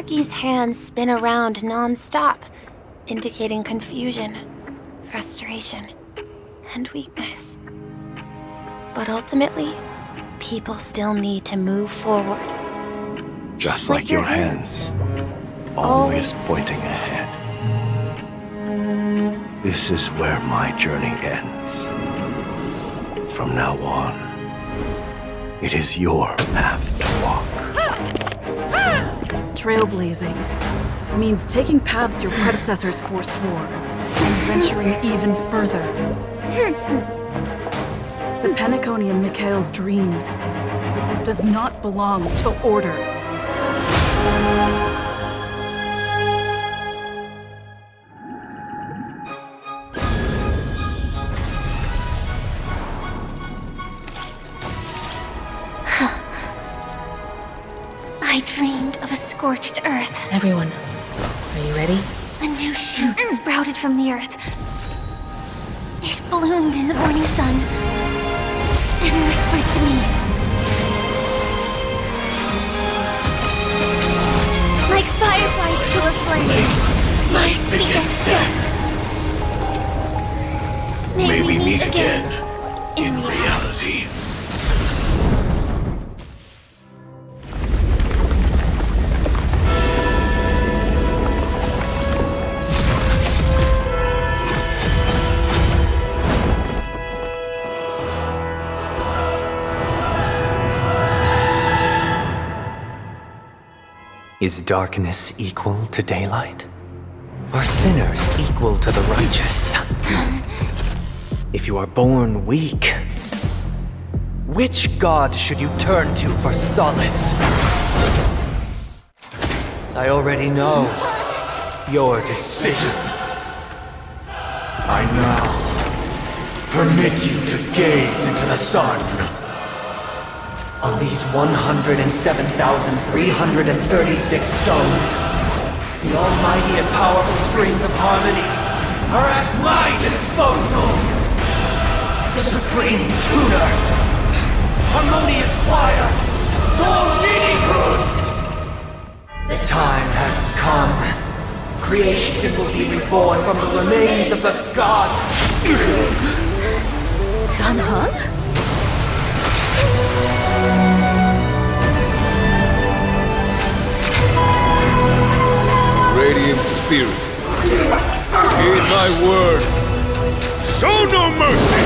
Maki's hands spin around non-stop, indicating confusion, frustration, and weakness. But ultimately, people still need to move forward. Just like your hands, always pointing ahead. This is where my journey ends. From now on, it is your path to walk. Trailblazing means taking paths your predecessors forswore and venturing even further. The Penacony in Mikhail's dreams does not belong to order. I dreamed of a scorched earth. Everyone, are you ready? A new shoot sprouted from the earth. It bloomed in the morning sun and whispered to me. Like fireflies to a flame, life begets death. May we meet again in reality. Is darkness equal to daylight? Are sinners equal to the righteous? If you are born weak, which god should you turn to for solace? I already know your decision. I now permit you to gaze into the sun. On these 107,336 stones, the almighty and powerful strings of harmony are at my disposal! The supreme tuner, harmonious choir, Dominicus! The time has come. Creation will be reborn from the remains of the gods! Done, huh? Radiant spirits, heed my word. Show no mercy!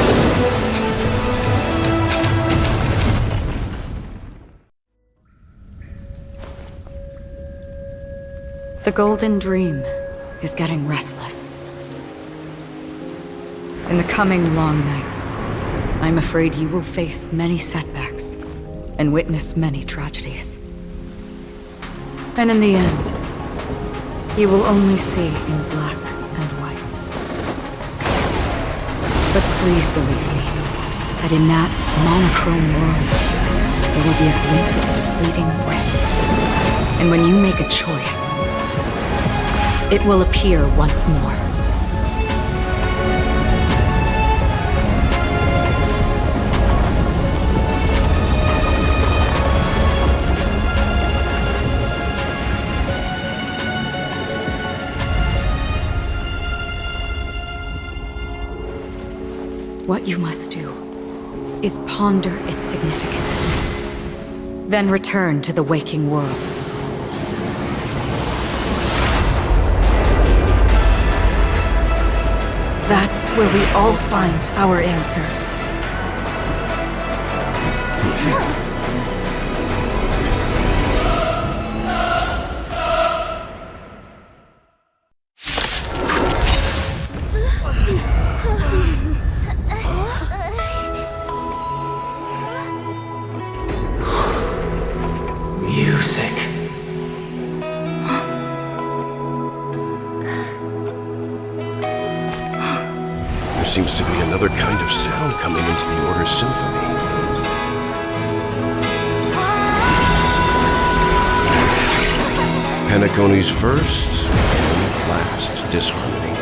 The Golden Dream is getting restless. In the coming long nights, I'm afraid you will face many setbacks and witness many tragedies. And in the end, you will only see in black and white. But please believe me, that in that monochrome world, there will be a glimpse of fleeting red. And when you make a choice, it will appear once more. What you must do is ponder its significance, then return to the waking world. That's where we all find our answers. Seems to be another kind of sound coming into the Order's symphony. Penacony's first and last disharmony.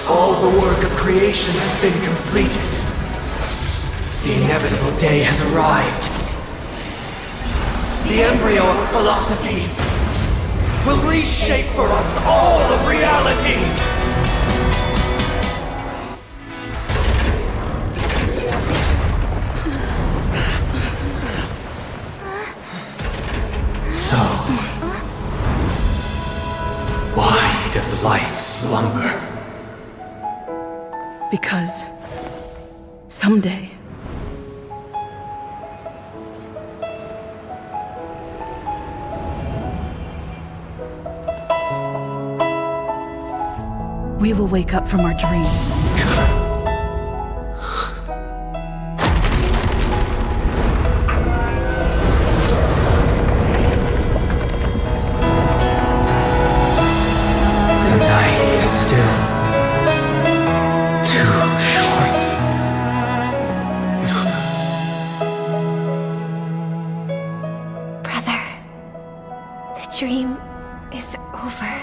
All the work of creation has been completed. The inevitable day has arrived. The embryo of philosophy will reshape for us all of reality. So, why does life slumber? Because someday we will wake up from our dreams. The night is still too short. Brother, the dream is over.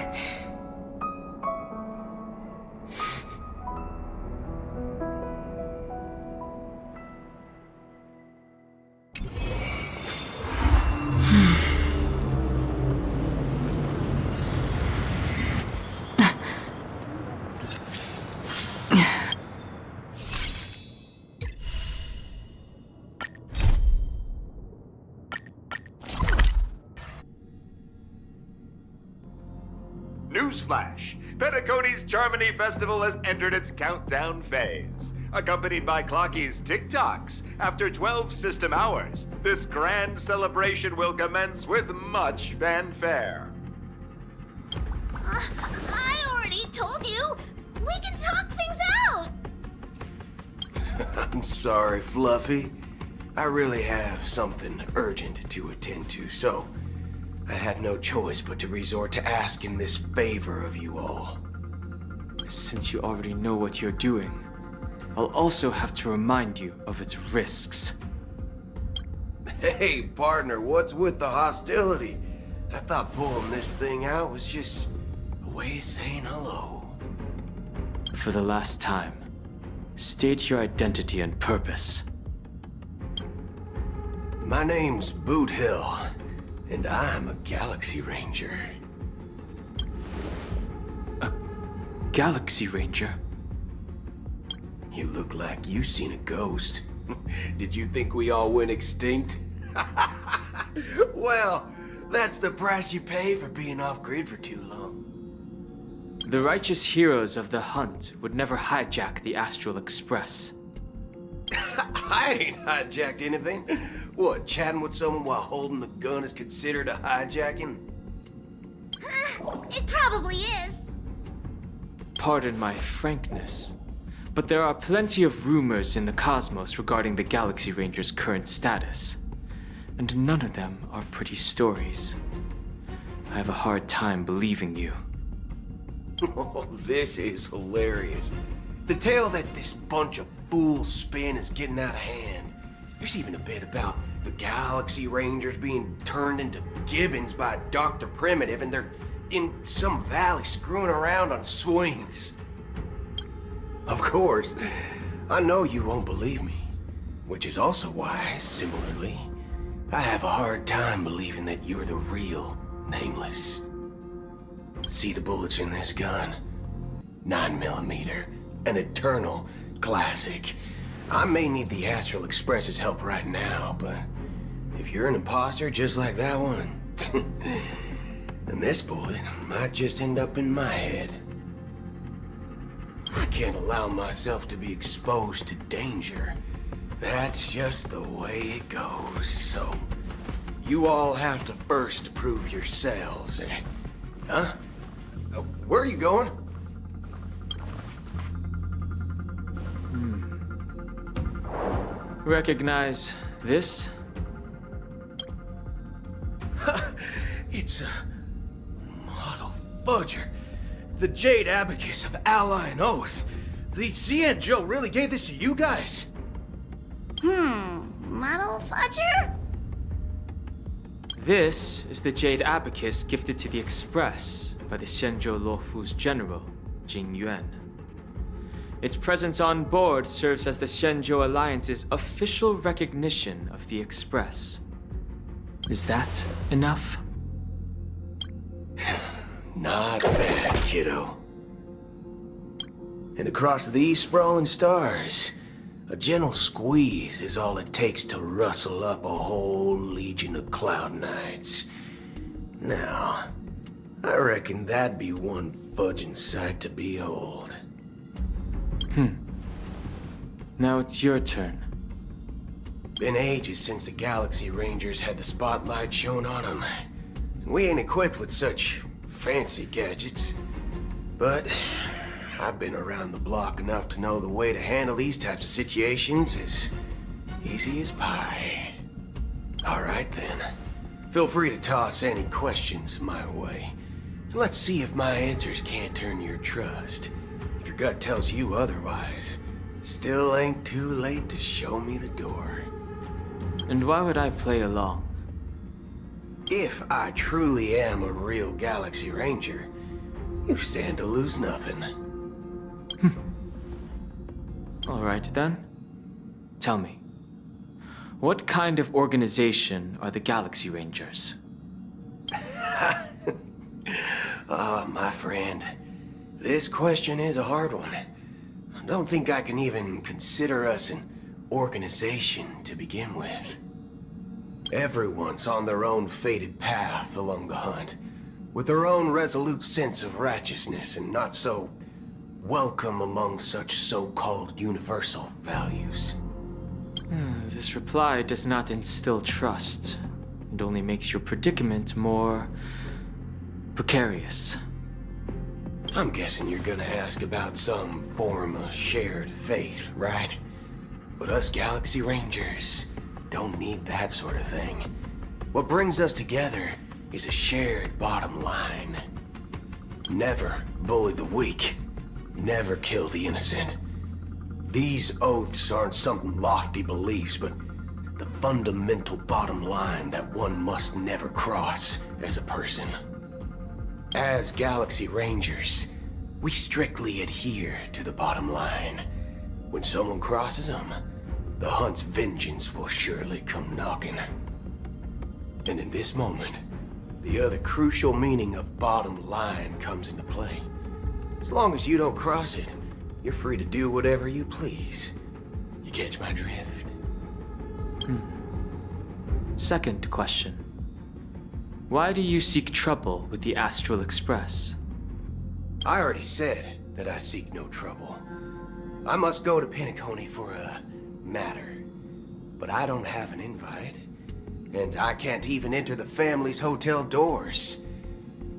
Newsflash! Penacony's Germany Festival has entered its countdown phase. Accompanied by Clocky's TikToks, after 12 system hours, this grand celebration will commence with much fanfare. I already told you! We can talk things out! I'm sorry, Fluffy. I really have something urgent to attend to, so I had no choice but to resort to asking this favor of you all. Since you already know what you're doing, I'll also have to remind you of its risks. Hey, partner, what's with the hostility? I thought pulling this thing out was just a way of saying hello. For the last time, state your identity and purpose. My name's BOOTHILL, and I'm a Galaxy Ranger. A Galaxy Ranger? You look like you seen a ghost. Did you think we all went extinct? Well, that's the price you pay for being off-grid for too long. The righteous heroes of the hunt would never hijack the Astral Express. I ain't hijacked anything. What, chatting with someone while holding the gun is considered a hijacking? It probably is. Pardon my frankness, but there are plenty of rumors in the cosmos regarding the Galaxy Ranger's current status, and none of them are pretty stories. I have a hard time believing you. Oh, this is hilarious. The tale that this bunch of fools spin is getting out of hand. There's even a bit about the Galaxy Rangers being turned into gibbons by Dr. Primitive, and they're in some valley screwing around on swings. Of course, I know you won't believe me, which is also why, similarly, I have a hard time believing that you're the real Nameless. See the bullets in this gun? 9mm, an eternal classic. I may need the Astral Express's help right now, but if you're an imposter just like that one, then this bullet might just end up in my head. I can't allow myself to be exposed to danger. That's just the way it goes, so you all have to first prove yourselves. Huh? Where are you going? Recognize this? It's a model fudger. The Jade Abacus of Ally and Oath. The CN Joe really gave this to you guys? Model fudger? This is the Jade Abacus gifted to the Express by the Xianzhou Luofu's general, Jing Yuan. Its presence on board serves as the Shenzhou Alliance's official recognition of the Express. Is that enough? Not bad, kiddo. And across these sprawling stars, a gentle squeeze is all it takes to rustle up a whole legion of cloud knights. Now, I reckon that'd be one fudging sight to behold. Now it's your turn. Been ages since the Galaxy Rangers had the spotlight shone on them. And we ain't equipped with such fancy gadgets. But I've been around the block enough to know the way to handle these types of situations is easy as pie. Alright then. Feel free to toss any questions my way. Let's see if my answers can't turn your trust. If your gut tells you otherwise, still ain't too late to show me the door. And why would I play along? If I truly am a real Galaxy Ranger, you stand to lose nothing. Alright then. Tell me, what kind of organization are the Galaxy Rangers? Ah, my friend, this question is a hard one. I don't think I can even consider us an organization to begin with. Everyone's on their own fated path along the hunt, with their own resolute sense of righteousness and not so welcome among such so-called universal values. This reply does not instill trust. It only makes your predicament more precarious. I'm guessing you're gonna ask about some form of shared faith, right? But us Galaxy Rangers don't need that sort of thing. What brings us together is a shared bottom line. Never bully the weak. Never kill the innocent. These oaths aren't some lofty beliefs, but the fundamental bottom line that one must never cross as a person. As Galaxy Rangers, we strictly adhere to the bottom line. When someone crosses them, the hunt's vengeance will surely come knocking. And in this moment, the other crucial meaning of bottom line comes into play. As long as you don't cross it, you're free to do whatever you please. You catch my drift? Second question. Why do you seek trouble with the Astral Express? I already said that I seek no trouble. I must go to Penacony for a matter. But I don't have an invite. And I can't even enter the family's hotel doors.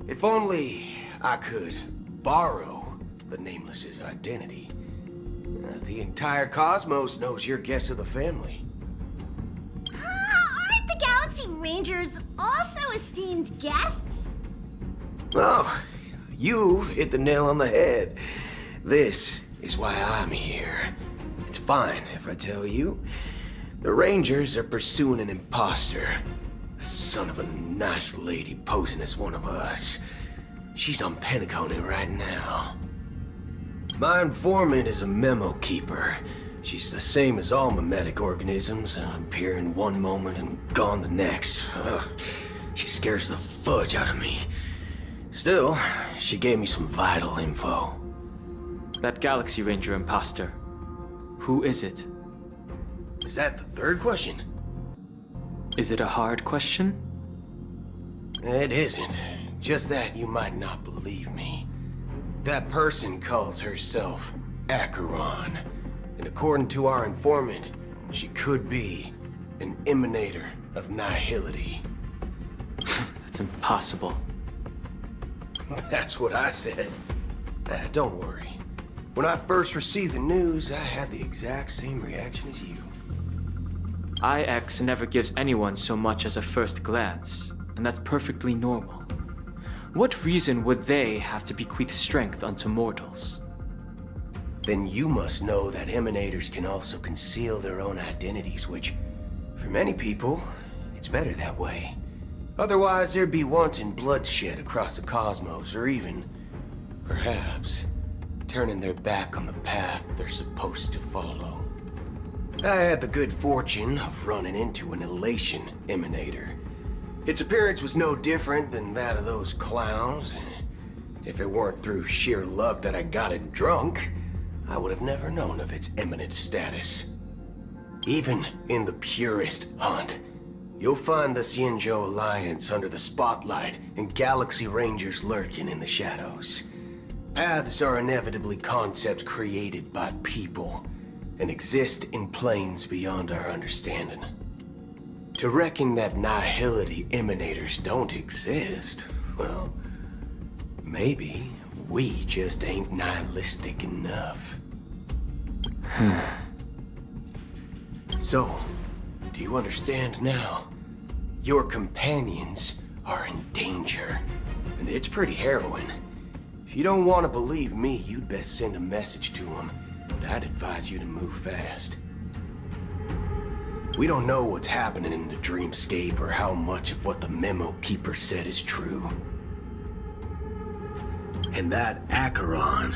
If only I could borrow the Nameless's identity. The entire cosmos knows you're guests of the family. Aren't the Galaxy Rangers also esteemed guests? Oh, you've hit the nail on the head. This is why I'm here. It's fine if I tell you. The Rangers are pursuing an imposter. The son of a nice lady posing as one of us. She's on Penacony right now. My informant is a memo keeper. She's the same as all mimetic organisms, appearing one moment and gone the next. She scares the fudge out of me. Still, she gave me some vital info. That Galaxy Ranger imposter. Who is it? Is that the third question? Is it a hard question? It isn't. Just that you might not believe me. That person calls herself Acaron. And according to our informant, she could be an emanator of nihility. That's impossible. That's what I said. Don't worry. When I first received the news, I had the exact same reaction as you. IX never gives anyone so much as a first glance, and that's perfectly normal. What reason would they have to bequeath strength unto mortals? Then you must know that emanators can also conceal their own identities, which, for many people, it's better that way. Otherwise, there'd be wanton bloodshed across the cosmos, or even, perhaps, turning their back on the path they're supposed to follow. I had the good fortune of running into an elation emanator. Its appearance was no different than that of those clowns. If it weren't through sheer luck that I got it drunk, I would have never known of its eminent status. Even in the purest hunt, you'll find the Xianzhou Alliance under the spotlight and Galaxy Rangers lurking in the shadows. Paths are inevitably concepts created by people and exist in planes beyond our understanding. To reckon that nihility emanators don't exist, well, maybe we just ain't nihilistic enough. So, do you understand now? Your companions are in danger, and it's pretty harrowing. If you don't want to believe me, you'd best send a message to them, but I'd advise you to move fast. We don't know what's happening in the dreamscape or how much of what the memo keeper said is true. And that acaron,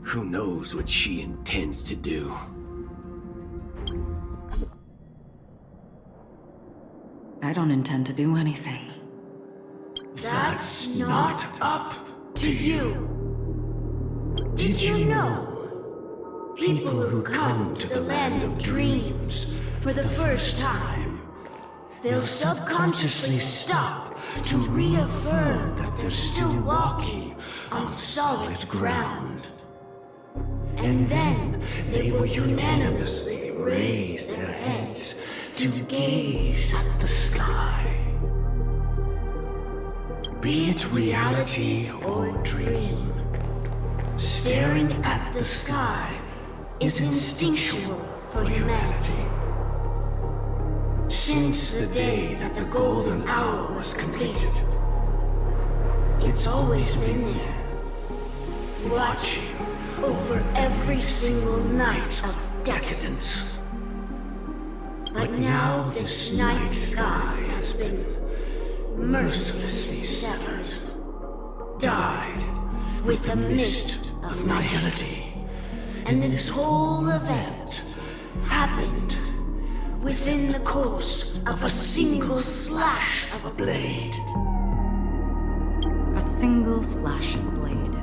who knows what she intends to do. I don't intend to do anything. That's not up to you. Did you know? People who come to the land of dreams for the first time, they'll subconsciously stop to reaffirm that they're still walking on solid ground. And then they will unanimously raise their heads to gaze at the sky. Be it reality or dream, staring at the sky is instinctual for humanity. Since the day that the golden hour was completed, it's always been there, watching over every single night of decadence. But now this night sky has been mercilessly severed, dyed with the mist of nihility. And this whole event happened within the course of a single slash of a blade. A single slash of a blade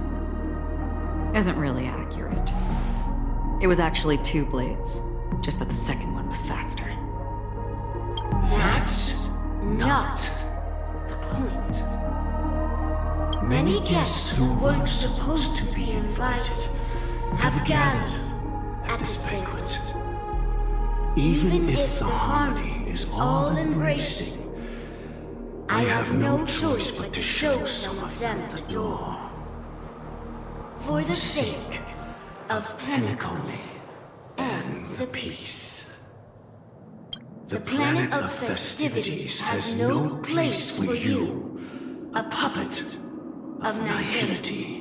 isn't really accurate. It was actually 2 blades, just that the second one was faster. That's not the point. Many guests who weren't supposed to be invited have gathered at this banquet. Even if the harmony is all-embracing, I have no choice but to show some of them the door. For the sake of Penacony and the peace. The planet of festivities has no place for you, a puppet of nihility.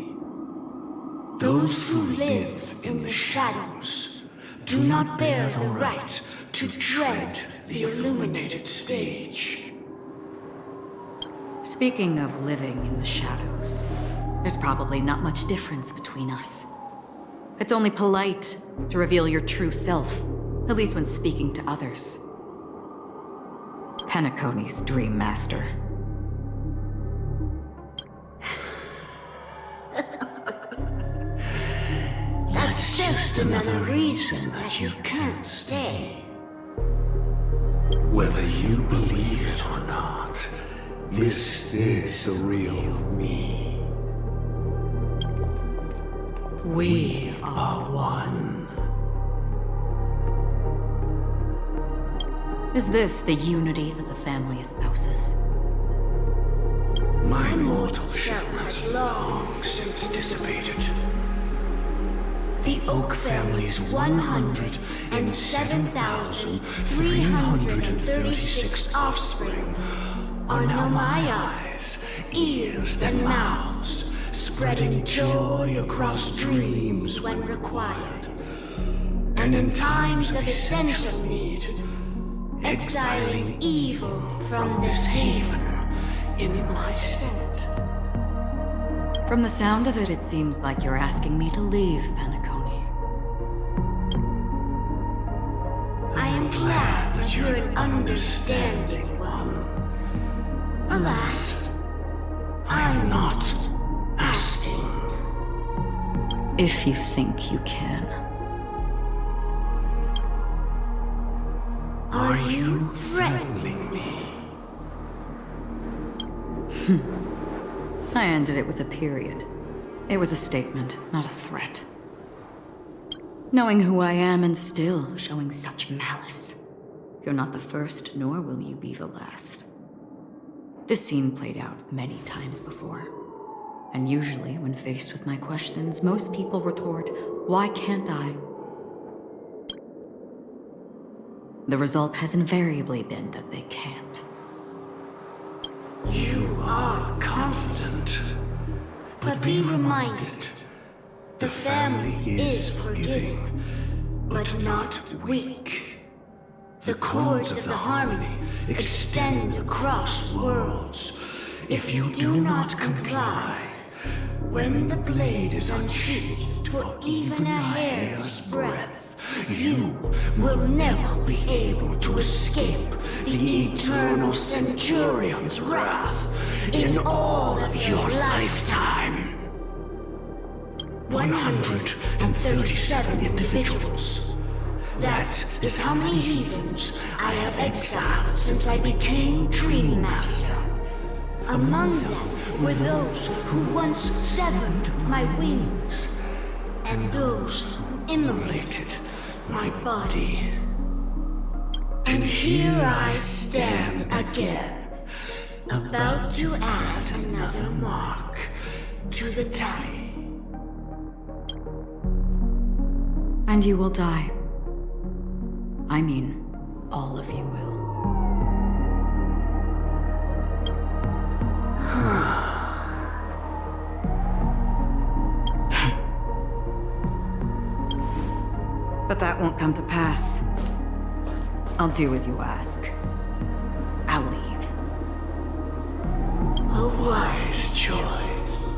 Those who live in the shadows do not bear the right to tread the illuminated stage. Speaking of living in the shadows, there's probably not much difference between us. It's only polite to reveal your true self, at least when speaking to others. Penacony's Dream Master. That's just another reason that you can't stay. Whether you believe it or not, this is the real me. We are one. Is this the unity that the family espouses? My mortal shell has long since dissipated. The Oak family's 107,336 offspring are now my eyes, ears, and mouths, spreading joy across dreams when required. And in times of essential need, exiling evil from this haven in my stead. From the sound of it, it seems like you're asking me to leave, Penacony. I am glad that you're an understanding one. Alas, I'm not asking. If you think you can. Are you threatening me? I ended it with a period. It was a statement, not a threat. Knowing who I am and still showing such malice. You're not the first, nor will you be the last. This scene played out many times before. And usually, when faced with my questions, most people retort, "Why can't I?" The result has invariably been that they can't. You are confident. But be reminded, the family is forgiving, but not weak. The cords of the harmony extend across worlds. If you do not comply, when the blade is unsheathed for even a hair's breadth, you will never be able to escape the eternal Centurion's wrath in all of your lifetime. 137 individuals. That is how many heathens I have exiled since I became Dream Master. Among them were those who once severed my wings, and those who immolated my body. And here I stand again, about to add another mark to the tally. And you will die. I mean, all of you will. But that won't come to pass. I'll do as you ask. I'll leave. A wise choice.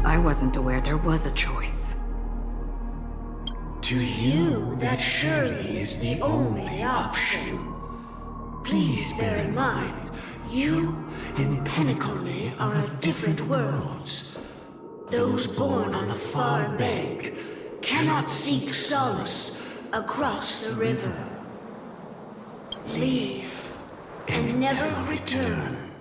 I wasn't aware there was a choice. To you, that surely is the only option. Please bear in mind, you and Penacony are of different worlds. Those born on the far bank cannot seek solace across the river. Leave and never return.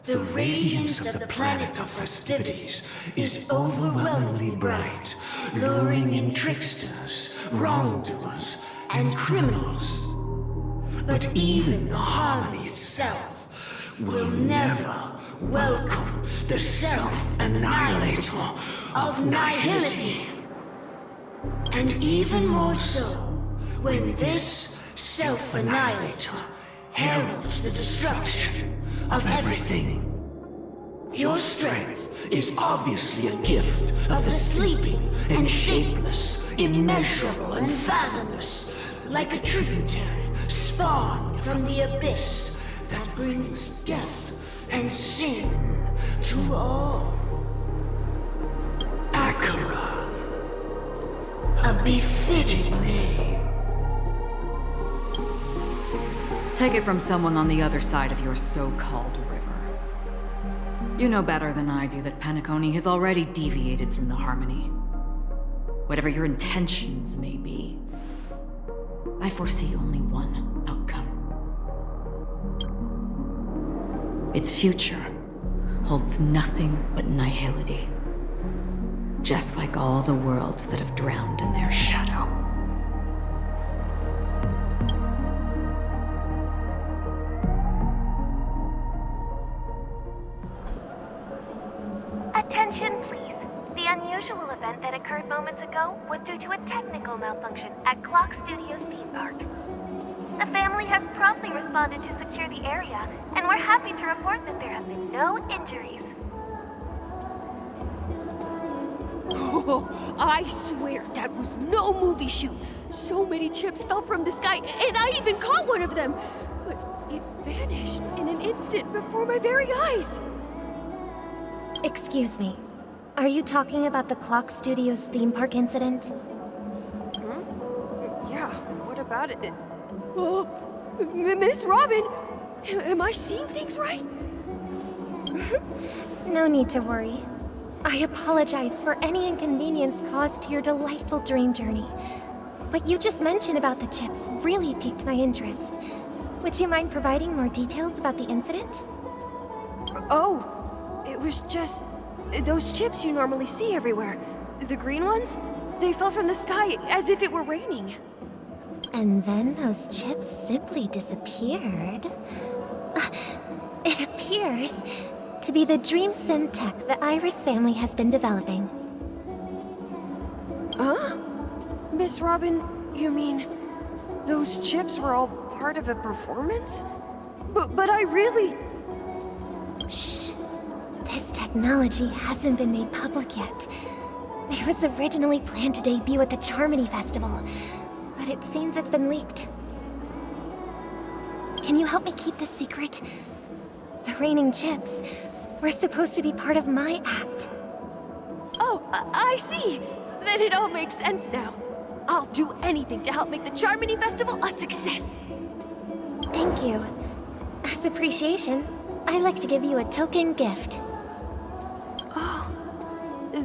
The radiance of the planet of festivities is overwhelmingly bright, luring in tricksters, wrongdoers, and criminals. But even the harmony itself will never welcome the self-annihilator of nihility. And even more so, when this self-annihilator heralds the destruction of everything. Your strength is obviously a gift of the sleeping and shapeless, immeasurable and fathomless, like a tributary spawned from the abyss that brings death and sin to all. Acaron, a befitting name. Take it from someone on the other side of your so-called river. You know better than I do that Penacony has already deviated from the harmony. Whatever your intentions may be, I foresee only one outcome. Its future holds nothing but nihility. Just like all the worlds that have drowned in their shadow. Attention, please. The unusual event that occurred moments ago was due to a technical malfunction at Clock Studios theme park. The family has promptly responded to secure the area, and we're happy to report that there have been no injuries. Oh, I swear that was no movie shoot. So many chips fell from the sky, and I even caught one of them. But it vanished in an instant before my very eyes. Excuse me. Are you talking about the Clock Studios theme park incident? Yeah, what about it? Oh, Miss Robin! Am I seeing things right? No need to worry. I apologize for any inconvenience caused to your delightful dream journey. What you just mentioned about the chips really piqued my interest. Would you mind providing more details about the incident? Oh, it was just those chips you normally see everywhere. The green ones? They fell from the sky as if it were raining. And then those chips simply disappeared. It appears to be the dream sim tech the Iris family has been developing. Huh? Miss Robin, you mean those chips were all part of a performance? But I really... Shh. This technology hasn't been made public yet. It was originally planned to debut at the Charmony Festival, but it seems it's been leaked. Can you help me keep this secret? The raining chips were supposed to be part of my act. Oh, I see! Then it all makes sense now. I'll do anything to help make the Charmony Festival a success! Thank you. As appreciation, I'd like to give you a token gift. Oh,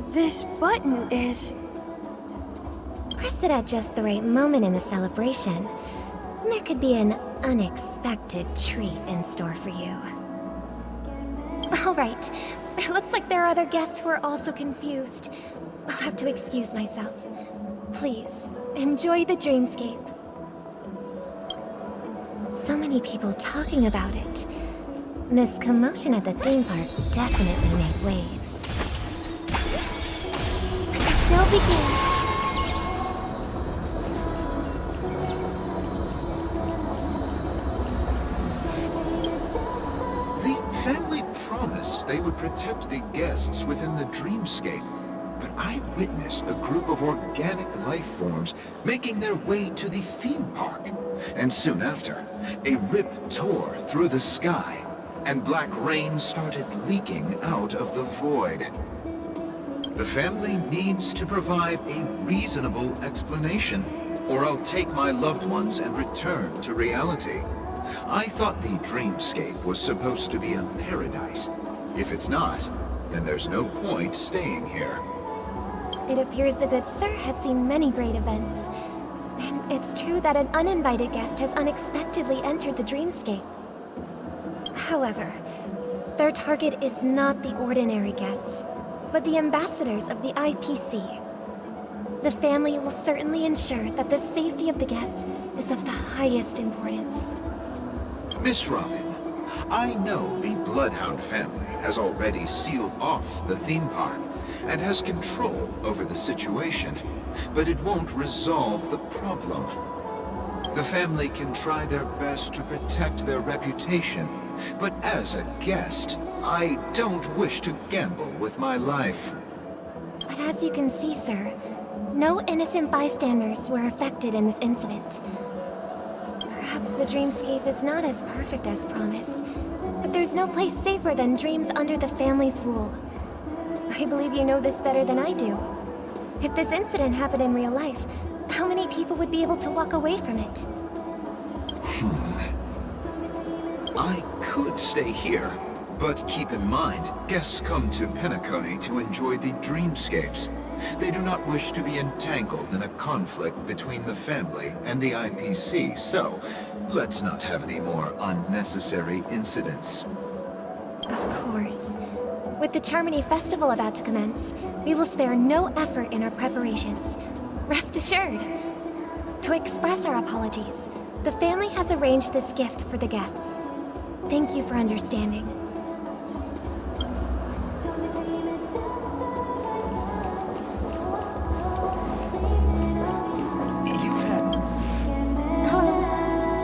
this button is... Press it at just the right moment in the celebration, and there could be an unexpected treat in store for you. All right. It looks like there are other guests who are also confused. I'll have to excuse myself. Please, enjoy the dreamscape. So many people talking about it. This commotion at the theme park definitely made waves. The show begins. The family promised they would protect the guests within the dreamscape, but I witnessed a group of organic life forms making their way to the theme park. And soon after, a rip tore through the sky, and black rain started leaking out of the void. The family needs to provide a reasonable explanation, or I'll take my loved ones and return to reality. I thought the dreamscape was supposed to be a paradise. If it's not, then there's no point staying here. It appears the good sir has seen many great events. And it's true that an uninvited guest has unexpectedly entered the dreamscape. However, their target is not the ordinary guests, but the ambassadors of the IPC. The family will certainly ensure that the safety of the guests is of the highest importance. Miss Robin, I know the Bloodhound family has already sealed off the theme park and has control over the situation, but it won't resolve the problem. The family can try their best to protect their reputation, but as a guest, I don't wish to gamble with my life. But as you can see, sir, no innocent bystanders were affected in this incident. Perhaps the dreamscape is not as perfect as promised, but there's no place safer than dreams under the family's rule. I believe you know this better than I do. If this incident happened in real life, how many people would be able to walk away from it? I could stay here, but keep in mind, guests come to Penacony to enjoy the dreamscapes. They do not wish to be entangled in a conflict between the family and the IPC, so let's not have any more unnecessary incidents. Of course. With the Charmony Festival about to commence, we will spare no effort in our preparations. Rest assured. To express our apologies, the family has arranged this gift for the guests. Thank you for understanding. Hello.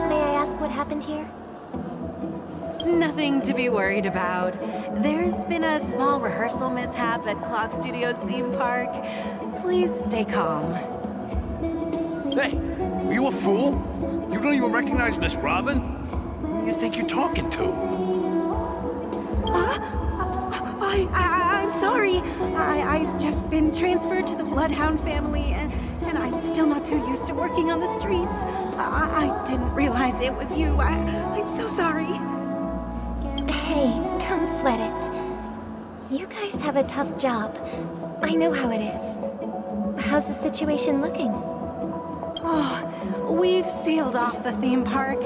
May I ask what happened here? Nothing to be worried about. There's been a small rehearsal mishap at Clock Studios theme park. Please stay calm. Hey, are you a fool? You don't even recognize Miss Robin? Who do you think you're talking to? I'm sorry. I've just been transferred to the Bloodhound family, and I'm still not too used to working on the streets. I didn't realize it was you. I'm so sorry. Hey, don't sweat it. You guys have a tough job. I know how it is. How's the situation looking? Oh, we've sealed off the theme park.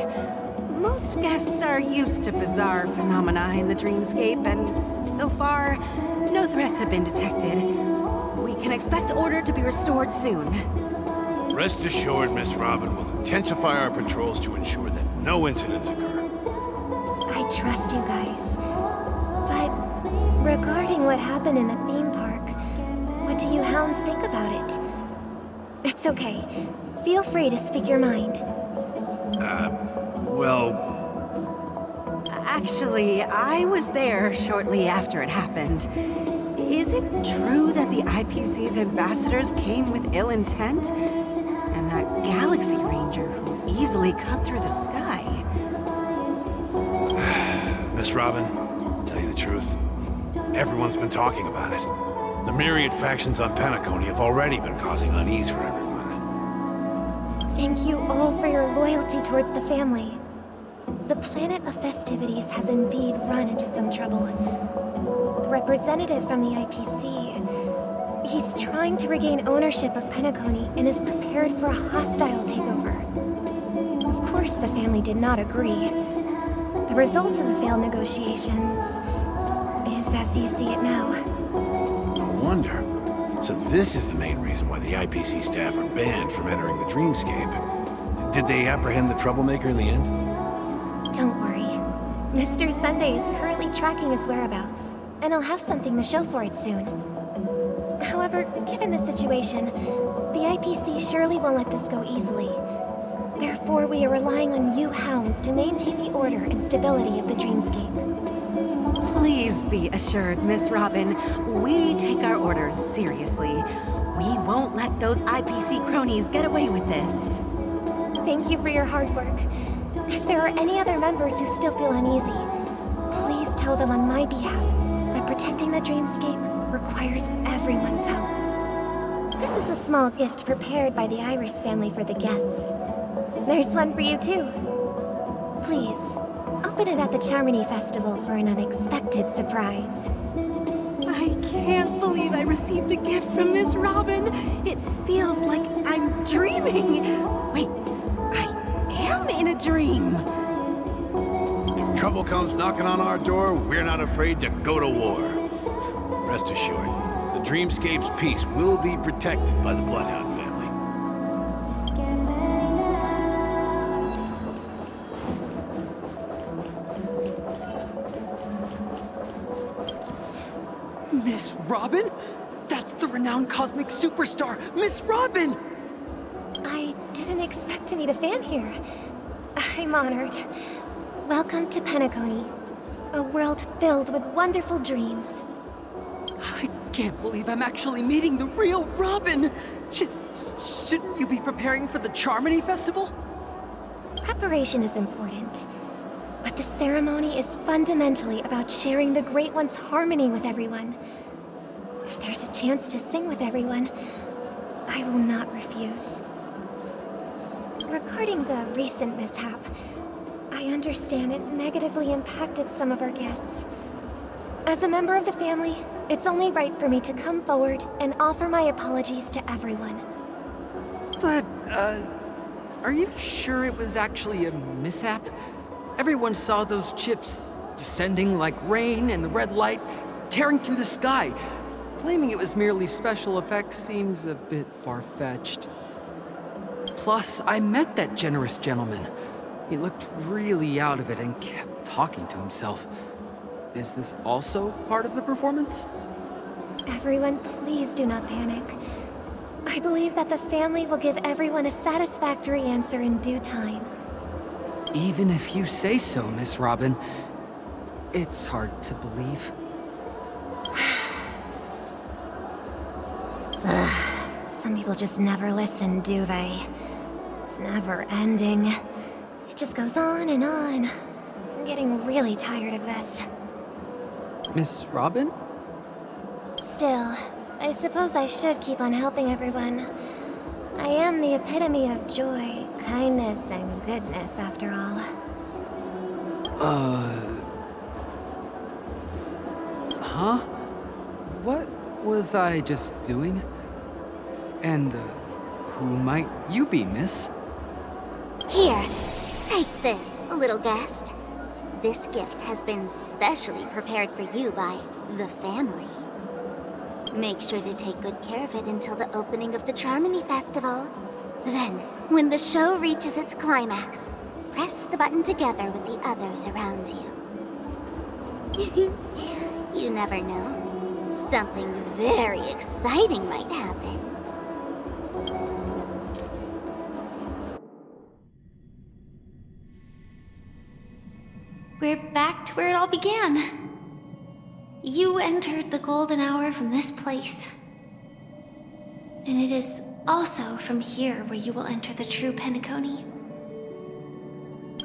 Most guests are used to bizarre phenomena in the dreamscape, and so far, no threats have been detected. We can expect order to be restored soon. Rest assured, Miss Robin will intensify our patrols to ensure that no incidents occur. I trust you guys. But regarding what happened in the theme park, what do you hounds think about it? It's okay. Feel free to speak your mind. Well... Actually, I was there shortly after it happened. Is it true that the IPC's ambassadors came with ill intent? And that Galaxy Ranger who easily cut through the sky? Miss Robin, to tell you the truth, everyone's been talking about it. The myriad factions on Penacony have already been causing unease for everyone. Thank you all for your loyalty towards the family. The planet of festivities has indeed run into some trouble. The representative from the IPC, he's trying to regain ownership of Penacony and is prepared for a hostile takeover. Of course, the family did not agree. The result of the failed negotiations is as you see it now. No wonder. So this is the main reason why the IPC staff are banned from entering the dreamscape. Did they apprehend the troublemaker in the end? Don't worry. Mr. Sunday is currently tracking his whereabouts, and I'll have something to show for it soon. However, given the situation, the IPC surely won't let this go easily. Therefore, we are relying on you hounds to maintain the order and stability of the dreamscape. Please be assured, Miss Robin, we take our orders seriously. We won't let those IPC cronies get away with this. Thank you for your hard work. If there are any other members who still feel uneasy, please tell them on my behalf that protecting the dreamscape requires everyone's help. This is a small gift prepared by the Iris family for the guests. There's one for you too. Please, open it at the Charmony Festival for an unexpected surprise. I can't believe I received a gift from Miss Robin. It feels like I'm dreaming. Wait, I am in a dream. If trouble comes knocking on our door, we're not afraid to go to war. Rest assured, the dreamscape's peace will be protected by the Bloodhound family. Miss Robin? That's the renowned cosmic superstar, Miss Robin! I didn't expect to meet a fan here. I'm honored. Welcome to Penacony, a world filled with wonderful dreams. I can't believe I'm actually meeting the real Robin! Shouldn't you be preparing for the Charmony Festival? Preparation is important, but the ceremony is fundamentally about sharing the Great One's harmony with everyone. If there's a chance to sing with everyone, I will not refuse. Regarding the recent mishap, I understand it negatively impacted some of our guests. As a member of the family, it's only right for me to come forward and offer my apologies to everyone. But, are you sure it was actually a mishap? Everyone saw those chips descending like rain and the red light tearing through the sky. Claiming it was merely special effects seems a bit far-fetched. Plus, I met that generous gentleman. He looked really out of it and kept talking to himself. Is this also part of the performance? Everyone, please do not panic. I believe that the family will give everyone a satisfactory answer in due time. Even if you say so, Miss Robin, it's hard to believe. Some people just never listen, do they? It's never ending. It just goes on and on. I'm getting really tired of this. Miss Robin? Still, I suppose I should keep on helping everyone. I am the epitome of joy, kindness, and goodness, after all. Huh? What was I just doing? And, who might you be, miss? Here, take this, little guest. This gift has been specially prepared for you by the family. Make sure to take good care of it until the opening of the Charmony Festival. Then, when the show reaches its climax, press the button together with the others around you. You never know. Something very exciting might happen. We're back to where it all began. You entered the golden hour from this place. And it is also from here where you will enter the true Penacony.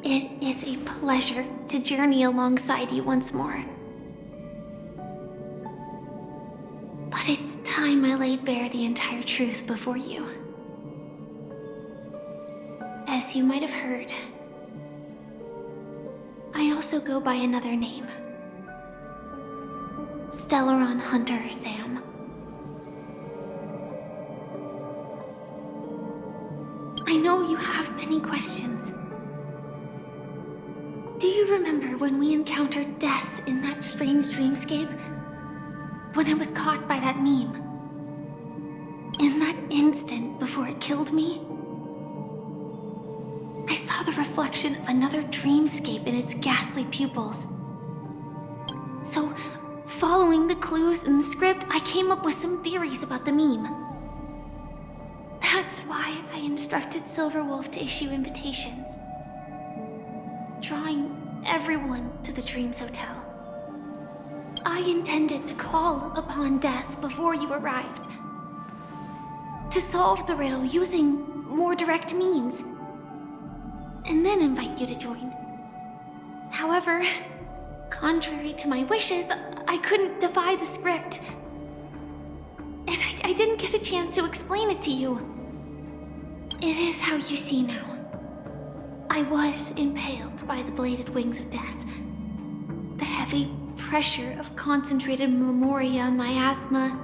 It is a pleasure to journey alongside you once more. But it's time I laid bare the entire truth before you. As you might have heard, I also go by another name. Stellaron Hunter Sam. I know you have many questions. Do you remember when we encountered death in that strange dreamscape? When I was caught by that meme? In that instant before it killed me? I saw the reflection of another dreamscape in its ghastly pupils. So, following the clues in the script, I came up with some theories about the meme. That's why I instructed Silverwolf to issue invitations, drawing everyone to the Dreams Hotel. I intended to call upon death before you arrived, to solve the riddle using more direct means, and then invite you to join. However, contrary to my wishes, I couldn't defy the script. And I didn't get a chance to explain it to you. It is how you see now. I was impaled by the bladed wings of death. The heavy pressure of concentrated memoria miasma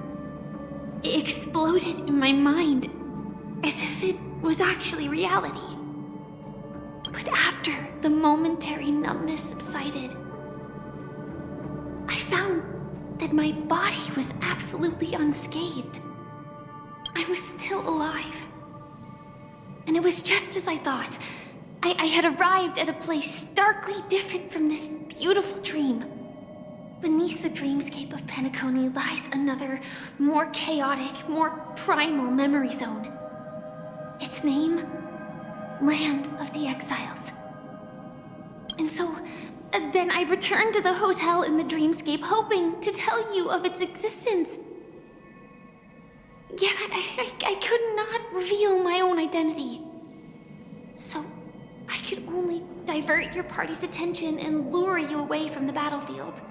exploded in my mind as if it was actually reality. But after the momentary numbness subsided, I found that my body was absolutely unscathed. I was still alive. And it was just as I thought. I had arrived at a place starkly different from this beautiful dream. Beneath the dreamscape of Penacony lies another, more chaotic, more primal memory zone. Its name? Land of the Exiles. And so, then I returned to the hotel in the dreamscape, hoping to tell you of its existence. Yet I could not reveal my own identity. So, I could only divert your party's attention and lure you away from the battlefield.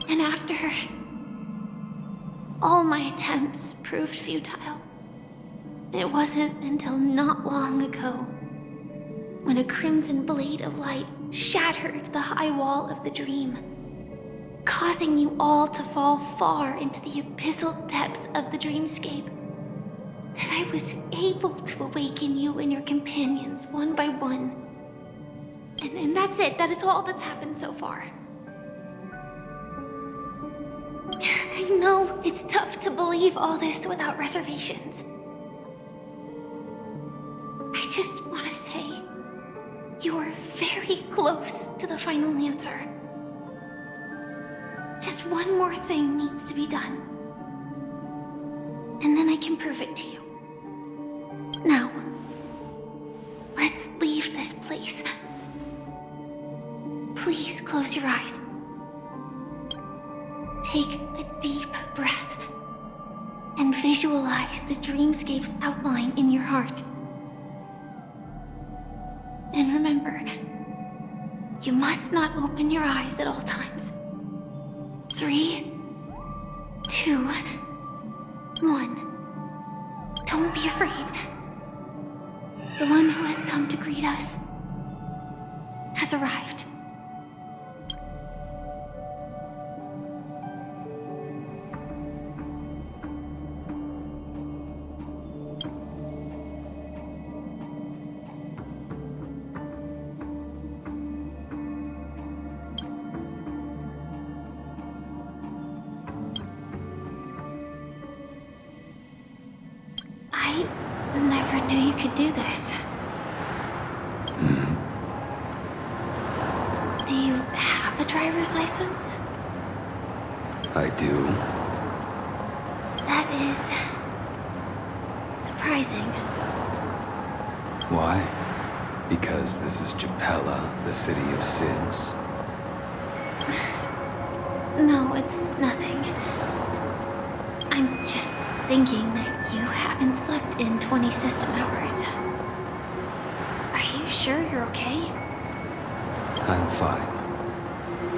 And after all my attempts proved futile, it wasn't until not long ago when a crimson blade of light shattered the high wall of the dream, causing you all to fall far into the abyssal depths of the dreamscape, that I was able to awaken you and your companions one by one. And that's it. That is all that's happened so far. I know it's tough to believe all this without reservations. I just want to say, you are very close to the final answer. Just one more thing needs to be done. And then I can prove it to you. Now, let's leave this place. Please close your eyes. Take a deep breath and visualize the dreamscape's outline in your heart. And remember, you must not open your eyes at all times. 3, 2, 1. Don't be afraid. The one who has come to greet us has arrived. I never knew you could do this. Do you have a driver's license? I do. That is surprising. Why? Because this is Japella, the city of sins? No, it's nothing. I'm just thinking that you haven't slept in 20 system hours. Are you sure you're okay? I'm fine.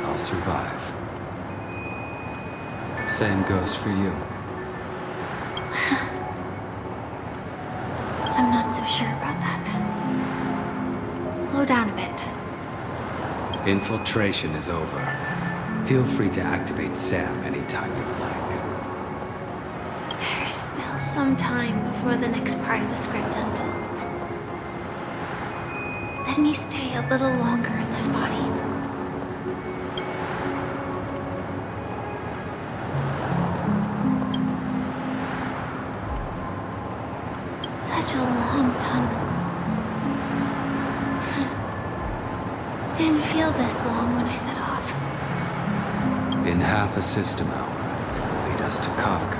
I'll survive. Same goes for you. I'm not so sure about that. Slow down a bit. Infiltration is over. Feel free to activate Sam anytime you like. There's still some time before the next part of the script unfolds. Let me stay a little longer in this body. Such a long tunnel. Didn't feel this long when I set off. In half a system hour, it will lead us to Kafka.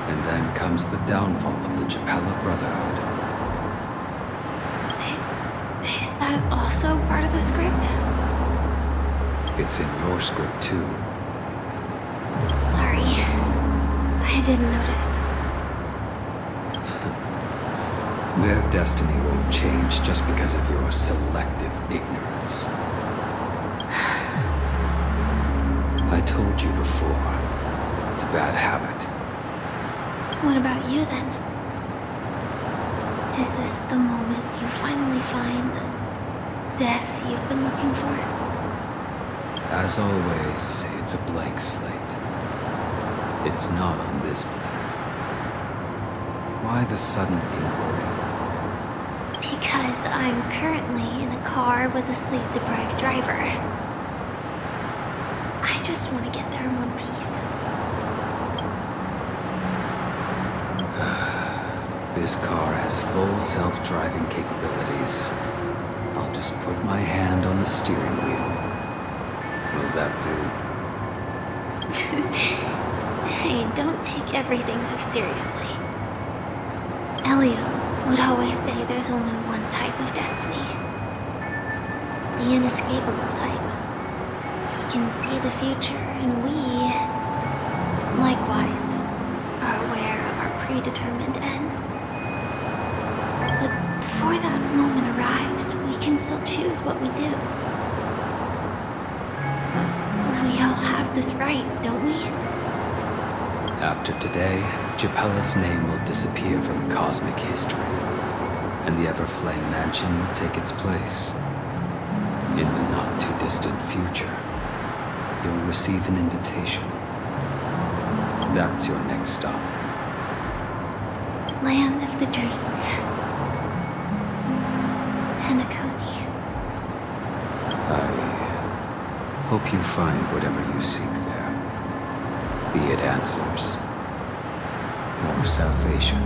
And then comes the downfall of the Japella Brotherhood. Is that also part of the script? It's in your script too. Sorry. I didn't notice. Their destiny won't change just because of your selective ignorance. I told you before, it's a bad habit. What about you then? Is this the moment you finally find the death you've been looking for? As always, it's a blank slate. It's not on this planet. Why the sudden inquiry? Because I'm currently in a car with a sleep-deprived driver. I just want to get there in one piece. This car has full self-driving capabilities. I'll just put my hand on the steering wheel. Will that do? Hey, don't take everything so seriously. Elio would always say there's only one type of destiny. The inescapable type. He can see the future, and we, likewise, are aware of our predetermined end. But before that moment arrives, we can still choose what we do. We all have this right, don't we? After today, Japella's name will disappear from cosmic history, and the Everflame Mansion will take its place. In the not-too-distant future, you'll receive an invitation. That's your next stop. Land of the Dreams. Penacony. I hope you find whatever you seek there. Be it answers or salvation.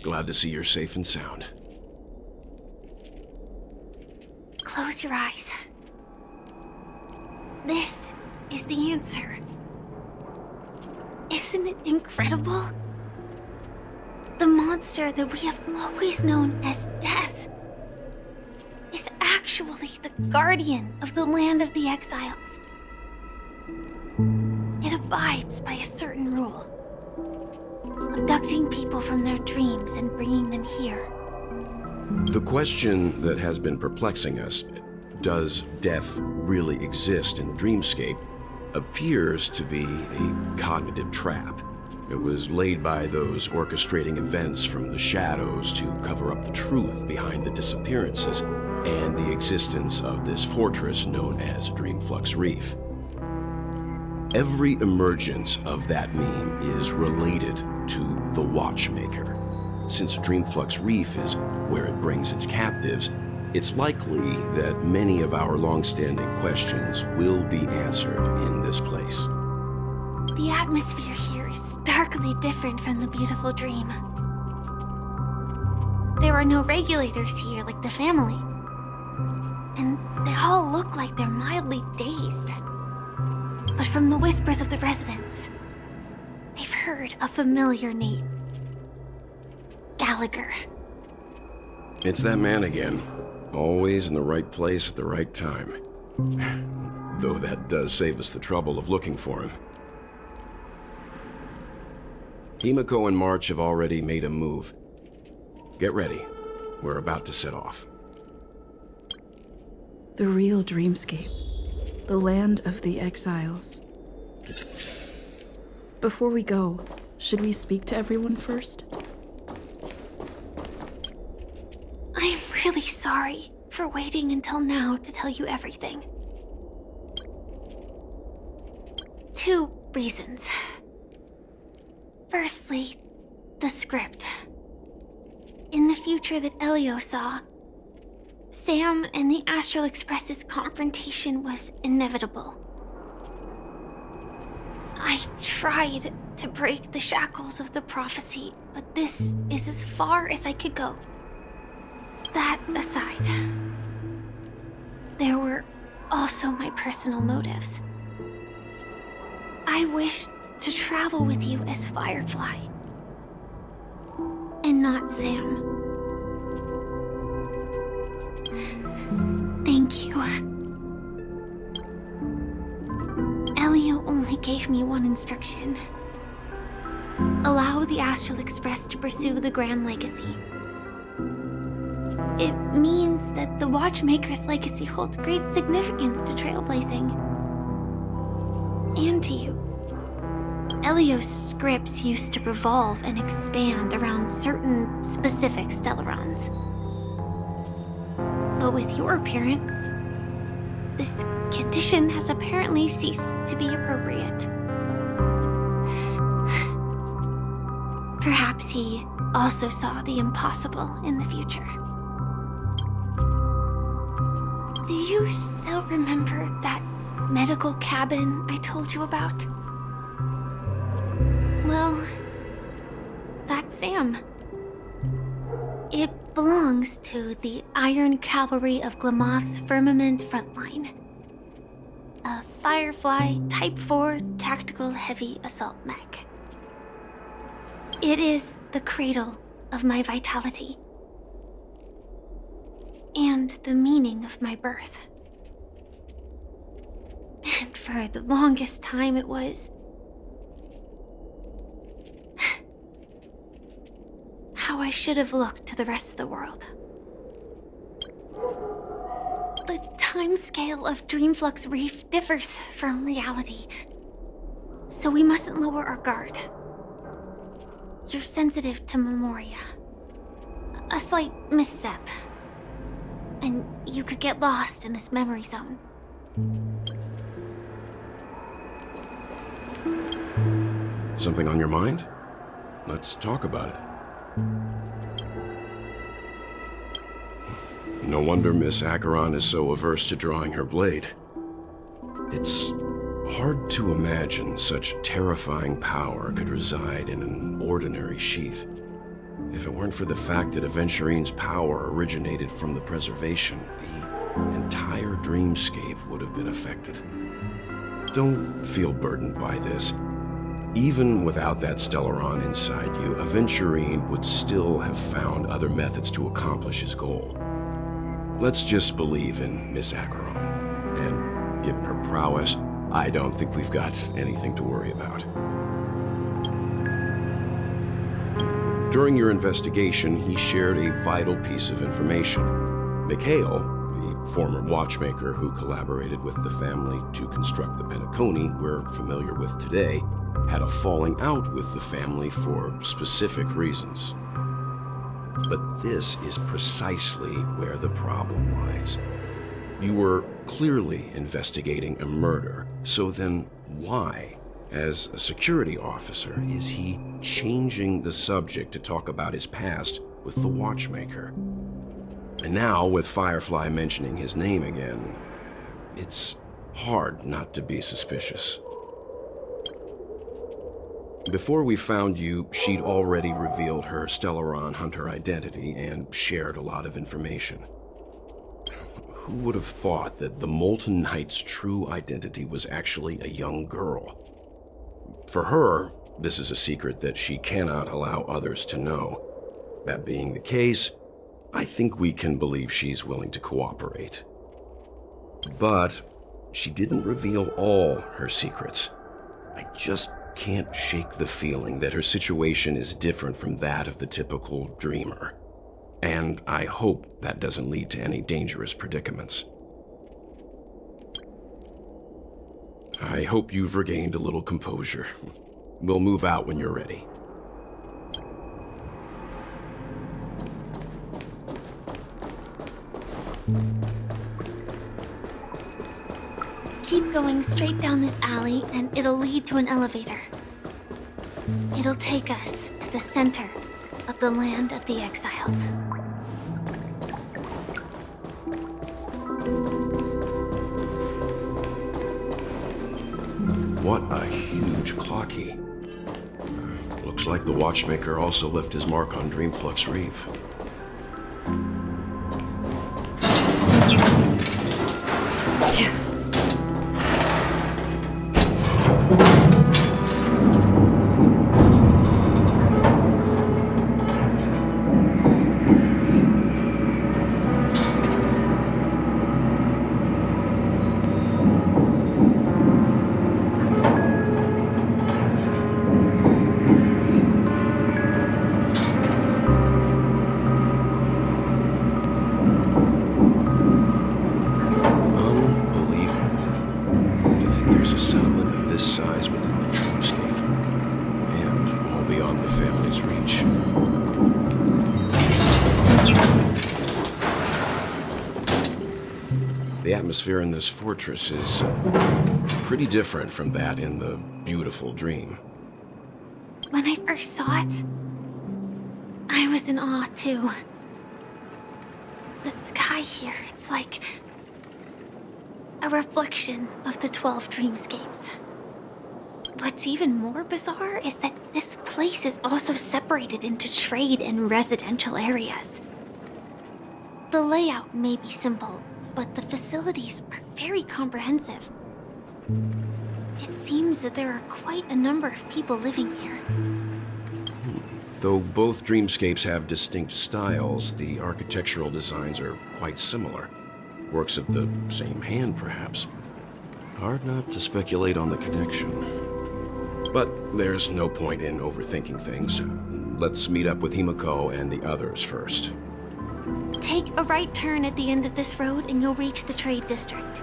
Glad to see you're safe and sound. Close your eyes. This is the answer. Isn't it incredible? The monster that we have always known as Death is actually the guardian of the land of the exiles. It abides by a certain rule. Abducting people from their dreams and bringing them here. The question that has been perplexing us, does death really exist in Dreamscape, appears to be a cognitive trap. It was laid by those orchestrating events from the shadows to cover up the truth behind the disappearances and the existence of this fortress known as Dreamflux Reef. Every emergence of that meme is related to the watchmaker. Since Dreamflux Reef is where it brings its captives, it's likely that many of our long-standing questions will be answered in this place. The atmosphere here is starkly different from the beautiful dream. There are no regulators here like the family. And they all look like they're mildly dazed. But from the whispers of the residents, I've heard a familiar name. Gallagher. It's that man again. Always in the right place at the right time. Though that does save us the trouble of looking for him. Himiko and March have already made a move. Get ready. We're about to set off. The real Dreamscape. The land of the exiles. Before we go, should we speak to everyone first? I'm really sorry for waiting until now to tell you everything. 2 reasons. Firstly, the script. In the future that Elio saw, Sam and the Astral Express's confrontation was inevitable. I tried to break the shackles of the prophecy, but this is as far as I could go. That aside, there were also my personal motives. I wished to travel with you as Firefly, and not Sam. Thank you. Elio only gave me one instruction. Allow the Astral Express to pursue the Grand Legacy. It means that the Watchmaker's legacy holds great significance to trailblazing. And to you. Elio's scripts used to revolve and expand around certain specific stellarons. But with your appearance, this condition has apparently ceased to be appropriate. Perhaps he also saw the impossible in the future. Do you still remember that medical cabin I told you about? Well, that's Sam. It belongs to the Iron Cavalry of Glamoth's Firmament Frontline. A Firefly Type 4 Tactical Heavy Assault Mech. It is the cradle of my vitality. And the meaning of my birth. And for the longest time it was how I should have looked to the rest of the world. The timescale of Dreamflux Reef differs from reality, so we mustn't lower our guard. You're sensitive to Memoria. A slight misstep, and you could get lost in this memory zone. Something on your mind? Let's talk about it. No wonder Miss Acaron is so averse to drawing her blade. It's hard to imagine such terrifying power could reside in an ordinary sheath. If it weren't for the fact that Aventurine's power originated from the preservation, the entire dreamscape would have been affected. Don't feel burdened by this. Even without that Stellaron inside you, Aventurine would still have found other methods to accomplish his goal. Let's just believe in Miss Acaron. And given her prowess, I don't think we've got anything to worry about. During your investigation, he shared a vital piece of information. Mikhail, the former watchmaker who collaborated with the family to construct the Penacony we're familiar with today, had a falling out with the family for specific reasons. But this is precisely where the problem lies. You were clearly investigating a murder, so then why, as a security officer, is he changing the subject to talk about his past with the watchmaker? And now, with Firefly mentioning his name again, it's hard not to be suspicious. Before we found you, she'd already revealed her Stellaron hunter identity and shared a lot of information. Who would have thought that the Molten Knight's true identity was actually a young girl? For her, this is a secret that she cannot allow others to know. That being the case, I think we can believe she's willing to cooperate. But she didn't reveal all her secrets. I just can't shake the feeling that her situation is different from that of the typical dreamer. And I hope that doesn't lead to any dangerous predicaments. I hope you've regained a little composure. We'll move out when you're ready. Keep going straight down this alley and it'll lead to an elevator. It'll take us to the center of the land of the exiles. What a huge clock key. Looks like the watchmaker also left his mark on Dreamflux Reef. The atmosphere in this fortress is pretty different from that in the beautiful dream. When I first saw it, I was in awe too. The sky here, it's like a reflection of the 12 dreamscapes. What's even more bizarre is that this place is also separated into trade and residential areas. The layout may be simple, but the facilities are very comprehensive. It seems that there are quite a number of people living here. Though both dreamscapes have distinct styles, the architectural designs are quite similar. Works of the same hand, perhaps. Hard not to speculate on the connection. But there's no point in overthinking things. Let's meet up with Himiko and the others first. Take a right turn at the end of this road and you'll reach the trade district.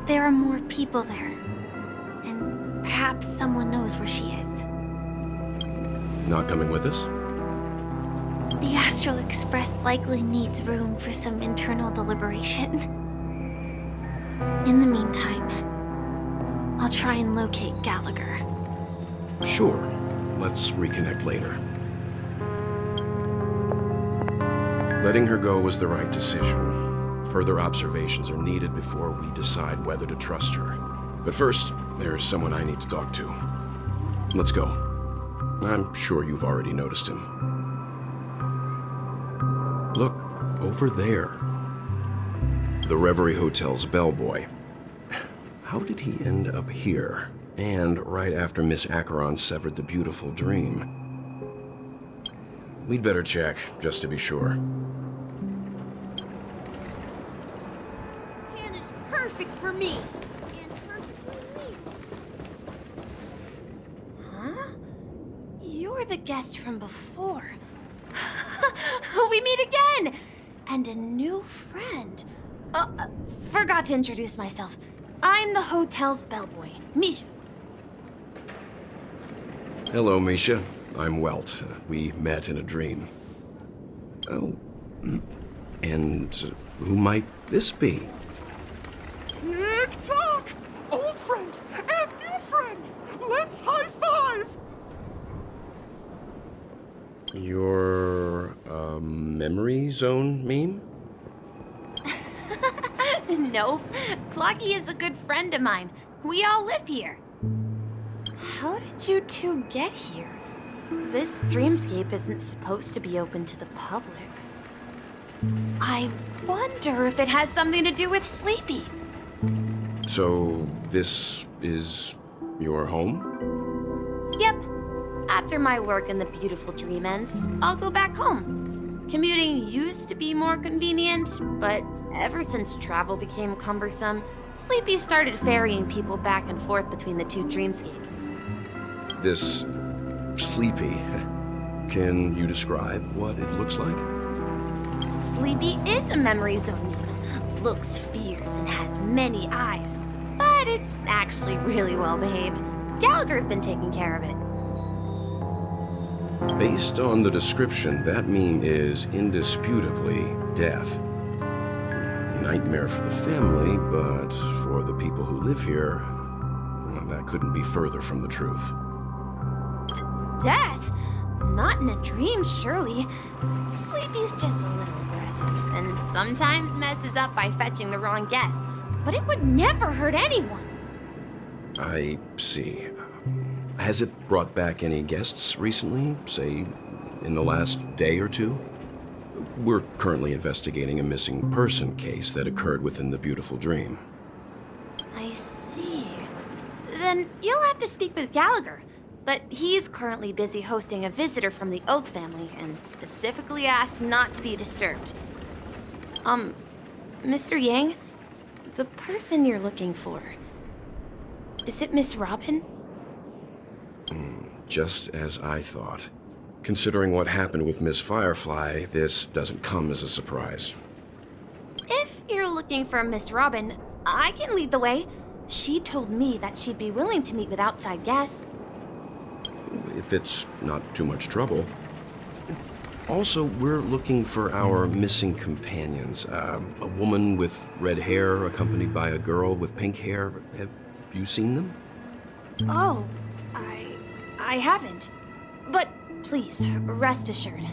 There are more people there. And perhaps someone knows where she is. Not coming with us? The Astral Express likely needs room for some internal deliberation. In the meantime, I'll try and locate Gallagher. Sure. Let's reconnect later. Letting her go was the right decision. Further observations are needed before we decide whether to trust her. But first, there's someone I need to talk to. Let's go. I'm sure you've already noticed him. Look, over there. The Reverie Hotel's bellboy. How did he end up here? And right after Miss Acaron severed the beautiful dream. We'd better check, just to be sure. Tan is perfect for me. Huh? You're the guest from before. We meet again! And a new friend. Forgot to introduce myself. I'm the hotel's bellboy, Misha. Hello, Misha. I'm Welt. We met in a dream. Oh. And who might this be? Tick-tock! Old friend and new friend! Let's high-five! Your, memory zone meme? Nope. Clocky is a good friend of mine. We all live here. How did you two get here? This dreamscape isn't supposed to be open to the public. I wonder if it has something to do with Sleepy. So, this is your home? Yep. After my work in the beautiful dream ends, I'll go back home. Commuting used to be more convenient, but ever since travel became cumbersome, Sleepy started ferrying people back and forth between the two dreamscapes. This Sleepy. Can you describe what it looks like? Sleepy is a memory zone meme. Looks fierce and has many eyes. But it's actually really well behaved. Gallagher's been taking care of it. Based on the description, that meme is indisputably death. A nightmare for the family, but for the people who live here, well, that couldn't be further from the truth. Death? Not in a dream, surely. Sleepy's just a little aggressive, and sometimes messes up by fetching the wrong guess. But it would never hurt anyone. I see. Has it brought back any guests recently, say, in the last day or two? We're currently investigating a missing person case that occurred within the beautiful dream. I see. Then you'll have to speak with Gallagher. But he's currently busy hosting a visitor from the Oak family and specifically asked not to be disturbed. Mr. Yang, the person you're looking for, is it Miss Robin? Just as I thought. Considering what happened with Miss Firefly, this doesn't come as a surprise. If you're looking for Miss Robin, I can lead the way. She told me that she'd be willing to meet with outside guests. If it's not too much trouble. Also, we're looking for our missing companions. A woman with red hair accompanied by a girl with pink hair. Have you seen them? Oh, I haven't. But please, rest assured.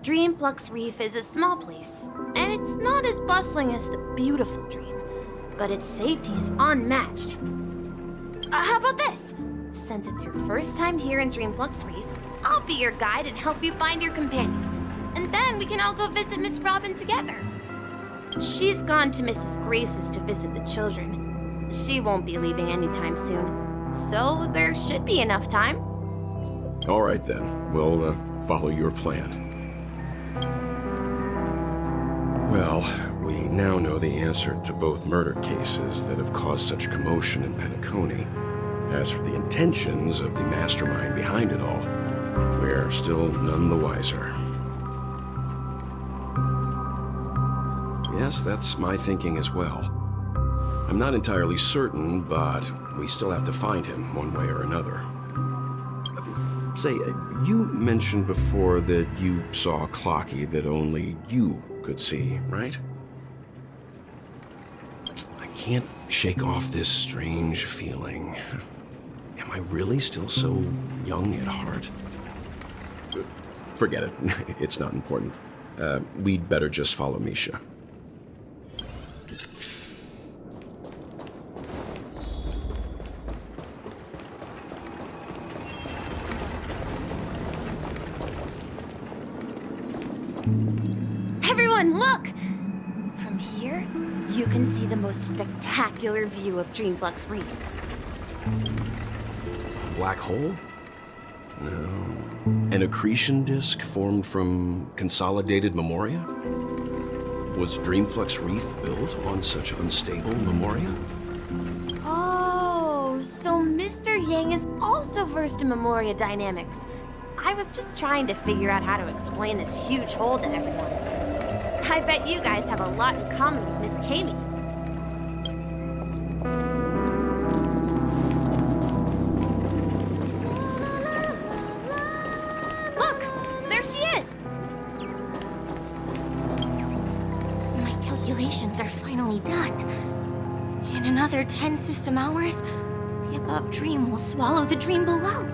Dream Flux Reef is a small place, and it's not as bustling as the beautiful dream, but its safety is unmatched. How about this? Since it's your first time here in Dream Flux Reef, I'll be your guide and help you find your companions. And then we can all go visit Miss Robin together. She's gone to Mrs. Grace's to visit the children. She won't be leaving anytime soon, so there should be enough time. All right then, we'll follow your plan. Well, we now know the answer to both murder cases that have caused such commotion in Penacony. As for the intentions of the mastermind behind it all, we're still none the wiser. Yes, that's my thinking as well. I'm not entirely certain, but we still have to find him one way or another. Say, you mentioned before that you saw Clocky that only you could see, right? I can't shake off this strange feeling. Am I really still so young at heart? Forget it. It's not important. We'd better just follow Misha. Everyone, look! From here, you can see the most spectacular view of Dream Flux Reef. Black hole? No. An accretion disk formed from consolidated memoria? Was Dreamflux Reef built on such unstable memoria? Oh, so Mr. Yang is also versed in memoria dynamics. I was just trying to figure out how to explain this huge hole to everyone. I bet you guys have a lot in common with Miss Kami. Look! There she is! My calculations are finally done. In another 10 system hours, the above dream will swallow the dream below.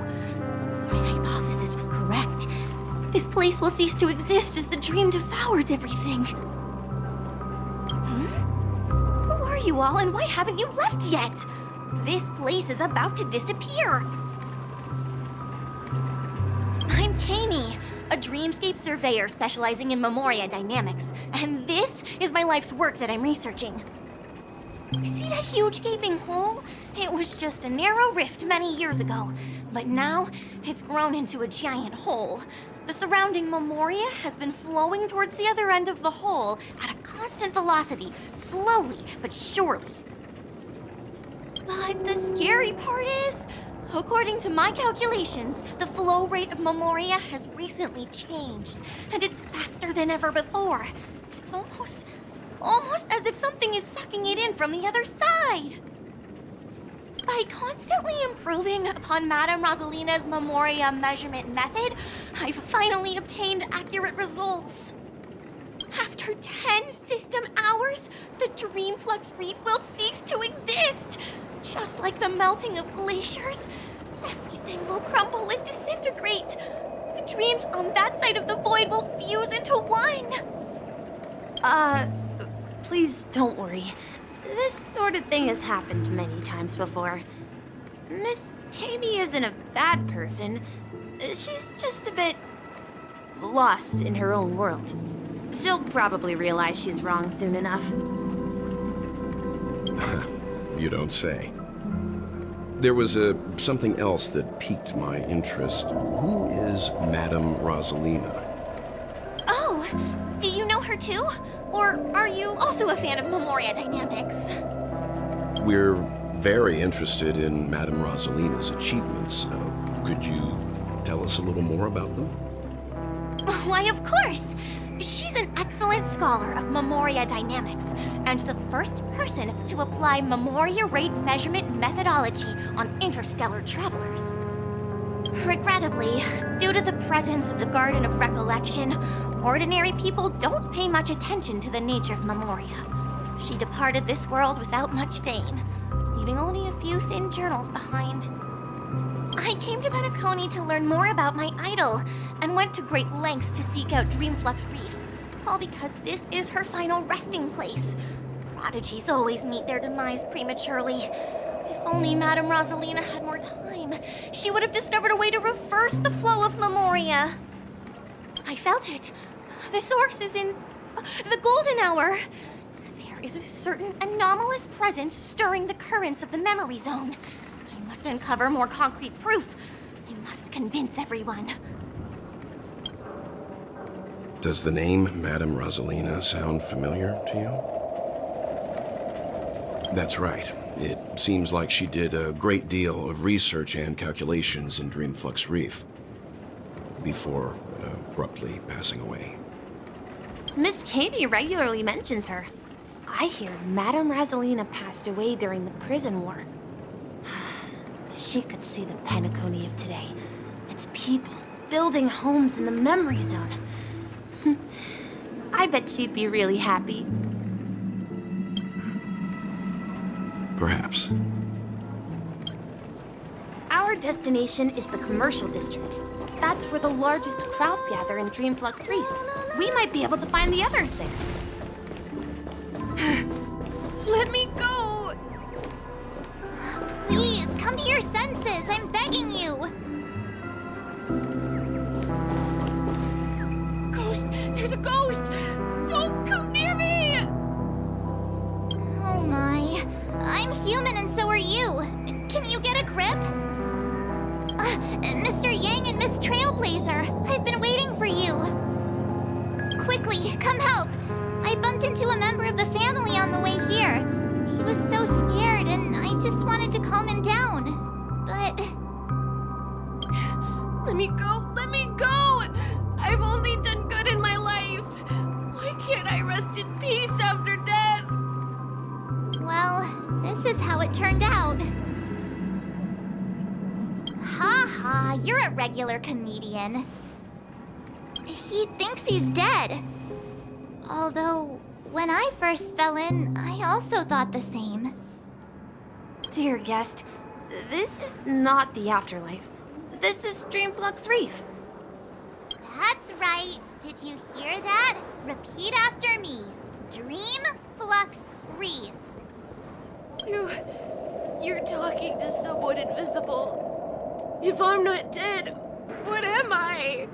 My hypothesis was correct. This place will cease to exist as the dream devours everything. Who are you all, and why haven't you left yet? This place is about to disappear. I'm Kami, a dreamscape surveyor specializing in Memoria dynamics, and this is my life's work that I'm researching. See that huge gaping hole? It was just a narrow rift many years ago, but now it's grown into a giant hole. The surrounding Memoria has been flowing towards the other end of the hole at a constant velocity, slowly but surely. But the scary part is, according to my calculations, the flow rate of Memoria has recently changed, and it's faster than ever before. It's almost as if something is sucking it in from the other side. By constantly improving upon Madame Roselina's Memoria measurement method, I've finally obtained accurate results. After 10 system hours, the dream flux reef will cease to exist. Just like the melting of glaciers, everything will crumble and disintegrate. The dreams on that side of the void will fuse into one. Please don't worry. This sort of thing has happened many times before. Miss Kami isn't a bad person. She's just a bit lost in her own world. She'll probably realize she's wrong soon enough. You don't say. There was something else that piqued my interest. Who is Madame Roselina? Oh, do you know her too? Or are you also a fan of Memoria dynamics? We're very interested in Madame Roselina's achievements. Could you tell us a little more about them? Why, of course! She's an excellent scholar of Memoria dynamics, and the first person to apply Memoria rate measurement methodology on interstellar travelers. Regrettably, due to the presence of the Garden of Recollection, ordinary people don't pay much attention to the nature of Memoria. She departed this world without much fame, leaving only a few thin journals behind. I came to Penacony to learn more about my idol, and went to great lengths to seek out Dreamflux Reef, all because this is her final resting place. Prodigies always meet their demise prematurely. If only Madame Roselina had more time, she would have discovered a way to reverse the flow of Memoria. I felt it. The source is in the golden hour. There is a certain anomalous presence stirring the currents of the memory zone. I must uncover more concrete proof. I must convince everyone. Does the name Madame Roselina sound familiar to you? That's right. It seems like she did a great deal of research and calculations in Dreamflux Reef before abruptly passing away. Miss Kami regularly mentions her. I hear Madame Roselina passed away during the prison war. She could see the Penacony of today. Its people building homes in the memory zone. I bet she'd be really happy. Perhaps. Our destination is the commercial district. That's where the largest crowds gather in Dreamflux Reef. We might be able to find the others there. Let me go! Please, come to your senses. I'm begging you. Ghost! There's a ghost! Don't come near me! Oh my. I'm human and so are you. Can you get a grip? Mr. Yang and Miss Trailblazer, I've been waiting for you. Quickly, come help. I bumped into a member of the family on the way here. He was so scared and I just wanted to calm him down. But... Let me go! Let me go! I've only done good in my life. Why can't I rest in peace after death. Well, this is how it turned out. Ha ha, you're a regular comedian. He thinks he's dead. Although, when I first fell in, I also thought the same. Dear guest, this is not the afterlife. This is Dreamflux Reef. That's right. Did you hear that? Repeat after me. Dreamflux Reef. You're talking to someone invisible. If I'm not dead, what am I?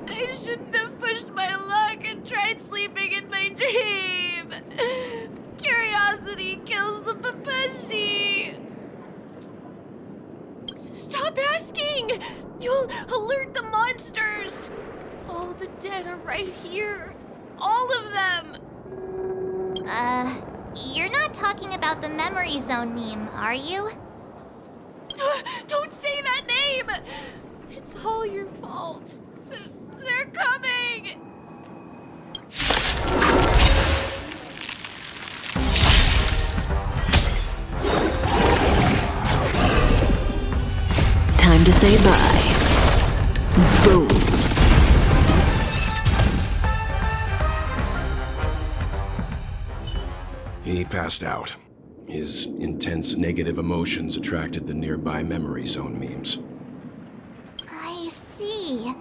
I shouldn't have pushed my luck and tried sleeping in my dream. Curiosity kills the papashi. Stop asking! You'll alert the monsters! All the dead are right here. All of them! You're not talking about the memory zone meme, are you? Don't say that name! It's all your fault. They're coming! Time to say bye. Boom. He passed out. His intense negative emotions attracted the nearby memory zone memes. I see.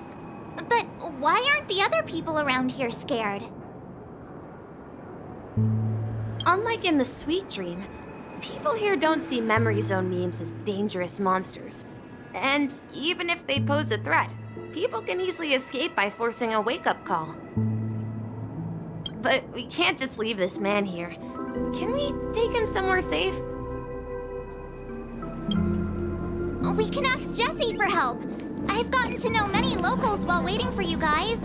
But why aren't the other people around here scared? Unlike in the Sweet Dream, people here don't see memory zone memes as dangerous monsters. And even if they pose a threat, people can easily escape by forcing a wake-up call. But we can't just leave this man here. Can we take him somewhere safe? We can ask Jessie for help. I've gotten to know many locals while waiting for you guys.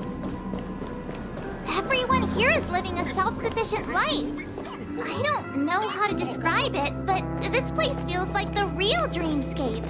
Everyone here is living a self-sufficient life. I don't know how to describe it, but this place feels like the real dreamscape.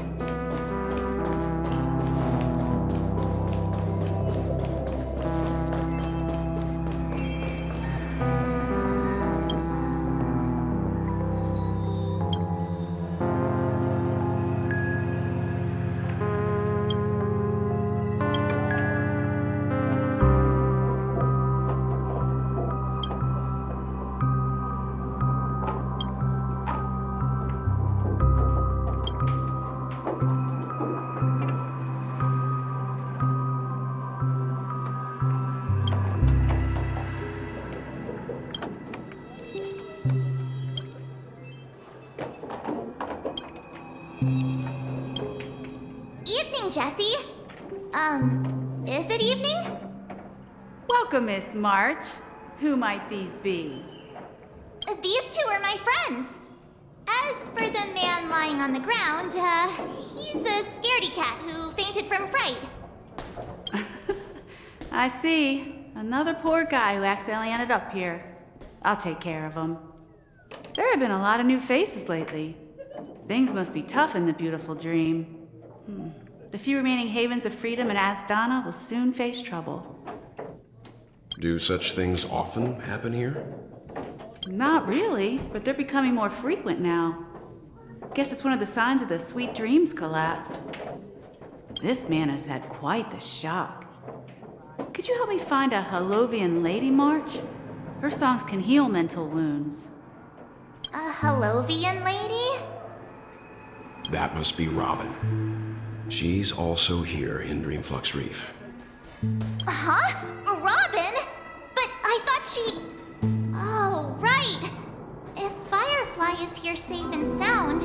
Evening, Jessie. Is it evening? Welcome, Miss March. Who might these be? These two are my friends. As for the man lying on the ground, he's a scaredy cat who fainted from fright. I see. Another poor guy who accidentally ended up here. I'll take care of him. There have been a lot of new faces lately. Things must be tough in the beautiful dream. The few remaining havens of freedom in Asdana will soon face trouble. Do such things often happen here? Not really, but they're becoming more frequent now. Guess it's one of the signs of the Sweet Dreams collapse. This man has had quite the shock. Could you help me find a Halovian lady, March? Her songs can heal mental wounds. A Halovian lady? That must be Robin. She's also here in Dreamflux Reef. Huh? Robin? But I thought she... Oh, right. If Firefly is here safe and sound,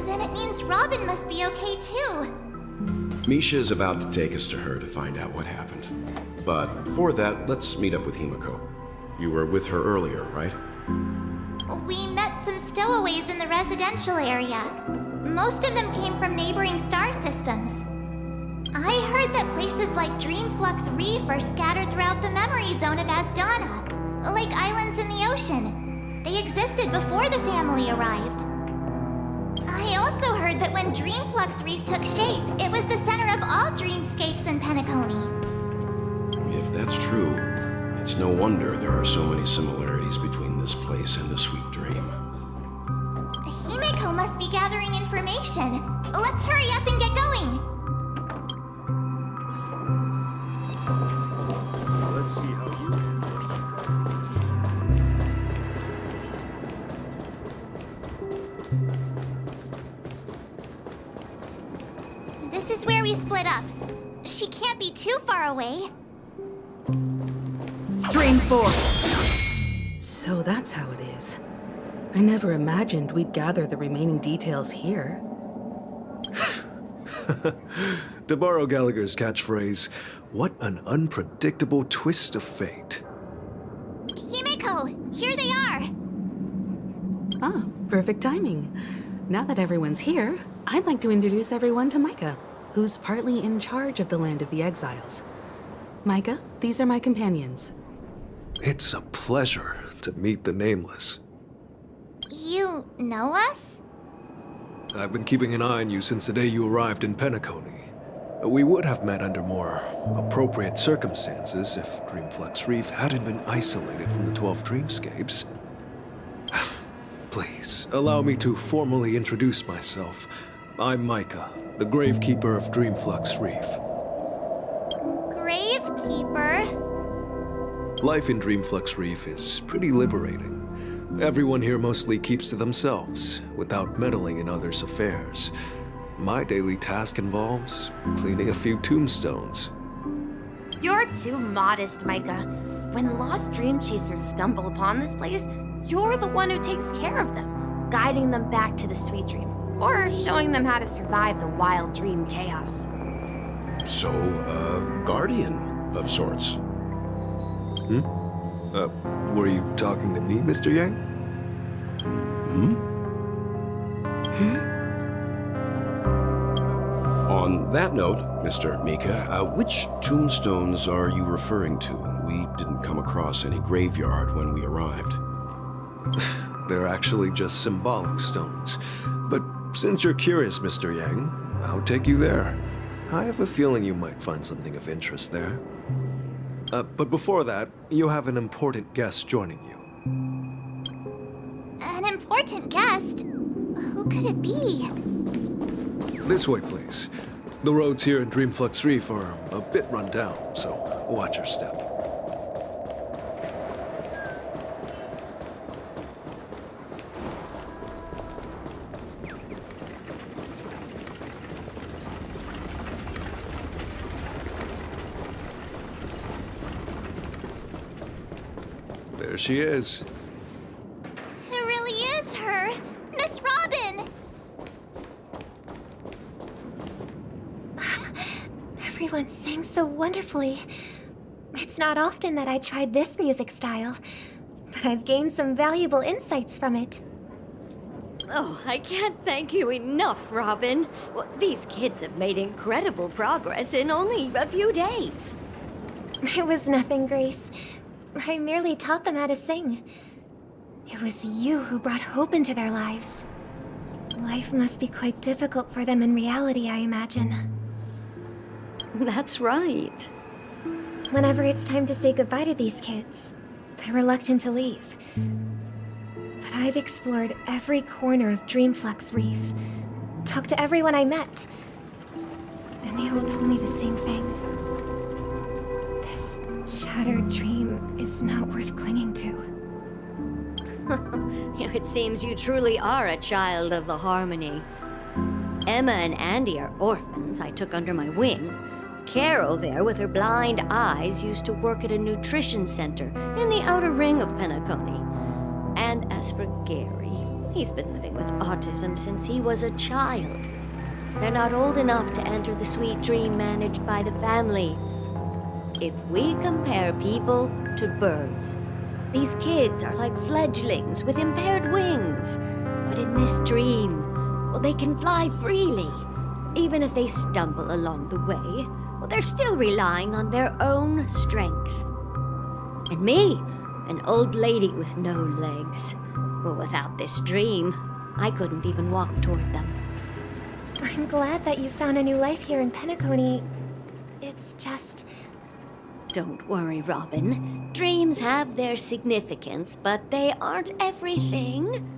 then it means Robin must be okay too. Misha is about to take us to her to find out what happened. But before that, let's meet up with Himiko. You were with her earlier, right? We met some stowaways in the residential area. Most of them came from neighboring star systems. I heard that places like Dreamflux Reef are scattered throughout the memory zone of Asdana, like islands in the ocean. They existed before the family arrived. I also heard that when Dreamflux Reef took shape, it was the center of all dreamscapes in Penacony. If that's true, It's no wonder there are so many similarities between this place and the Sweet Dream. Himeko must be gathering information. Let's hurry up and get going. Let's see how you This is where we split up. She can't be too far away. Stream 4. So that's how it is. I never imagined we'd gather the remaining details here. To borrow Gallagher's catchphrase, what an unpredictable twist of fate. Himeko, here they are. Ah, perfect timing. Now that everyone's here, I'd like to introduce everyone to Micah, who's partly in charge of the land of the exiles. Micah, these are my companions. It's a pleasure to meet the Nameless. You know us? I've been keeping an eye on you since the day you arrived in Penacony. We would have met under more appropriate circumstances if Dreamflux Reef hadn't been isolated from the 12 dreamscapes. Please, allow me to formally introduce myself. I'm Micah, the gravekeeper of Dreamflux Reef. Gravekeeper? Life in Dreamflux Reef is pretty liberating. Everyone here mostly keeps to themselves, without meddling in others' affairs. My daily task involves cleaning a few tombstones. You're too modest, Micah. When lost dream chasers stumble upon this place, you're the one who takes care of them, guiding them back to the sweet dream, or showing them how to survive the wild dream chaos. So, a guardian of sorts. Were you talking to me, Mr. Yang? On that note, Mr. Mika, which tombstones are you referring to? We didn't come across any graveyard when we arrived. They're actually just symbolic stones. But since you're curious, Mr. Yang, I'll take you there. I have a feeling you might find something of interest there. But before that, you have an important guest joining you. An important guest? Who could it be? This way, please. The roads here in Dreamflux Reef are a bit run down, so watch your step. There she is. It really is her! Miss Robin! Everyone sang so wonderfully. It's not often that I tried this music style, but I've gained some valuable insights from it. Oh, I can't thank you enough, Robin. Well, these kids have made incredible progress in only a few days. It was nothing, Grace. I merely taught them how to sing. It was you who brought hope into their lives. Life must be quite difficult for them in reality, I imagine. That's right. Whenever it's time to say goodbye to these kids, they're reluctant to leave. But I've explored every corner of Dreamflux Reef, talked to everyone I met, and they all told me the same thing. This shattered dream is not worth clinging to. It seems you truly are a child of the Harmony. Emma and Andy are orphans I took under my wing. Carol there, with her blind eyes, used to work at a nutrition center in the outer ring of Penacony. And as for Gary, he's been living with autism since he was a child. They're not old enough to enter the sweet dream managed by the family. If we compare people to birds, these kids are like fledglings with impaired wings. But in this dream, well, they can fly freely. Even if they stumble along the way, well, they're still relying on their own strength. And me, an old lady with no legs. Well, without this dream, I couldn't even walk toward them. I'm glad that you found a new life here in Penacony. It's just... Don't worry, Robin. Dreams have their significance, but they aren't everything.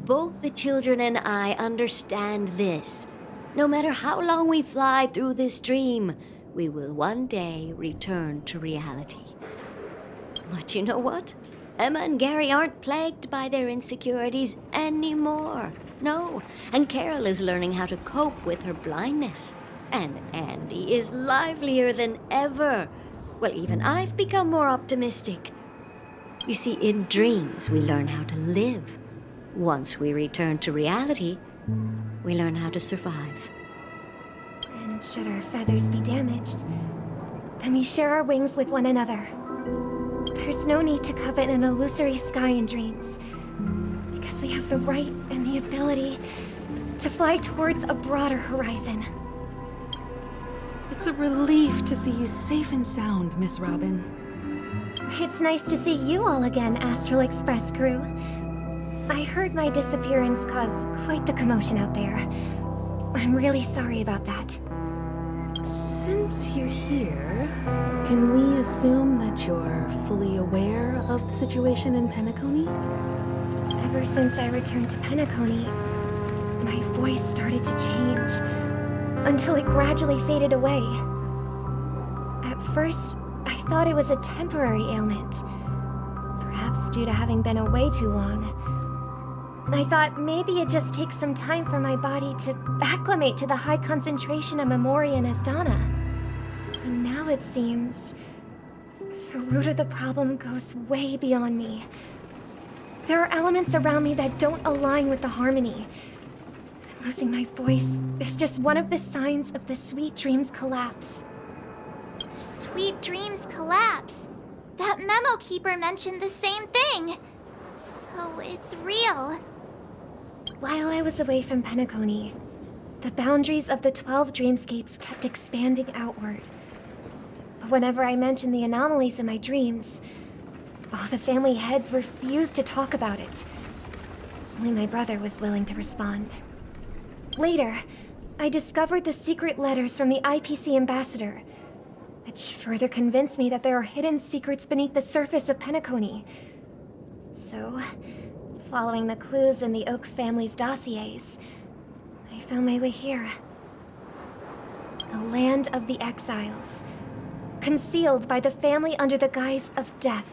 Both the children and I understand this. No matter how long we fly through this dream, we will one day return to reality. But you know what? Emma and Gary aren't plagued by their insecurities anymore. No, and Carol is learning how to cope with her blindness. And Andy is livelier than ever. Well, even I've become more optimistic. You see, in dreams, we learn how to live. Once we return to reality, we learn how to survive. And should our feathers be damaged, then we share our wings with one another. There's no need to covet an illusory sky in dreams, because we have the right and the ability to fly towards a broader horizon. It's a relief to see you safe and sound, Miss Robin. It's nice to see you all again, Astral Express crew. I heard my disappearance caused quite the commotion out there. I'm really sorry about that. Since you're here, can we assume that you're fully aware of the situation in Penacony? Ever since I returned to Penacony, my voice started to change, until it gradually faded away. At first, I thought it was a temporary ailment, perhaps due to having been away too long. I thought maybe it just takes some time for my body to acclimate to the high concentration of Memoria and Asdana. But now it seems the root of the problem goes way beyond me. There are elements around me that don't align with the harmony. Losing my voice is just one of the signs of the Sweet Dreams collapse. The Sweet Dreams collapse? That memo keeper mentioned the same thing. So it's real. While I was away from Penacony, the boundaries of the 12 dreamscapes kept expanding outward. But whenever I mentioned the anomalies in my dreams, all the family heads refused to talk about it. Only my brother was willing to respond. Later, I discovered the secret letters from the IPC ambassador, which further convinced me that there are hidden secrets beneath the surface of Penacony. So, following the clues in the Oak family's dossiers, I found my way here. The land of the exiles, concealed by the family under the guise of death.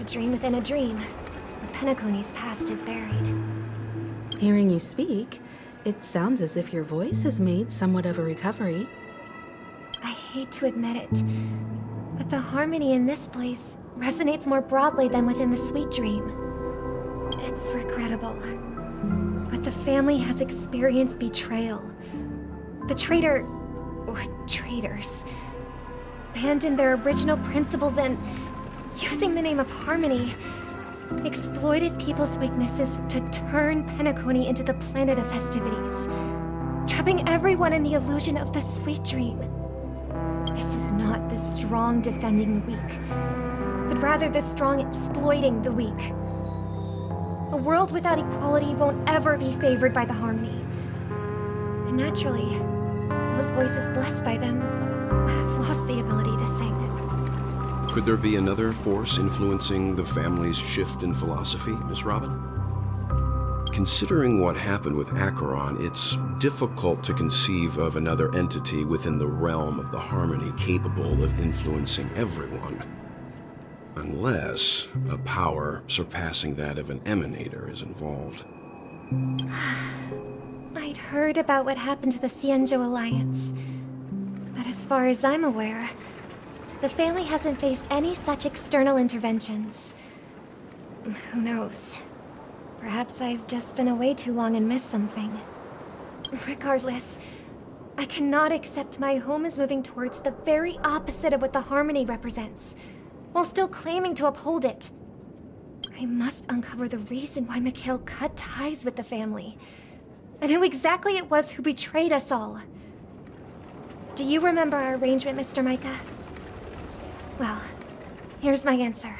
A dream within a dream, where Penacony's past is buried. Hearing you speak, it sounds as if your voice has made somewhat of a recovery. I hate to admit it, but the harmony in this place resonates more broadly than within the Sweet Dream. It's regrettable, but the family has experienced betrayal. The traitor, or traitors, abandoned their original principles and, using the name of harmony, exploited people's weaknesses to turn Penacony into the planet of festivities, trapping everyone in the illusion of the Sweet Dream. This is not the strong defending the weak, but rather the strong exploiting the weak. A world without equality won't ever be favored by the harmony. And naturally, those voices blessed by them have lost the ability to sing. Could there be another force influencing the family's shift in philosophy, Miss Robin? Considering what happened with Acaron, it's difficult to conceive of another entity within the realm of the harmony capable of influencing everyone. Unless a power surpassing that of an emanator is involved. I'd heard about what happened to the Xianzhou Alliance, but as far as I'm aware, the family hasn't faced any such external interventions. Who knows? Perhaps I've just been away too long and missed something. Regardless, I cannot accept my home is moving towards the very opposite of what the harmony represents, while still claiming to uphold it. I must uncover the reason why Mikhail cut ties with the family, and who exactly it was who betrayed us all. Do you remember our arrangement, Mr. Micah? Well, here's my answer.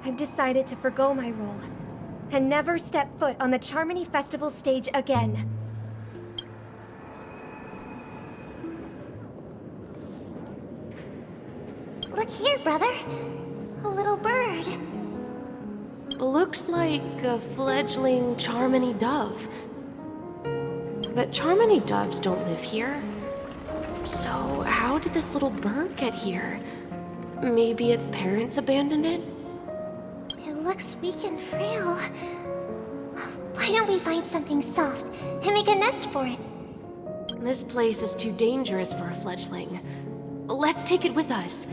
I've decided to forgo my role, and never step foot on the Charmony Festival stage again. Look here, brother. A little bird. Looks like a fledgling Charmony dove. But Charmony doves don't live here. So how did this little bird get here? Maybe its parents abandoned it? It looks weak and frail. Why don't we find something soft and make a nest for it? This place is too dangerous for a fledgling. Let's take it with us.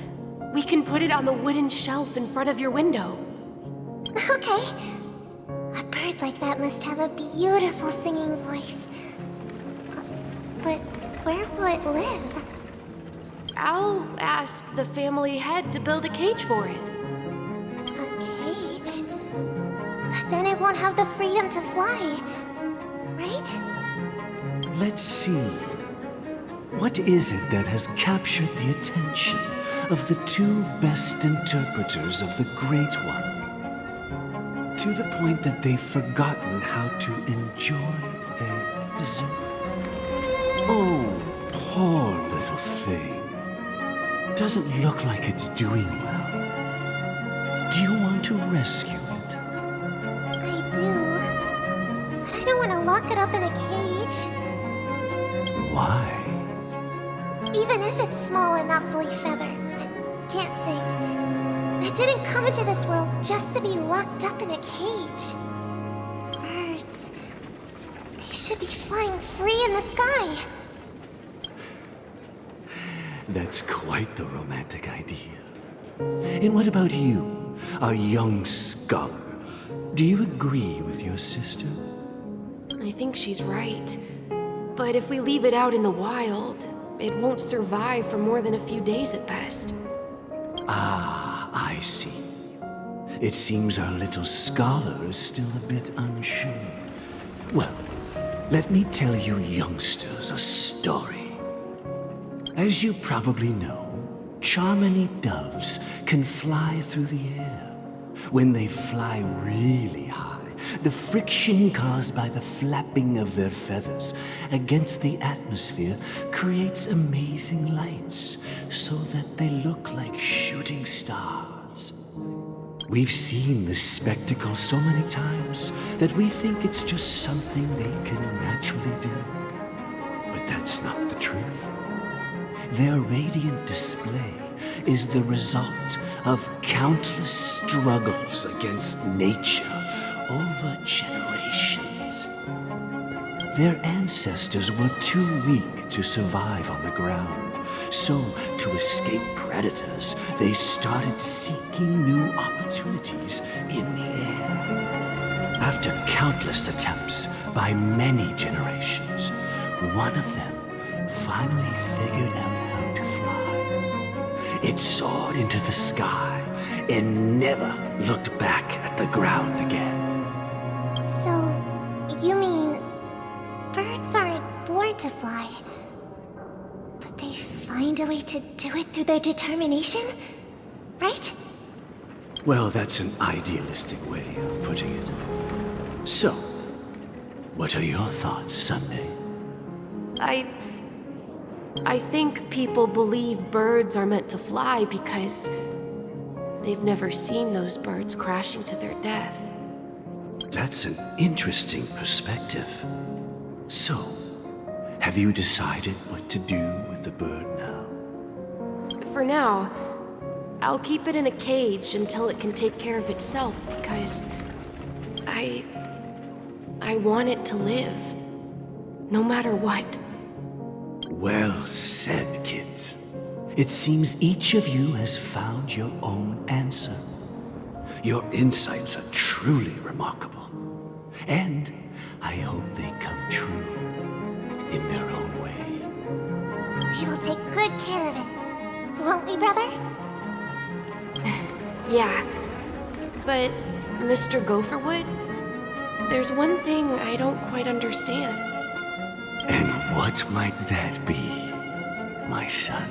We can put it on the wooden shelf in front of your window. Okay. A bird like that must have a beautiful singing voice. But where will it live? I'll ask the family head to build a cage for it. A cage? But then it won't have the freedom to fly, right? Let's see. What is it that has captured the attention of the two best interpreters of the Great One? To the point that they've forgotten how to enjoy their dessert. Oh, poor little thing. Doesn't look like it's doing well. Do you want to rescue it? I do. But I don't want to lock it up in a cage. Why? Even if it's small and not fully feathered, it can't sing. It didn't come into this world just to be locked up in a cage. Birds. They should be flying free in the sky. That's quite the romantic idea. And what about you, a young scholar? Do you agree with your sister? I think she's right. But if we leave it out in the wild, it won't survive for more than a few days at best. Ah, I see. It seems our little scholar is still a bit unsure. Well, let me tell you youngsters a story. As you probably know, Charmony doves can fly through the air. When they fly really high, the friction caused by the flapping of their feathers against the atmosphere creates amazing lights so that they look like shooting stars. We've seen this spectacle so many times that we think it's just something they can naturally do. But that's not the truth. Their radiant display is the result of countless struggles against nature over generations. Their ancestors were too weak to survive on the ground, so to escape predators, they started seeking new opportunities in the air. After countless attempts by many generations, one of them finally figured out how to fly. It soared into the sky and never looked back at the ground again. So, you mean birds aren't born to fly, but they find a way to do it through their determination, right? Well, that's an idealistic way of putting it. So, what are your thoughts, Sunday? I think people believe birds are meant to fly because they've never seen those birds crashing to their death. That's an interesting perspective. So, have you decided what to do with the bird now? For now, I'll keep it in a cage until it can take care of itself because I want it to live, no matter what. Well said, kids. It seems each of you has found your own answer. Your insights are truly remarkable. And I hope they come true in their own way. We will take good care of it, won't we, brother? Yeah, but Mr. Gopherwood, there's one thing I don't quite understand. And what might that be, my son?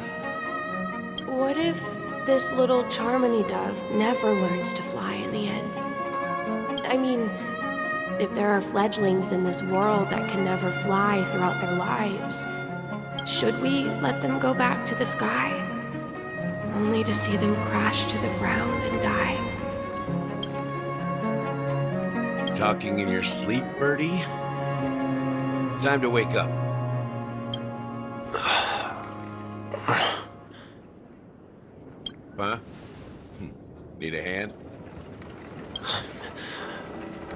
What if this little Charmony dove never learns to fly in the end? I mean, if there are fledglings in this world that can never fly throughout their lives, should we let them go back to the sky? only to see them crash to the ground and die. Talking in your sleep, Birdie? Time to wake up. Huh? Need a hand?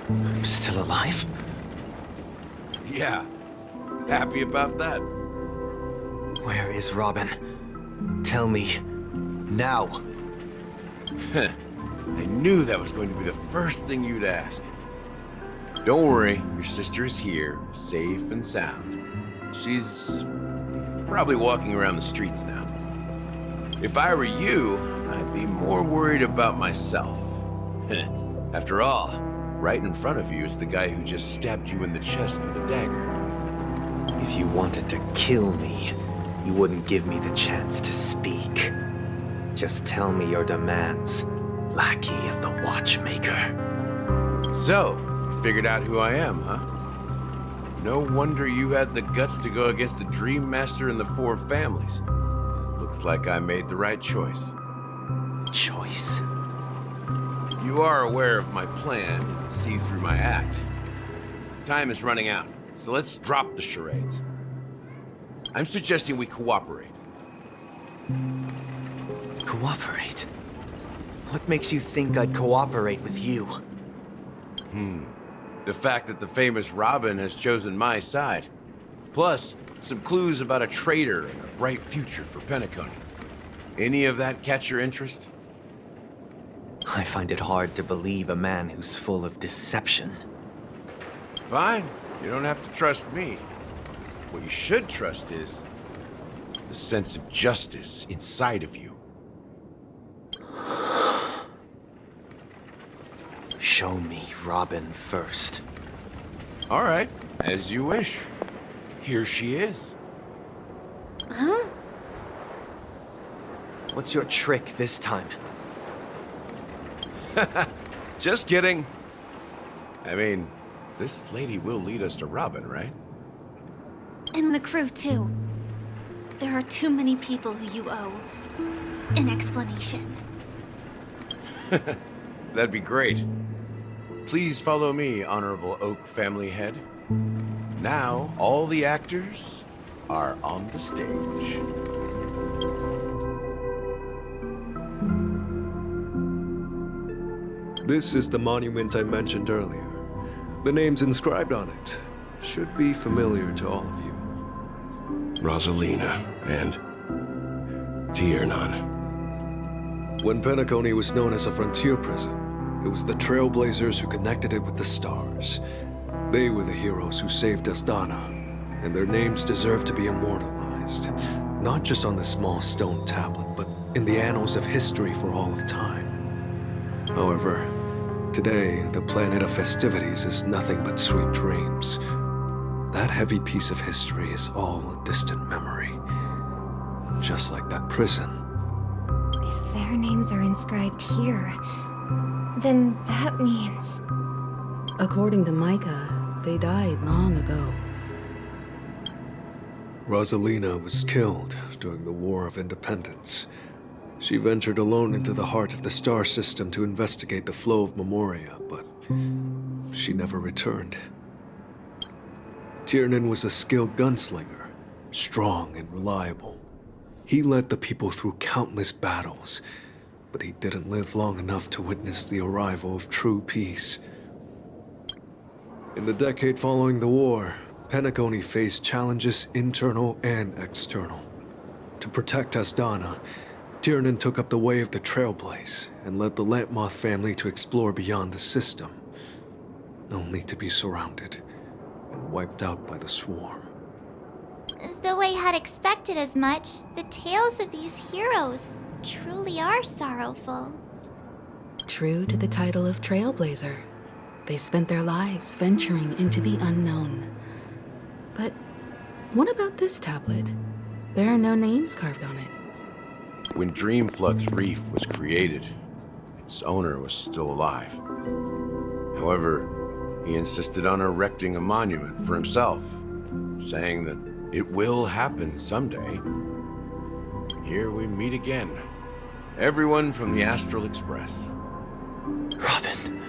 I'm still alive? Yeah. Happy about that. Where is Robin? Tell me. Now. I knew that was going to be the first thing you'd ask. Don't worry, your sister is here, safe and sound. She's probably walking around the streets now. If I were you, I'd be more worried about myself. After all, right in front of you is the guy who just stabbed you in the chest with a dagger. If you wanted to kill me, you wouldn't give me the chance to speak. Just tell me your demands, lackey of the watchmaker. So, you figured out who I am, huh? No wonder you had the guts to go against the Dream Master and the Four Families. Looks like I made the right choice. Choice? You are aware of my plan, see through my act. Time is running out, so let's drop the charades. I'm suggesting we cooperate. Cooperate? What makes you think I'd cooperate with you? The fact that the famous Robin has chosen my side. Plus, some clues about a traitor and a bright future for Penacony. Any of that catch your interest? I find it hard to believe a man who's full of deception. Fine. You don't have to trust me. What you should trust is the sense of justice inside of you. Show me Robin first. All right, as you wish. Here she is. Huh? What's your trick this time? Just kidding. I mean, this lady will lead us to Robin, right? And the crew, too. There are too many people who you owe an explanation. That'd be great. Please follow me, Honorable Oak Family Head. Now, all the actors are on the stage. This is the monument I mentioned earlier. The names inscribed on it should be familiar to all of you. Roselina and Tiernan. When Penacony was known as a frontier prison, it was the Trailblazers who connected it with the stars. They were the heroes who saved Asdana, and their names deserve to be immortalized, not just on this small stone tablet, but in the annals of history for all of time. However, today, the planet of festivities is nothing but sweet dreams. That heavy piece of history is all a distant memory. Just like that prison. If their names are inscribed here, then that means... According to Micah, they died long ago. Roselina was killed during the War of Independence. She ventured alone into the heart of the star system to investigate the flow of Memoria, but she never returned. Tiernan was a skilled gunslinger, strong and reliable. He led the people through countless battles, but he didn't live long enough to witness the arrival of true peace. In the decade following the war, Penacony faced challenges internal and external. To protect Asdana, Tiernan took up the way of the Trailblaze and led the Lampmoth family to explore beyond the system, only to be surrounded and wiped out by the swarm. Though I had expected as much, the tales of these heroes truly are sorrowful. True to the title of Trailblazer, they spent their lives venturing into the unknown. But what about this tablet? There are no names carved on it. When Dreamflux Reef was created, its owner was still alive. However, he insisted on erecting a monument for himself, saying that it will happen someday. Here we meet again. Everyone from the Astral Express. Robin.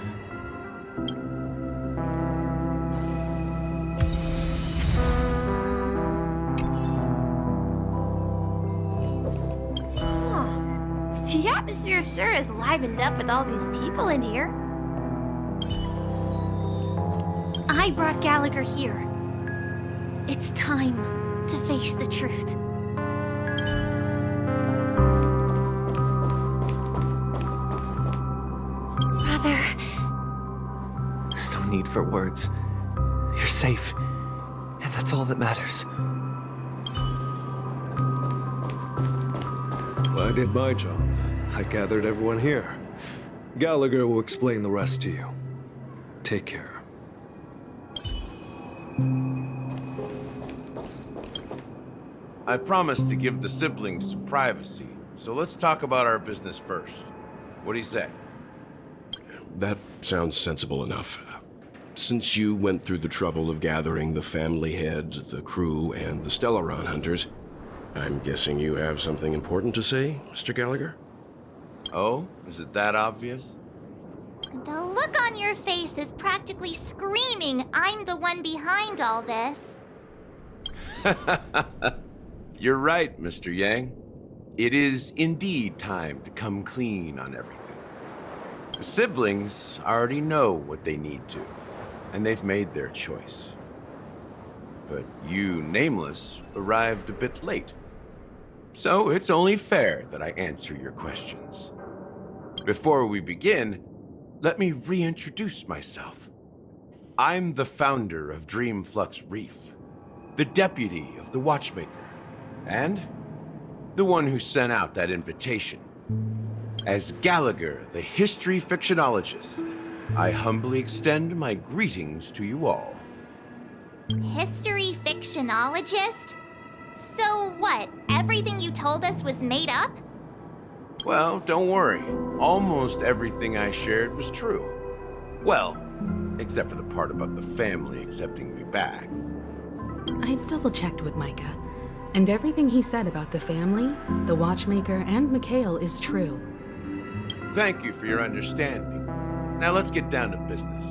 The atmosphere sure is livened up with all these people in here. I brought Gallagher here. It's time to face the truth. Brother. There's no need for words. You're safe, and that's all that matters. Well, I did my job. I gathered everyone here. Gallagher will explain the rest to you. Take care. I promised to give the siblings some privacy, so let's talk about our business first. What do you say? That sounds sensible enough. Since you went through the trouble of gathering the family heads, the crew, and the Stellaron hunters, I'm guessing you have something important to say, Mr. Gallagher? Oh? Is it that obvious? The look on your face is practically screaming, I'm the one behind all this. You're right, Mr. Yang. It is indeed time to come clean on everything. The siblings already know what they need to, and they've made their choice. But you, Nameless, arrived a bit late. So it's only fair that I answer your questions. Before we begin, let me reintroduce myself. I'm the founder of Dreamflux Reef, the deputy of the watchmaker, and the one who sent out that invitation. As Gallagher, the history fictionologist, I humbly extend my greetings to you all. History fictionologist? So what, everything you told us was made up? Well, don't worry. Almost everything I shared was true. Well, except for the part about the family accepting me back. I double-checked with Micah, and everything he said about the family, the watchmaker, and Mikhail is true. Thank you for your understanding. Now let's get down to business.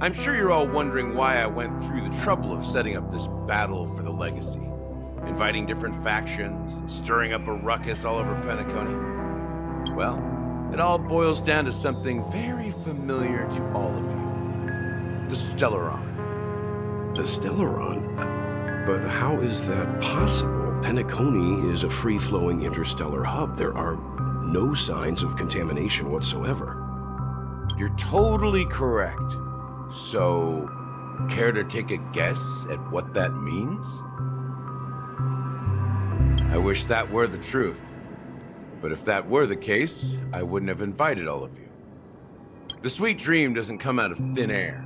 I'm sure you're all wondering why I went through the trouble of setting up this battle for the legacy, inviting different factions, and stirring up a ruckus all over Penacony. Well, it all boils down to something very familiar to all of you. The Stellaron. The Stellaron? But how is that possible? Penacony is a free-flowing interstellar hub. There are no signs of contamination whatsoever. You're totally correct. So, care to take a guess at what that means? I wish that were the truth. But if that were the case, I wouldn't have invited all of you. The sweet dream doesn't come out of thin air.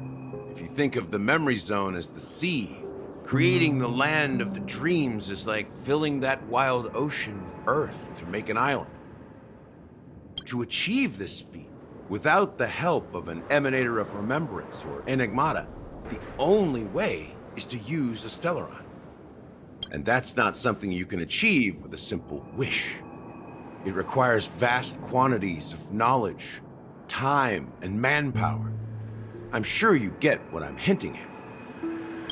If you think of the memory zone as the sea, creating the land of the dreams is like filling that wild ocean with earth to make an island. To achieve this feat, without the help of an emanator of remembrance or enigmata, the only way is to use a Stellaron. And that's not something you can achieve with a simple wish. It requires vast quantities of knowledge, time, and manpower. I'm sure you get what I'm hinting at.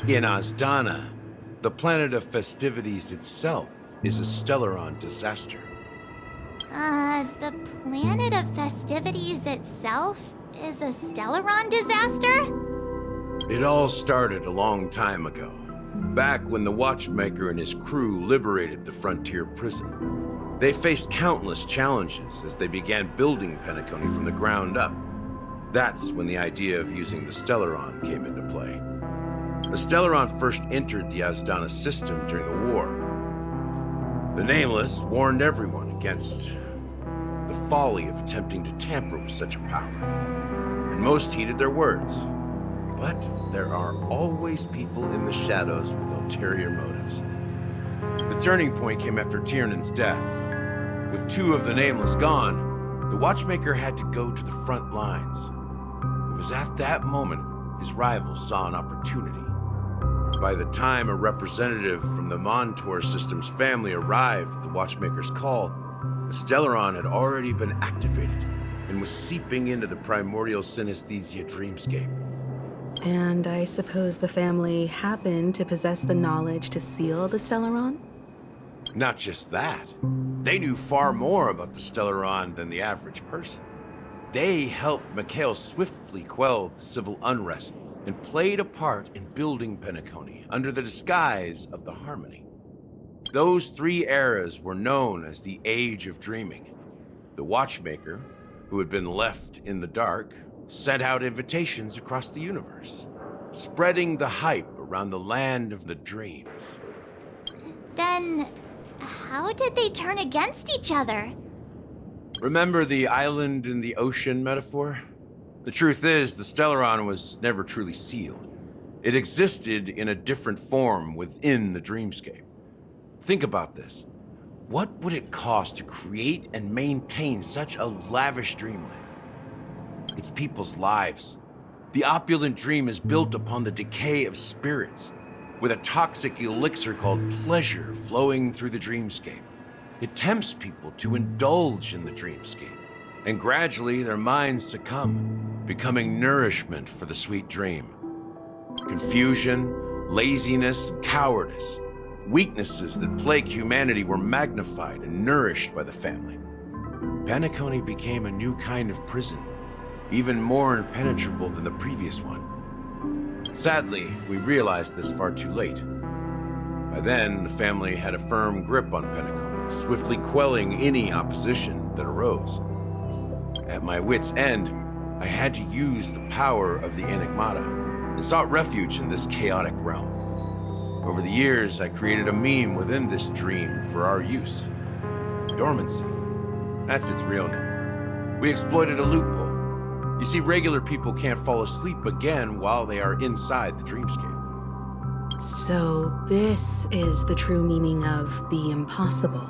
In Azdana, the planet of festivities itself is a Stellaron disaster. The planet of festivities itself is a Stellaron disaster? It all started a long time ago, back when the Watchmaker and his crew liberated the frontier prison. They faced countless challenges as they began building Penacony from the ground up. That's when the idea of using the Stellaron came into play. The Stellaron first entered the Azdana system during the war. The Nameless warned everyone against the folly of attempting to tamper with such a power, and most heeded their words. But there are always people in the shadows with ulterior motives. The turning point came after Tiernan's death. With two of the Nameless gone, the Watchmaker had to go to the front lines. It was at that moment his rivals saw an opportunity. By the time a representative from the Montour Systems family arrived at the Watchmaker's call, The Stellaron had already been activated and was seeping into the primordial synesthesia dreamscape. And I suppose the family happened to possess the knowledge to seal the Stellaron? Not just that. They knew far more about the Stellaron than the average person. They helped Mikhail swiftly quell the civil unrest and played a part in building Penacony under the disguise of the Harmony. Those 3 eras were known as the Age of Dreaming. The watchmaker, who had been left in the dark, sent out invitations across the universe, spreading the hype around the land of the dreams. Then, how did they turn against each other? Remember the island in the ocean metaphor? The truth is, the Stellaron was never truly sealed. It existed in a different form within the dreamscape. Think about this. What would it cost to create and maintain such a lavish dreamland? It's people's lives. The opulent dream is built upon the decay of spirits, with a toxic elixir called pleasure flowing through the dreamscape. It tempts people to indulge in the dreamscape, and gradually their minds succumb, becoming nourishment for the sweet dream. Confusion, laziness, and cowardice, weaknesses that plague humanity, were magnified and nourished by the family. Penacony became a new kind of prison, even more impenetrable than the previous one. Sadly, we realized this far too late. By then, the family had a firm grip on Penacony, swiftly quelling any opposition that arose. At my wit's end, I had to use the power of the Enigmata and sought refuge in this chaotic realm. Over the years, I created a meme within this dream for our use. Dormancy. That's its real name. We exploited a loophole. You see, regular people can't fall asleep again while they are inside the dreamscape. So this is the true meaning of the impossible.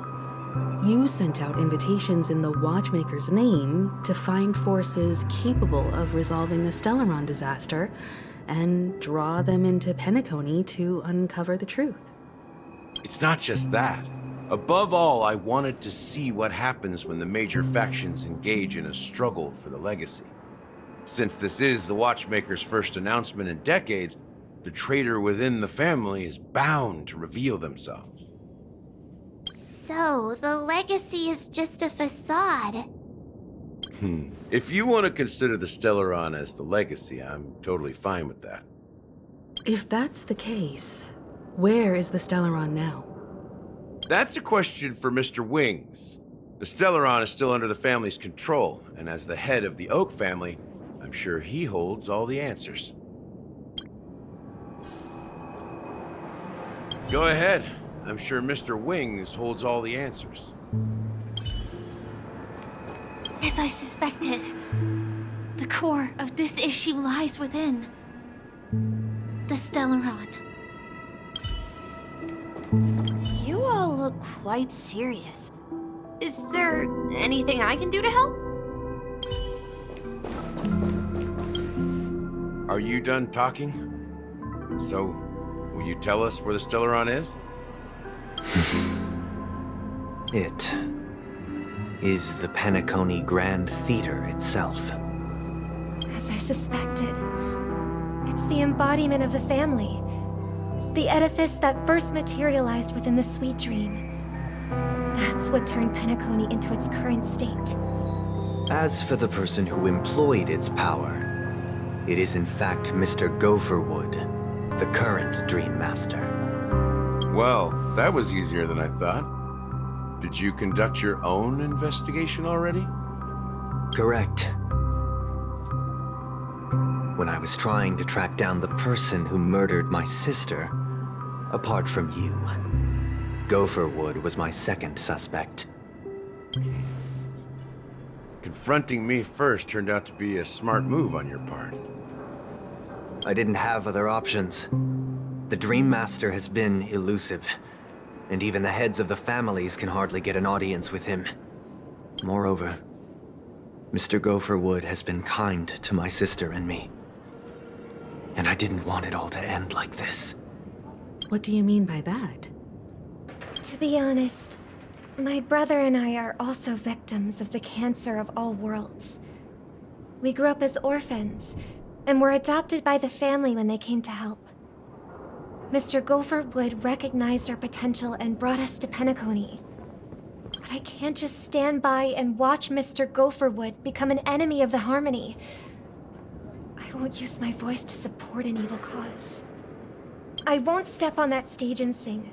You sent out invitations in the Watchmaker's name to find forces capable of resolving the Stellaron disaster and draw them into Penacony to uncover the truth. It's not just that. Above all, I wanted to see what happens when the major factions engage in a struggle for the legacy. Since this is the Watchmaker's first announcement in decades, the traitor within the family is bound to reveal themselves. So, the legacy is just a facade. If you want to consider the Stellaron as the legacy, I'm totally fine with that. If that's the case, where is the Stellaron now? That's a question for Mr. Wings. The Stellaron is still under the family's control, and as the head of the Oak family, I'm sure he holds all the answers. Go ahead. I'm sure Mr. Wings holds all the answers. As I suspected, the core of this issue lies within the Stellaron. You all look quite serious. Is there anything I can do to help? Are you done talking? So, will you tell us where the Stellaron is? It is the Penacony Grand Theater itself. As I suspected, it's the embodiment of the family. The edifice that first materialized within the sweet dream. That's what turned Penacony into its current state. As for the person who employed its power, it is in fact Mr. Gopherwood, the current Dream Master. Well, that was easier than I thought. Did you conduct your own investigation already? Correct. When I was trying to track down the person who murdered my sister, apart from you, Gopherwood was my second suspect. Confronting me first turned out to be a smart move on your part. I didn't have other options. The Dream Master has been elusive, and even the heads of the families can hardly get an audience with him. Moreover, Mr. Gopherwood has been kind to my sister and me. And I didn't want it all to end like this. What do you mean by that? To be honest, My brother and I are also victims of the cancer of all worlds. We grew up as orphans, and were adopted by the family when they came to help. Mr. Gopher Wood recognized our potential and brought us to Penacony. But I can't just stand by and watch Mr. Gopher Wood become an enemy of the Harmony. I won't use my voice to support an evil cause. I won't step on that stage and sing,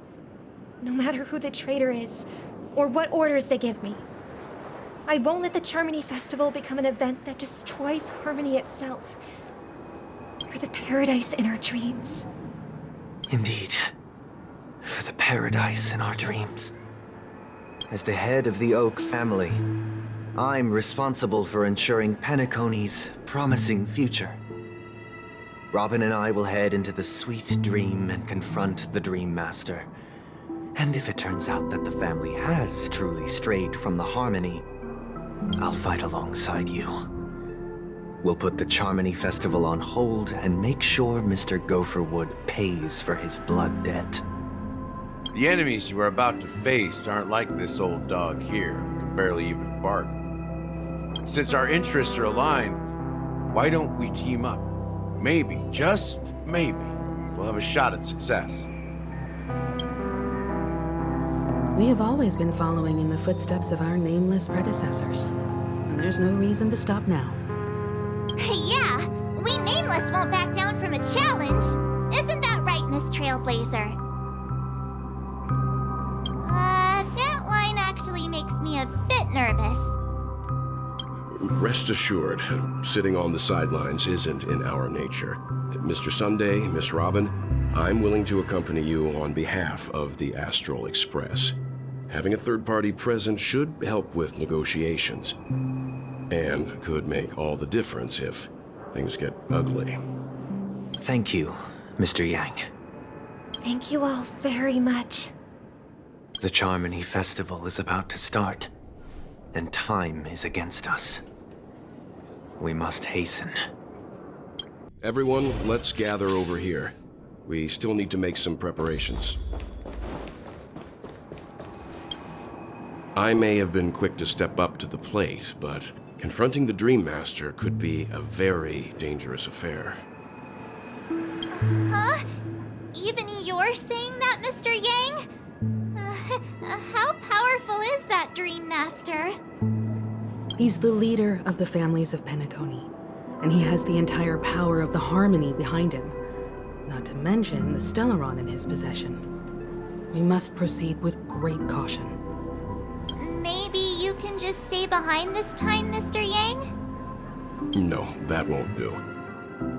no matter who the traitor is, or what orders they give me. I won't let the Charmony Festival become an event that destroys Harmony itself, or the paradise in our dreams. Indeed. For the paradise in our dreams. As the head of the Oak family, I'm responsible for ensuring Penacony's promising future. Robin and I will head into the sweet dream and confront the Dream Master. And if it turns out that the family has truly strayed from the Harmony, I'll fight alongside you. We'll put the Charmony Festival on hold and make sure Mr. Gopherwood pays for his blood debt. The enemies you are about to face aren't like this old dog here, who can barely even bark. Since our interests are aligned, why don't we team up? Maybe, just maybe, we'll have a shot at success. We have always been following in the footsteps of our nameless predecessors, and there's no reason to stop now. Yeah, we Nameless won't back down from a challenge. Isn't that right, Miss Trailblazer? That line actually makes me a bit nervous. Rest assured, sitting on the sidelines isn't in our nature. Mr. Sunday, Miss Robin, I'm willing to accompany you on behalf of the Astral Express. Having a third party present should help with negotiations, and could make all the difference if things get ugly. Thank you, Mr. Yang. Thank you all very much. The Charmony Festival is about to start, and time is against us. We must hasten. Everyone, let's gather over here. We still need to make some preparations. I may have been quick to step up to the plate, but confronting the Dream Master could be a very dangerous affair. Huh? Even you're saying that, Mr. Yang? How powerful is that Dream Master? He's the leader of the families of Penacony, and he has the entire power of the Harmony behind him, not to mention the Stellaron in his possession. We must proceed with great caution. Maybe you can just stay behind this time, Mr. Yang? No, that won't do.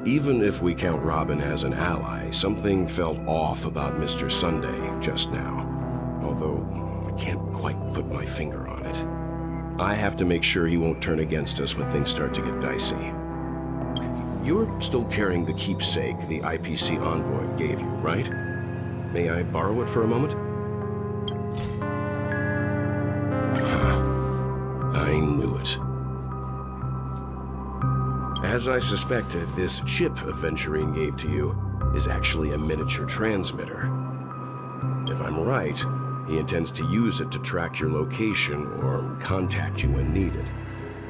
Even if we count Robin as an ally, something felt off about Mr. Sunday just now. Although, I can't quite put my finger on it. I have to make sure he won't turn against us when things start to get dicey. You're still carrying the keepsake the IPC envoy gave you, right? May I borrow it for a moment? I knew it. As I suspected, this chip Aventurine gave to you is actually a miniature transmitter. If I'm right, he intends to use it to track your location or contact you when needed.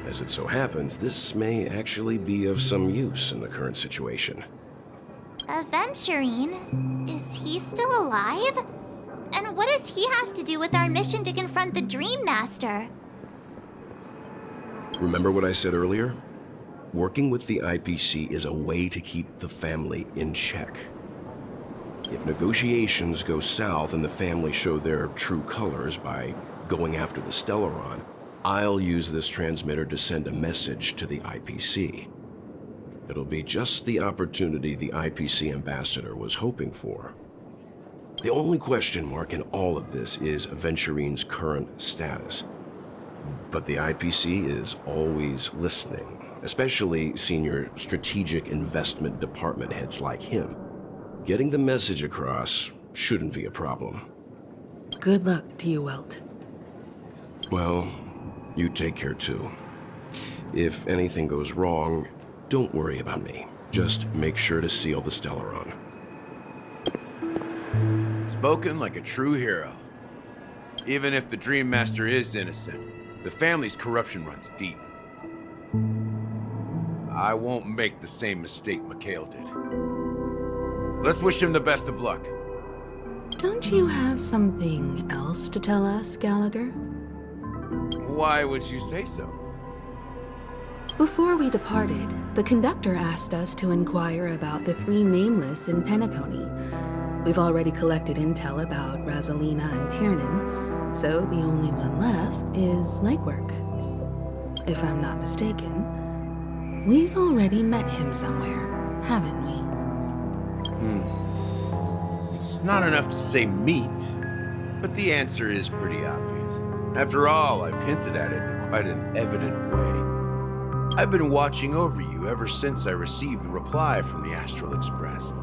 As it so happens, this may actually be of some use in the current situation. Aventurine? Is he still alive? And what does he have to do with our mission to confront the Dream Master? Remember what I said earlier? Working with the IPC is a way to keep the family in check. If negotiations go south and the family show their true colors by going after the Stellaron, I'll use this transmitter to send a message to the IPC. It'll be just the opportunity the IPC ambassador was hoping for. The only question mark in all of this is Aventurine's current status. But the IPC is always listening, especially senior strategic investment department heads like him. Getting the message across shouldn't be a problem. Good luck to you, Welt. Well, you take care too. If anything goes wrong, don't worry about me. Just make sure to seal the Stellaron. Spoken like a true hero. Even if the Dream Master is innocent, the family's corruption runs deep. I won't make the same mistake Mikhail did. Let's wish him the best of luck. Don't you have something else to tell us, Gallagher? Why would you say so? Before we departed, the conductor asked us to inquire about the 3 nameless in Penacony. We've already collected intel about Roselina and Tiernan, so the only one left is legwork. If I'm not mistaken, we've already met him somewhere, haven't we? It's not enough to say meet, but the answer is pretty obvious. After all, I've hinted at it in quite an evident way. I've been watching over you ever since I received the reply from the Astral Express,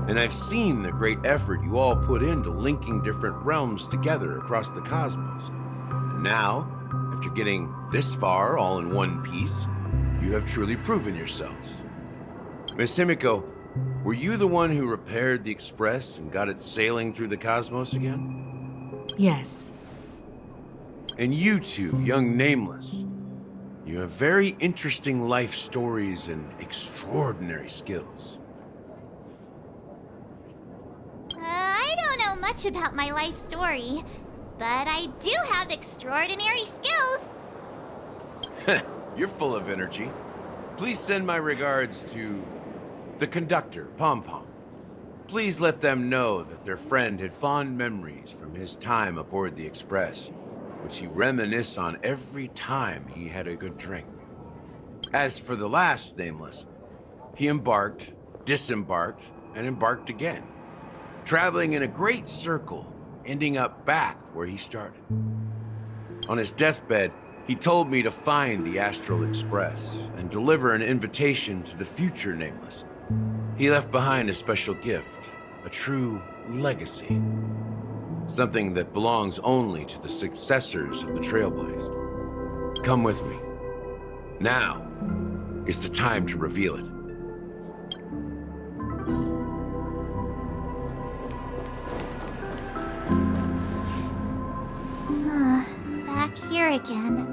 and I've seen the great effort you all put into linking different realms together across the cosmos. And now, after getting this far all in one piece, you have truly proven yourselves. Miss Himiko, were you the one who repaired the Express and got it sailing through the cosmos again? Yes. And you two, young Nameless, you have very interesting life stories and extraordinary skills. I don't know much about my life story, but I do have extraordinary skills. You're full of energy. Please send my regards to the conductor, Pom Pom. Please let them know that their friend had fond memories from his time aboard the Express, which he reminisced on every time he had a good drink. As for the last Nameless, he embarked, disembarked, and embarked again, traveling in a great circle, ending up back where he started. On his deathbed, he told me to find the Astral Express and deliver an invitation to the future Nameless. He left behind a special gift, a true legacy. Something that belongs only to the successors of the Trailblaze. Come with me. Now is the time to reveal it. Back here again.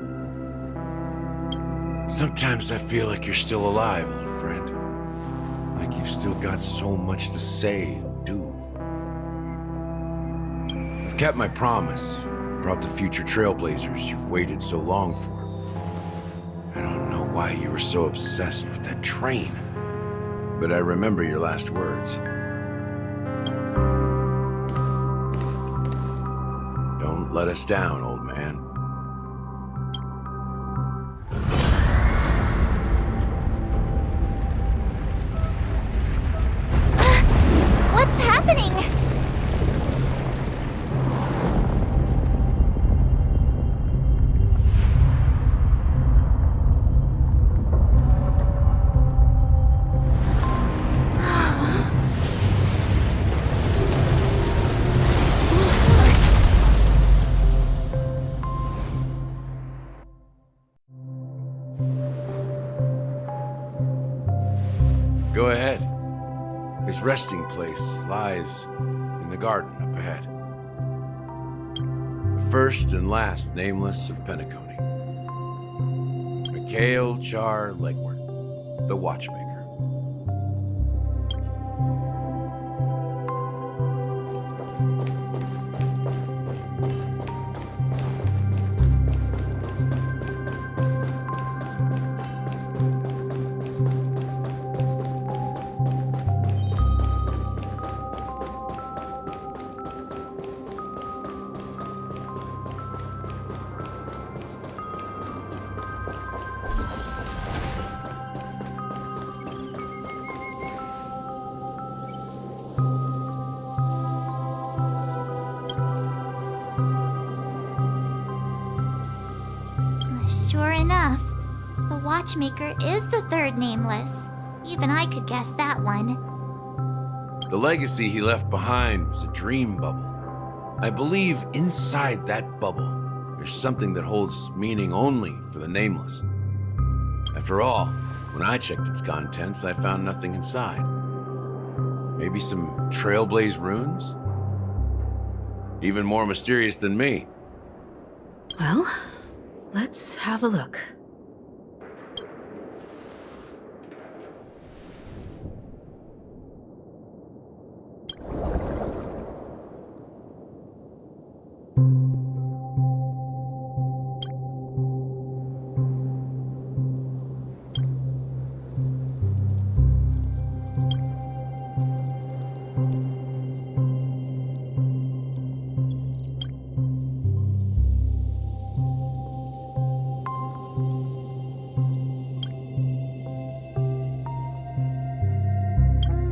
Sometimes I feel like you're still alive, old friend. Like you've still got so much to say and do. I've kept my promise, brought the future Trailblazers you've waited so long for. I don't know why you were so obsessed with that train, but I remember your last words. Don't let us down, old man. What's happening? Go ahead. His resting place lies in the garden up ahead. The first and last Nameless of Penacony. Mikhail Char Legward, the watchmaker. Sure enough, the watchmaker is the third Nameless. Even I could guess that one. The legacy he left behind was a dream bubble. I believe inside that bubble, there's something that holds meaning only for the Nameless. After all, when I checked its contents, I found nothing inside. Maybe some Trailblaze runes? Even more mysterious than me, Well, let's have a look.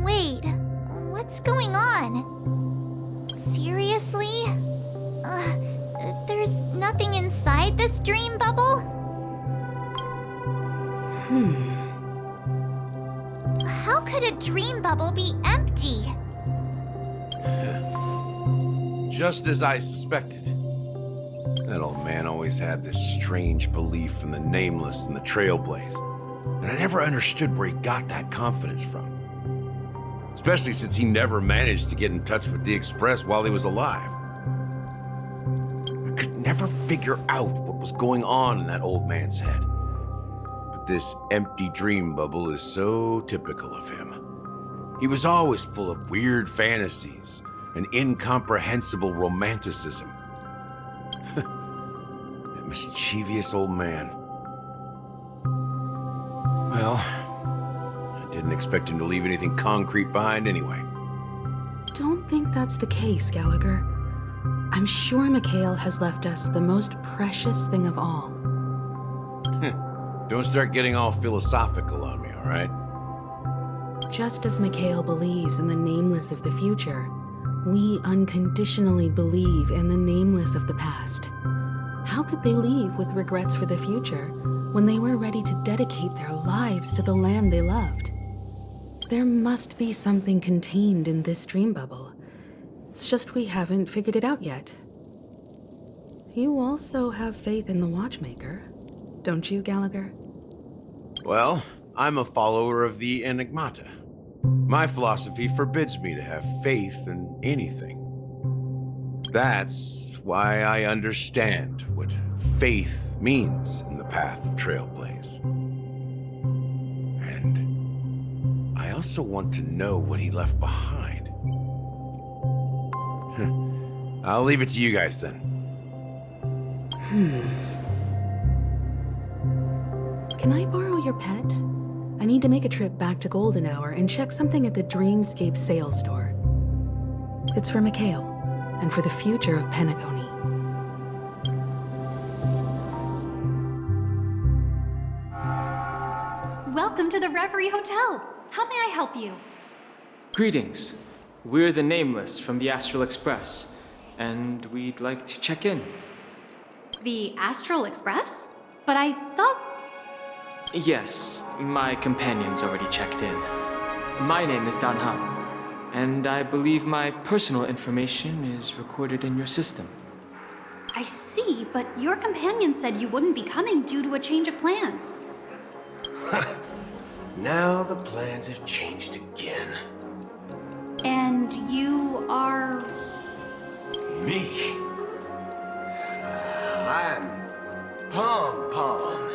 Wait, what's going on? Seriously? There's nothing inside this dream bubble? How could a dream bubble be empty? Just as I suspected. That old man always had this strange belief in the nameless and the trailblaze. And I never understood where he got that confidence from. Especially since he never managed to get in touch with the Express while he was alive. I could never figure out what was going on in that old man's head. But this empty dream bubble is so typical of him. He was always full of weird fantasies and incomprehensible romanticism. That mischievous old man. Well, I didn't expect him to leave anything concrete behind anyway. Don't think that's the case, Gallagher. I'm sure Mikhail has left us the most precious thing of all. Don't start getting all philosophical on me, all right? Just as Mikhail believes in the nameless of the future, we unconditionally believe in the nameless of the past. How could they leave with regrets for the future when they were ready to dedicate their lives to the land they loved? There must be something contained in this dream bubble. It's just we haven't figured it out yet. You also have faith in the watchmaker, don't you, Gallagher? Well, I'm a follower of the enigmata. My philosophy forbids me to have faith in anything. That's why I understand what faith means in the path of Trailblaze. And I also want to know what he left behind. I'll leave it to you guys then. Can I borrow your pet? I need to make a trip back to Golden Hour and check something at the Dreamscape sales store. It's for Mikhail, and for the future of Penacony. Welcome to the Reverie Hotel. How may I help you? Greetings. We're the Nameless from the Astral Express, and we'd like to check in. The Astral Express? But I thought... Yes, my companion's already checked in. My name is Dan Hao, and I believe my personal information is recorded in your system. I see, but your companion said you wouldn't be coming due to a change of plans. Now the plans have changed again. And you are... Me? I'm Pom Pom,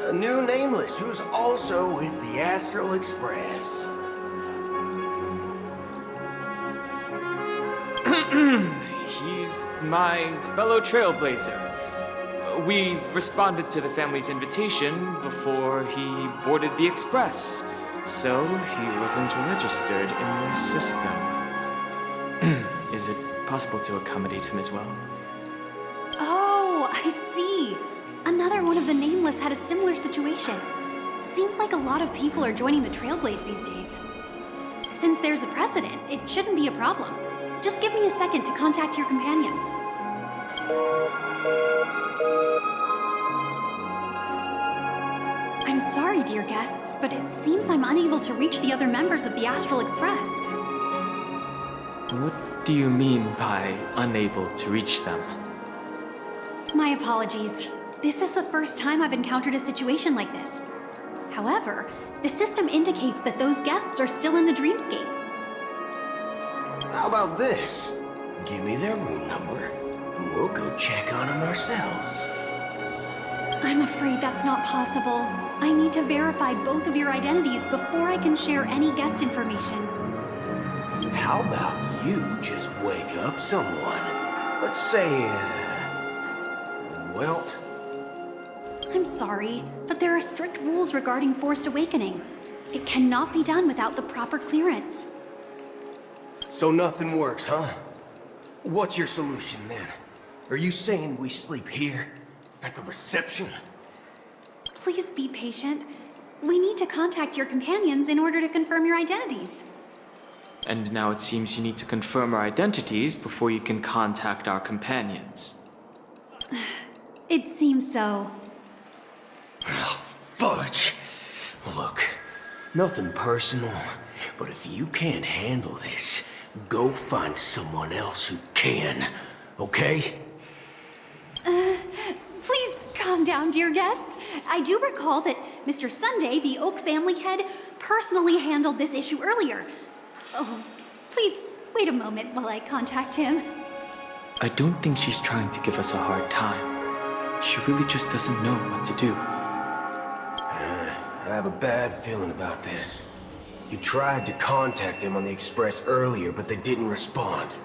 a new Nameless who's also with the Astral Express. He's my fellow trailblazer. We responded to the family's invitation before he boarded the Express, so he wasn't registered in the system. Is it possible to accommodate him as well? Oh, I see. Another one of the Nameless had a similar situation. Seems like a lot of people are joining the Trailblaze these days. Since there's a precedent, it shouldn't be a problem. Just give me a second to contact your companions. I'm sorry, dear guests, but it seems I'm unable to reach the other members of the Astral Express. What do you mean by unable to reach them? My apologies. This is the first time I've encountered a situation like this. However, the system indicates that those guests are still in the dreamscape. How about this? Give me their room number. We'll go check on him ourselves. I'm afraid that's not possible. I need to verify both of your identities before I can share any guest information. How about you just wake up someone? Let's say, Welt? I'm sorry, but there are strict rules regarding forced awakening. It cannot be done without the proper clearance. So nothing works, huh? What's your solution then? Are you saying we sleep here? At the reception? Please be patient. We need to contact your companions in order to confirm your identities. And now it seems you need to confirm our identities before you can contact our companions. It seems so. Oh, fudge. Look, nothing personal, but if you can't handle this, go find someone else who can, okay? Please calm down, dear guests. I do recall that Mr. Sunday, the Oak family head, personally handled this issue earlier. Oh, please wait a moment while I contact him. I don't think she's trying to give us a hard time. She really just doesn't know what to do. I have a bad feeling about this. You tried to contact them on the Express earlier, but they didn't respond.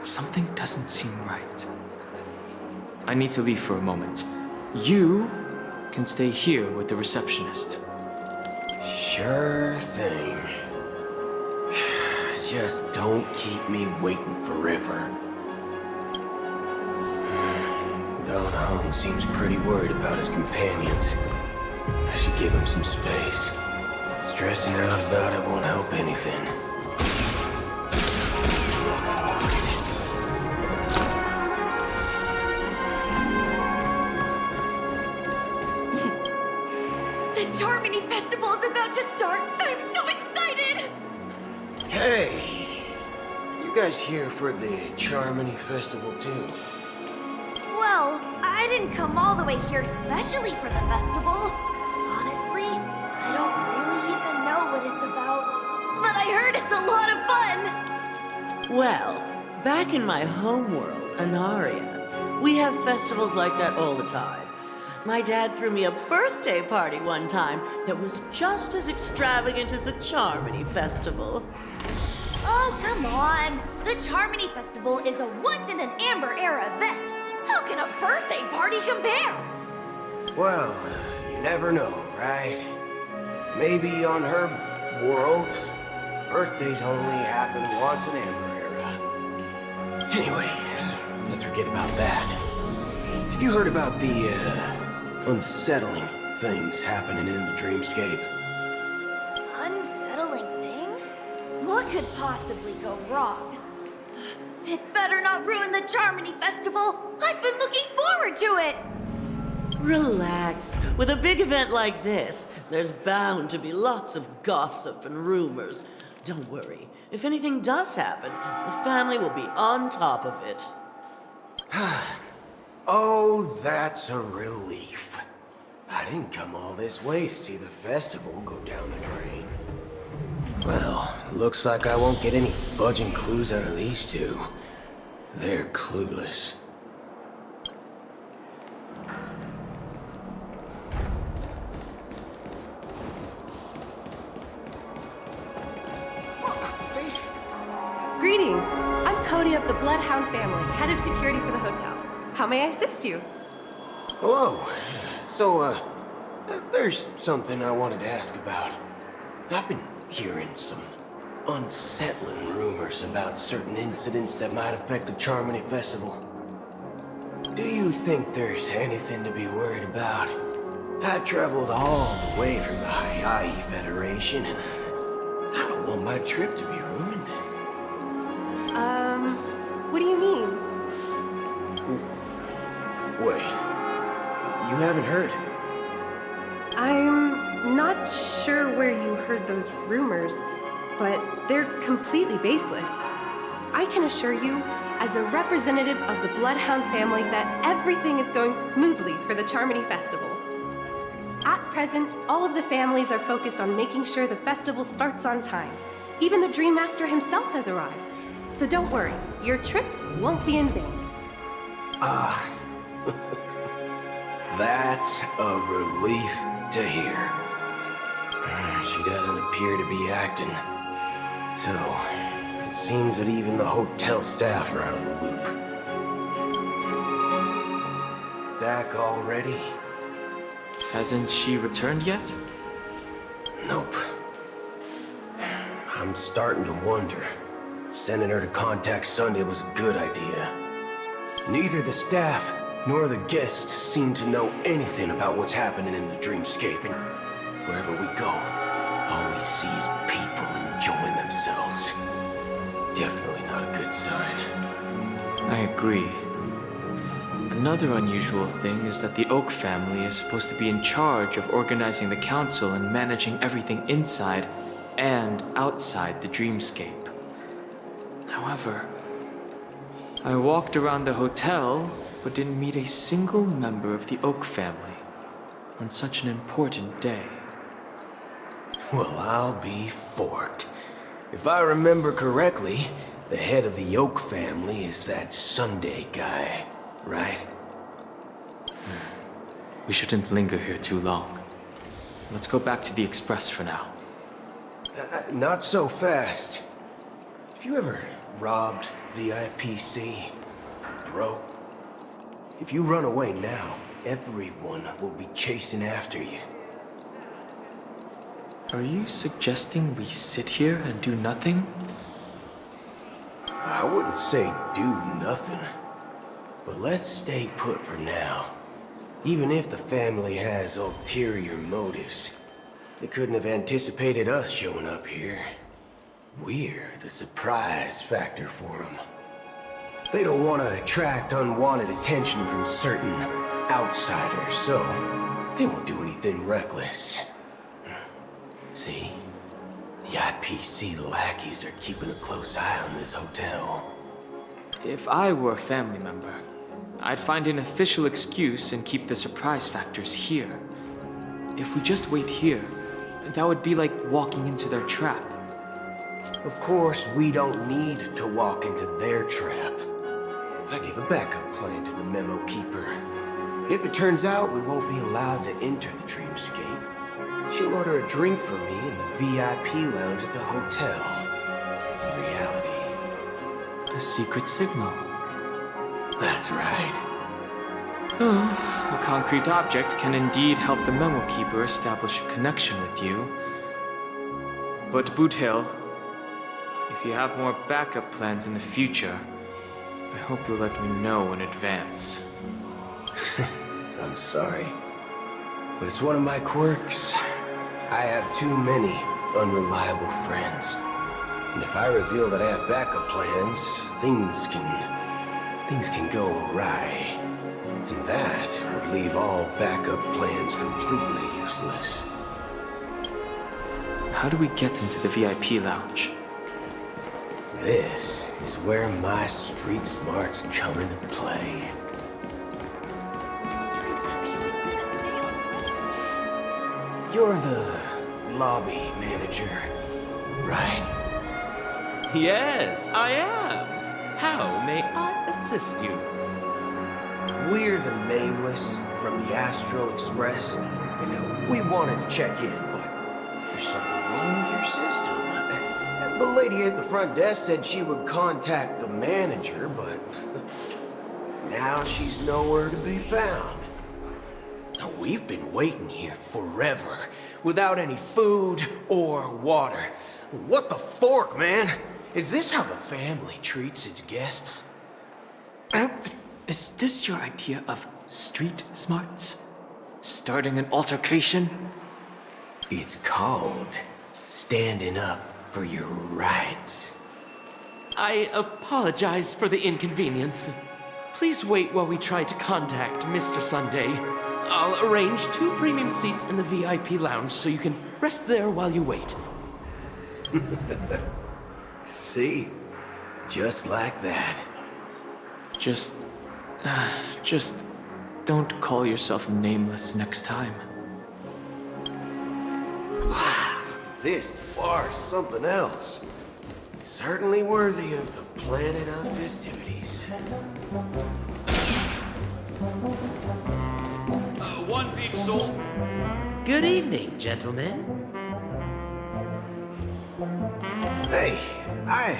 Something doesn't seem right. I need to leave for a moment. You can stay here with the receptionist. Sure thing. Just don't keep me waiting forever. Don Home seems pretty worried about his companions. I should give him some space. Stressing out about it won't help anything. The Charmony Festival is about to start! I'm so excited! Hey! You guys here for the Charmony Festival too? Well, I didn't come all the way here specially for the festival. Honestly, I don't really even know what it's about. But I heard it's a lot of fun! Well, back in my homeworld, Anaria, we have festivals like that all the time. My dad threw me a birthday party one time that was just as extravagant as the Charmony Festival. Oh, come on! The Charmony Festival is a once-in-an-Amber-era event. How can a birthday party compare? Well, you never know, right? Maybe on her world, birthdays only happen once in Amber Era. Anyway, let's forget about that. Have you heard about the, unsettling things happening in the dreamscape? Unsettling things? What could possibly go wrong? It better not ruin the Charmony Festival! I've been looking forward to it! Relax. With a big event like this, there's bound to be lots of gossip and rumors. Don't worry. If anything does happen, the family will be on top of it. Oh, that's a relief. I didn't come all this way to see the festival go down the drain. Well, looks like I won't get any fudging clues out of these two. They're clueless. Greetings! I'm Cody of the Bloodhound family, head of security for the hotel. How may I assist you? Hello. So, there's something I wanted to ask about. I've been hearing some unsettling rumors about certain incidents that might affect the Charmony Festival. Do you think there's anything to be worried about? I've traveled all the way from the Hayahi Federation, and I don't want my trip to be ruined. What do you mean? Wait, you haven't heard? I'm not sure where you heard those rumors, but they're completely baseless. I can assure you, as a representative of the Bloodhound family, that everything is going smoothly for the Charmony Festival. At present, all of the families are focused on making sure the festival starts on time. Even the Dream Master himself has arrived. So don't worry, your trip won't be in vain. Ah, that's a relief to hear. She doesn't appear to be acting. So, it seems that even the hotel staff are out of the loop. Back already? Hasn't she returned yet? Nope. I'm starting to wonder if sending her to contact Sunday was a good idea. Neither the staff nor the guests seem to know anything about what's happening in the dreamscape, and wherever we go, all we see is people enjoying themselves. Definitely not a good sign. I agree. Another unusual thing is that the Oak family is supposed to be in charge of organizing the council and managing everything inside and outside the dreamscape. However, I walked around the hotel but didn't meet a single member of the Oak family on such an important day. Well, I'll be forked. If I remember correctly, the head of the Oak family is that Sunday guy, right? We shouldn't linger here too long. Let's go back to the Express for now. Not so fast. Have you ever robbed VIPC, bro? If you run away now, everyone will be chasing after you. Are you suggesting we sit here and do nothing? I wouldn't say do nothing, but let's stay put for now. Even if the family has ulterior motives, they couldn't have anticipated us showing up here. We're the surprise factor for them. They don't want to attract unwanted attention from certain outsiders, so they won't do anything reckless. See? The IPC lackeys are keeping a close eye on this hotel. If I were a family member, I'd find an official excuse and keep the surprise factors here. If we just wait here, that would be like walking into their trap. Of course, we don't need to walk into their trap. I gave a backup plan to the memo keeper. If it turns out we won't be allowed to enter the dreamscape, she'll order a drink for me in the VIP lounge at the hotel. In reality, a secret signal. That's right. A concrete object can indeed help the memo keeper establish a connection with you. But BOOTHILL, if you have more backup plans in the future, I hope you'll let me know in advance. I'm sorry, but it's one of my quirks. I have too many unreliable friends. And if I reveal that I have backup plans, things can go awry. And that would leave all backup plans completely useless. How do we get into the VIP lounge? This is where my street smarts come into play. You're the lobby manager, right? Yes, I am. How may I assist you? We're the Nameless from the Astral Express. We wanted to check in, but there's something wrong with your system. The lady at the front desk said she would contact the manager, but now she's nowhere to be found. Now, we've been waiting here forever, without any food or water. What the fork, man? Is this how the family treats its guests? Is this your idea of street smarts? Starting an altercation? It's called standing up for your rights. I apologize for the inconvenience. Please wait while we try to contact Mr. Sunday. I'll arrange 2 premium seats in the VIP lounge so you can rest there while you wait. See? Just like that. Just don't call yourself Nameless next time. Wow, this bar's something else. Certainly worthy of the planet of festivities. One beach soul. Good evening, gentlemen. Hey, I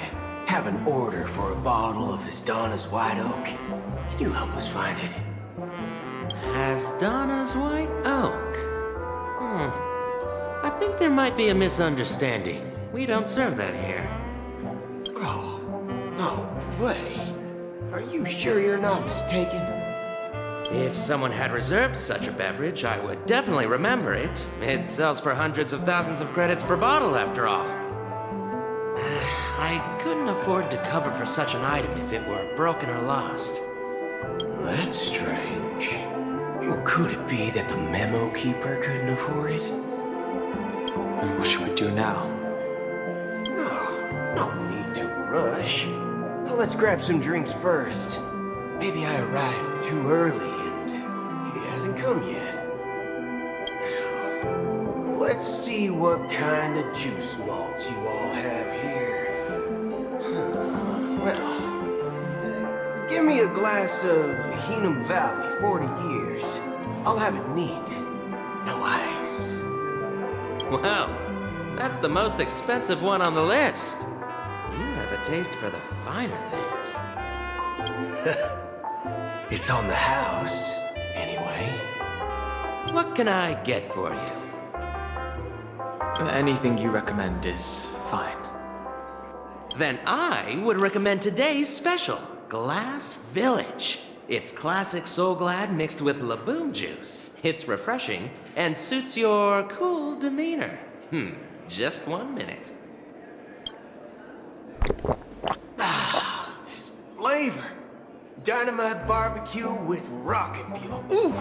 have an order for a bottle of Hasdana's White Oak. Can you help us find it? Hasdana's White Oak? I think there might be a misunderstanding. We don't serve that here. Oh, no way. Are you sure you're not mistaken? If someone had reserved such a beverage, I would definitely remember it. It sells for hundreds of thousands of credits per bottle, after all. I couldn't afford to cover for such an item if it were broken or lost. That's strange. Well, could it be that the memo keeper couldn't afford it? What should we do now? Oh, no need to rush. Well, let's grab some drinks first. Maybe I arrived too early and he hasn't come yet. Now, let's see what kind of juice malts you all have here. Well, give me a glass of Hinam Valley, 40 years. I'll have it neat. No ice. Wow, that's the most expensive one on the list. You have a taste for the finer things. It's on the house, anyway. What can I get for you? Anything you recommend is fine. Then I would recommend today's special, Glass Village. It's classic Soul Glad mixed with Laboom juice. It's refreshing and suits your cool demeanor. Just 1 minute. Ah, this flavor. Dynamite barbecue with rocket fuel. Ooh,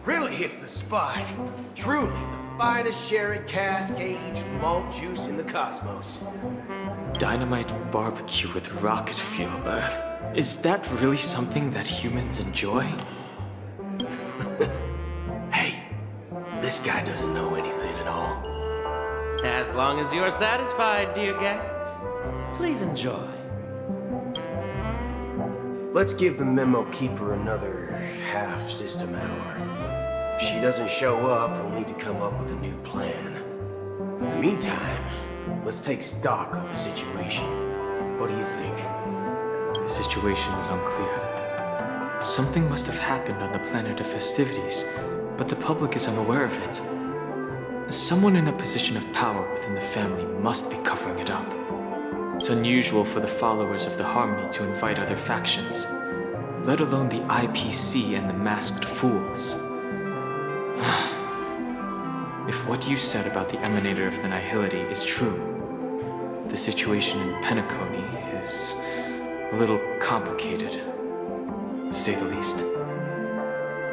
really hits the spot. Truly the finest sherry cask-aged malt juice in the cosmos. Dynamite barbecue with rocket fuel. Is that really something that humans enjoy? Hey, this guy doesn't know anything at all. As long as you're satisfied, dear guests, please enjoy. Let's give the memo keeper another half-system hour. If she doesn't show up, we'll need to come up with a new plan. In the meantime, let's take stock of the situation. What do you think? The situation is unclear. Something must have happened on the planet of festivities, but the public is unaware of it. Someone in a position of power within the family must be covering it up. It's unusual for the followers of the Harmony to invite other factions, let alone the IPC and the Masked Fools. If what you said about the Emanator of the Nihility is true, the situation in Penacony is a little complicated, to say the least.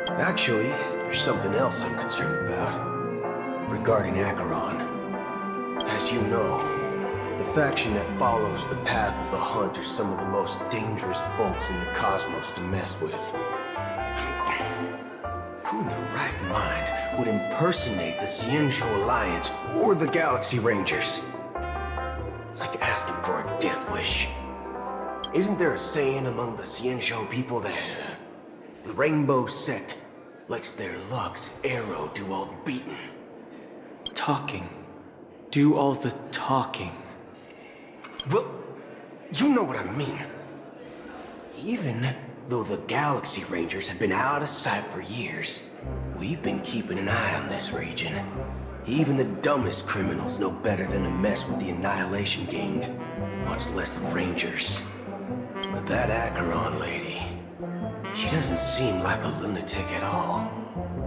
Actually, there's something else I'm concerned about. Regarding Acaron. As you know, the faction that follows the path of the hunt are some of the most dangerous folks in the cosmos to mess with. Who in their right mind would impersonate the Xianzhou Alliance or the Galaxy Rangers? It's like asking for a death wish. Isn't there a saying among the Xianzhou people that the Rainbow Sect lets their Lux arrow do all the beating? Talking. Do all the talking. Well, you know what I mean. Even though the Galaxy Rangers have been out of sight for years, we've been keeping an eye on this region. Even the dumbest criminals know better than to mess with the Annihilation Gang, much less the Rangers. But that Acaron lady, she doesn't seem like a lunatic at all.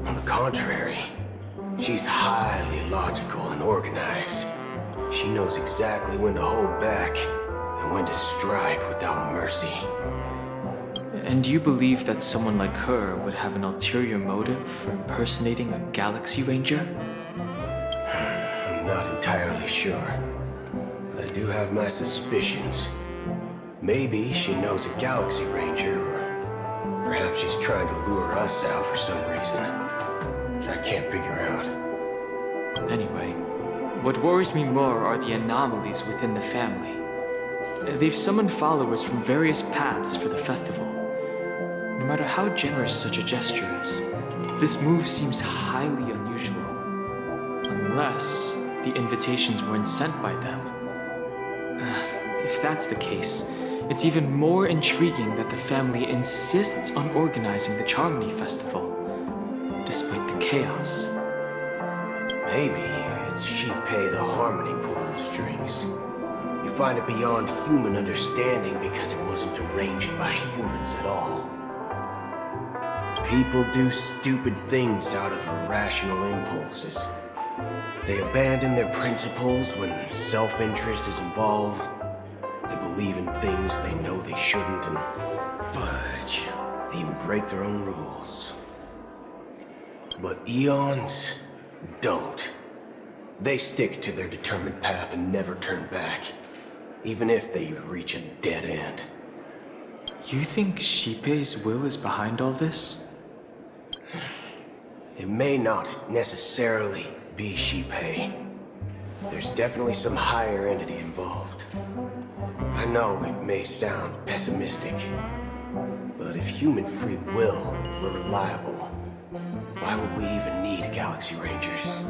On the contrary, she's highly logical and organized. She knows exactly when to hold back and when to strike without mercy. And do you believe that someone like her would have an ulterior motive for impersonating a Galaxy Ranger? I'm not entirely sure, but I do have my suspicions. Maybe she knows a Galaxy Ranger, or perhaps she's trying to lure us out for some reason, which I can't figure out. Anyway, what worries me more are the anomalies within the family. They've summoned followers from various paths for the festival. No matter how generous such a gesture is, this move seems highly unusual. Unless the invitations weren't sent by them. If that's the case, it's even more intriguing that the family insists on organizing the Charmony Festival, despite the chaos. Maybe it's Shipei the Harmony pulling the strings. You find it beyond human understanding because it wasn't arranged by humans at all. People do stupid things out of irrational impulses. They abandon their principles when self-interest is involved. They believe in things they know they shouldn't, and fudge, they even break their own rules. But Eons don't. They stick to their determined path and never turn back, even if they reach a dead end. You think Shipei's will is behind all this? It may not necessarily be Shipei. There's definitely some higher entity involved. I know it may sound pessimistic, but if human free will were reliable, why would we even need Galaxy Rangers?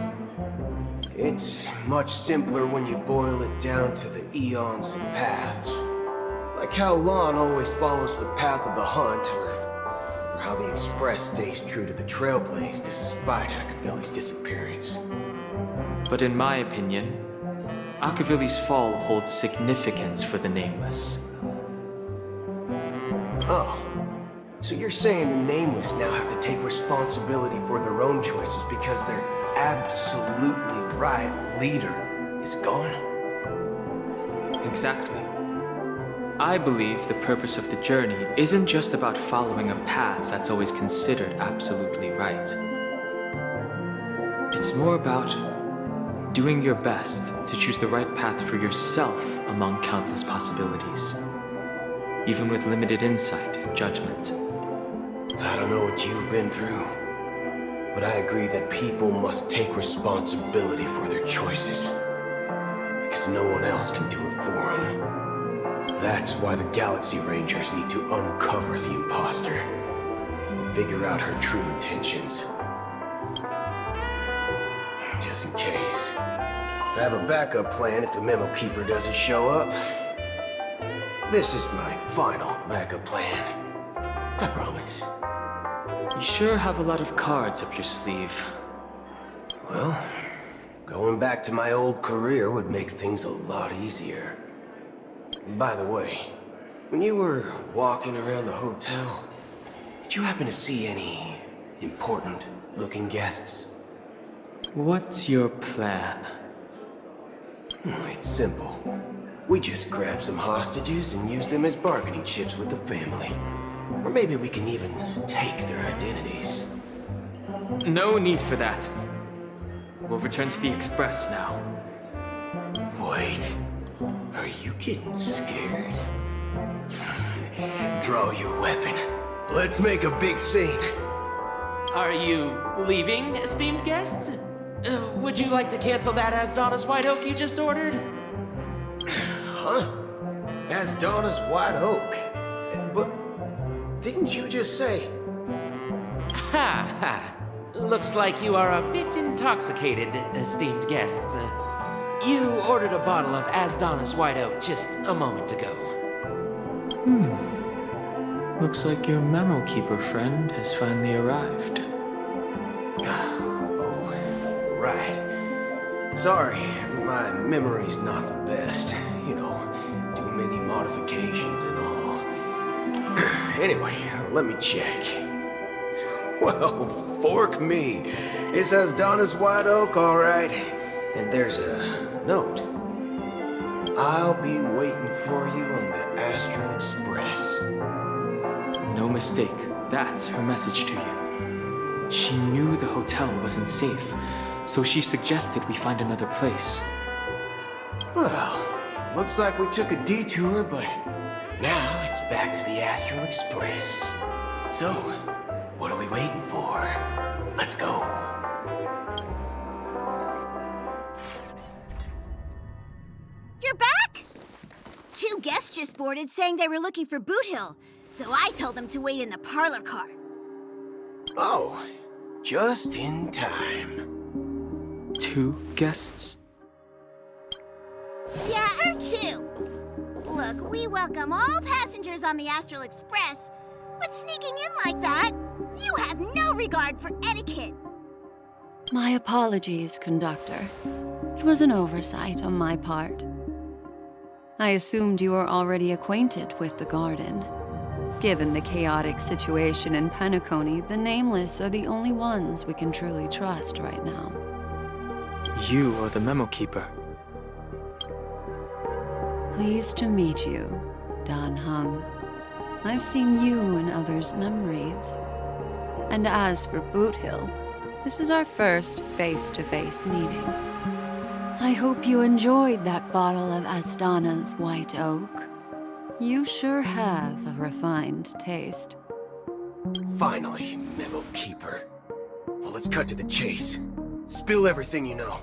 It's much simpler when you boil it down to the eons and paths. Like how Lon always follows the path of the hunt, or how the Express stays true to the Trailblaze despite Akavilli's disappearance. But in my opinion, Akavilli's fall holds significance for the Nameless. Oh, so you're saying the Nameless now have to take responsibility for their own choices because their absolutely right leader is gone? Exactly. I believe the purpose of the journey isn't just about following a path that's always considered absolutely right. It's more about doing your best to choose the right path for yourself among countless possibilities, even with limited insight and judgment. I don't know what you've been through, but I agree that people must take responsibility for their choices, because no one else can do it for them. That's why the Galaxy Rangers need to uncover the imposter and figure out her true intentions. Just in case. I have a backup plan if the Memo Keeper doesn't show up. This is my final backup plan. I promise. You sure have a lot of cards up your sleeve. Well, going back to my old career would make things a lot easier. By the way, when you were walking around the hotel, did you happen to see any important-looking guests? What's your plan? It's simple. We just grab some hostages and use them as bargaining chips with the family. Or maybe we can even take their identities. No need for that. We'll return to the Express now. Wait. Are you getting scared? Draw your weapon. Let's make a big scene. Are you leaving, esteemed guests? Would you like to cancel that Asdonis White Oak you just ordered? Huh? Asdonis White Oak? But didn't you just say... Ha ha. Looks like you are a bit intoxicated, esteemed guests. You ordered a bottle of Asdonis White Oak just a moment ago. Looks like your Memo Keeper friend has finally arrived. Oh, right. Sorry, my memory's not the best. You know, too many modifications and all. Anyway, let me check. Well, fork me. It says Asdonis White Oak, all right. And there's a note. I'll be waiting for you on the Astral Express. No mistake. That's her message to you. She knew the hotel wasn't safe, so she suggested we find another place. Well, looks like we took a detour, but now it's back to the Astral Express. So, what are we waiting for? Let's go. You're back? 2 guest just boarded saying they were looking for BOOTHILL, so I told them to wait in the parlor car. Oh, just in time. 2 guests? Yeah, or 2. Look, we welcome all passengers on the Astral Express, but sneaking in like that, you have no regard for etiquette. My apologies, conductor. It was an oversight on my part. I assumed you were already acquainted with the garden. Given the chaotic situation in Penacony, the Nameless are the only ones we can truly trust right now. You are the memo keeper. Pleased to meet you, Dan Heng. I've seen you in others' memories. And as for BOOTHILL, this is our first face-to-face meeting. I hope you enjoyed that bottle of Astana's white oak. You sure have a refined taste. Finally, memo keeper. Well, let's cut to the chase. Spill everything you know.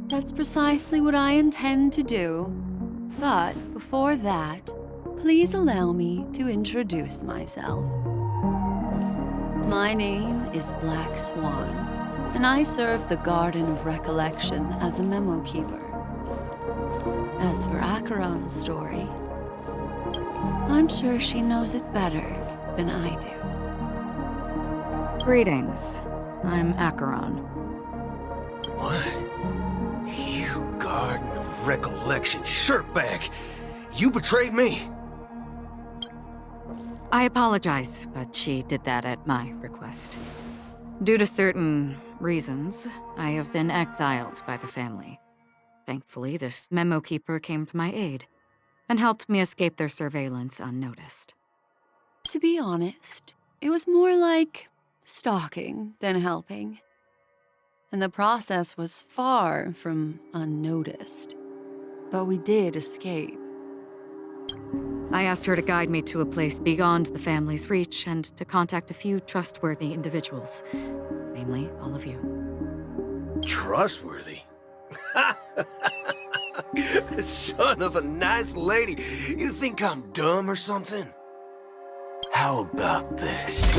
That's precisely what I intend to do. But before that, please allow me to introduce myself. My name is Black Swan, and I serve the Garden of Recollection as a memo keeper. As for Acaron's story, I'm sure she knows it better than I do. Greetings. I'm Acaron. What? You Garden of Recollection shirtbag! You betrayed me! I apologize, but she did that at my request. Due to certain reasons, I have been exiled by the family. Thankfully, this memo keeper came to my aid and helped me escape their surveillance unnoticed. To be honest, it was more like stalking than helping. And the process was far from unnoticed. But we did escape. I asked her to guide me to a place beyond the family's reach and to contact a few trustworthy individuals, namely all of you. Trustworthy? Son of a nice lady. You think I'm dumb or something? How about this?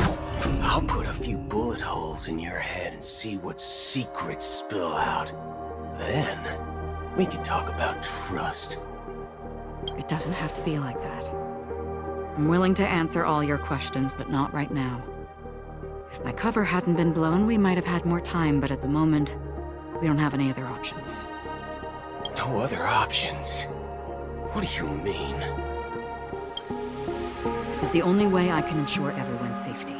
I'll put a few bullet holes in your head and see what secrets spill out. Then, we can talk about trust. It doesn't have to be like that. I'm willing to answer all your questions, but not right now. If my cover hadn't been blown, we might have had more time, but at the moment, we don't have any other options. No other options? What do you mean? This is the only way I can ensure everyone's safety.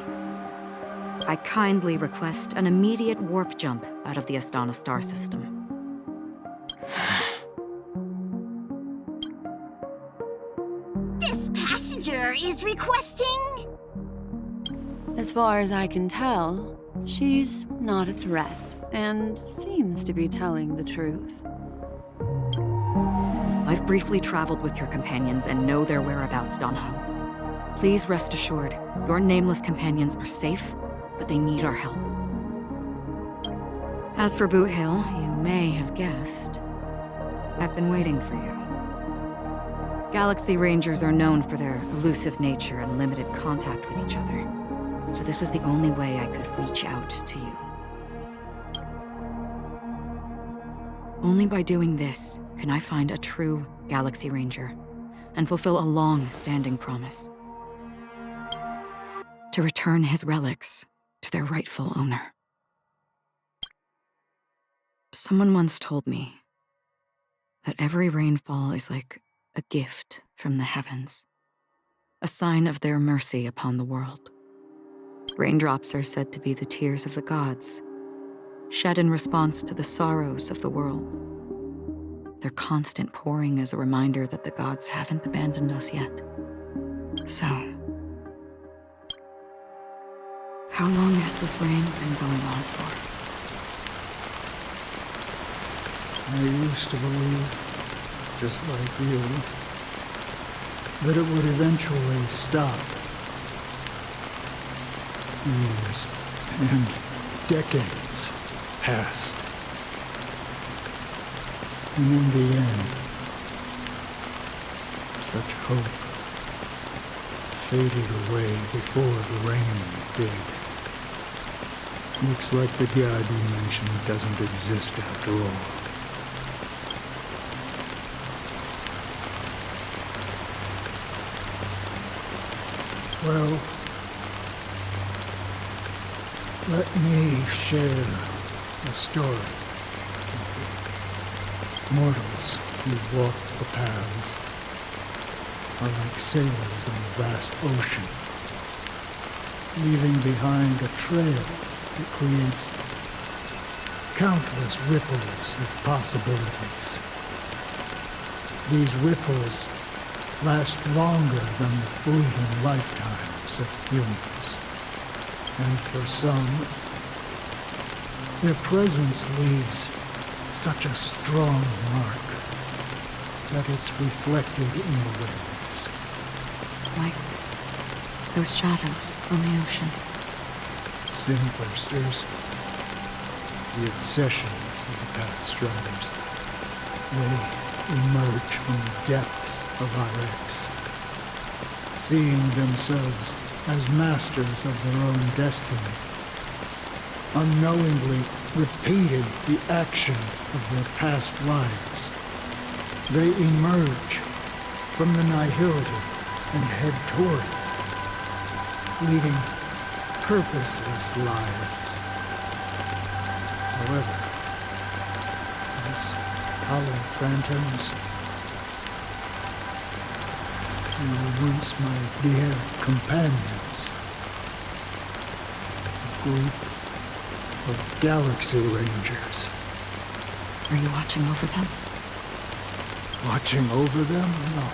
I kindly request an immediate warp jump out of the Astana star system. This passenger is requesting... As far as I can tell, she's not a threat and seems to be telling the truth. I've briefly traveled with your companions and know their whereabouts, Dan Heng. Please rest assured, your nameless companions are safe, but they need our help. As for BOOTHILL, you may have guessed. I've been waiting for you. Galaxy Rangers are known for their elusive nature and limited contact with each other, so this was the only way I could reach out to you. Only by doing this can I find a true Galaxy Ranger and fulfill a long-standing promise. To return his relics to their rightful owner. Someone once told me that every rainfall is like a gift from the heavens, a sign of their mercy upon the world. Raindrops are said to be the tears of the gods, shed in response to the sorrows of the world. Their constant pouring is a reminder that the gods haven't abandoned us yet. So, how long has this rain been going on for? I used to believe, just like you, that it would eventually stop. Years and decades passed. And in the end, such hope faded away before the rain did. Looks like the god you mentioned doesn't exist after all. Well, let me share a story. Mortals who walk the paths are like sailors on a vast ocean, leaving behind a trail that creates countless ripples of possibilities. These ripples last longer than the fleeting lifetimes of humans. And for some, their presence leaves such a strong mark that it's reflected in the waves. Like those shadows on the ocean. Sin-thirsters, the obsessions of the Pathstriders. They emerge from the depths of Irex, seeing themselves as masters of their own destiny, unknowingly repeated the actions of their past lives. They emerge from the nihility and head toward it, leading purposeless lives. However, these hollow phantoms were once my dear companions, a group of Galaxy Rangers. Are you watching over them? Watching over them? No.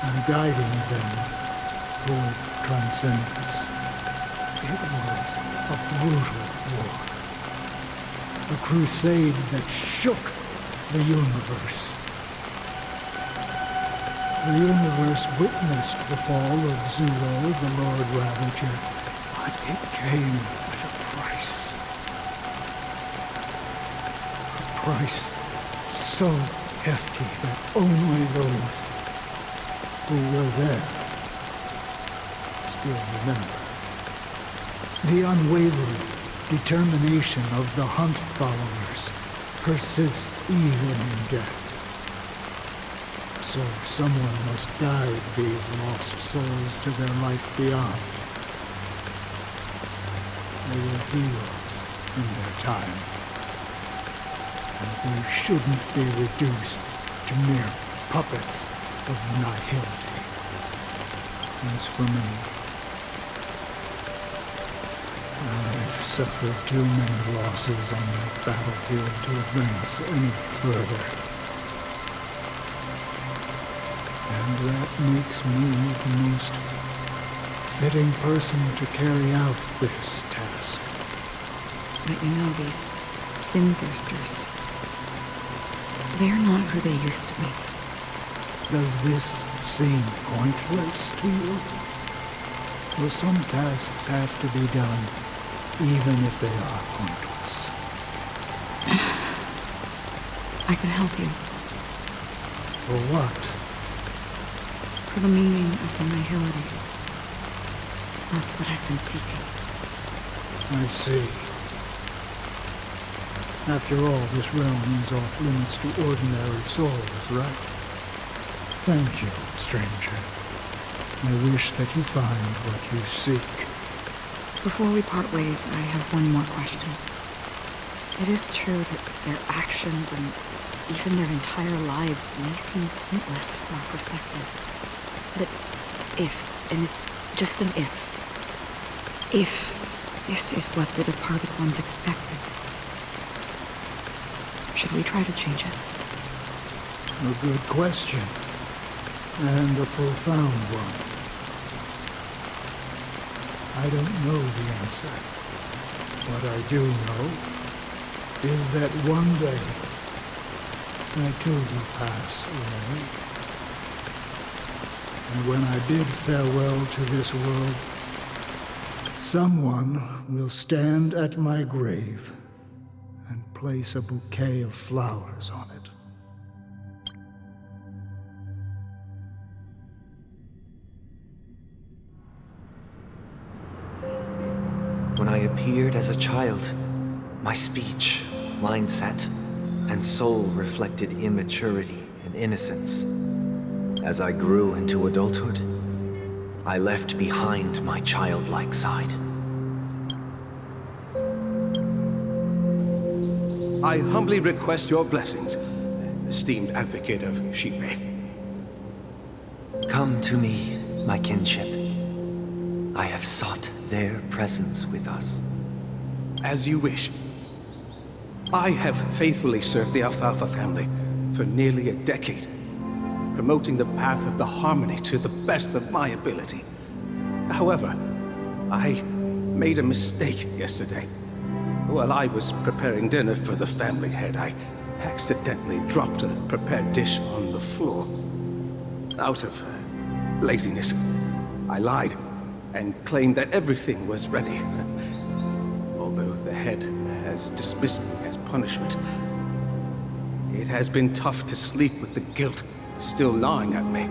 I'm guiding them toward transcendence. It was a brutal war. A crusade that shook the universe. The universe witnessed the fall of Zero, the Lord Ravager, but it came at a price. A price so hefty that only those who were there still remember. The unwavering determination of the Hunt followers persists even in death. So someone must guide these lost souls to their life beyond. They were heroes in their time. And they shouldn't be reduced to mere puppets of nihility. As for me, I've suffered too many losses on that battlefield to advance any further. And that makes me the most fitting person to carry out this task. But you know, these sin-thirsters, they're not who they used to be. Does this seem pointless to you? Well, some tasks have to be done, even if they are pointless. I can help you. For what? For the meaning of the nihility. That's what I've been seeking. I see. After all, this realm is off limits to ordinary souls, right? Thank you, stranger. I wish that you find what you seek. Before we part ways, I have one more question. It is true that their actions and even their entire lives may seem pointless from our perspective. But if, and it's just an if this is what the departed ones expected, should we try to change it? A good question, and a profound one. I don't know the answer. What I do know is that one day I too will pass away. And when I bid farewell to this world, someone will stand at my grave and place a bouquet of flowers on it. when I appeared as a child, my speech, mindset, and soul reflected immaturity and innocence. As I grew into adulthood, I left behind my childlike side. I humbly request your blessings, esteemed advocate of Shipe. Come to me, my kinship. I have sought their presence with us. As you wish. I have faithfully served the Alfalfa family for nearly a decade, promoting the path of the harmony to the best of my ability. However, I made a mistake yesterday. While I was preparing dinner for the family head, I accidentally dropped a prepared dish on the floor. Out of laziness, I lied and claimed that everything was ready. Although the head has dismissed me as punishment, it has been tough to sleep with the guilt still gnawing at me,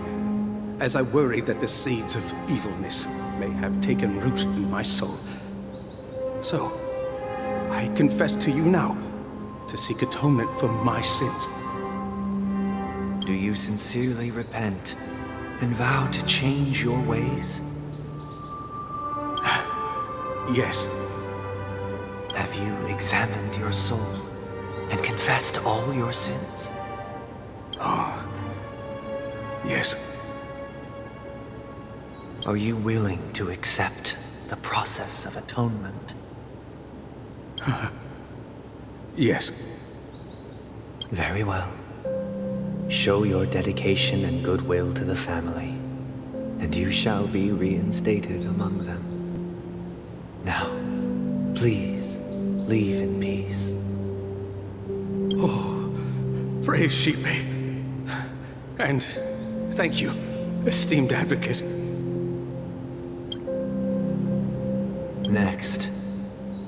as I worry that the seeds of evilness may have taken root in my soul. So, I confess to you now to seek atonement for my sins. Do you sincerely repent and vow to change your ways? Yes. Have you examined your soul and confessed all your sins? Oh, yes. Are you willing to accept the process of atonement? Yes. Very well. Show your dedication and goodwill to the family, and you shall be reinstated among them. Now, please, leave in peace. Oh, praise Shipe. And thank you, esteemed advocate. Next,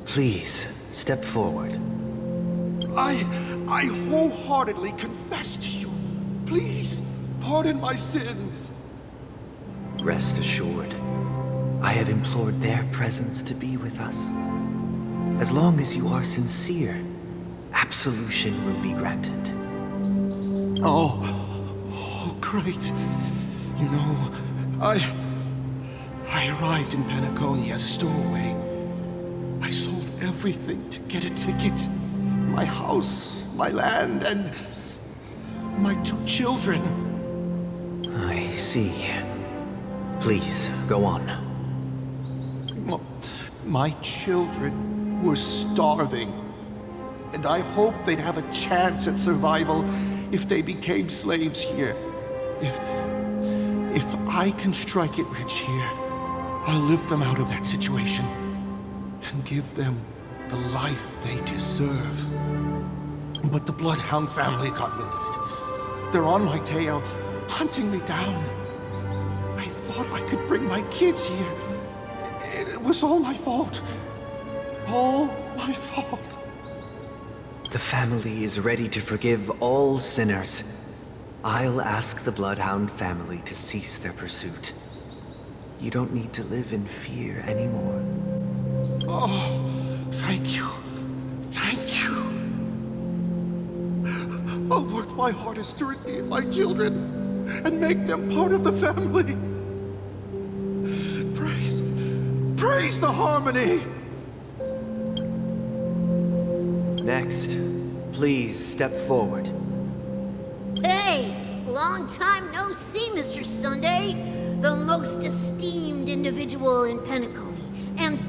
please step forward. I wholeheartedly confess to you. Please, pardon my sins. Rest assured, I have implored their presence to be with us. As long as you are sincere, absolution will be granted. Oh, great. You know, I arrived in Penacony as a stowaway. I sold everything to get a ticket. My house, my land, and my 2 children. I see. Please, go on. My children were starving, and I hoped they'd have a chance at survival if they became slaves here. If I can strike it rich here, I'll lift them out of that situation and give them the life they deserve. But the Bloodhound family got wind of it. They're on my tail, hunting me down. I thought I could bring my kids here. It was all my fault. All my fault. The family is ready to forgive all sinners. I'll ask the Bloodhound family to cease their pursuit. You don't need to live in fear anymore. Oh, thank you. Thank you. I'll work my hardest to redeem my children and make them part of the family. Praise the harmony! Next, please step forward. Hey! Long time no see, Mr. Sunday. The most esteemed individual in Penacony, and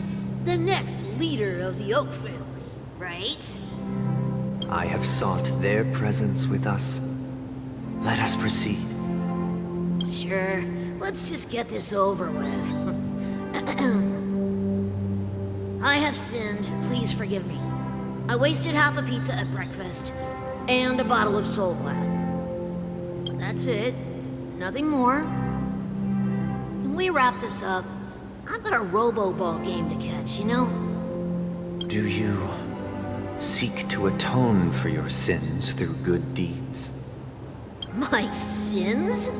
the next leader of the Oak family, right? I have sought their presence with us. Let us proceed. Sure. Let's just get this over with. I have sinned. Please forgive me. I wasted half a pizza at breakfast, and a bottle of Soul Glad. That's it. Nothing more. When we wrap this up, I've got a robo-ball game to catch, you know? Do you seek to atone for your sins through good deeds? My sins?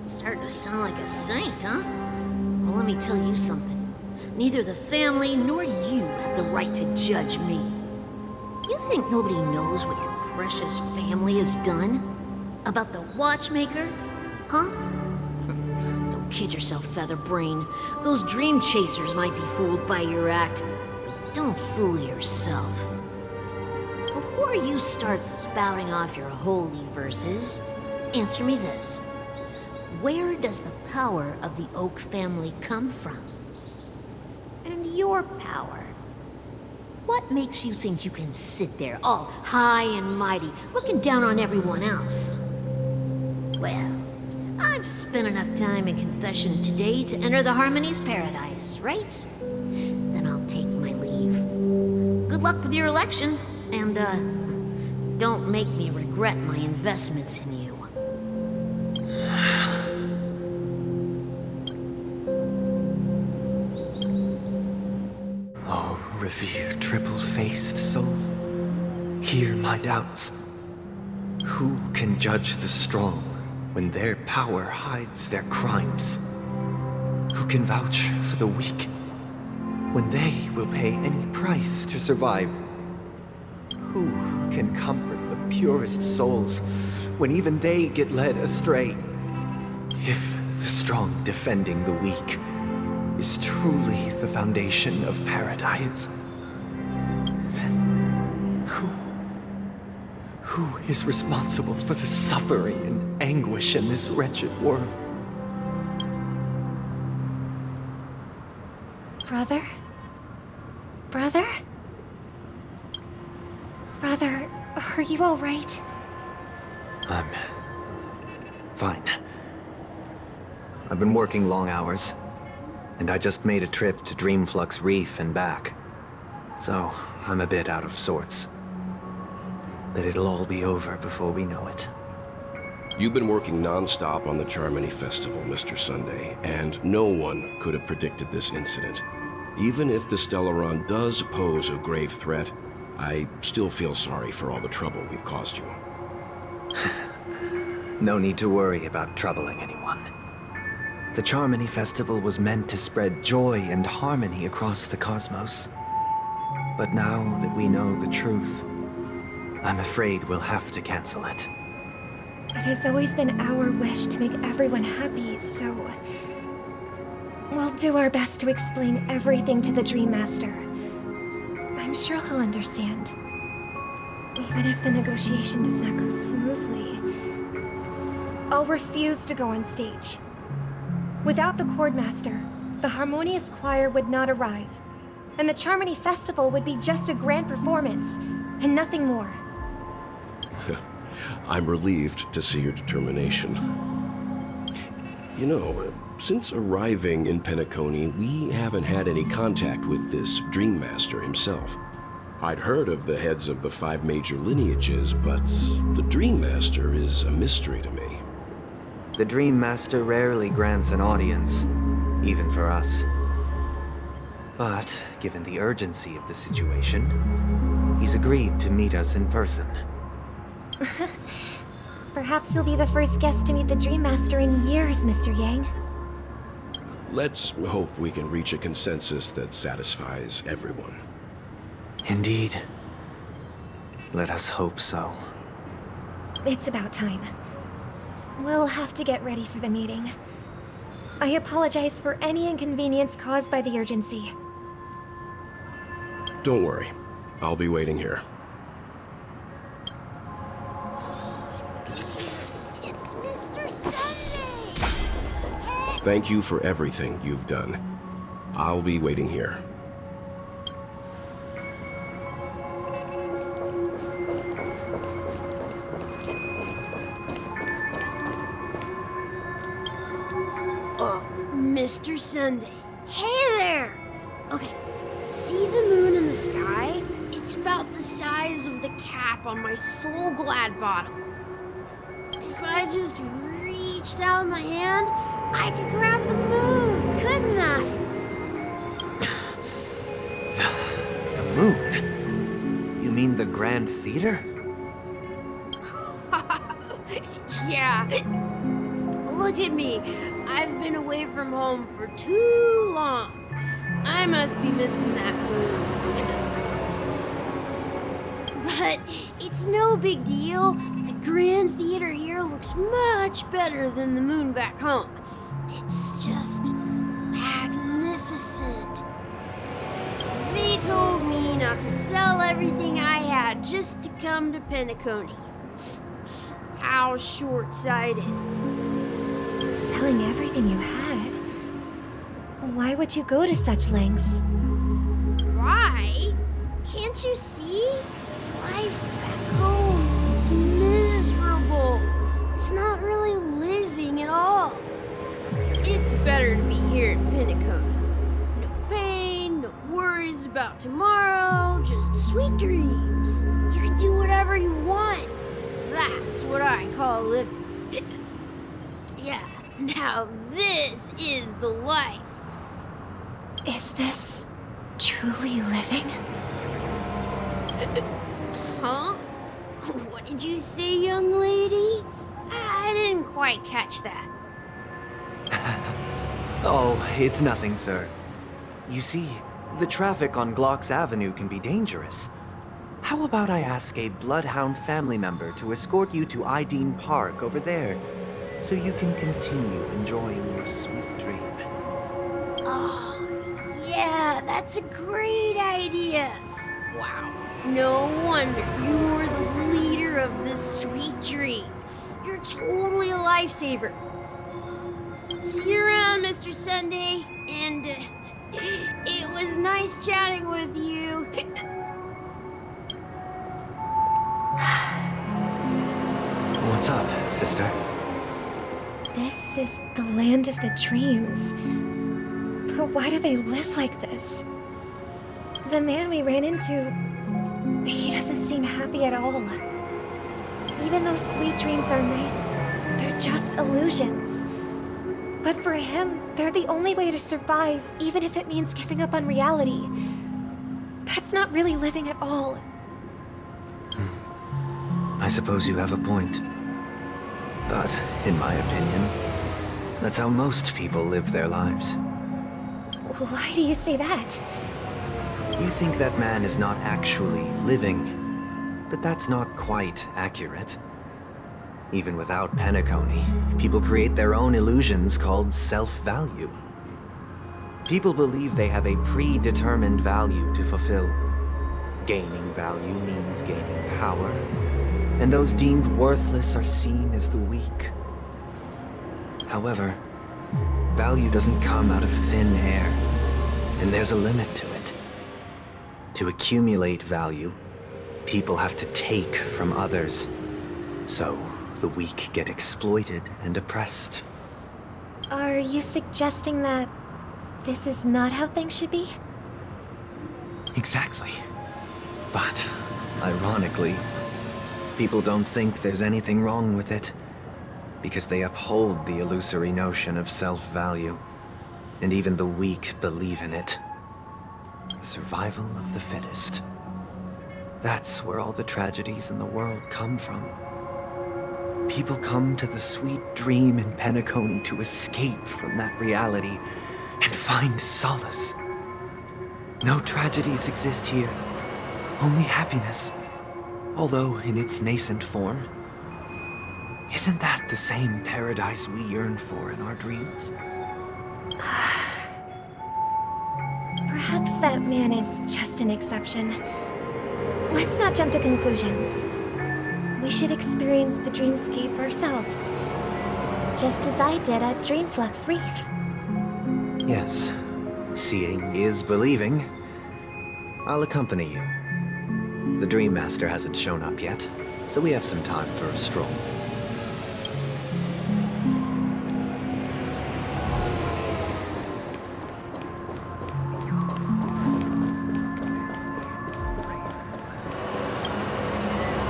Starting to sound like a saint, huh? Well, let me tell you something. Neither the family nor you have the right to judge me. You think nobody knows what your precious family has done? About the watchmaker? Huh? Don't kid yourself, Featherbrain. Those dream chasers might be fooled by your act, but don't fool yourself. Before you start spouting off your holy verses, answer me this. Where does the power of the Oak family come from? And your power? What makes you think you can sit there all high and mighty, looking down on everyone else? Well, I've spent enough time in confession today to enter the Harmony's paradise, right? Then I'll take my leave. Good luck with your election, and, don't make me regret my investments in you. Oh, revered triple-faced soul, hear my doubts. Who can judge the strong when their power hides their crimes? Who can vouch for the weak when they will pay any price to survive? Who can comfort the purest souls when even they get led astray? If the strong defending the weak is truly the foundation of paradise, then who is responsible for the suffering and anguish in this wretched world? Brother? Brother? Brother, are you all right? I'm fine. I've been working long hours, and I just made a trip to Dreamflux Reef and back. So, I'm a bit out of sorts. But it'll all be over before we know it. You've been working non-stop on the Charmony Festival, Mr. Sunday, and no one could have predicted this incident. Even if the Stellaron does pose a grave threat, I still feel sorry for all the trouble we've caused you. No need to worry about troubling anyone. The Charmony Festival was meant to spread joy and harmony across the cosmos. But now that we know the truth, I'm afraid we'll have to cancel it. It has always been our wish to make everyone happy, so... we'll do our best to explain everything to the Dream Master. I'm sure he'll understand. Even if the negotiation does not go smoothly, I'll refuse to go on stage. Without the Chord Master, the Harmonious Choir would not arrive, and the Charmony Festival would be just a grand performance, and nothing more. I'm relieved to see your determination. You know, since arriving in Penacony, we haven't had any contact with this Dream Master himself. I'd heard of the heads of the 5 major lineages, but the Dream Master is a mystery to me. The Dream Master rarely grants an audience, even for us. But, given the urgency of the situation, he's agreed to meet us in person. Perhaps you'll be the first guest to meet the Dream Master in years, Mr. Yang. Let's hope we can reach a consensus that satisfies everyone. Indeed. Let us hope so. It's about time. We'll have to get ready for the meeting. I apologize for any inconvenience caused by the urgency. Don't worry. I'll be waiting here. It's Mr. Sunday! Thank you for everything you've done. I'll be waiting here. Mr. Sunday. Hey there! Okay, see the moon in the sky? It's about the size of the cap on my Soul Glad bottle. If I just reached out my hand, I could grab the moon, couldn't I? The moon? You mean the Grand Theater? Yeah. Look at me. I've been away from home for too long. I must be missing that moon. But it's no big deal. The Grand Theater here looks much better than the moon back home. It's just magnificent. They told me not to sell everything I had just to come to Penacony. How short-sighted. Selling everything you had? Why would you go to such lengths? Why? Can't you see? Life back home is miserable. It's not really living at all. It's better to be here in Penacony. No pain, no worries about tomorrow, just sweet dreams. You can do whatever you want. That's what I call living. Yeah, now this is the life. Is this truly living? Huh? What did you say, young lady? I didn't quite catch that. Oh, it's nothing, sir. You see, the traffic on Glock's Avenue can be dangerous. How about I ask a Bloodhound family member to escort you to Ideen Park over there, so you can continue enjoying your sweet dream? Oh, yeah, that's a great idea. Wow, no wonder you're the leader of this sweet dream. You're totally a lifesaver. See you around, Mr. Sunday, and it was nice chatting with you. What's up, sister? This is the land of the dreams. But why do they live like this? The man we ran into, he doesn't seem happy at all. Even though sweet dreams are nice, they're just illusions. But for him, they're the only way to survive, even if it means giving up on reality. That's not really living at all. I suppose you have a point. But, in my opinion, that's how most people live their lives. Why do you say that? You think that man is not actually living, but that's not quite accurate. Even without Penacony, people create their own illusions called self-value. People believe they have a predetermined value to fulfill. Gaining value means gaining power, and those deemed worthless are seen as the weak. However, value doesn't come out of thin air, and there's a limit to it. To accumulate value, people have to take from others. So, the weak get exploited and oppressed. Are you suggesting that this is not how things should be? Exactly. But, ironically, people don't think there's anything wrong with it, because they uphold the illusory notion of self-value, and even the weak believe in it. The survival of the fittest. That's where all the tragedies in the world come from. People come to the sweet dream in Penacony to escape from that reality and find solace. No tragedies exist here, only happiness. Although in its nascent form. Isn't that the same paradise we yearn for in our dreams? Perhaps that man is just an exception. Let's not jump to conclusions. We should experience the dreamscape ourselves. Just as I did at Dreamflux Reef. Yes. Seeing is believing. I'll accompany you. The Dream Master hasn't shown up yet, so we have some time for a stroll.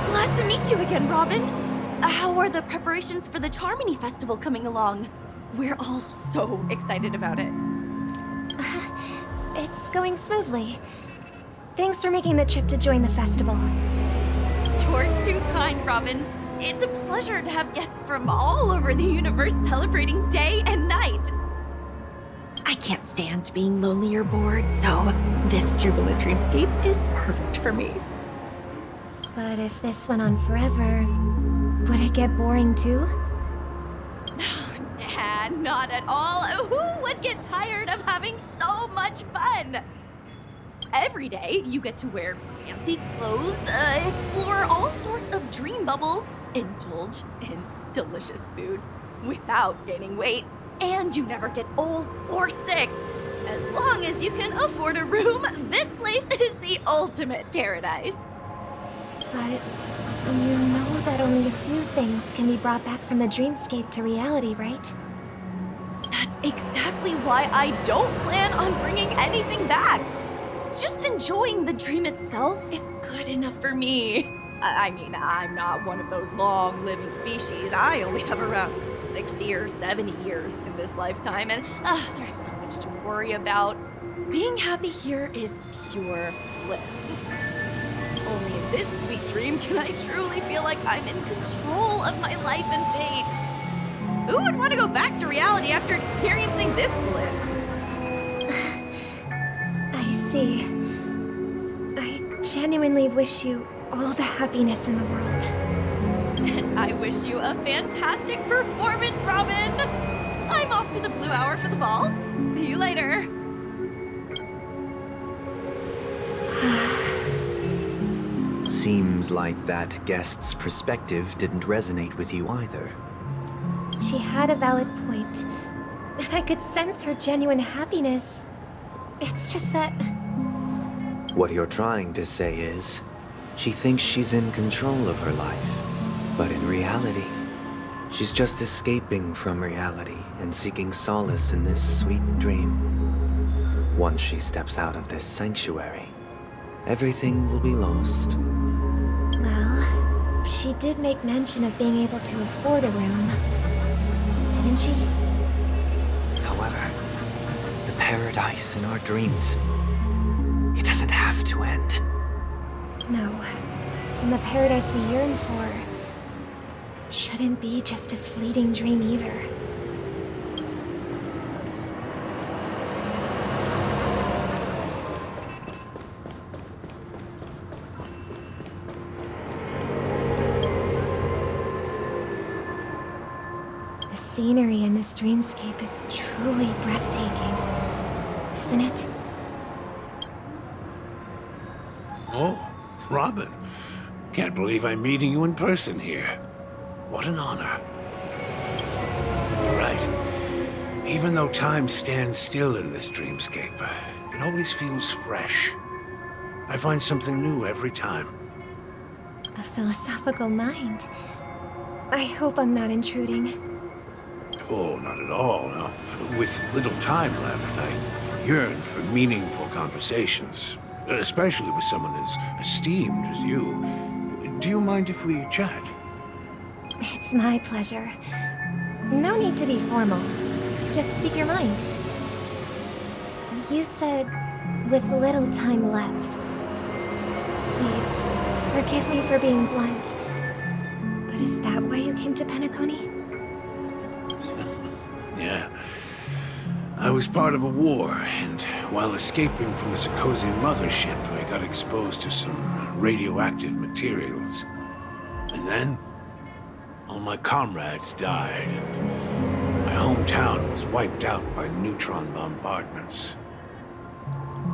Glad to meet you again, Robin. How are the preparations for the Charmony Festival coming along? We're all so excited about it. It's going smoothly. Thanks for making the trip to join the festival. You're too kind, Robin. It's a pleasure to have guests from all over the universe celebrating day and night. I can't stand being lonely or bored, so this jubilant dreamscape is perfect for me. But if this went on forever, would it get boring too? Nah, not at all. Who would get tired of having so much fun? Every day, you get to wear fancy clothes, explore all sorts of dream bubbles, indulge in delicious food without gaining weight, and you never get old or sick. As long as you can afford a room, this place is the ultimate paradise. But you know that only a few things can be brought back from the dreamscape to reality, right? That's exactly why I don't plan on bringing anything back. Just enjoying the dream itself is good enough for me. I mean, I'm not one of those long-living species. I only have around 60 or 70 years in this lifetime, and there's so much to worry about. Being happy here is pure bliss. Only in this sweet dream can I truly feel like I'm in control of my life and fate. Who would want to go back to reality after experiencing this bliss? I see. I genuinely wish you all the happiness in the world. And I wish you a fantastic performance, Robin! I'm off to the Blue Hour for the ball. See you later. Seems like that guest's perspective didn't resonate with you either. She had a valid point, and I could sense her genuine happiness. It's just that... What you're trying to say is, she thinks she's in control of her life, but in reality, she's just escaping from reality and seeking solace in this sweet dream. Once she steps out of this sanctuary, everything will be lost. Well, she did make mention of being able to afford a room, didn't she? However, the paradise in our dreams, it doesn't have to end. No, and the paradise we yearn for shouldn't be just a fleeting dream either. The scenery in this dreamscape is truly breathtaking, isn't it? Oh, Robin. Can't believe I'm meeting you in person here. What an honor. You're right. Even though time stands still in this dreamscape, it always feels fresh. I find something new every time. A philosophical mind. I hope I'm not intruding. Oh, not at all, no. With little time left, I yearn for meaningful conversations. Especially with someone as esteemed as you. Do you mind if we chat? It's my pleasure. No need to be formal. Just speak your mind. You said, with little time left. Please, forgive me for being blunt. But is that why you came to Penacony? Yeah. I was part of a war, and while escaping from the Sykosian mothership, I got exposed to some radioactive materials. And then, all my comrades died, and my hometown was wiped out by neutron bombardments.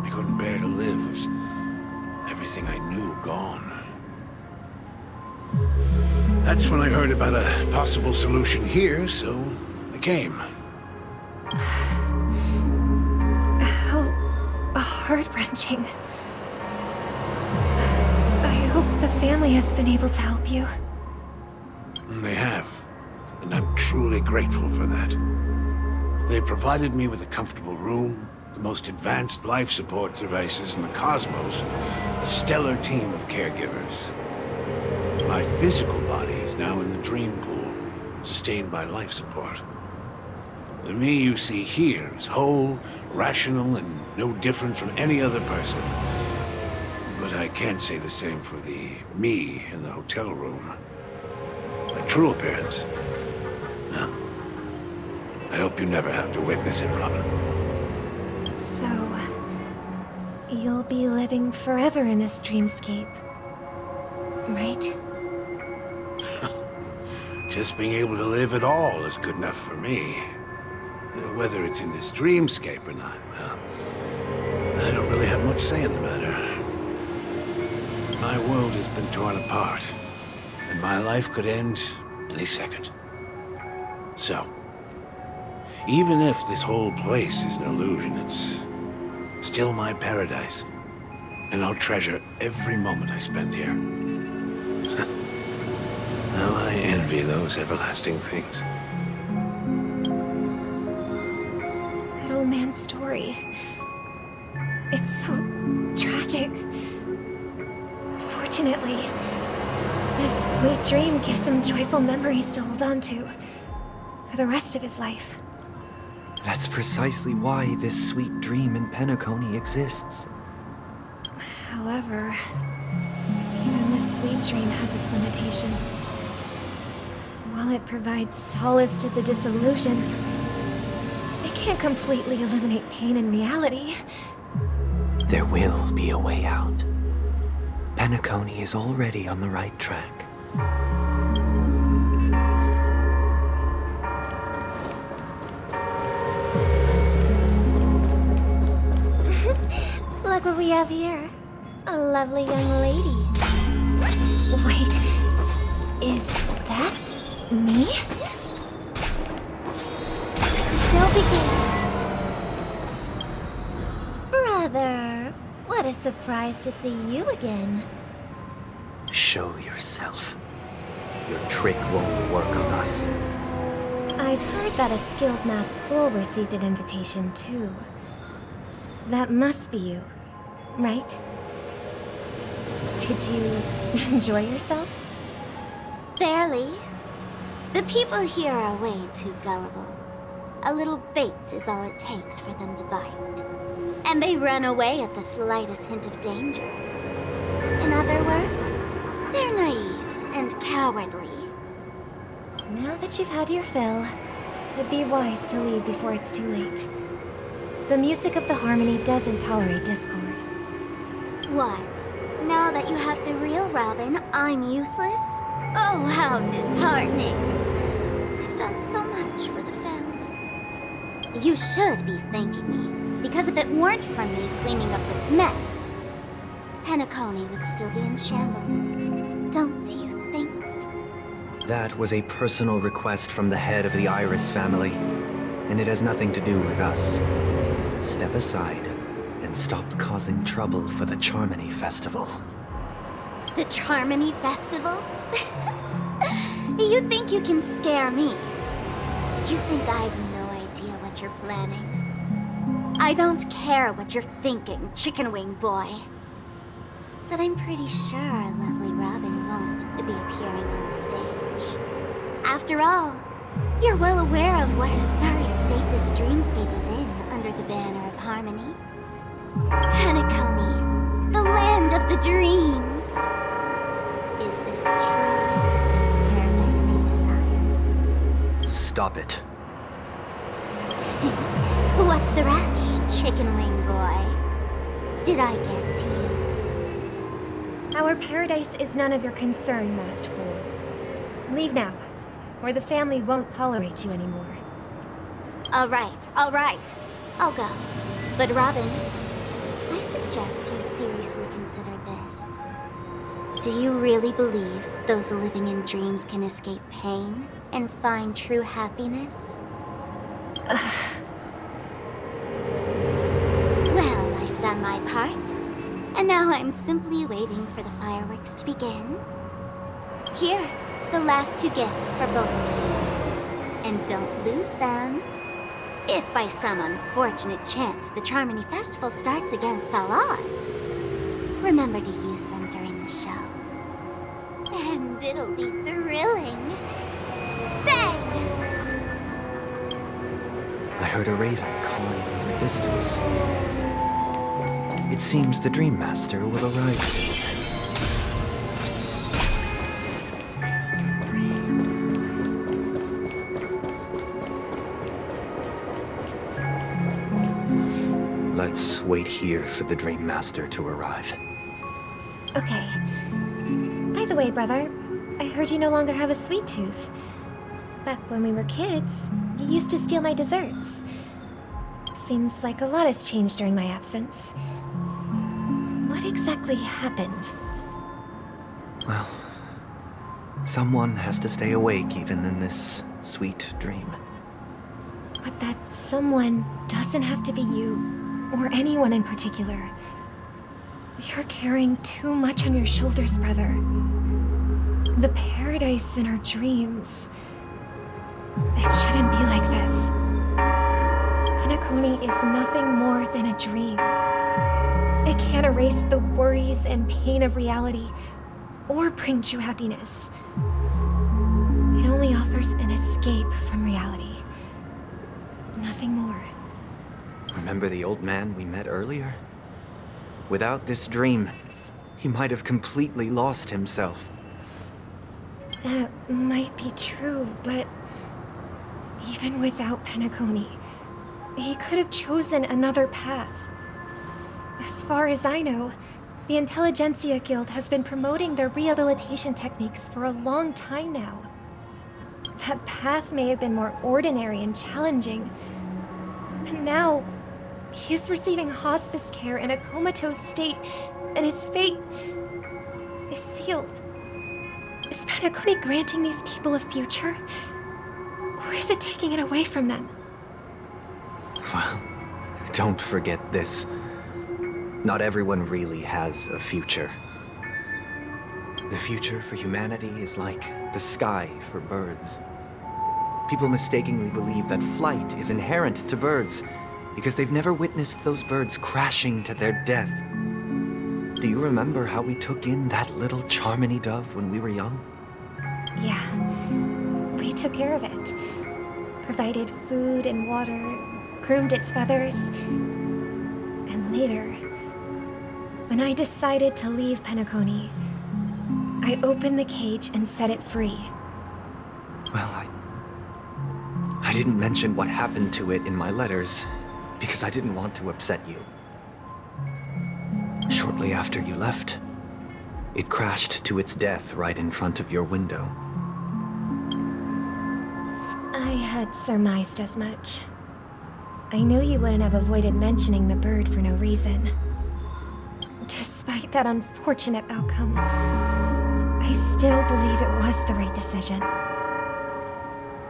I couldn't bear to live with everything I knew gone. That's when I heard about a possible solution here, so I came. Heart-wrenching. I hope the family has been able to help you. They have, and I'm truly grateful for that. They provided me with a comfortable room, the most advanced life support devices in the cosmos, and a stellar team of caregivers. My physical body is now in the dream pool, sustained by life support. The me you see here is whole, rational, and no different from any other person. But I can't say the same for the me in the hotel room. My true appearance? No. I hope you never have to witness it, Robin. So, you'll be living forever in this dreamscape, right? Just being able to live at all is good enough for me. Whether it's in this dreamscape or not, well, I don't really have much say in the matter. My world has been torn apart, and my life could end any second. So, even if this whole place is an illusion, it's still my paradise. And I'll treasure every moment I spend here. Now I envy those everlasting things. That old man's story. It's so tragic. Fortunately, this sweet dream gives him joyful memories to hold on to for the rest of his life. That's precisely why this sweet dream in Penacony exists. However, even this sweet dream has its limitations. While it provides solace to the disillusioned, it can't completely eliminate pain in reality. There will be a way out. Penacony is already on the right track. Look what we have here. A lovely young lady. Wait, is that me? Show begins. Brother, what a surprise to see you again. Show yourself. Your trick won't work on us. I've heard that a skilled masked fool received an invitation too. That must be you, right? Did you enjoy yourself? Barely. The people here are way too gullible. A little bait is all it takes for them to bite. And they run away at the slightest hint of danger. In other words, they're naive and cowardly. Now that you've had your fill, it'd be wise to leave before it's too late. The music of the harmony doesn't tolerate discord. What? Now that you have the real Robin, I'm useless? Oh, how disheartening. I've done so much for the family. You should be thanking me, because if it weren't for me cleaning up this mess, Penacony would still be in shambles. Don't you think? That was a personal request from the head of the Iris family, and it has nothing to do with us. Step aside and stop causing trouble for the Charmony Festival. The Charmony Festival? You think you can scare me? You think I have no idea what you're planning? I don't care what you're thinking, chicken wing boy. But I'm pretty sure our lovely Robin won't be appearing on stage. After all, you're well aware of what a sorry state this dreamscape is in under the banner of harmony. Penacony, the land of the dreams. Is this truly the paradise you desire? Stop it. What's the rush, chicken wing boy? Did I get to you? Our paradise is none of your concern, masked fool. Leave now, or the family won't tolerate you anymore. All right. I'll go. But Robin, I suggest you seriously consider this. Do you really believe those living in dreams can escape pain and find true happiness? Well, I've done my part. And now I'm simply waiting for the fireworks to begin. Here, the last two gifts for both of you. And don't lose them. If by some unfortunate chance the Charmony Festival starts against all odds, remember to use them during the show. And it'll be thrilling. Bang! I heard a raven calling from the distance. It seems the Dream Master will arrive soon. Let's Let's wait here for the Dream Master to arrive. Okay. By the way, brother, I heard you no longer have a sweet tooth. Back when we were kids, you used to steal my desserts. Seems like a lot has changed during my absence. What exactly happened? Well, someone has to stay awake even in this sweet dream. But that someone doesn't have to be you, or anyone in particular. You're carrying too much on your shoulders, brother. The paradise in our dreams. It shouldn't be like this. Penacony is nothing more than a dream. It can't erase the worries and pain of reality, or bring true happiness. It only offers an escape from reality. Nothing more. Remember the old man we met earlier? Without this dream, he might have completely lost himself. That might be true, but even without Penacony, he could have chosen another path. As far as I know, the Intelligentsia Guild has been promoting their rehabilitation techniques for a long time now. That path may have been more ordinary and challenging, but now he is receiving hospice care in a comatose state, and his fate is sealed. Is Penacony granting these people a future? Or is it taking it away from them? Well, don't forget this. Not everyone really has a future. The future for humanity is like the sky for birds. People mistakenly believe that flight is inherent to birds because they've never witnessed those birds crashing to their death. Do you remember how we took in that little Charmony dove when we were young? Yeah. We took care of it. Provided food and water, groomed its feathers. And later, when I decided to leave Penacony, I opened the cage and set it free. Well, I didn't mention what happened to it in my letters because I didn't want to upset you. Shortly after you left, it crashed to its death right in front of your window. I had surmised as much. I knew you wouldn't have avoided mentioning the bird for no reason. Despite that unfortunate outcome, I still believe it was the right decision.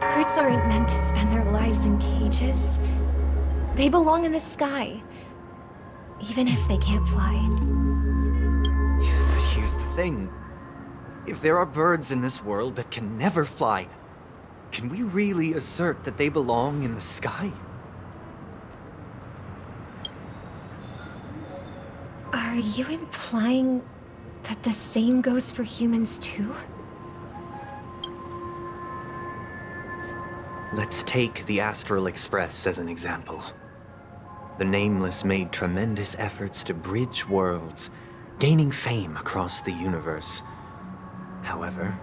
Birds aren't meant to spend their lives in cages. They belong in the sky, even if they can't fly. But here's the thing. If there are birds in this world that can never fly, can we really assert that they belong in the sky? Are you implying that the same goes for humans too? Let's take the Astral Express as an example. The Nameless made tremendous efforts to bridge worlds, gaining fame across the universe. However,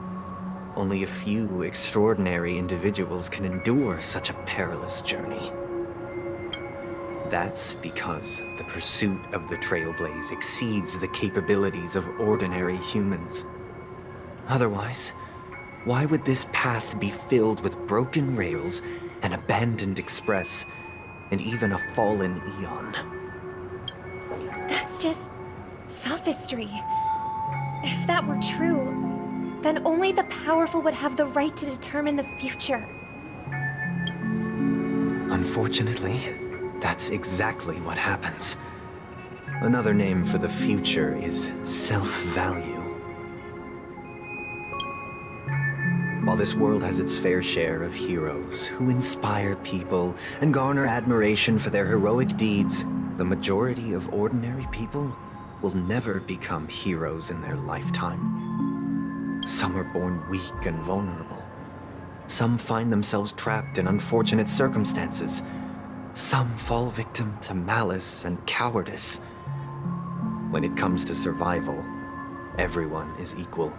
only a few extraordinary individuals can endure such a perilous journey. That's because the pursuit of the Trailblaze exceeds the capabilities of ordinary humans. Otherwise, why would this path be filled with broken rails, an abandoned express, and even a fallen eon? That's just sophistry. If that were true, then only the powerful would have the right to determine the future. Unfortunately, that's exactly what happens. Another name for the future is self-value. While this world has its fair share of heroes who inspire people and garner admiration for their heroic deeds, the majority of ordinary people will never become heroes in their lifetime. Some are born weak and vulnerable. Some find themselves trapped in unfortunate circumstances. Some fall victim to malice and cowardice. When it comes to survival, everyone is equal.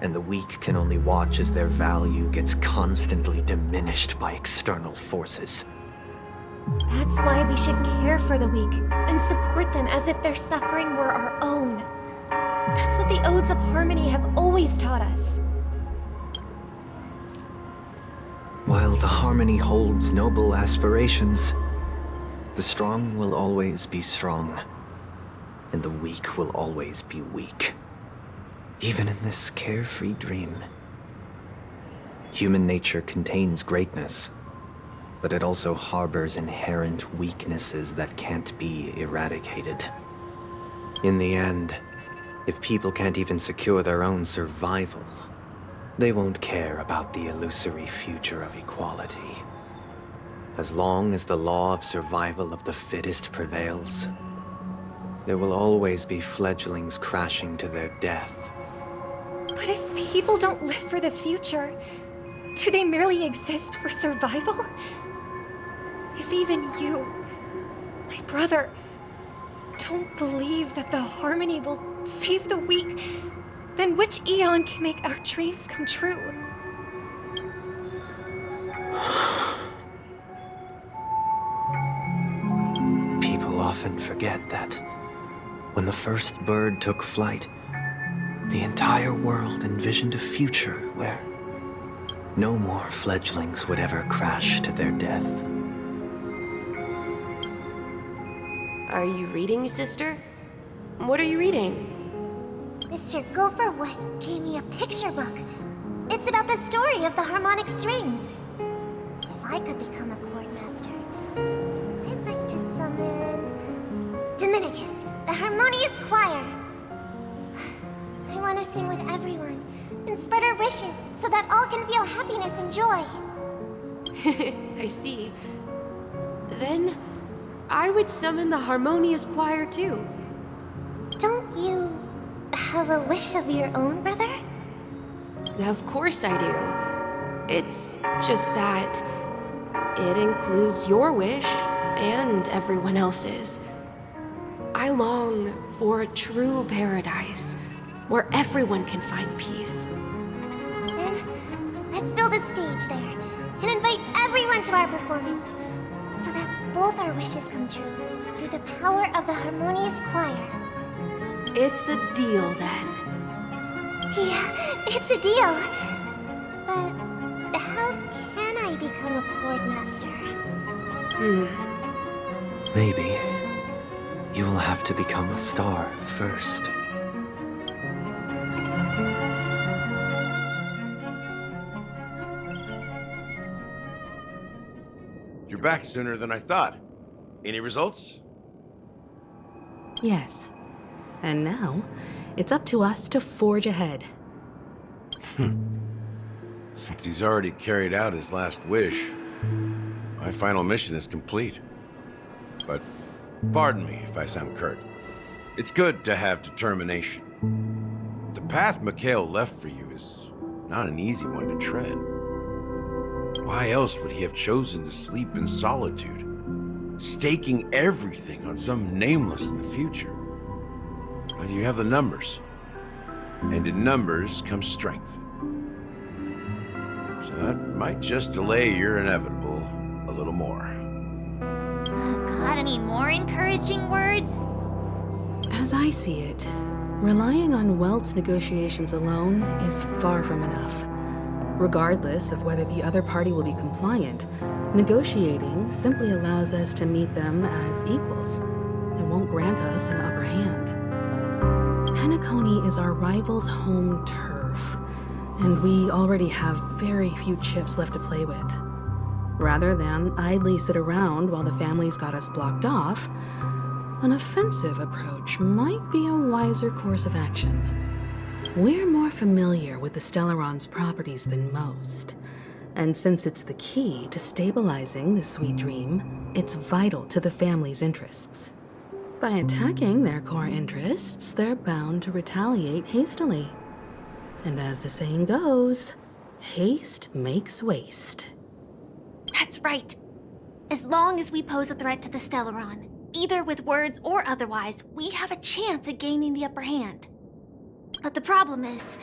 And the weak can only watch as their value gets constantly diminished by external forces. That's why we should care for the weak and support them as if their suffering were our own. That's what the Odes of Harmony have always taught us. While the Harmony holds noble aspirations, the strong will always be strong, and the weak will always be weak. Even in this carefree dream. Human nature contains greatness, but it also harbors inherent weaknesses that can't be eradicated. In the end, if people can't even secure their own survival, they won't care about the illusory future of equality. As long as the law of survival of the fittest prevails, there will always be fledglings crashing to their death. But if people don't live for the future, do they merely exist for survival? If even you, my brother, don't believe that the Harmony will save the weak, then which eon can make our dreams come true? People often forget that when the first bird took flight, the entire world envisioned a future where no more fledglings would ever crash to their death. Are you reading, sister? What are you reading? Mr. Gopherwood gave me a picture book. It's about the story of the harmonic strings. If I could become a chord master, I'd like to summon Dominicus, the harmonious choir. I want to sing with everyone and spread our wishes so that all can feel happiness and joy. I see. Then I would summon the harmonious choir too. Don't you have a wish of your own, brother? Of course I do. It's just that it includes your wish and everyone else's. I long for a true paradise where everyone can find peace. Then let's build a stage there and invite everyone to our performance so that both our wishes come true through the power of the harmonious choir. It's a deal then. Yeah, it's a deal. But how can I become a chord master? Maybe you will have to become a star first. You're back sooner than I thought. Any results? Yes. And now, it's up to us to forge ahead. Since he's already carried out his last wish, my final mission is complete. But pardon me if I sound curt. It's good to have determination. The path Mikhail left for you is not an easy one to tread. Why else would he have chosen to sleep in solitude, staking everything on some nameless in the future? But you have the numbers, and in numbers comes strength. So that might just delay your inevitable a little more. Got any more encouraging words? As I see it, relying on Welt's negotiations alone is far from enough. Regardless of whether the other party will be compliant, negotiating simply allows us to meet them as equals. It won't grant us an upper hand. Penacony is our rival's home turf, and we already have very few chips left to play with. Rather than idly sit around while the family's got us blocked off, an offensive approach might be a wiser course of action. We're more familiar with the Stellaron's properties than most, and since it's the key to stabilizing the sweet dream, it's vital to the family's interests. By attacking their core interests, they're bound to retaliate hastily. And as the saying goes, haste makes waste. That's right. As long as we pose a threat to the Stellaron, either with words or otherwise, we have a chance at gaining the upper hand. But the problem is,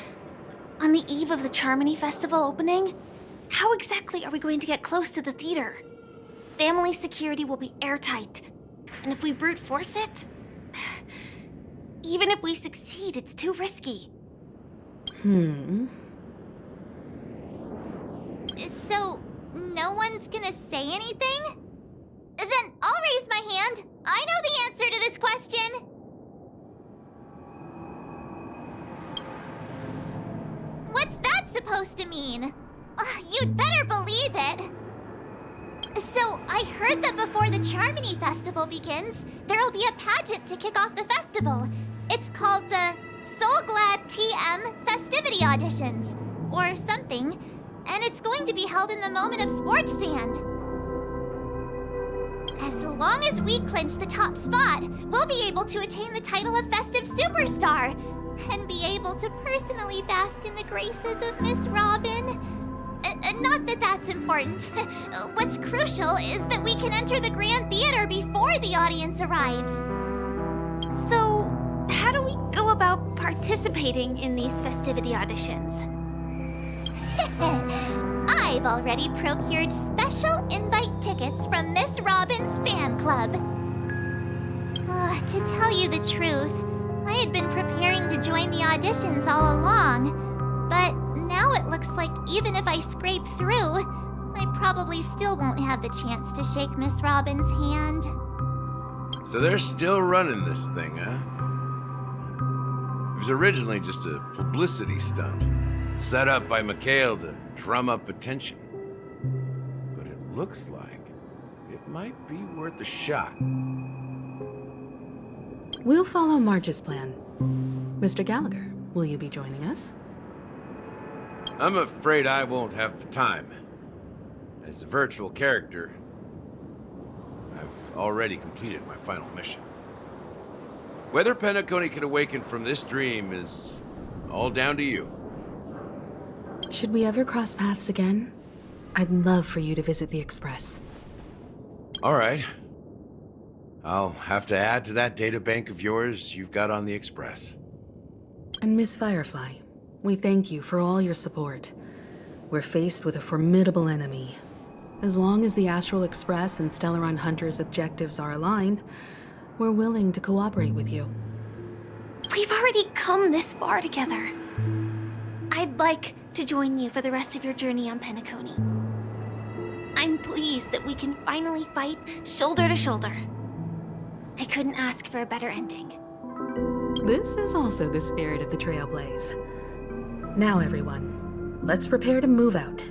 on the eve of the Charmony Festival opening, how exactly are we going to get close to the theater? family security will be airtight. And if we brute force it, even if we succeed, it's too risky. So, no one's gonna say anything? Then I'll raise my hand. I know the answer to this question. What's that supposed to mean? You'd better believe it. So, I heard that before the Charmony Festival begins, there'll be a pageant to kick off the festival. It's called the Soulglad TM Festivity Auditions, or something, and it's going to be held in the moment of scorched sand. As long as we clinch the top spot, we'll be able to attain the title of Festive Superstar, and be able to personally bask in the graces of Miss Robin. Not that that's important. What's crucial is that we can enter the Grand Theater before the audience arrives. So, how do we go about participating in these festivity auditions? I've already procured special invite tickets from Miss Robin's fan club. To tell you the truth, I had been preparing to join the auditions all along, but now it looks like even if I scrape through, I probably still won't have the chance to shake Miss Robin's hand. So they're still running this thing, huh? It was originally just a publicity stunt, set up by Mikhail to drum up attention. But it looks like it might be worth a shot. We'll follow March's plan. Mr. Gallagher, will you be joining us? I'm afraid I won't have the time. As a virtual character, I've already completed my final mission. Whether Penacony can awaken from this dream is all down to you. Should we ever cross paths again? I'd love for you to visit the Express. All right. I'll have to add to that databank of yours you've got on the Express. And Miss Firefly, we thank you for all your support. We're faced with a formidable enemy. As long as the Astral Express and Stellaron Hunter's objectives are aligned, we're willing to cooperate with you. We've already come this far together. I'd like to join you for the rest of your journey on Penacony. I'm pleased that we can finally fight shoulder to shoulder. I couldn't ask for a better ending. This is also the spirit of the Trailblaze. Now everyone, let's prepare to move out.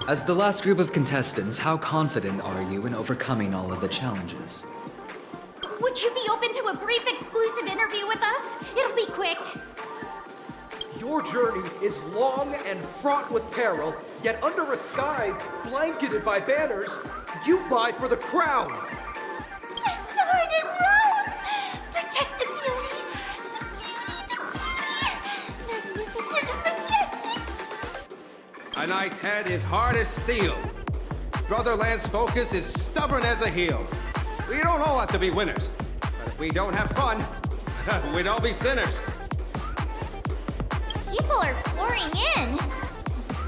As the last group of contestants, how confident are you in overcoming all of the challenges? Would you be open to a brief exclusive interview with us? It'll be quick. Your journey is long and fraught with peril, yet under a sky blanketed by banners, you vie for the crown. The sword and rose! Protect the beauty! Magnificent and majestic! A knight's head is hard as steel. Brotherland's focus is stubborn as a heel. We don't all have to be winners, but if we don't have fun, we'd all be sinners. People are pouring in.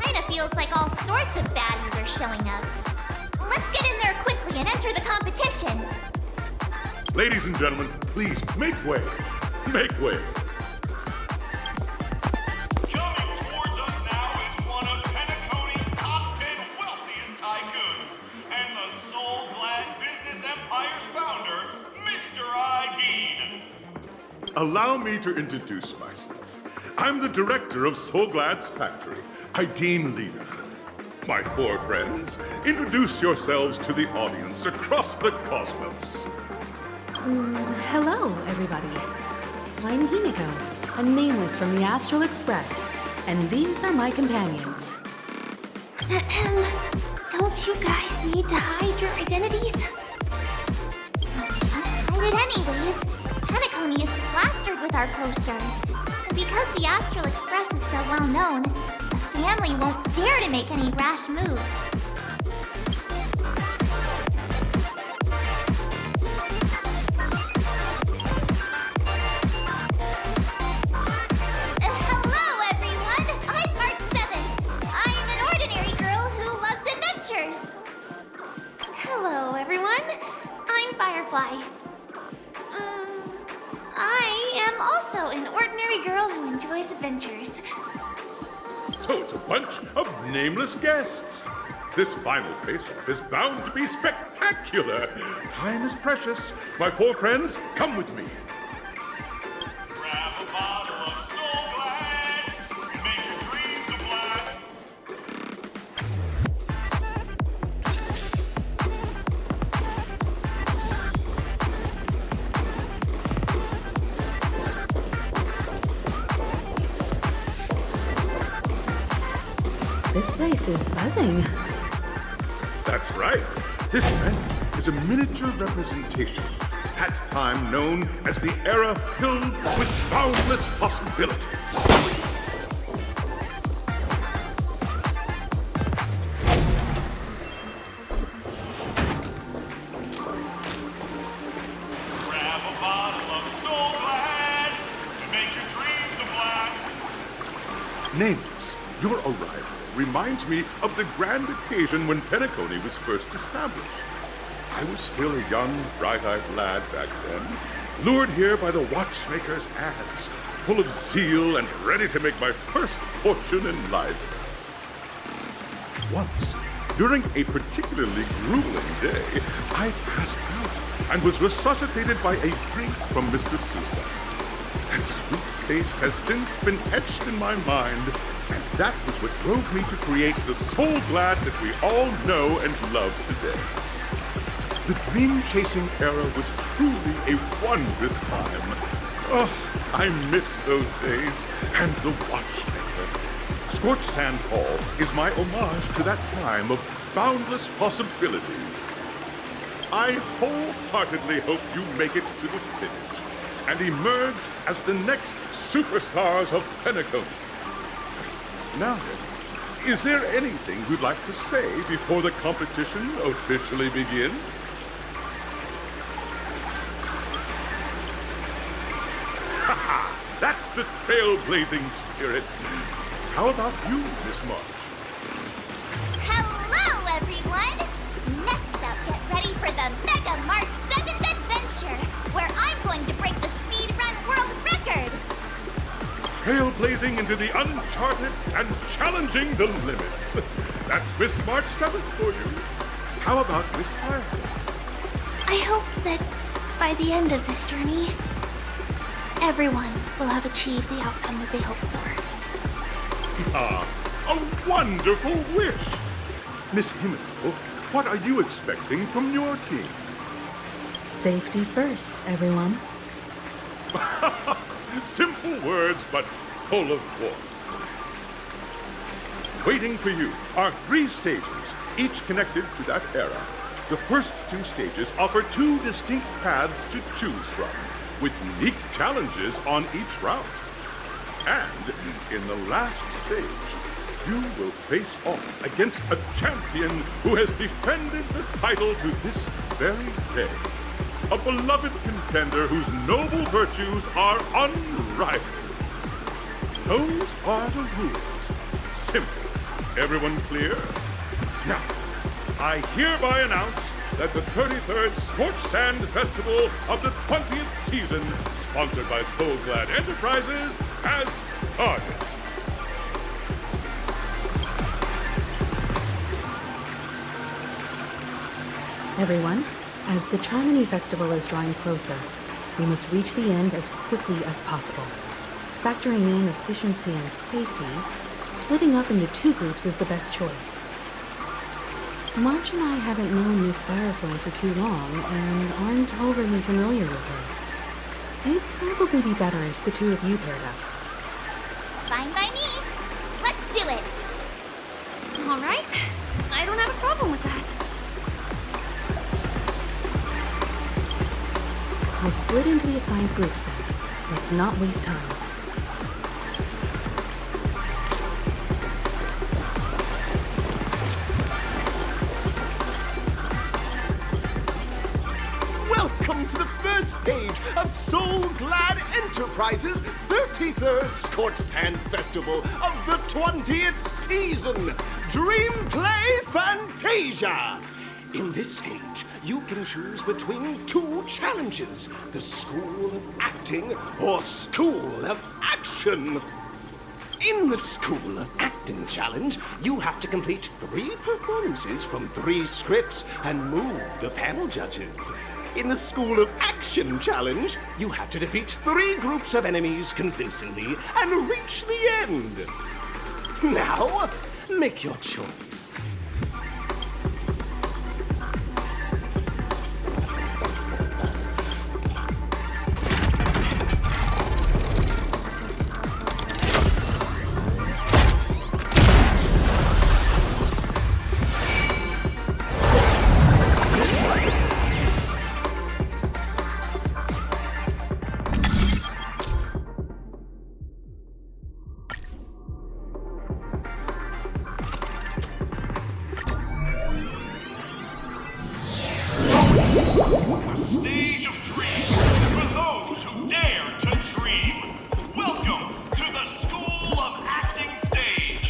Kinda feels like all sorts of baddies are showing up. Let's get in there quickly and enter the competition. Ladies and gentlemen, please make way. Make way. allow me to introduce myself. I'm the director of Soulglad's factory, Ideen Lena. My 4 friends, introduce yourselves to the audience across the cosmos. Hello, everybody. I'm Himiko, a nameless from the Astral Express, and these are my companions. Don't you guys need to hide your identities? Hide it anyways. Penacony is plastered with our posters. And because the Astral Express is so well known, the family won't dare to make any rash moves. Hello, everyone! I'm Mark 7. I'm an ordinary girl who loves adventures. Hello, everyone. I'm Firefly. I am also an ordinary girl who enjoys adventures. So it's a bunch of nameless guests. This final face-off is bound to be spectacular. Time is precious. My 4 friends, come with me. Grab a bottle of Soulglad and make your dreams a blast. This place is buzzing. That's right. This event is a miniature representation of that time known as the era filled with boundless possibilities. Grab a bottle of Soulglad to make your dreams a blast. Nameless, your arrival reminds me of the grand occasion when Penacony was first established. I was still a young, bright-eyed lad back then, lured here by the watchmaker's ads, full of zeal and ready to make my first fortune in life. Once, during a particularly grueling day, I passed out and was resuscitated by a drink from Mr. Sousa. That sweet taste has since been etched in my mind, and that was what drove me to create the Soulglad that we all know and love today. The dream-chasing era was truly a wondrous time. Oh, I miss those days, and the watchmaker. Scorched Sand Hall is my homage to that time of boundless possibilities. I wholeheartedly hope you make it to the finish and emerge as the next superstars of Penacony. Now then, is there anything you'd like to say before the competition officially begins? Haha, that's the trailblazing spirit. How about you, Miss March? Hello, everyone! Next up, get ready for the Mega March 7th adventure, where I'm going to break the speedrun world record! Trailblazing into the uncharted and challenging the limits. That's Miss March 7th for you. How about Miss Firefly? I hope that by the end of this journey, everyone will have achieved the outcome that they hoped for. Ah, a wonderful wish! Miss Himiko, what are you expecting from your team? Safety first, everyone. Simple words, but full of warmth. Waiting for you are 3 stages, each connected to that era. The first 2 stages offer 2 distinct paths to choose from, with unique challenges on each route. And in the last stage, you will face off against a champion who has defended the title to this very day. A beloved contender whose noble virtues are unrivaled. Those are the rules. Simple. Everyone clear? Now, I hereby announce that the 33rd Scorched Sand Festival of the 20th season, sponsored by Soulglad Enterprises, has started. Everyone, as the Charmony Festival is drawing closer, We must reach the end as quickly as possible. Factoring in efficiency and safety, splitting up into 2 groups is the best choice. March and I haven't known Miss Firefly for too long and aren't overly familiar with her. It'd probably be better if the 2 of you paired up. Fine by me. Let's do it. All right. I don't have a problem with that. We'll split into the assigned groups then. Let's not waste time. Welcome to the first stage of Soul Glad Enterprises' 33rd Scorched Sand Festival of the 20th season, Dream Play Fantasia! In this stage, you can choose between 2 challenges, the School of Acting or School of Action. In the School of Acting challenge, you have to complete 3 performances from 3 scripts and move the panel judges. In the School of Action challenge, you have to defeat 3 groups of enemies convincingly and reach the end. Now, make your choice. Stage of dreams for those who dare to dream. Welcome to the School of Acting stage.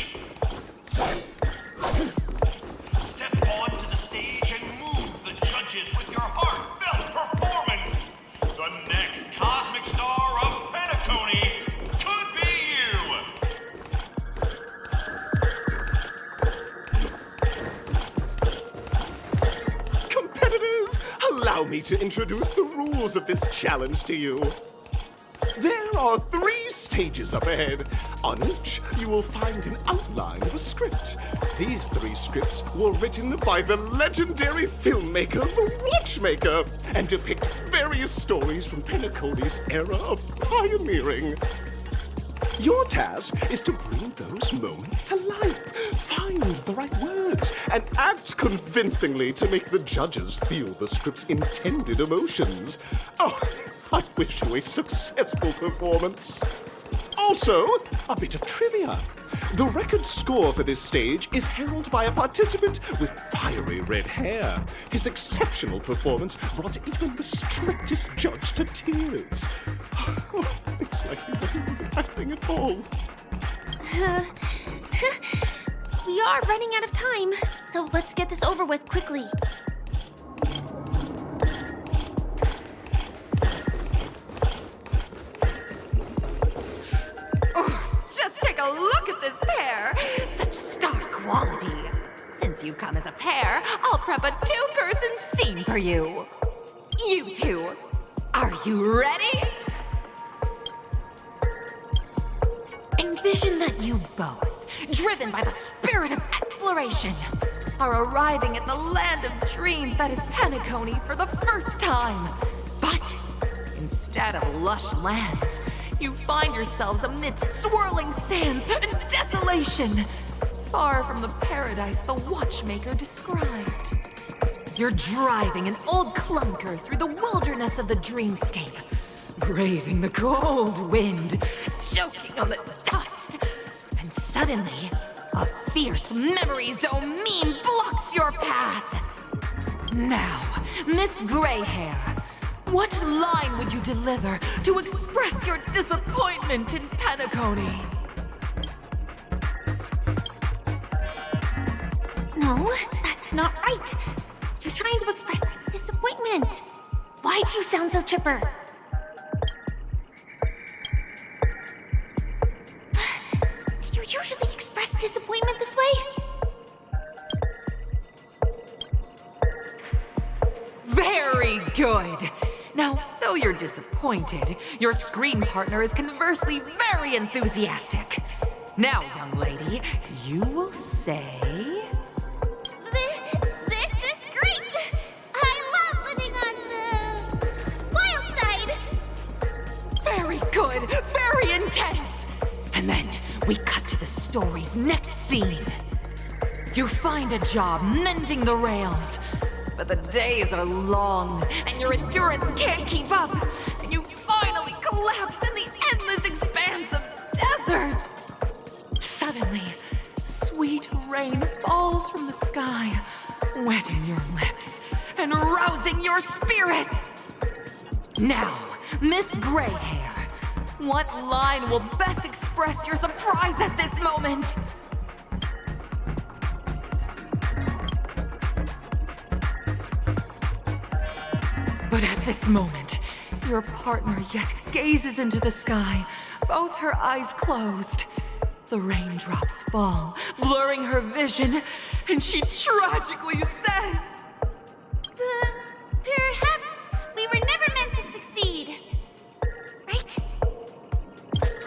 Step onto the stage and move the judges with your heartfelt performance. The next cosmic star of Penacony could be you. Competitors, allow me to introduce the rules of this challenge to you. There are 3 stages up ahead. On each, you will find an outline of a script. These 3 scripts were written by the legendary filmmaker, the Watchmaker, and depict various stories from Penacony's era of pioneering. Your task is to bring those moments to life, find the right words, and act convincingly to make the judges feel the script's intended emotions. Oh, I wish you a successful performance. Also, a bit of trivia. The record score for this stage is held by a participant with fiery red hair. His exceptional performance brought even the strictest judge to tears. Looks like he wasn't even acting at all. We are running out of time, so let's get this over with quickly. Just take a look at this pair! Such star quality! Since you've come as a pair, I'll prep a 2-person scene for you. You 2, are you ready? Envision that you both, driven by the spirit of exploration, are arriving at the land of dreams that is Penacony for the first time. But instead of lush lands, you find yourselves amidst swirling sands and desolation, far from the paradise the Watchmaker described. You're driving an old clunker through the wilderness of the dreamscape, braving the cold wind, choking on the dust, and suddenly, a fierce memory zone meme blocks your path. Now, Miss Greyhair, what line would you deliver to express your disappointment in Penacony? No, that's not right. You're trying to express disappointment. Why do you sound so chipper? Do you usually express disappointment this way? Very good! Now, though you're disappointed, your screen partner is conversely very enthusiastic. Now, young lady, you will say... This is great! I love living on the wild side! Very good, very intense! And then we cut to the story's next scene. You find a job mending the rails, but the days are long and your endurance can't keep up, and you finally collapse in the endless expanse of desert. Suddenly, sweet rain falls from the sky, wetting your lips and rousing your spirits. Now, Miss Greyhair, what line will best express your surprise at this moment? But at this moment, your partner yet gazes into the sky, both her eyes closed. The raindrops fall, blurring her vision, and she tragically says... Perhaps we were never meant to succeed. Right?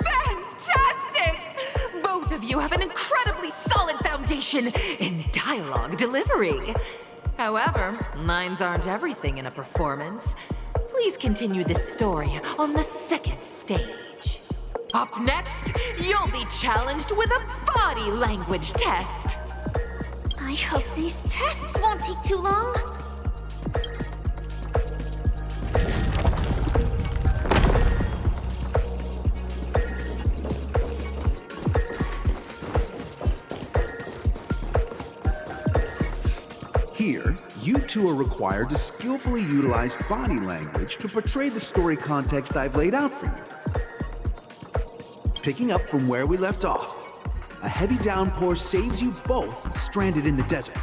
Fantastic! Both of you have an incredibly solid foundation in dialogue delivery. However, lines aren't everything in a performance. Please continue this story on the second stage. Up next, you'll be challenged with a body language test. I hope these tests won't take too long. Here, you two are required to skillfully utilize body language to portray the story context I've laid out for you. Picking up from where we left off, a heavy downpour saves you both stranded in the desert.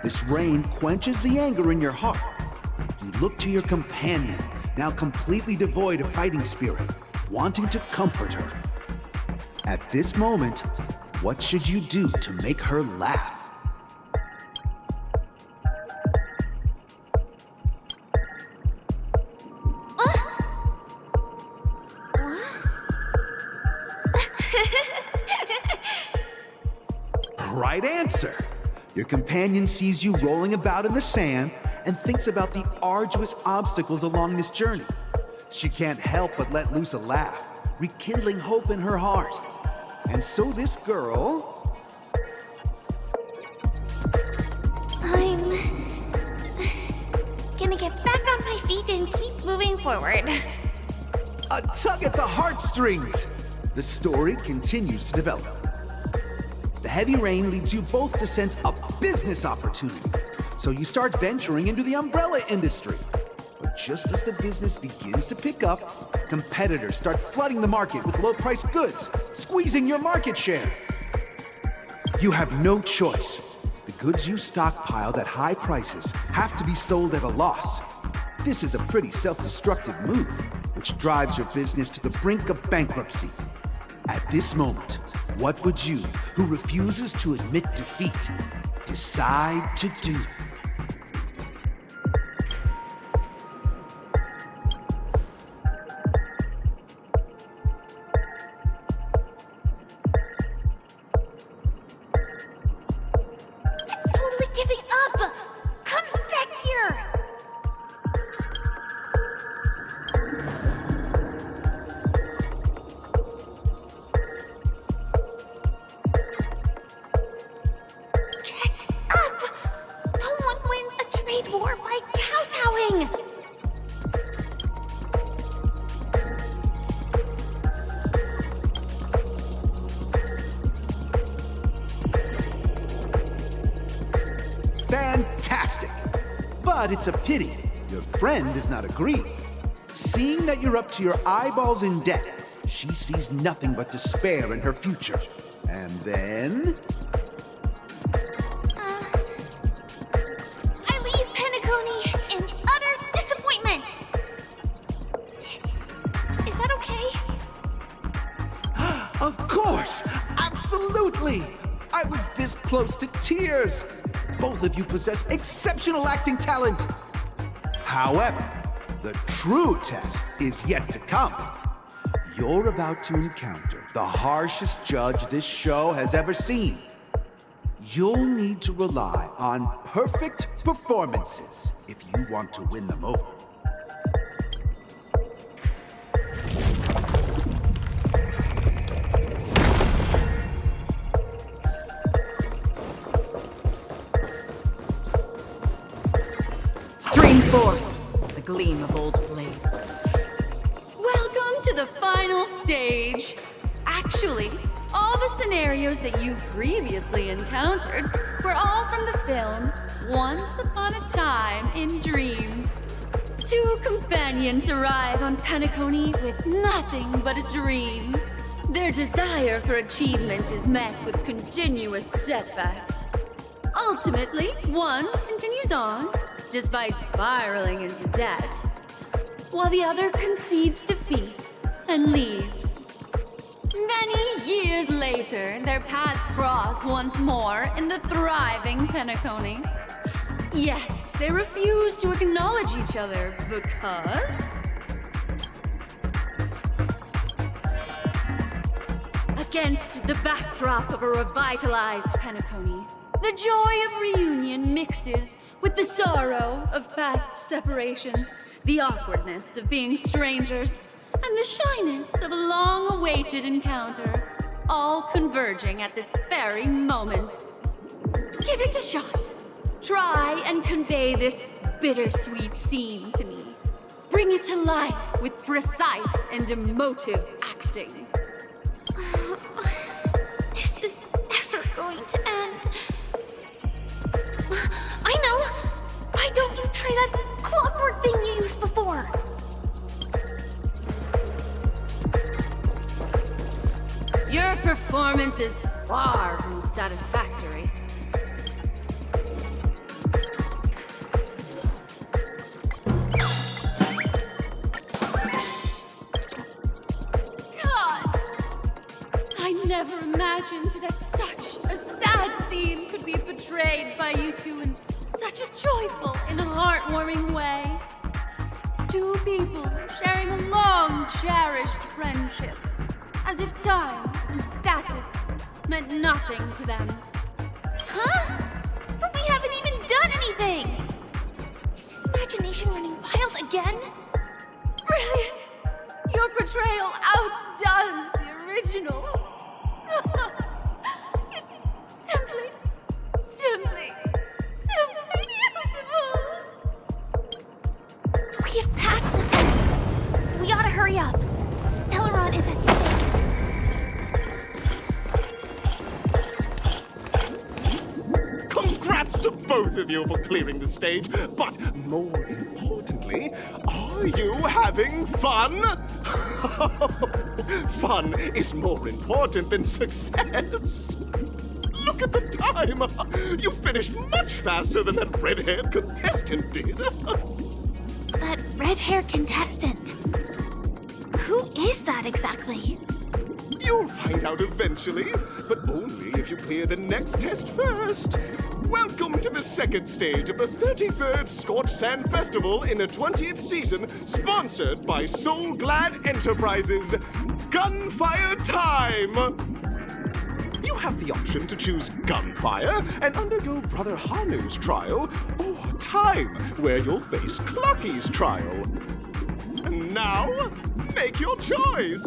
This rain quenches the anger in your heart. You look to your companion, now completely devoid of fighting spirit, wanting to comfort her. At this moment, what should you do to make her laugh? Right answer! Your companion sees you rolling about in the sand and thinks about the arduous obstacles along this journey. She can't help but let loose a laugh, rekindling hope in her heart. And so this girl... I'm gonna get back on my feet and keep moving forward. A tug at the heartstrings! The story continues to develop. The heavy rain leads you both to sense a business opportunity, so you start venturing into the umbrella industry. But just as the business begins to pick up, competitors start flooding the market with low-priced goods, squeezing your market share. You have no choice. The goods you stockpiled at high prices have to be sold at a loss. This is a pretty self-destructive move, which drives your business to the brink of bankruptcy. At this moment, what would you, who refuses to admit defeat, decide to do? It's totally giving up! Come back here! War by kowtowing! Fantastic! But it's a pity your friend does not agree. Seeing that you're up to your eyeballs in debt, she sees nothing but despair in her future. And then... I leave Penacony in utter disappointment! Is that okay? Of course! Absolutely! I was this close to tears! Both of you possess exceptional acting talent! However, The true test is yet to come. You're about to encounter the harshest judge this show has ever seen. You'll need to rely on perfect performances if you want to win them over. Stream forth the gleam of old blades. Welcome to the final stage. Actually, all the scenarios that you previously encountered were all from the film Once Upon a Time in Dreams. Two companions arrive on Penacony with nothing but a dream. Their desire for achievement is met with continuous setbacks. Ultimately, one continues on, despite spiraling into debt, while the other concedes defeat and leaves. Many years later, their paths cross once more in the thriving Penacony. Yet, they refuse to acknowledge each other because... Against the backdrop of a revitalized Penacony, the joy of reunion mixes with the sorrow of past separation, the awkwardness of being strangers, and the shyness of a long-awaited encounter, all converging at this very moment. Give it a shot. Try and convey this bittersweet scene to me. Bring it to life with precise and emotive acting. Is this ever going to end? I know! Why don't you try that clockwork thing you used before? Your performance is far from satisfactory. God! I never imagined that such a sad scene could be portrayed by you two in such a joyful and heartwarming way. Two people sharing a long, cherished friendship, as if time and status meant nothing to them. Huh? But we haven't even done anything! Is his imagination running wild again? Brilliant! Your portrayal outdoes the original. It's simply beautiful! We have passed the test. We ought to hurry up. Stellaron is at stake. Congrats to both of you for clearing the stage, but more importantly, are you having fun? Fun is more important than success. Look at the time! You finished much faster than that red-haired contestant did. That red-haired contestant. Who is that exactly? You'll find out eventually, but only if you clear the next test first. Welcome to the second stage of the 33rd Scorched Sand Festival in the 20th season, sponsored by Soul Glad Enterprises. Gunfire time! You have the option to choose gunfire and undergo Brother Hanu's trial, or time, where you'll face Clucky's trial. And now, make your choice!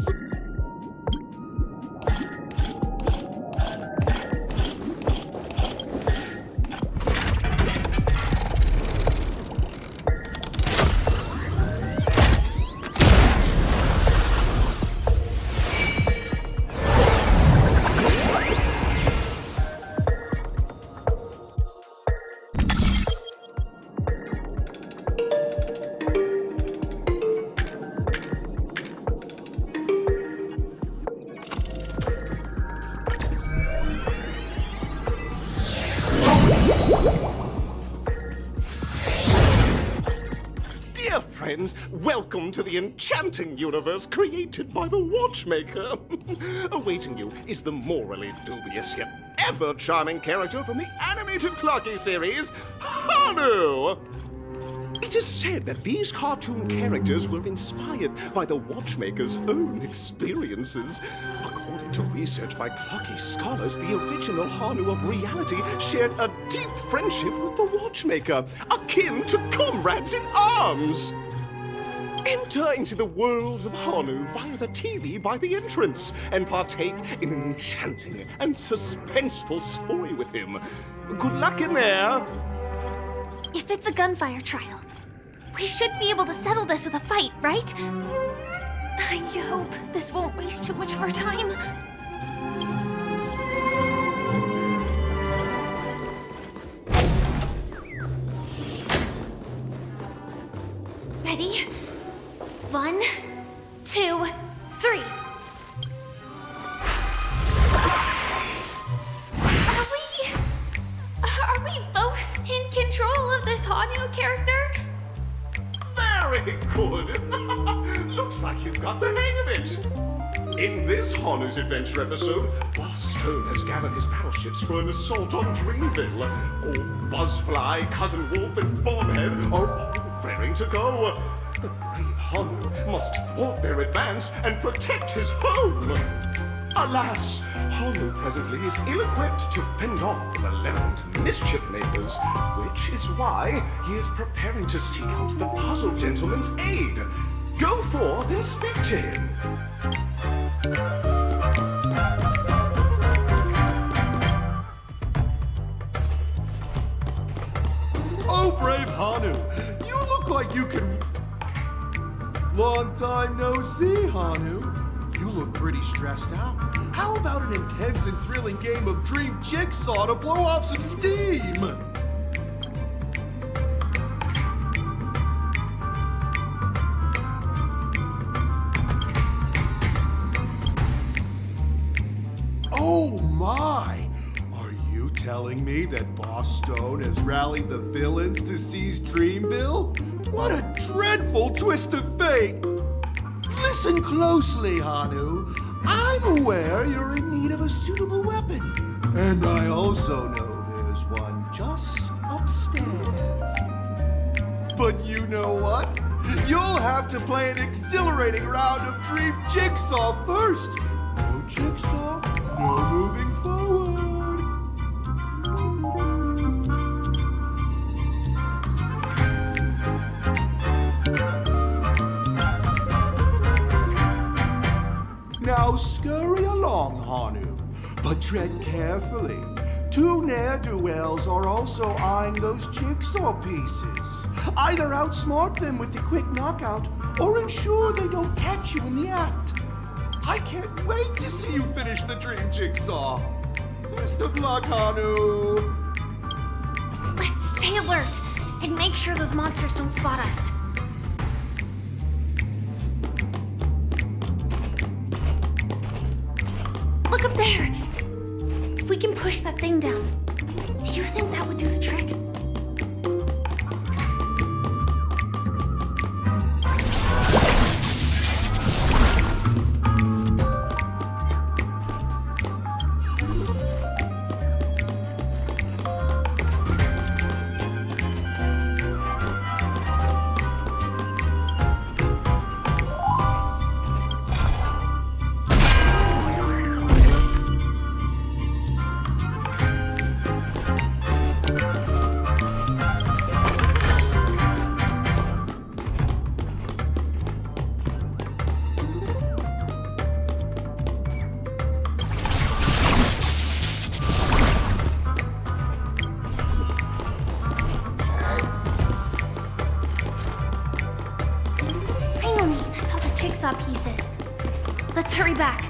Dear friends, welcome to the enchanting universe created by the Watchmaker. Awaiting you is the morally dubious yet ever charming character from the animated Clocky series, Hanu! It is said that these cartoon characters were inspired by the watchmaker's own experiences. According to research by plucky scholars, the original Hanu of reality shared a deep friendship with the watchmaker, akin to comrades in arms. Enter into the world of Hanu via the TV by the entrance and partake in an enchanting and suspenseful story with him. Good luck in there. If it's a gunfire trial, we should be able to settle this with a fight, right? I hope this won't waste too much of our time. Ready? 1, 2, 3. Are we both in control of this Hanu character? Very good. Looks like you've got the hang of it. In this Hanu's Adventure episode, Boss Stone has gathered his battleships for an assault on Dreamville. Old Buzzfly, Cousin Wolf, and Bombhead are all raring to go. The brave Hanu must thwart their advance and protect his home. Alas, Hanu presently is ill-equipped to fend off the malevolent mischief makers, which is why he is preparing to seek out the puzzle gentleman's aid. Go forth and speak to him. Oh, brave Hanu, you look like you could... Long time no see, Hanu. You look pretty stressed out. How about an intense and thrilling game of Dream Jigsaw to blow off some steam? Oh my! Are you telling me that Boss Stone has rallied the villains to seize Dreamville? What a dreadful twist of fate! Listen closely, Hanu. I'm aware you're in need of a suitable weapon. And I also know there's one just upstairs. But you know what? You'll have to play an exhilarating round of Dream Jigsaw first. No Jigsaw, no moving forward. Now scurry along, Hanu, but tread carefully. Two ne'er-do-wells are also eyeing those jigsaw pieces. Either outsmart them with the quick knockout, or ensure they don't catch you in the act. I can't wait to see you finish the dream jigsaw. Best of luck, Hanu. Let's stay alert and make sure those monsters don't spot us. Look up there! If we can push that thing down, do you think that would do the trick? Pieces. Let's hurry back.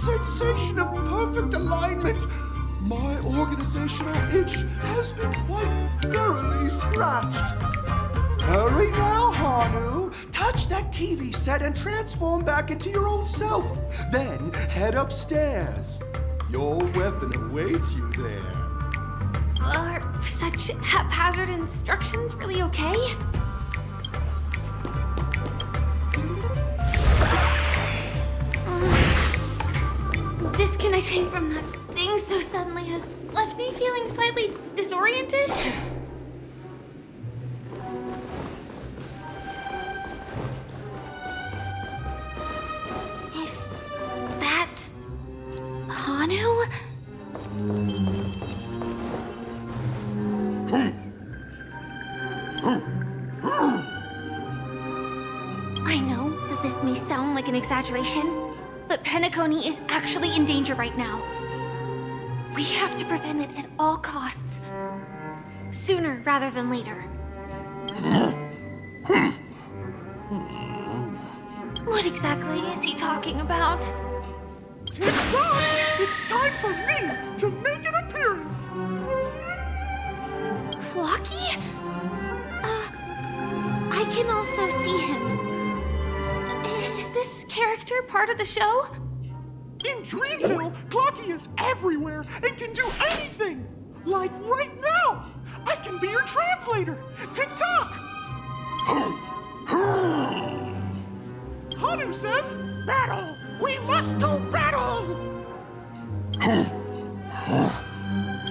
sensation of perfect alignment. My organizational itch has been quite thoroughly scratched. Hurry now, Hanu. Touch that TV set and transform back into your old self. Then head upstairs. Your weapon awaits you there. Are such haphazard instructions really okay? Disconnecting from that thing so suddenly has left me feeling slightly disoriented. Is that Hanu? I know that this may sound like an exaggeration, but Penacony is actually in danger right now. We have to prevent it at all costs. Sooner rather than later. What exactly is he talking about? Tick-tock! It's time for me to make an appearance! Clocky? I can also see him. Is this character part of the show? In Dreamville, Clocky is everywhere and can do anything! Like right now! I can be your translator! Tick-tock! Hanu says, battle! We must do battle! The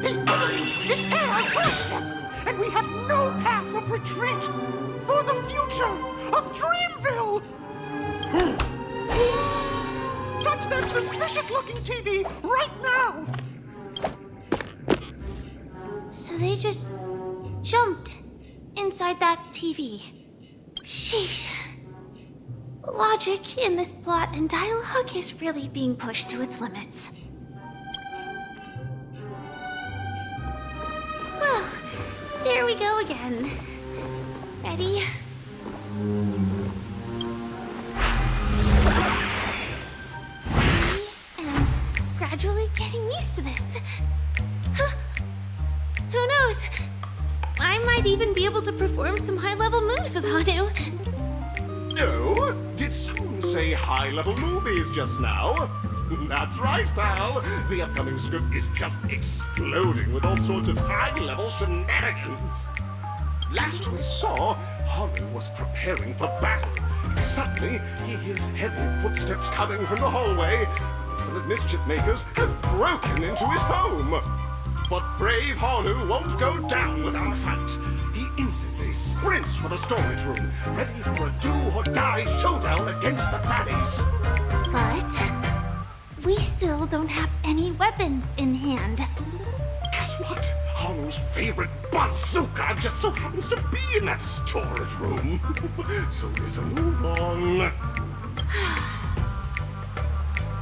enemy is at our doorstep, and we have no path of retreat for the future of Dreamville! Touch that suspicious-looking TV right now! So they just jumped inside that TV. Sheesh. Logic in this plot and dialogue is really being pushed to its limits. Well, here we go again. Ready? Gradually getting used to this. Huh. Who knows? I might even be able to perform some high-level moves with Hanu. No? Did someone say high-level movies just now? That's right, pal. The upcoming script is just exploding with all sorts of high-level shenanigans. Last we saw, Hanu was preparing for battle. Suddenly, he hears heavy footsteps coming from the hallway. The mischief makers have broken into his home. But brave Hanu won't go down without a fight. He instantly sprints for the storage room, ready for a do-or-die showdown against the baddies. But we still don't have any weapons in hand. Guess what? Hanu's favorite bazooka just so happens to be in that storage room. So let's move on.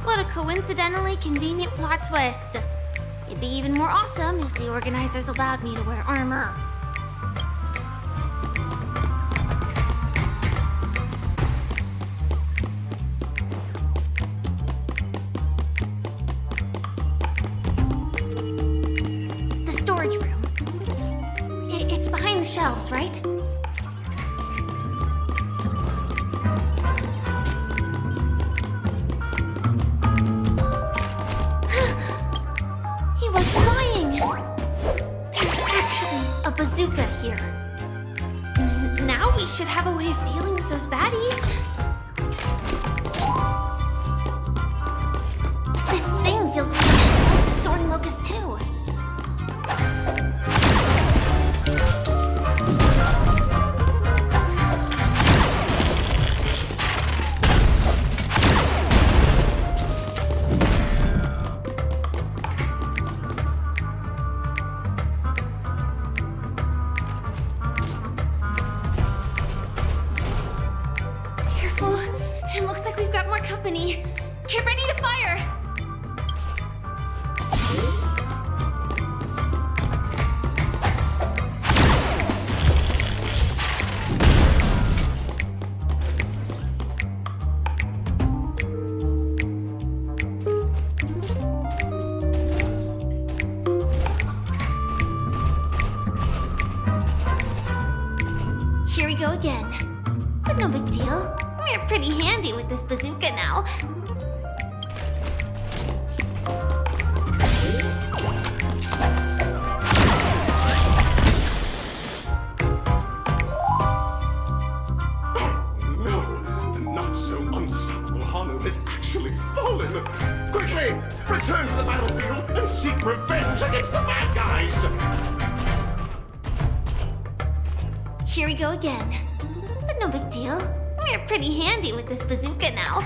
What a coincidentally convenient plot twist. It'd be even more awesome if the organizers allowed me to wear armor. The storage room. It's behind the shelves, right? Bazooka here. Now we should have a way of dealing with those baddies. This thing feels just like the Soaring Locust too. again. But no big deal. We're pretty handy with this bazooka now. No, the not-so-unstoppable Hanu has actually fallen. Quickly, return to the battlefield and seek revenge against the bad guys. Here we go again. But no big deal. We're pretty handy with this bazooka now.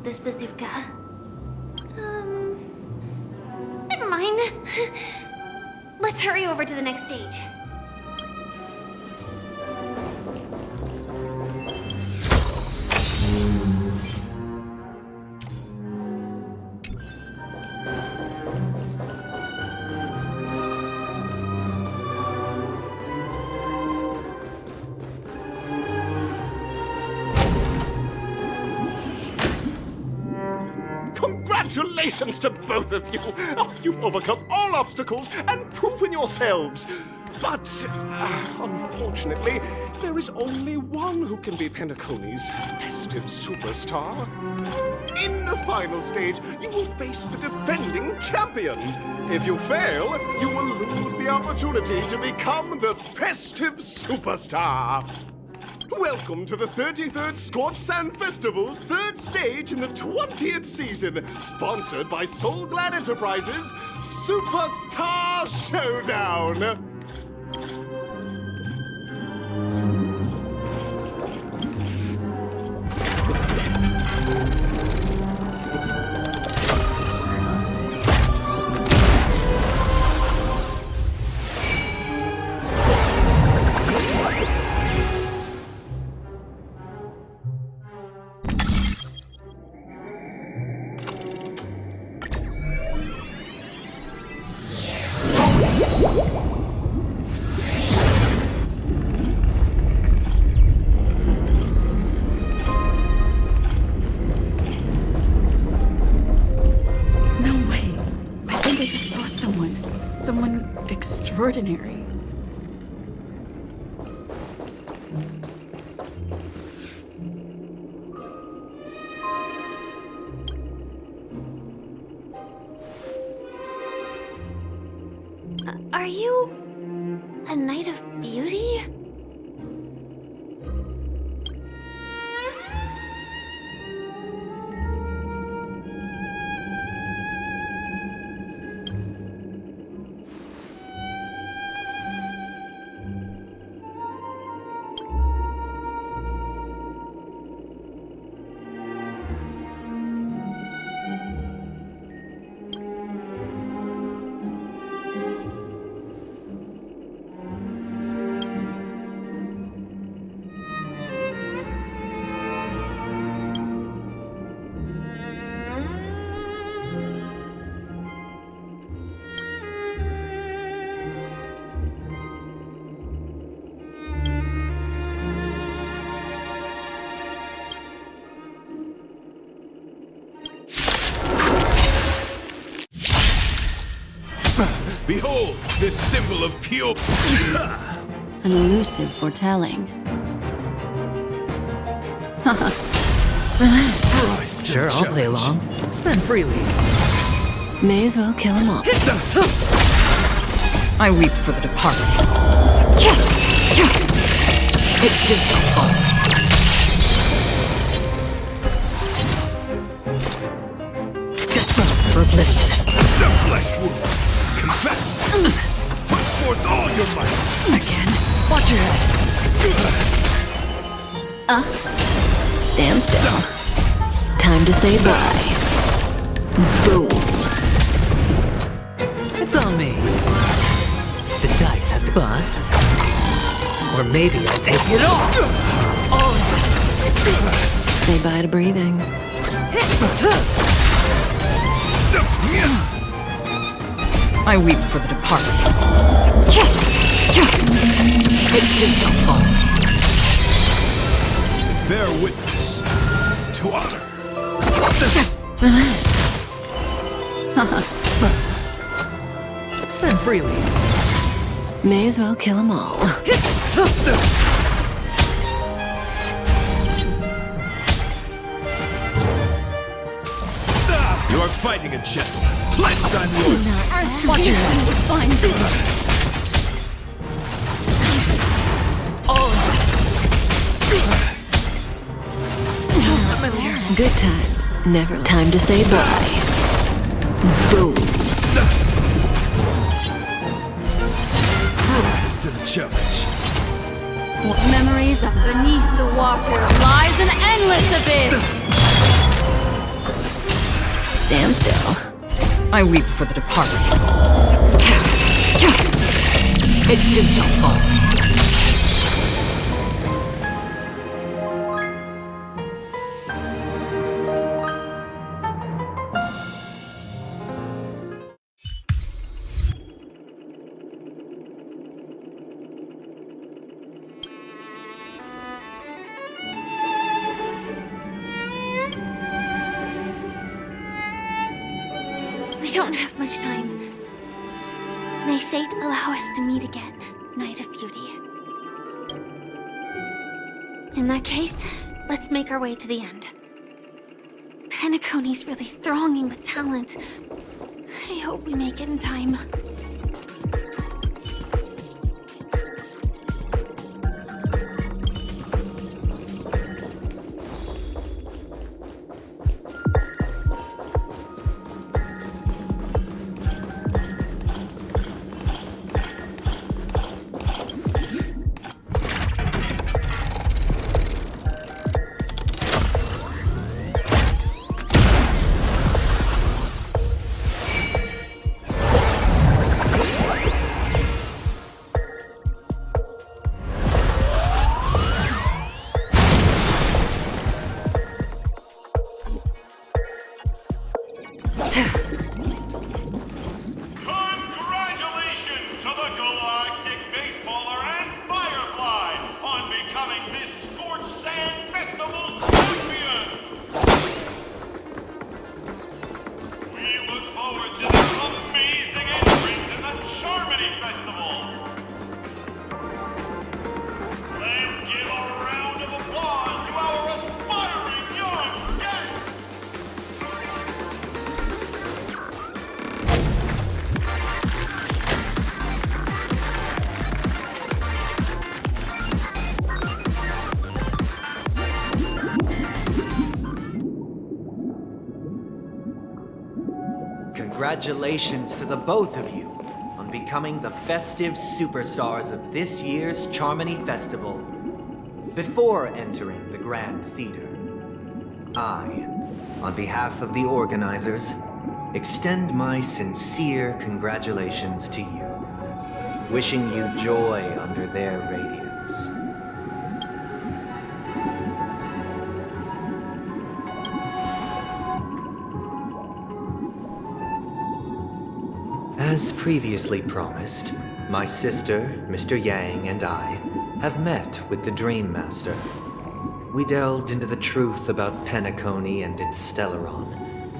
This bazooka. Never mind. Let's hurry over to the next stage. Congratulations to both of you! Oh, you've overcome all obstacles and proven yourselves! But, unfortunately, there is only one who can be Penacony's festive superstar. In the final stage, you will face the defending champion. If you fail, you will lose the opportunity to become the festive superstar. Welcome to the 33rd Scorched Sand Festival's third stage in the 20th season, sponsored by Soul Glad Enterprises, Superstar Showdown! Extraordinary. Are you a Knight of Beauty? Behold, this symbol of pure... An elusive foretelling. Haha. Relax. Sure, I'll play along. Spend freely. May as well kill them all. I weep for the departed. It gives no fall. Dissonance for oblivion. The flesh wound! Confess! Put forth all your might! Again? Watch your head. Stand still. Time to say bye. Boom. It's on me. The dice have bust. Or maybe I'll take it all! Say bye to breathing. I weep for the departed. It gives no fall. Bear witness to honor. Relax. Spend freely. May as well kill them all. You are fighting a gentleman. Let's time yours. Watch your head. Good times. Never. Time to say bye. Boom. Rise to the challenge. What memories of beneath the water lies an endless abyss! Stand still. I weep for the departed. It gives no fall. We don't have much time. May fate allow us to meet again, Night of Beauty. In that case, let's make our way to the end. Penacony's really thronging with talent. I hope we make it in time. Congratulations to the galactic baseballer and Firefly on becoming this Scorched Sand Festival champion! We look forward to their amazing entrance in the Charmony Festival! Let's give a round of applause to our aspiring young guests! Congratulations to the both of you on becoming the festive superstars of this year's Charmony Festival. Before entering the Grand Theater, I, on behalf of the organizers, extend my sincere congratulations to you, wishing you joy under their radiance. As previously promised, my sister, Mr. Yang, and I have met with the Dream Master. We delved into the truth about Penacony and its Stellaron,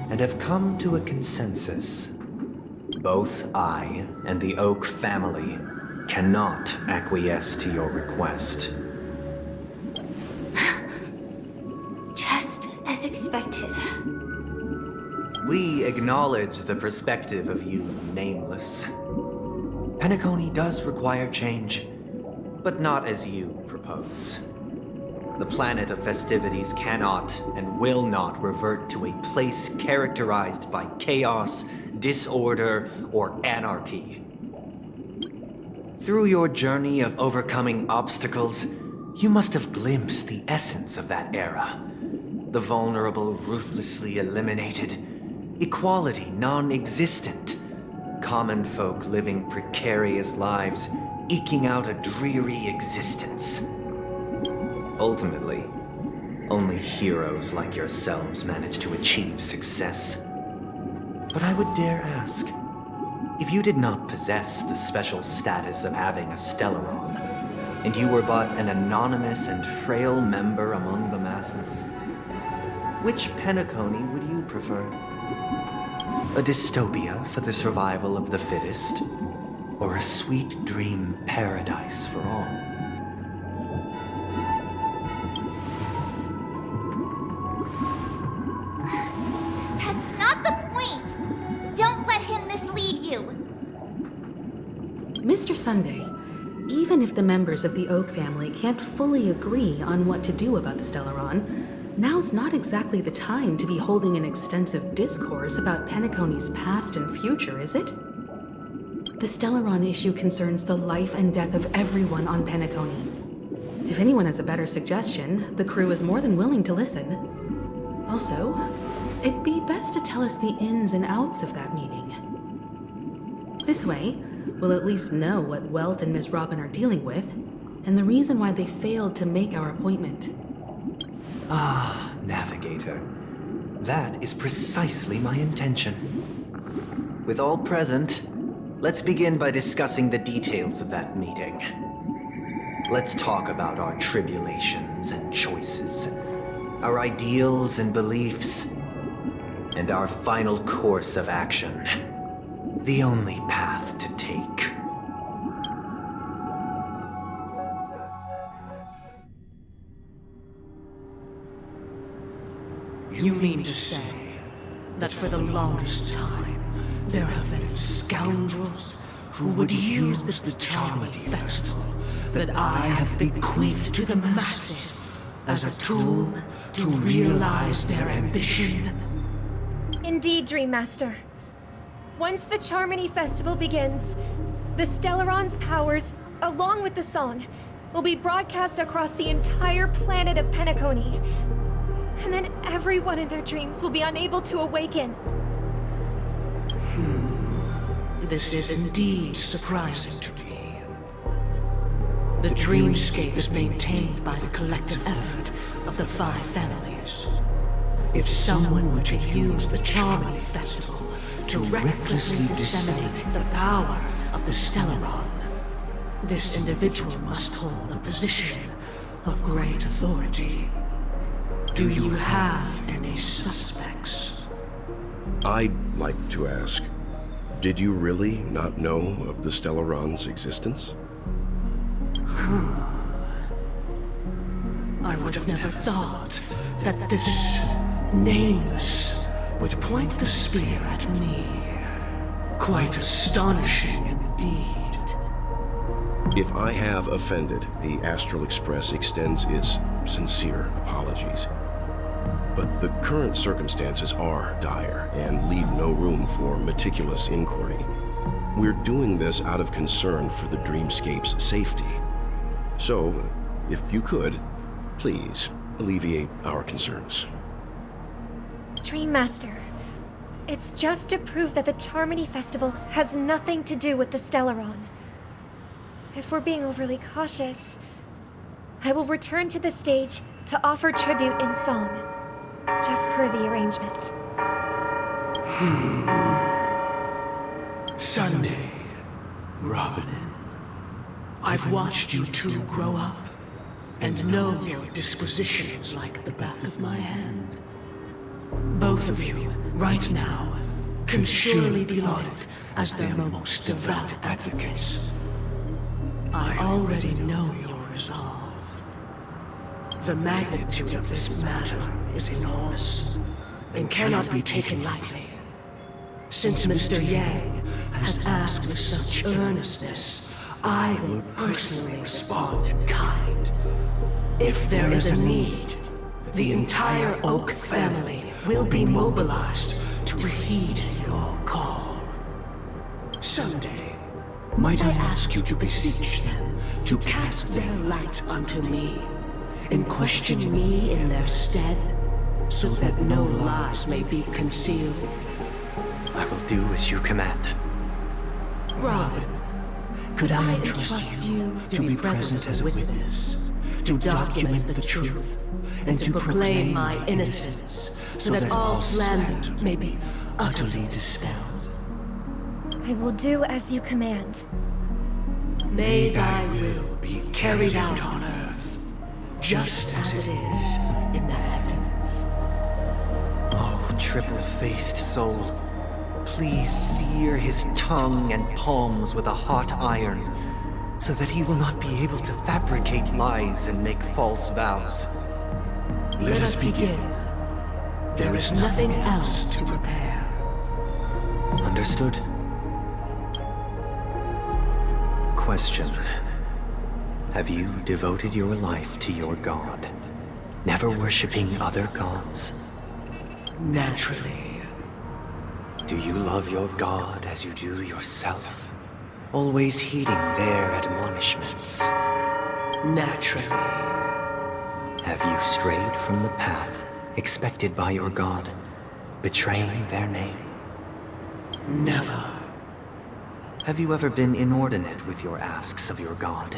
and have come to a consensus. Both I and the Oak family cannot acquiesce to your request. Just as expected. We acknowledge the perspective of you, Nameless. Penacony does require change, but not as you propose. The planet of festivities cannot and will not revert to a place characterized by chaos, disorder, or anarchy. Through your journey of overcoming obstacles, you must have glimpsed the essence of that era. The vulnerable ruthlessly eliminated, equality non-existent, common folk living precarious lives, eking out a dreary existence. Ultimately, only heroes like yourselves manage to achieve success. But I would dare ask, if you did not possess the special status of having a Stellaron, and you were but an anonymous and frail member among the masses, which Penacony would you prefer? A dystopia for the survival of the fittest, or a sweet dream paradise for all? That's not the point! Don't let him mislead you! Mr. Sunday, even if the members of the Oak family can't fully agree on what to do about the Stellaron, now's not exactly the time to be holding an extensive discourse about Penacony's past and future, is it? The Stellaron issue concerns the life and death of everyone on Penacony. If anyone has a better suggestion, the crew is more than willing to listen. Also, it'd be best to tell us the ins and outs of that meeting. This way, we'll at least know what Welt and Ms. Robin are dealing with, and the reason why they failed to make our appointment. Ah, Navigator. That is precisely my intention. With all present, let's begin by discussing the details of that meeting. Let's talk about our tribulations and choices, our ideals and beliefs, and our final course of action. The only path to take. You mean to say that for the longest time, there have been scoundrels who would use the Charmony Festival that I have bequeathed to the masses as a tool to realize their ambition? Indeed, Dream Master. Once the Charmony Festival begins, the Stellaron's powers, along with the song, will be broadcast across the entire planet of Penacony. And then everyone in their dreams will be unable to awaken. This is indeed surprising to me. The dreamscape is maintained by the collective effort of the 5 families. If someone were to use the Charmony Festival to recklessly disseminate the power of the Stellaron, this individual must hold a position of great authority. Do you have any suspects? I'd like to ask, did you really not know of the Stellaron's existence? I would have never thought that this Nameless would point the spear at me. Quite astonishing indeed. If I have offended, the Astral Express extends its sincere apologies. But the current circumstances are dire and leave no room for meticulous inquiry. We're doing this out of concern for the Dreamscape's safety. So, if you could, please alleviate our concerns. Dream Master, it's just to prove that the Charmony Festival has nothing to do with the Stellaron. If we're being overly cautious, I will return to the stage to offer tribute in song, just per the arrangement. Sunday, Robin, I've watched you two grow up and know your dispositions like the back of my hand. Both of you, right now, can surely be lauded as their most devout advocates. I already know your resolve. The magnitude of this matter is enormous and cannot be taken lightly. Since Mr. Yang has asked with such earnestness, I will personally respond in kind. If there is a need, the entire Oak family will be mobilized to heed your call. Someday, might I ask you to beseech them to cast their light unto me, and question me in their stead, so that no lies may be concealed? I will do as you command. Robin, could I entrust you to be present as witness, to document the truth, and to proclaim my innocence, so that all slander may be utterly dispelled? I will do as you command. May thy will be carried out on earth, just as it is in the heavens. Oh, triple-faced soul, please sear his tongue and palms with a hot iron, so that he will not be able to fabricate lies and make false vows. Let us begin. There is nothing else to prepare. Understood. Question. Have you devoted your life to your god, never worshipping other gods? Naturally. Do you love your god as you do yourself, always heeding their admonishments? Naturally. Have you strayed from the path expected by your god, betraying their name? Never. Have you ever been inordinate with your asks of your god,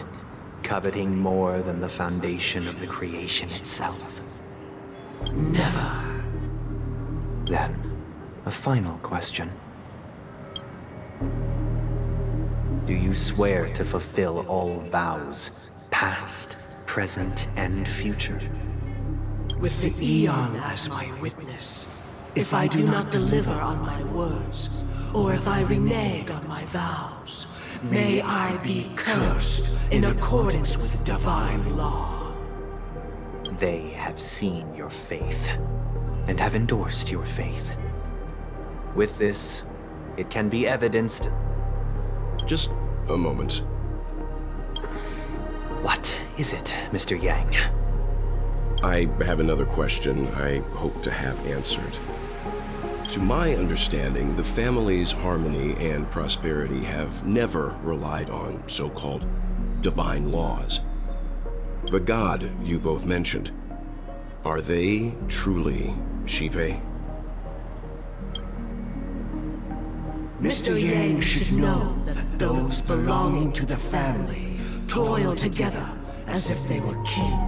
coveting more than the foundation of the creation itself? Never. Then, a final question. Do you swear to fulfill all vows, past, present, and future? With the Eon as my witness, if I do not deliver on my words, or if I renege on my vows, may I be cursed in accordance with divine law. They have seen your faith, and have endorsed your faith. With this, it can be evidenced... Just a moment. What is it, Mr. Yang? I have another question I hope to have answered. To my understanding, the family's harmony and prosperity have never relied on so-called divine laws. The god you both mentioned, are they truly Shipe? Mr. Yang should know that those belonging to the family toil together as if they were kin,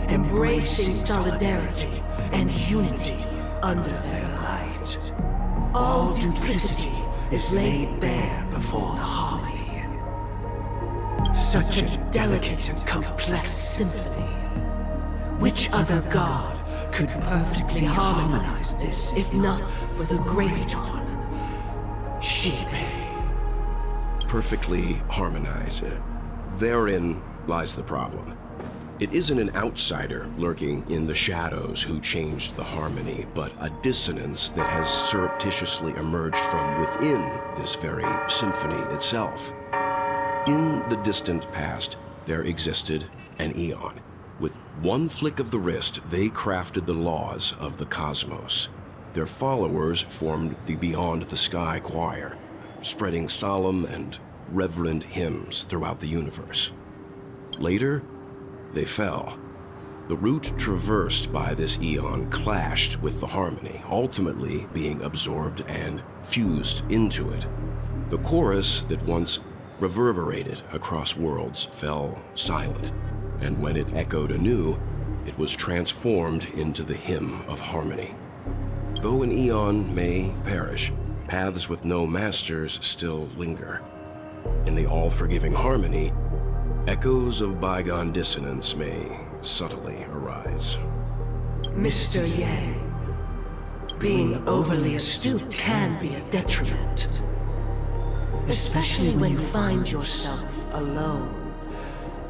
embracing solidarity and unity under their light. All duplicity is laid bare before the harmony. Such a delicate and complex symphony. Which other god could perfectly harmonize this, if not for the Great One, Shipe? Perfectly harmonize it. Therein lies the problem. It isn't an outsider lurking in the shadows who changed the harmony, but a dissonance that has surreptitiously emerged from within this very symphony itself. In the distant past, there existed an Eon. With one flick of the wrist, they crafted the laws of the cosmos. Their followers formed the Beyond the Sky Choir, spreading solemn and reverent hymns throughout the universe. Later, they fell. The route traversed by this Eon clashed with the harmony, ultimately being absorbed and fused into it. The chorus that once reverberated across worlds fell silent, and when it echoed anew, it was transformed into the hymn of harmony. Though an Eon may perish, paths with no masters still linger. In the all-forgiving harmony, echoes of bygone dissonance may subtly arise. Mr. Yang, being overly astute can be a detriment. Especially when you find yourself alone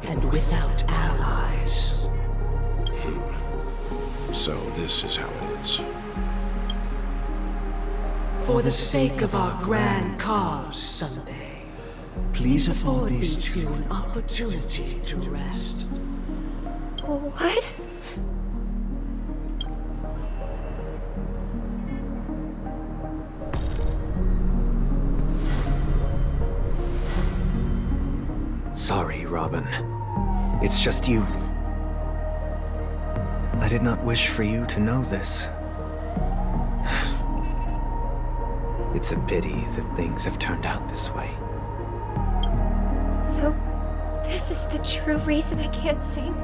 and without allies. So this is how it is. For the sake of our grand cause someday, please afford these two an opportunity to rest. What? Sorry, Robin. It's just you. I did not wish for you to know this. It's a pity that things have turned out this way. So, this is the true reason I can't sing?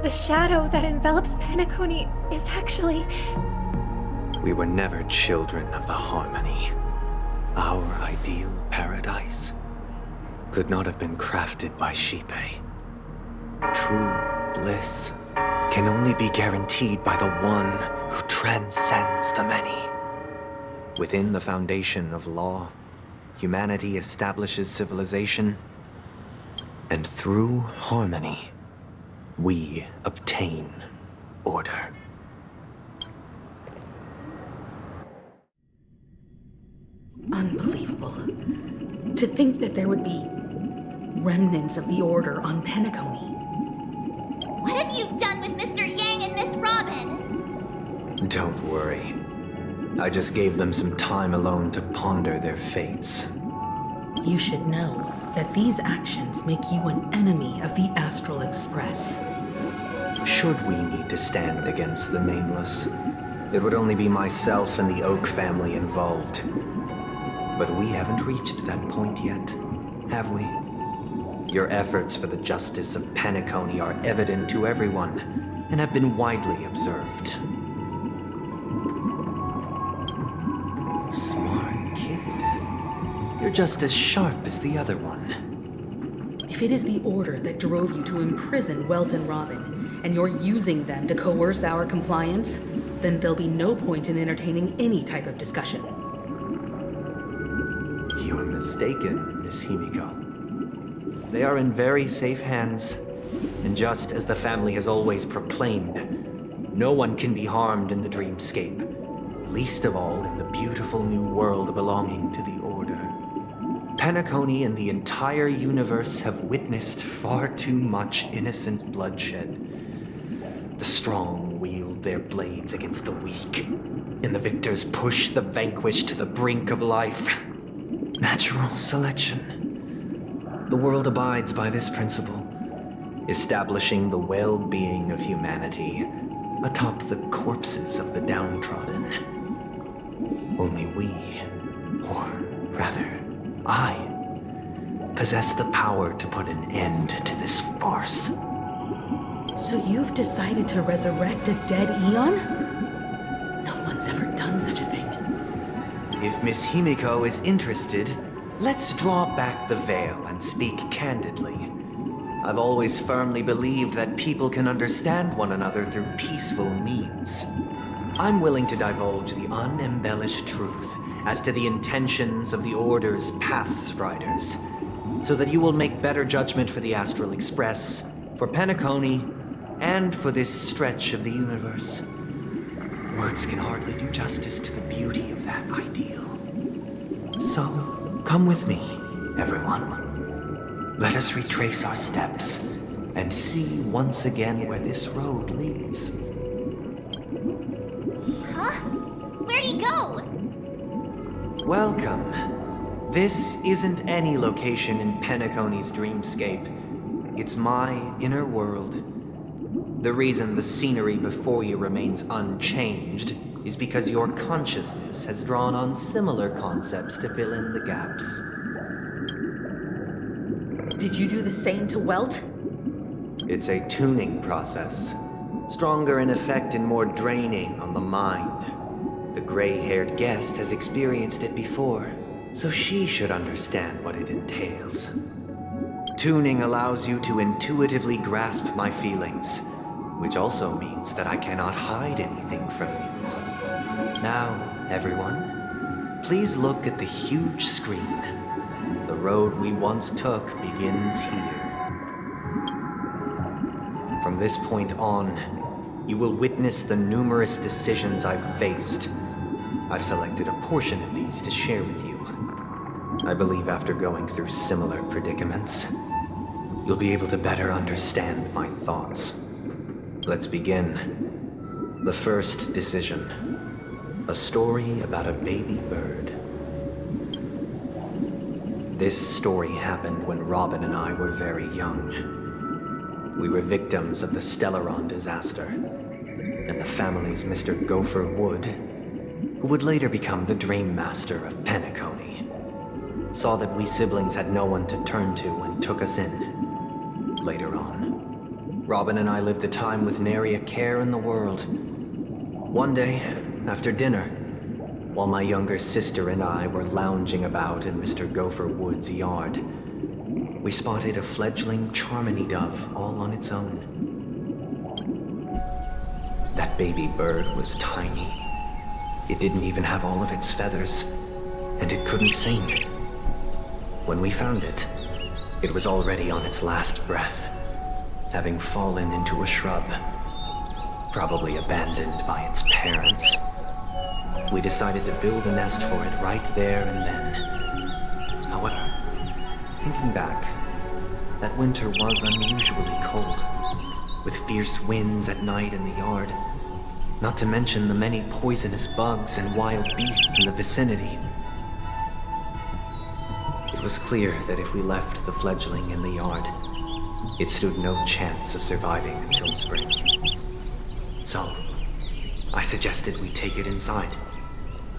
The shadow that envelops Penacony is actually... We were never children of the harmony. Our ideal paradise could not have been crafted by Xipe. True bliss can only be guaranteed by the one who transcends the many. Within the foundation of law, humanity establishes civilization, and through harmony, we obtain order. Unbelievable. To think that there would be remnants of the Order on Penacony. What have you done with Mr. Yang and Miss Robin? Don't worry. I just gave them some time alone to ponder their fates. You should know that these actions make you an enemy of the Astral Express. Should we need to stand against the Nameless, it would only be myself and the Oak family involved. But we haven't reached that point yet, have we? Your efforts for the justice of Penacony are evident to everyone, and have been widely observed. Smart kid. You're just as sharp as the other one. If it is the Order that drove you to imprison Welt and Robin, and you're using them to coerce our compliance, then there'll be no point in entertaining any type of discussion. You're mistaken, Miss Himiko. They are in very safe hands, and just as the family has always proclaimed, no one can be harmed in the dreamscape, least of all in the beautiful new world belonging to the Order. Penacony and the entire universe have witnessed far too much innocent bloodshed. The strong wield their blades against the weak, and the victors push the vanquished to the brink of life. Natural selection. The world abides by this principle, establishing the well-being of humanity atop the corpses of the downtrodden. Only we, or rather, I, possess the power to put an end to this farce. So you've decided to resurrect a dead Eon? No one's ever done such a thing. If Miss Himiko is interested, let's draw back the veil and speak candidly. I've always firmly believed that people can understand one another through peaceful means. I'm willing to divulge the unembellished truth as to the intentions of the Order's Pathstriders, so that you will make better judgment for the Astral Express, for Penacony, and for this stretch of the universe. Words can hardly do justice to the beauty of that ideal. So, come with me, everyone. Let us retrace our steps and see once again where this road leads. Huh? Where'd he go? Welcome. This isn't any location in Penacony's dreamscape. It's my inner world. The reason the scenery before you remains unchanged is because your consciousness has drawn on similar concepts to fill in the gaps. Did you do the same to Welt? It's a tuning process. Stronger in effect and more draining on the mind. The gray-haired guest has experienced it before, so she should understand what it entails. Tuning allows you to intuitively grasp my feelings, which also means that I cannot hide anything from you. Now, everyone, please look at the huge screen. The road we once took begins here. this point on, you will witness the numerous decisions I've faced. I've selected a portion of these to share with you. I believe after going through similar predicaments, you'll be able to better understand my thoughts. Let's begin. The first decision. A story about a baby bird. This story happened when Robin and I were very young. We were victims of the Stellaron disaster, and the family's Mr. Gopher Wood, who would later become the Dream Master of Penacony, saw that we siblings had no one to turn to and took us in. Later on, Robin and I lived a time with nary a care in the world. One day, after dinner, while my younger sister and I were lounging about in Mr. Gopher Wood's yard, we spotted a fledgling Charmony dove all on its own. That baby bird was tiny. It didn't even have all of its feathers, and it couldn't sing. When we found it, it was already on its last breath, having fallen into a shrub, probably abandoned by its parents. We decided to build a nest for it right there and then. However, thinking back, that winter was unusually cold, with fierce winds at night in the yard, not to mention the many poisonous bugs and wild beasts in the vicinity. It was clear that if we left the fledgling in the yard, it stood no chance of surviving until spring. So, I suggested we take it inside,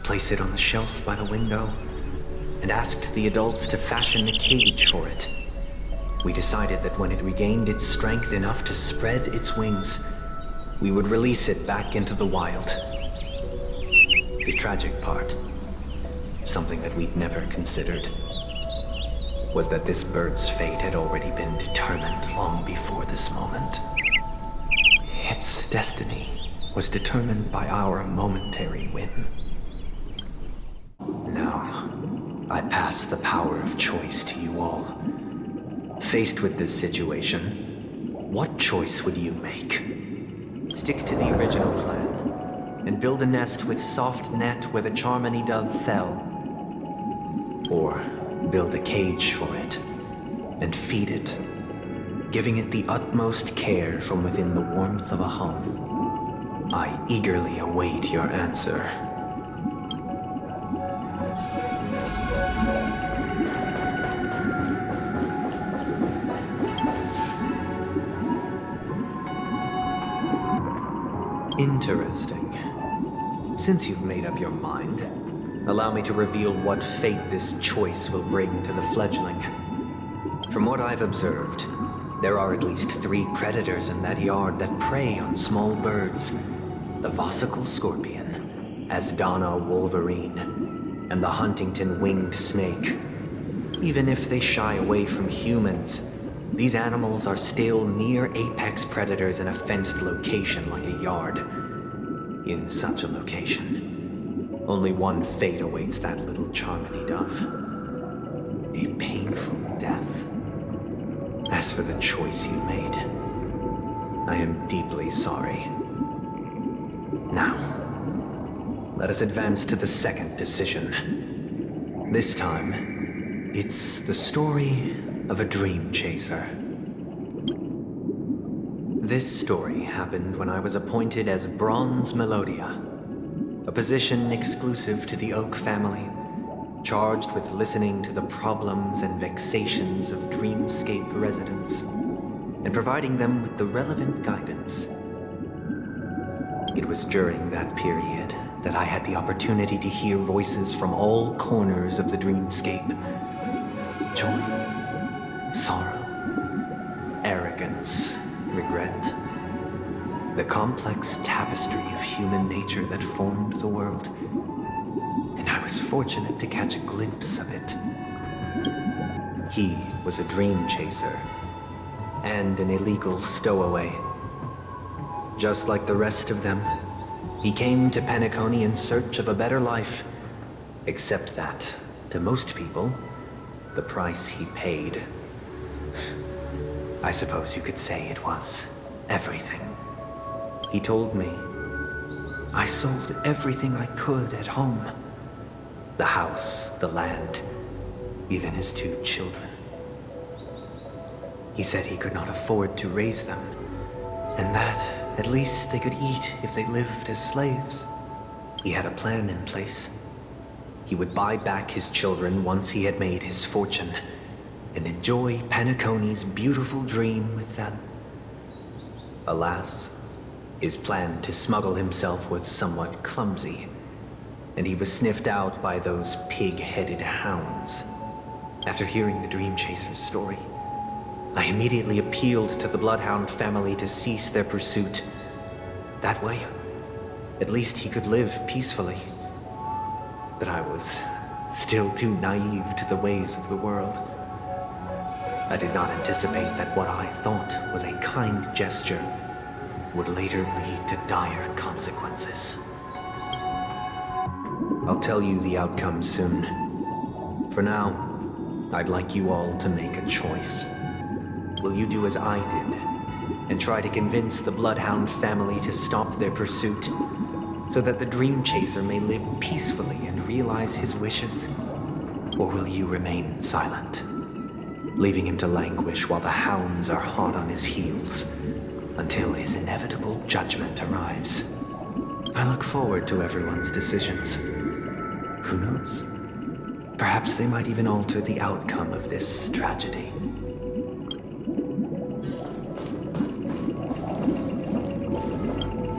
place it on the shelf by the window, and asked the adults to fashion a cage for it. We decided that when it regained its strength enough to spread its wings, we would release it back into the wild. The tragic part, something that we'd never considered, was that this bird's fate had already been determined long before this moment. Its destiny was determined by our momentary whim. Now, I pass the power of choice to you all. Faced with this situation, what choice would you make? Stick to the original plan, and build a nest with soft net where the Charmony dove fell? Or build a cage for it, and feed it, giving it the utmost care from within the warmth of a home? I eagerly await your answer. Interesting. Since you've made up your mind, allow me to reveal what fate this choice will bring to the fledgling. From what I've observed, there are at least 3 predators in that yard that prey on small birds. The Vossicle scorpion, Asdana wolverine, and the Huntington winged snake. Even if they shy away from humans, these animals are still near apex predators in a fenced location like a yard. In such a location, only one fate awaits that little Charmony dove. A painful death. As for the choice you made, I am deeply sorry. Now, let us advance to the second decision. This time, it's the story of a dream chaser. This story happened when I was appointed as Bronze Melodia, a position exclusive to the Oak family, charged with listening to the problems and vexations of dreamscape residents, and providing them with the relevant guidance. It was during that period that I had the opportunity to hear voices from all corners of the dreamscape. Joy, sorrow, arrogance, regret. The complex tapestry of human nature that formed the world. And I was fortunate to catch a glimpse of it. He was a dream chaser, and an illegal stowaway. Just like the rest of them, he came to Penacony in search of a better life. Except that, to most people, the price he paid, I suppose you could say it was everything. He told me I sold everything I could at home. The house, the land, even his 2 children. He said he could not afford to raise them, and that at least they could eat if they lived as slaves. He had a plan in place. He would buy back his children once he had made his fortune, and enjoy Penacony's beautiful dream with them. Alas, his plan to smuggle himself was somewhat clumsy, and he was sniffed out by those pig-headed hounds. After hearing the Dream Chaser's story, I immediately appealed to the Bloodhound family to cease their pursuit. That way, at least he could live peacefully. But I was still too naive to the ways of the world. I did not anticipate that what I thought was a kind gesture would later lead to dire consequences. I'll tell you the outcome soon. For now, I'd like you all to make a choice. Will you do as I did, and try to convince the Bloodhound family to stop their pursuit, so that the Dream Chaser may live peacefully and realize his wishes? Or will you remain silent, leaving him to languish while the hounds are hot on his heels, until his inevitable judgment arrives? I look forward to everyone's decisions. Who knows? Perhaps they might even alter the outcome of this tragedy.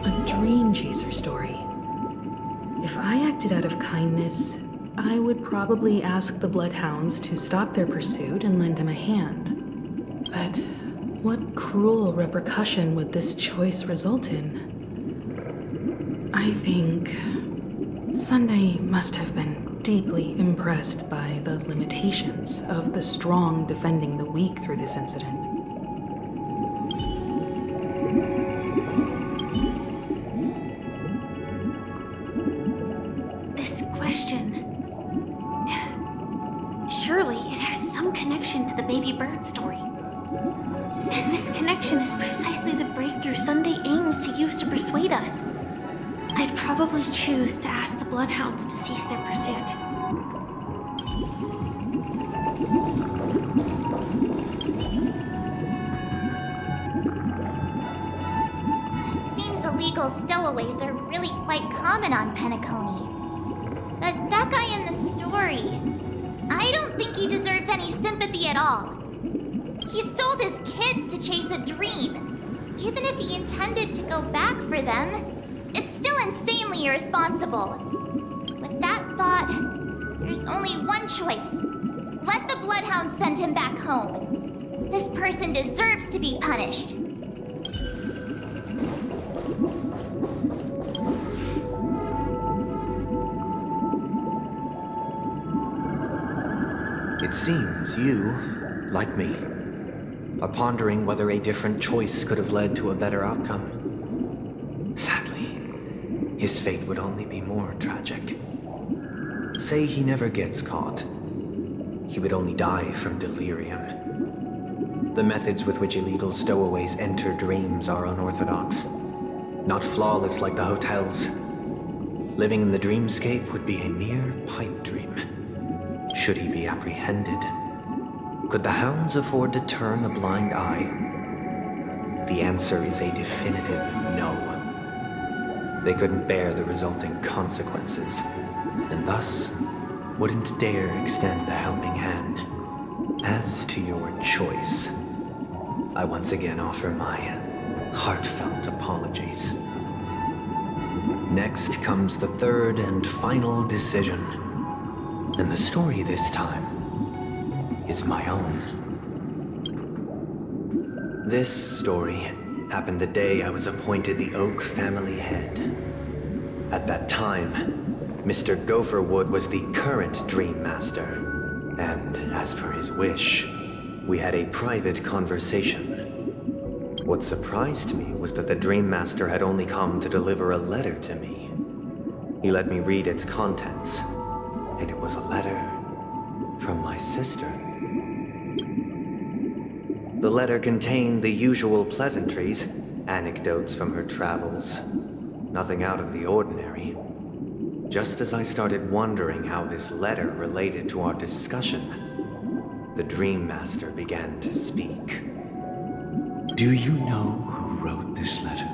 A Dream Chaser story. If I acted out of kindness, I would probably ask the Bloodhounds to stop their pursuit and lend him a hand. But what cruel repercussion would this choice result in? I think Sunday must have been deeply impressed by the limitations of the strong defending the weak through this incident. This question... Surely it has some connection to the baby bird story. And this connection is precisely the breakthrough Sunday aims to use to persuade us. I'd probably choose to ask the Bloodhounds to cease their pursuit. It seems illegal stowaways are really quite common on Penacony. But that guy in the story, I don't think he deserves any sympathy at all. He sold his kids to chase a dream. Even if he intended to go back for them, it's still insanely irresponsible. With that thought, there's only one choice. Let the Bloodhounds send him back home. This person deserves to be punished. It seems you, like me, are pondering whether a different choice could have led to a better outcome. Sadly, his fate would only be more tragic. Say he never gets caught. He would only die from delirium. The methods with which illegal stowaways enter dreams are unorthodox, not flawless like the hotels. Living in the dreamscape would be a mere pipe dream. Should he be apprehended? Could the hounds afford to turn a blind eye? The answer is a definitive no. They couldn't bear the resulting consequences, and thus wouldn't dare extend a helping hand. As to your choice, I once again offer my heartfelt apologies. Next comes the third and final decision, and the story this time is my own. This story happened the day I was appointed the Oak family head. At that time, Mr. Gopherwood was the current Dream Master, and as per his wish, we had a private conversation. What surprised me was that the Dream Master had only come to deliver a letter to me. He let me read its contents, and it was a letter from my sister. The letter contained the usual pleasantries, anecdotes from her travels. Nothing out of the ordinary. Just as I started wondering how this letter related to our discussion, the Dream Master began to speak. Do you know who wrote this letter?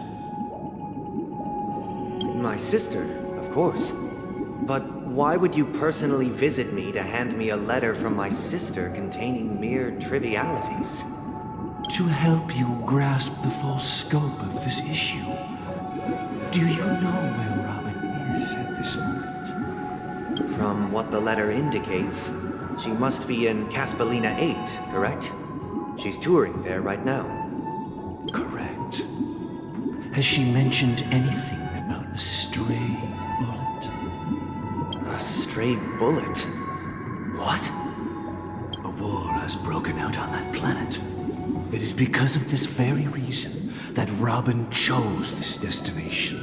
My sister, of course. But why would you personally visit me to hand me a letter from my sister containing mere trivialities? To help you grasp the full scope of this issue. Do you know where Robin is at this moment? From what the letter indicates, she must be in Caspelina 8, correct? She's touring there right now. Correct. Has she mentioned anything about a stray bullet? A stray bullet? What? A war has broken out on that planet. It is because of this very reason that Robin chose this destination.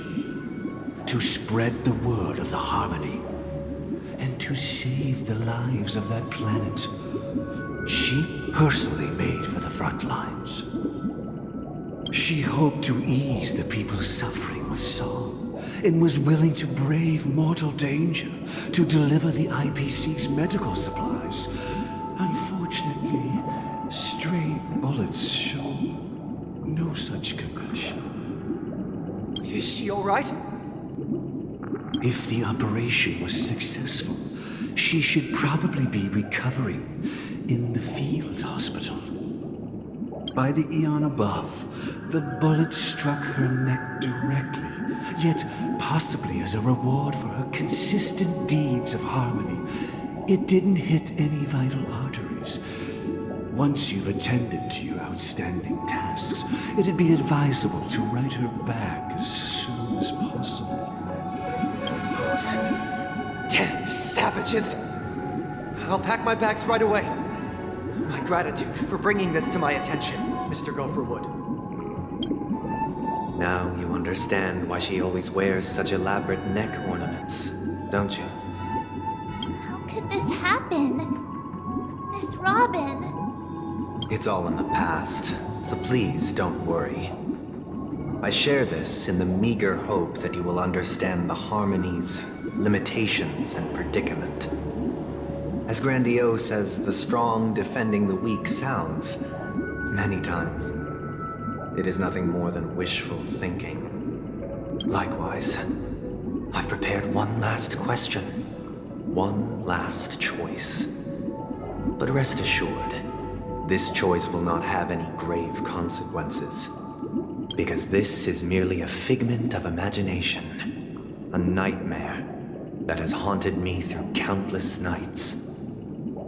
To spread the word of the Harmony. And to save the lives of that planet. She personally made for the front lines. She hoped to ease the people's suffering with song, and was willing to brave mortal danger to deliver the IPC's medical supplies. Unfortunately, stray bullets show no such compassion. Is she alright? If the operation was successful, she should probably be recovering in the field hospital. By the eon above, the bullet struck her neck directly, yet possibly as a reward for her consistent deeds of harmony. It didn't hit any vital arteries. Once you've attended to your outstanding tasks, it'd be advisable to write her back as soon as possible. Those damned savages! I'll pack my bags right away. My gratitude for bringing this to my attention, Mr. Gopherwood. Now you understand why she always wears such elaborate neck ornaments, don't you? How could this happen? Miss Robin. It's all in the past, so please don't worry. I share this in the meager hope that you will understand the Harmony's limitations and predicament. As grandiose as the strong defending the weak sounds, many times, it is nothing more than wishful thinking. Likewise, I've prepared one last question, one last choice. But rest assured, this choice will not have any grave consequences, because this is merely a figment of imagination, a nightmare that has haunted me through countless nights.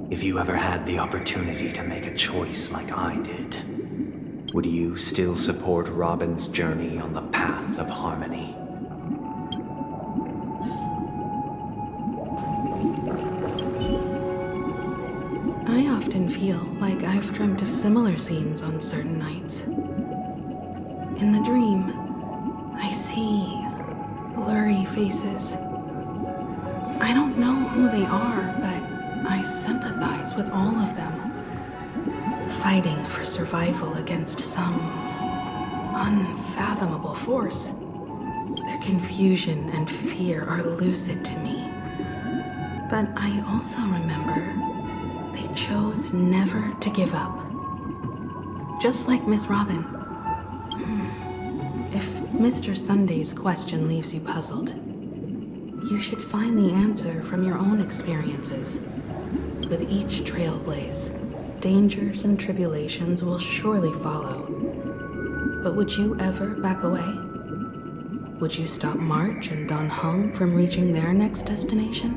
If you ever had the opportunity to make a choice like I did, would you still support Robin's journey on the path of harmony? I often feel like I've dreamt of similar scenes on certain nights. In the dream, I see blurry faces. I don't know who they are, but I sympathize with all of them. Fighting for survival against some unfathomable force. Their confusion and fear are lucid to me. But I also remember they chose never to give up. Just like Miss Robin. If Mr. Sunday's question leaves you puzzled, you should find the answer from your own experiences. With each trailblaze, dangers and tribulations will surely follow. But would you ever back away? Would you stop March and Don Hung from reaching their next destination?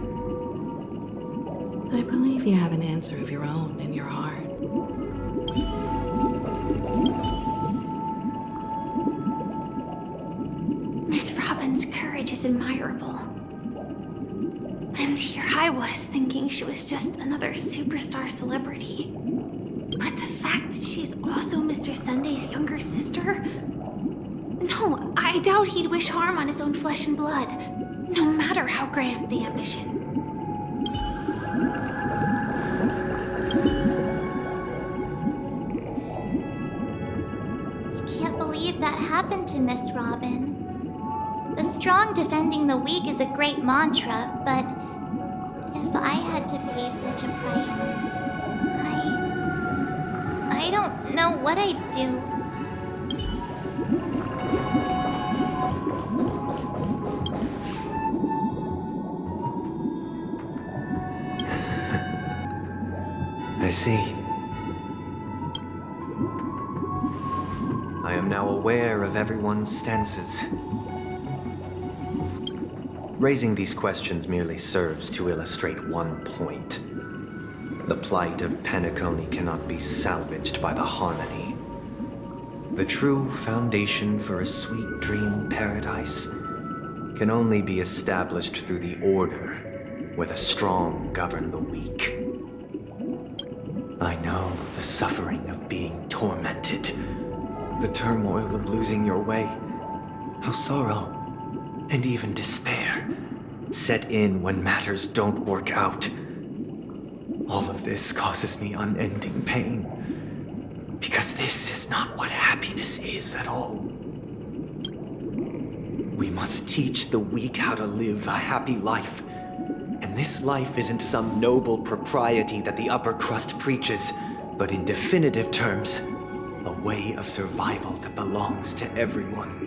I believe you have an answer of your own in your heart. Miss Robin's courage is admirable. And here I was thinking she was just another superstar celebrity. But the fact that she's also Mr. Sunday's younger sister? No, I doubt he'd wish harm on his own flesh and blood, no matter how grand the ambition. I can't believe that happened. happened to Miss Robin. The strong defending the weak is a great mantra, but if I had to pay such a price, I don't know what I'd do. I see. I am now aware of everyone's stances. Raising these questions merely serves to illustrate one point. The plight of Penacony cannot be salvaged by the harmony. The true foundation for a sweet dream paradise can only be established through the order where the strong govern the weak. I know the suffering of being tormented, the turmoil of losing your way, how sorrow and even despair set in when matters don't work out. All of this causes me unending pain, because this is not what happiness is at all. We must teach the weak how to live a happy life. And this life isn't some noble propriety that the upper crust preaches, but in definitive terms, a way of survival that belongs to everyone.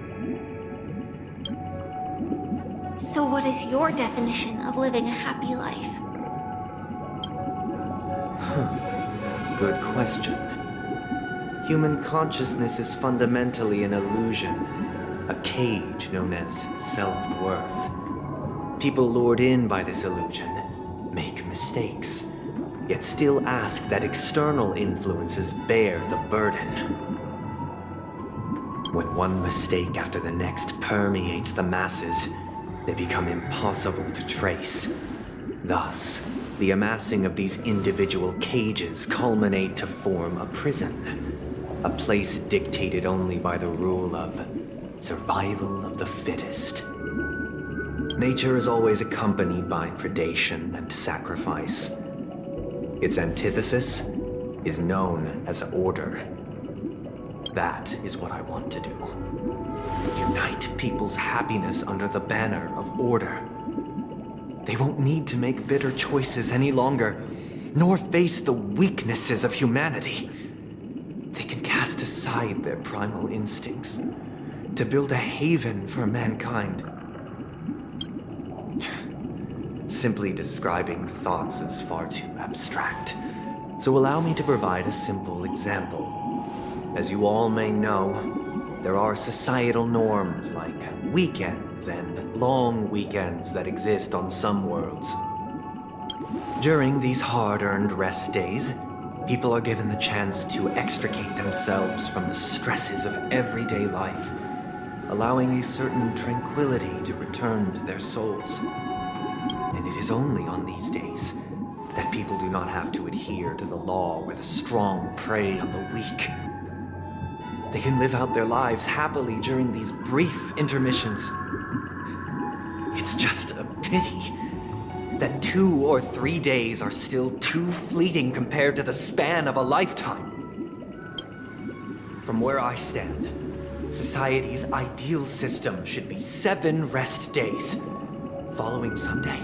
So what is your definition of living a happy life? Good question. Human consciousness is fundamentally an illusion, a cage known as self-worth. People lured in by this illusion make mistakes, yet still ask that external influences bear the burden. When one mistake after the next permeates the masses, they become impossible to trace. Thus, the amassing of these individual cages culminate to form a prison, a place dictated only by the rule of survival of the fittest. Nature is always accompanied by predation and sacrifice. Its antithesis is known as order. That is what I want to do. Unite people's happiness under the banner of order. They won't need to make bitter choices any longer, nor face the weaknesses of humanity. They can cast aside their primal instincts to build a haven for mankind. Simply describing thoughts is far too abstract, so allow me to provide a simple example. As you all may know, there are societal norms like weekends and long weekends that exist on some worlds. During these hard-earned rest days, people are given the chance to extricate themselves from the stresses of everyday life, allowing a certain tranquility to return to their souls. And it is only on these days that people do not have to adhere to the law where the strong prey on the weak. They can live out their lives happily during these brief intermissions. It's just a pity that 2 or 3 days are still too fleeting compared to the span of a lifetime. From where I stand, society's ideal system should be 7 rest days. Following Sunday,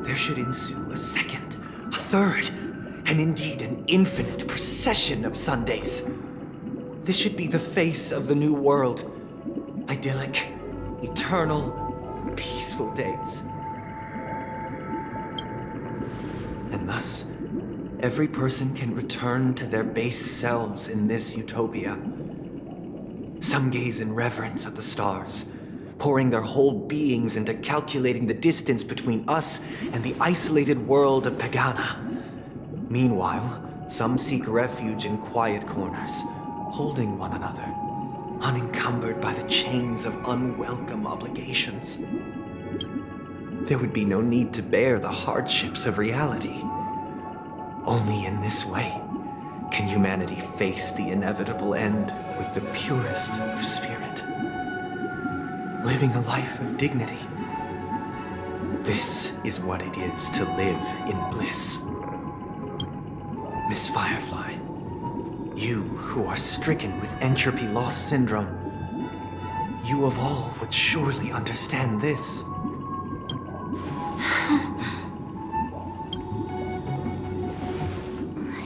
there should ensue a second, a third, and indeed an infinite procession of Sundays. This should be the face of the new world. Idyllic, eternal, peaceful days. And thus, every person can return to their base selves in this utopia. Some gaze in reverence at the stars, pouring their whole beings into calculating the distance between us and the isolated world of Pagana. Meanwhile, some seek refuge in quiet corners, holding one another, unencumbered by the chains of unwelcome obligations. There would be no need to bear the hardships of reality. Only in this way can humanity face the inevitable end with the purest of spirit. Living a life of dignity. This is what it is to live in bliss. Miss Firefly, you who are stricken with entropy loss syndrome, You of all would surely understand this.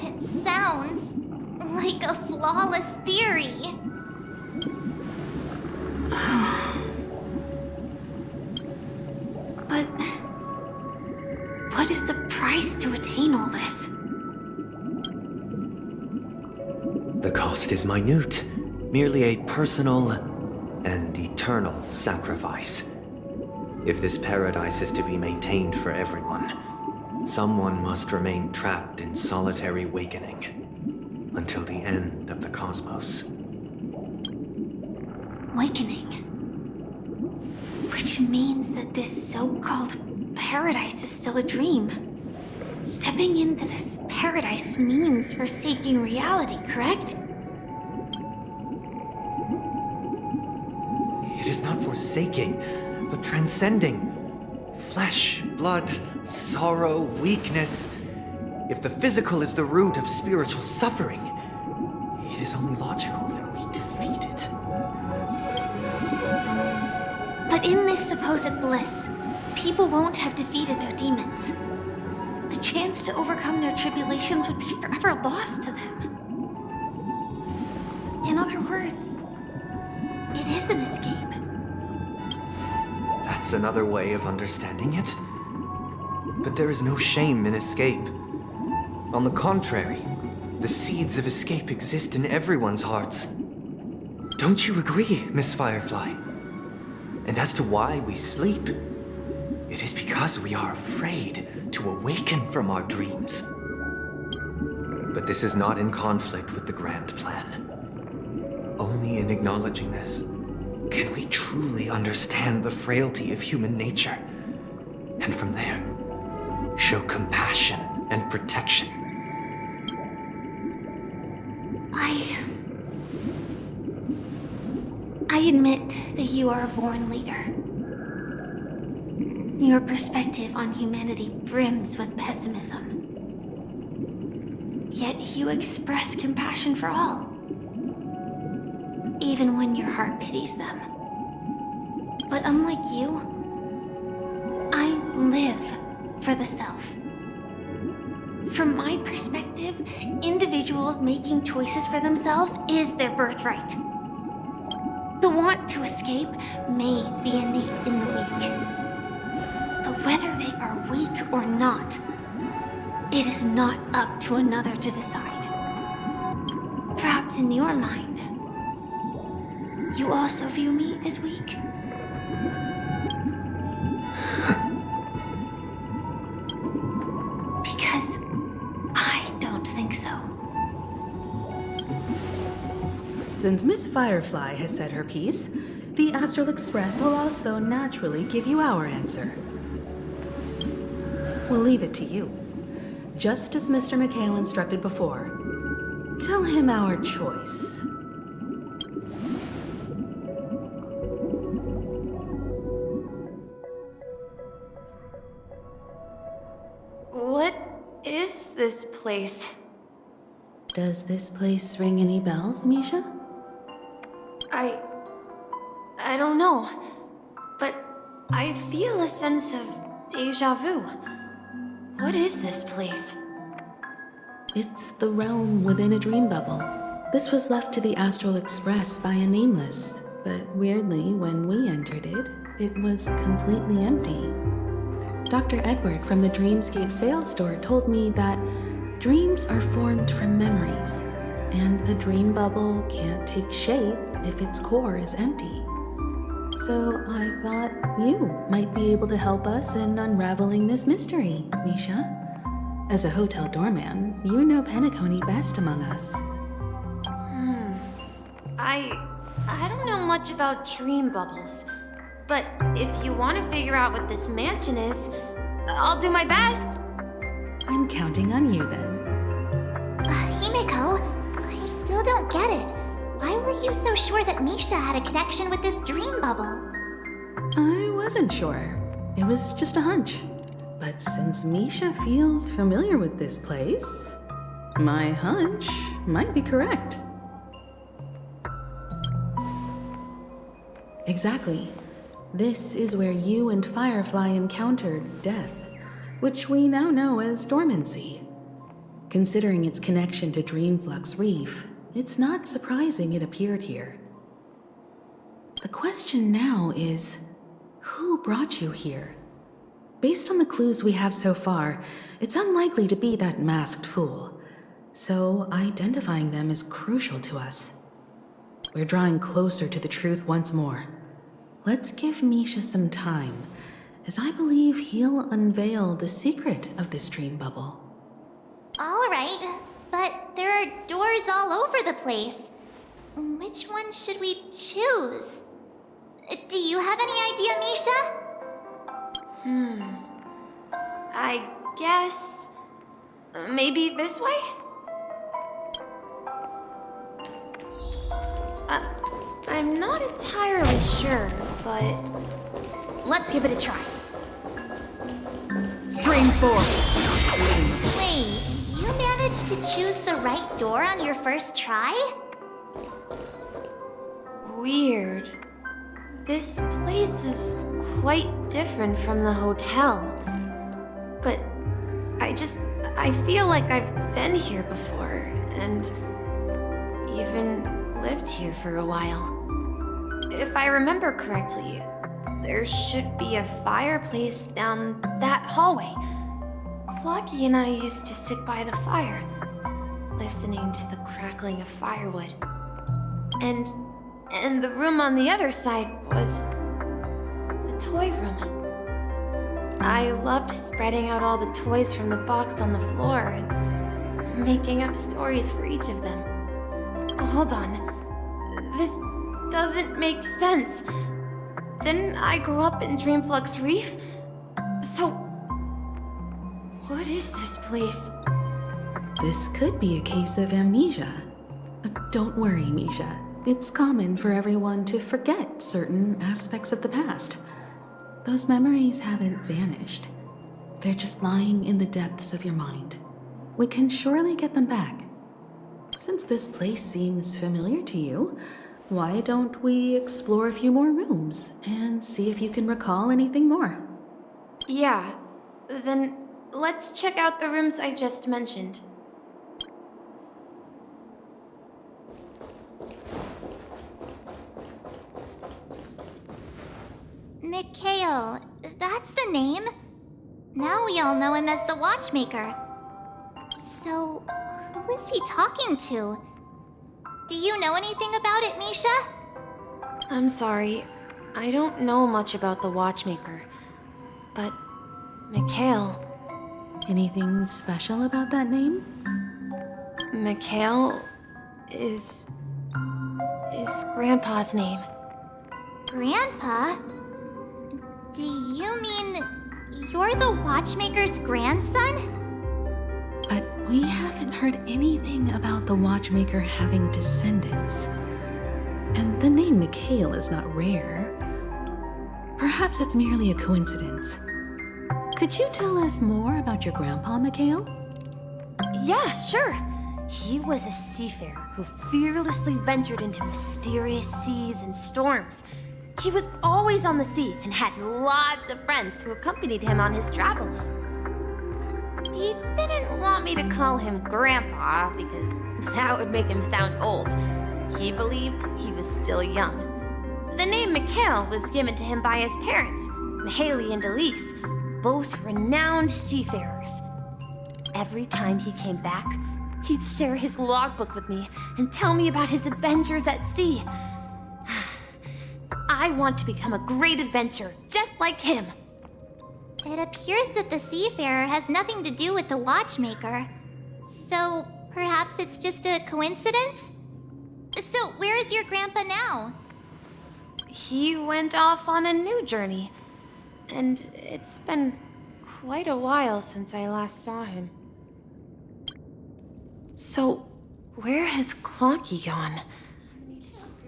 It sounds like a flawless theory. But what is the price to attain all this? The cost is minute, merely a personal and eternal sacrifice. If this paradise is to be maintained for everyone, someone must remain trapped in solitary wakening until the end of the cosmos. Wakening. Which means that this so-called paradise is still a dream. Stepping into this paradise means forsaking reality, correct? It is not forsaking, but transcending. Flesh, blood, sorrow, weakness. If the physical is the root of spiritual suffering, it is only logical that we defeat it. But in this supposed bliss, people won't have defeated their demons. The chance to overcome their tribulations would be forever lost to them. In other words, it is an escape. That's another way of understanding it. But there is no shame in escape. On the contrary, the seeds of escape exist in everyone's hearts. Don't you agree, Miss Firefly? And as to why we sleep, it is because we are afraid to awaken from our dreams. But this is not in conflict with the grand plan. Only in acknowledging this can we truly understand the frailty of human nature, and from there, show compassion and protection. I admit that you are a born leader. Your perspective on humanity brims with pessimism. Yet you express compassion for all, even when your heart pities them. But unlike you, I live for the self. From my perspective, individuals making choices for themselves is their birthright. The want to escape may be innate in the weak. But whether they are weak or not, it is not up to another to decide. Perhaps in your mind, you also view me as weak. Because I don't think so. Since Miss Firefly has said her piece, the Astral Express will also naturally give you our answer. We'll leave it to you. Just as Mr. McHale instructed before. Tell him our choice. What is this place? Does this place ring any bells, Misha? I don't know, but I feel a sense of déjà vu. What is this place? It's the realm within a dream bubble. This was left to the Astral Express by a nameless, but weirdly, when we entered it, it was completely empty. Dr. Edward from the Dreamscape sales store told me that dreams are formed from memories, and a dream bubble can't take shape if its core is empty. So I thought you might be able to help us in unraveling this mystery, Misha. As a hotel doorman, you know Penacony best among us. I don't know much about dream bubbles, but if you want to figure out what this mansion is, I'll do my best. I'm counting on you then. Himeko, I still don't get it. Why were you so sure that Misha had a connection with this dream bubble? I wasn't sure. It was just a hunch. But since Misha feels familiar with this place, my hunch might be correct. exactly. This is where you and Firefly encountered death, which we now know as dormancy. Considering its connection to Dreamflux Reef, it's not surprising it appeared here. The question now is, who brought you here? Based on the clues we have so far, it's unlikely to be that masked fool. So identifying them is crucial to us. We're drawing closer to the truth once more. Let's give Misha some time, as I believe he'll unveil the secret of this dream bubble. All right, but there are doors all over the place. Which one should we choose? Do you have any idea, Misha? I guess... maybe this way? I'm not entirely sure, but... let's give it a try. Stream 4! Wait, you managed to choose the right door on your first try? Weird. This place is quite different from the hotel. But I feel like I've been here before, and even lived here for a while. If I remember correctly, there should be a fireplace down that hallway. Clocky and I used to sit by the fire, listening to the crackling of firewood. And the room on the other side was the toy room. I loved spreading out all the toys from the box on the floor and making up stories for each of them. Hold on. This doesn't make sense. Didn't I grow up in Dreamflux Reef? So, what is this place? This could be a case of amnesia. Don't worry, Misha. It's common for everyone to forget certain aspects of the past. Those memories haven't vanished. They're just lying in the depths of your mind. We can surely get them back. Since this place seems familiar to you, why don't we explore a few more rooms and see if you can recall anything more? Yeah, then let's check out the rooms I just mentioned. Mikhail, that's the name. Now we all know him as the watchmaker. So, who is he talking to? Do you know anything about it, Misha? I'm sorry, I don't know much about the watchmaker. But, Mikhail... Anything special about that name? Mikhail is Grandpa's name. Grandpa? Do you mean you're the watchmaker's grandson? But we haven't heard anything about the watchmaker having descendants. And the name Mikhail is not rare. Perhaps it's merely a coincidence. Could you tell us more about your grandpa, Mikhail? Yeah, sure. He was a seafarer who fearlessly ventured into mysterious seas and storms. He was always on the sea and had lots of friends who accompanied him on his travels. He didn't want me to call him Grandpa because that would make him sound old. He believed he was still young. The name Mikhail was given to him by his parents, Mihaly and Elise, both renowned seafarers. Every time he came back, he'd share his logbook with me and tell me about his adventures at sea. I want to become a great adventurer, just like him. It appears that the seafarer has nothing to do with the watchmaker. So, perhaps it's just a coincidence? So, where is your grandpa now? He went off on a new journey. And it's been quite a while since I last saw him. So, where has Clocky gone?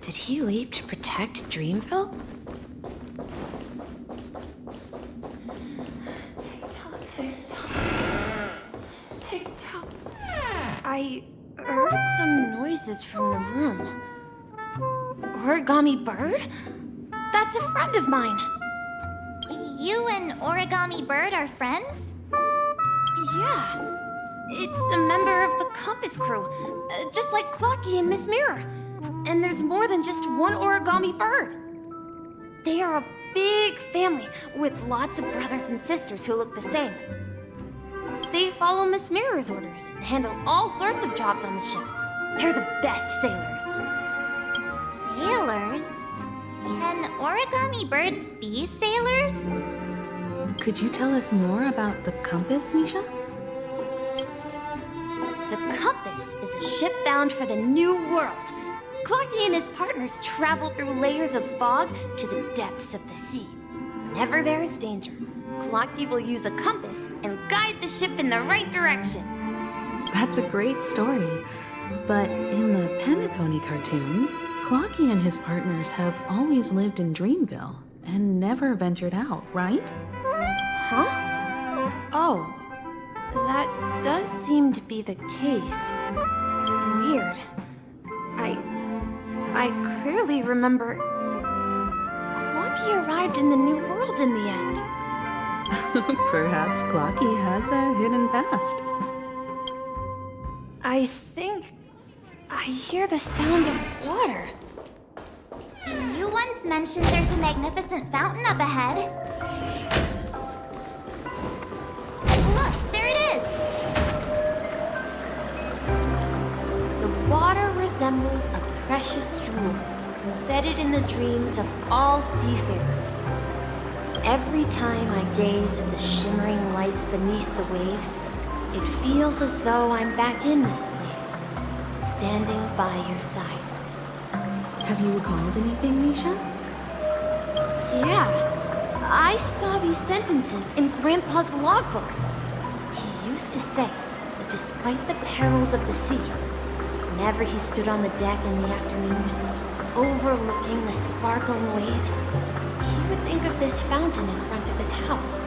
Did he leave to protect Dreamville? Tick-tock. I heard some noises from the room. Origami bird? That's a friend of mine. You and Origami Bird are friends? Yeah. It's a member of the Compass crew, just like Clocky and Miss Mirror. And there's more than just one Origami Bird. They are a big family with lots of brothers and sisters who look the same. They follow Miss Mirror's orders and handle all sorts of jobs on the ship. They're the best sailors. Sailors? Can Origami Birds be sailors? Could you tell us more about the compass, Misha? The Compass is a ship bound for the New World. Clocky and his partners travel through layers of fog to the depths of the sea. Whenever there is danger, Clocky will use a compass and guide the ship in the right direction. That's a great story. But in the Penacony cartoon, Clocky and his partners have always lived in Dreamville and never ventured out, right? Huh? Oh, that does seem to be the case. Weird. I clearly remember Clocky arrived in the New World in the end. Perhaps Clocky has a hidden past. I think I hear the sound of water. You once mentioned there's a magnificent fountain up ahead. Look, there it is! The water resembles a precious jewel embedded in the dreams of all seafarers. Every time I gaze at the shimmering lights beneath the waves, it feels as though I'm back in this place, standing by your side. Have you recalled anything, Misha? Yeah, I saw these sentences in Grandpa's logbook. He used to say that despite the perils of the sea, whenever he stood on the deck in the afternoon, overlooking the sparkling waves, he would think of this fountain in front of his house.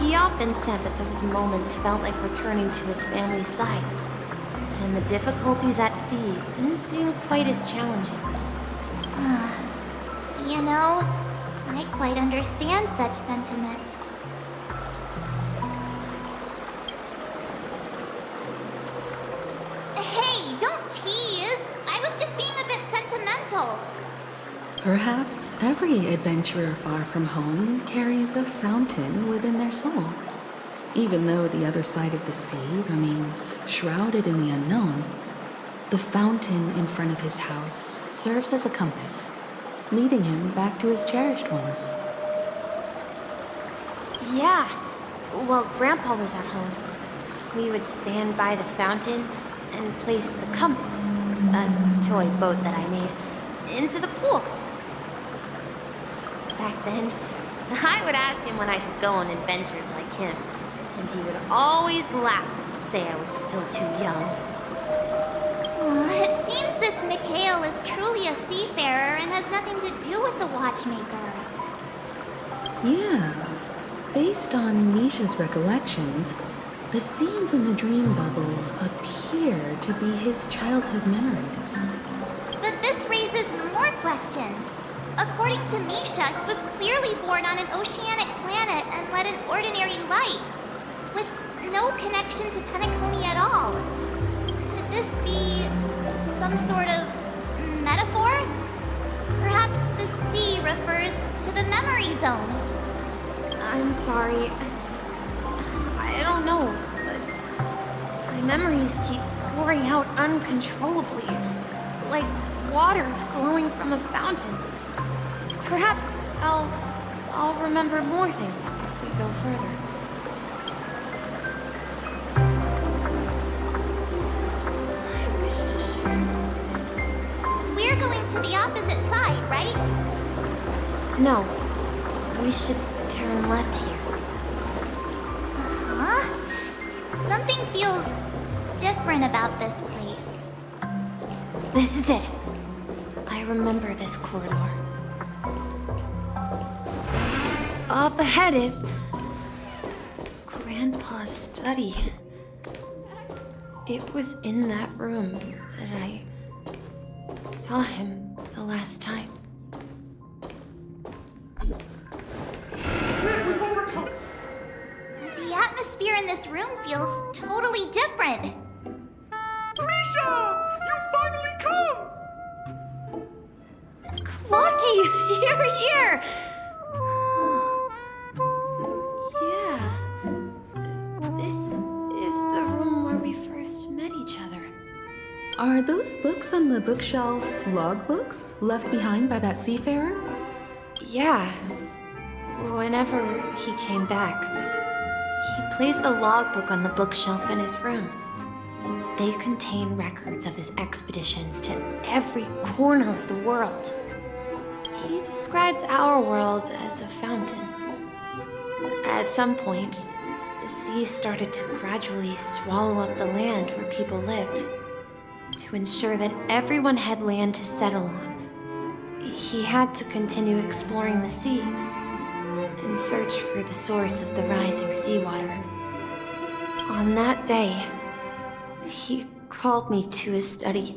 He often said that those moments felt like returning to his family's side, and the difficulties at sea didn't seem quite as challenging. You know, I quite understand such sentiments. Hey, don't tease! I was just being a bit sentimental. Perhaps every adventurer far from home carries a fountain within their soul. Even though the other side of the sea remains shrouded in the unknown, the fountain in front of his house serves as a compass, leading him back to his cherished ones. Yeah, while Grandpa was at home, we would stand by the fountain and place the compass, a toy boat that I made, into the pool. Back then, I would ask him when I could go on adventures like him, and he would always laugh and say I was still too young. It seems this Mikhail is truly a seafarer and has nothing to do with the watchmaker. Yeah. Based on Misha's recollections, the scenes in the dream bubble appear to be his childhood memories. But this raises more questions. According to Misha, he was clearly born on an oceanic planet and led an ordinary life, with no connection to Penacony at all. Could this be some sort of metaphor? Perhaps the sea refers to the memory zone. I'm sorry. I don't know, but my memories keep pouring out uncontrollably, like water flowing from a fountain. Perhaps I'll remember more things if we go further. I wish to share. We're going to the opposite side, right? No, we should turn left here. Huh? Something feels different about this place. This is it. I remember this corridor. Up ahead is Grandpa's study. It was in that room that I saw him the last time. this room feels totally different. Misha! You finally come! Clocky, you're here! Yeah. This is the room where we first met each other. Are those books on the bookshelf logbooks left behind by that seafarer? Yeah. Whenever he came back, he placed a logbook on the bookshelf in his room. They contain records of his expeditions to every corner of the world. He described our world as a fountain. At some point, the sea started to gradually swallow up the land where people lived. To ensure that everyone had land to settle on, he had to continue exploring the sea and search for the source of the rising seawater. On that day, he called me to his study,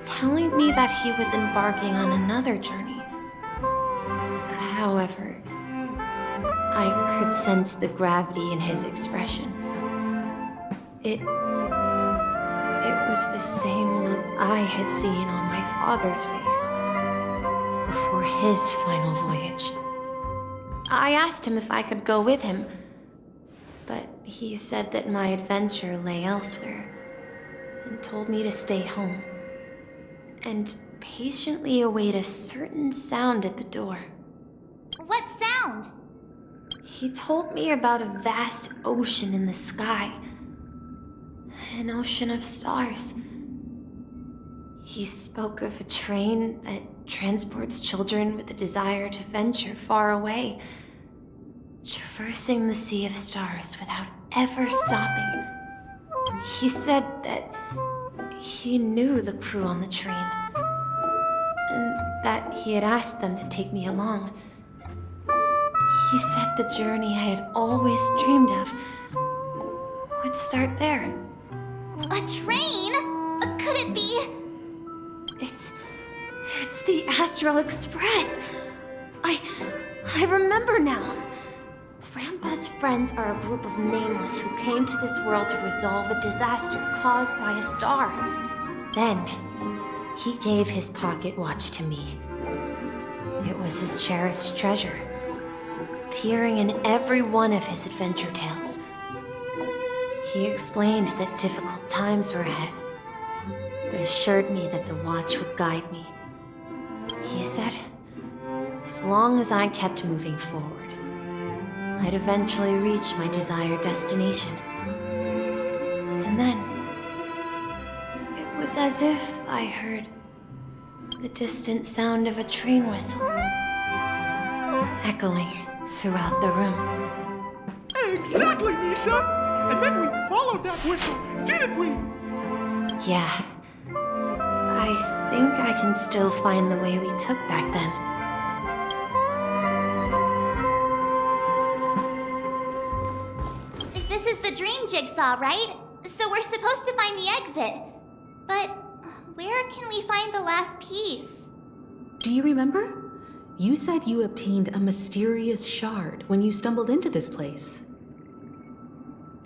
telling me that he was embarking on another journey. However, I could sense the gravity in his expression. It was the same look I had seen on my father's face before his final voyage. I asked him if I could go with him, but he said that my adventure lay elsewhere and told me to stay home and patiently await a certain sound at the door. What sound? He told me about a vast ocean in the sky. An ocean of stars. He spoke of a train that transports children with a desire to venture far away, traversing the sea of stars without ever stopping. He said that he knew the crew on the train, and that he had asked them to take me along. He said the journey I had always dreamed of would start there. A train? Could it be? It's the Astral Express. I remember now. Grandpa's friends are a group of nameless who came to this world to resolve a disaster caused by a star. Then, he gave his pocket watch to me. It was his cherished treasure, appearing in every one of his adventure tales. He explained that difficult times were ahead, but assured me that the watch would guide me. He said, as long as I kept moving forward, I'd eventually reach my desired destination. And then, it was as if I heard the distant sound of a train whistle, echoing throughout the room. Exactly, Misha! And then we followed that whistle, didn't we? Yeah. I think I can still find the way we took back then. This is the dream jigsaw, right? So we're supposed to find the exit. But where can we find the last piece? Do you remember? You said you obtained a mysterious shard when you stumbled into this place.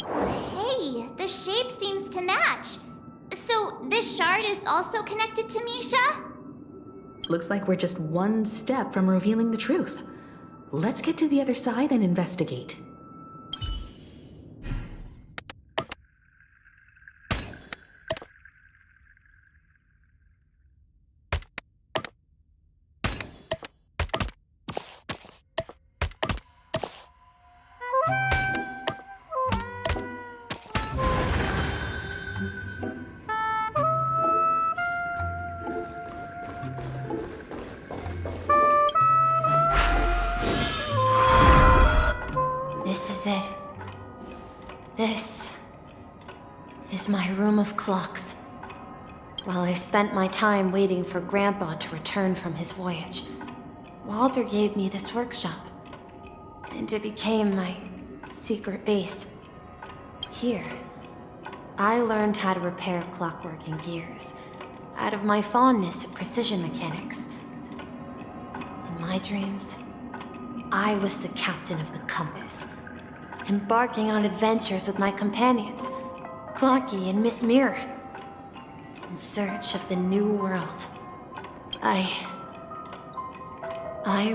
Hey, the shape seems to match. So this shard is also connected to Misha? Looks like we're just one step from revealing the truth. Let's get to the other side and investigate. This is it. This is my room of clocks. While I spent my time waiting for Grandpa to return from his voyage, Walter gave me this workshop, and it became my secret base. Here, I learned how to repair clockwork and gears out of my fondness of precision mechanics. In my dreams, I was the captain of the compass, embarking on adventures with my companions, Clocky and Miss Mirror, in search of the new world. I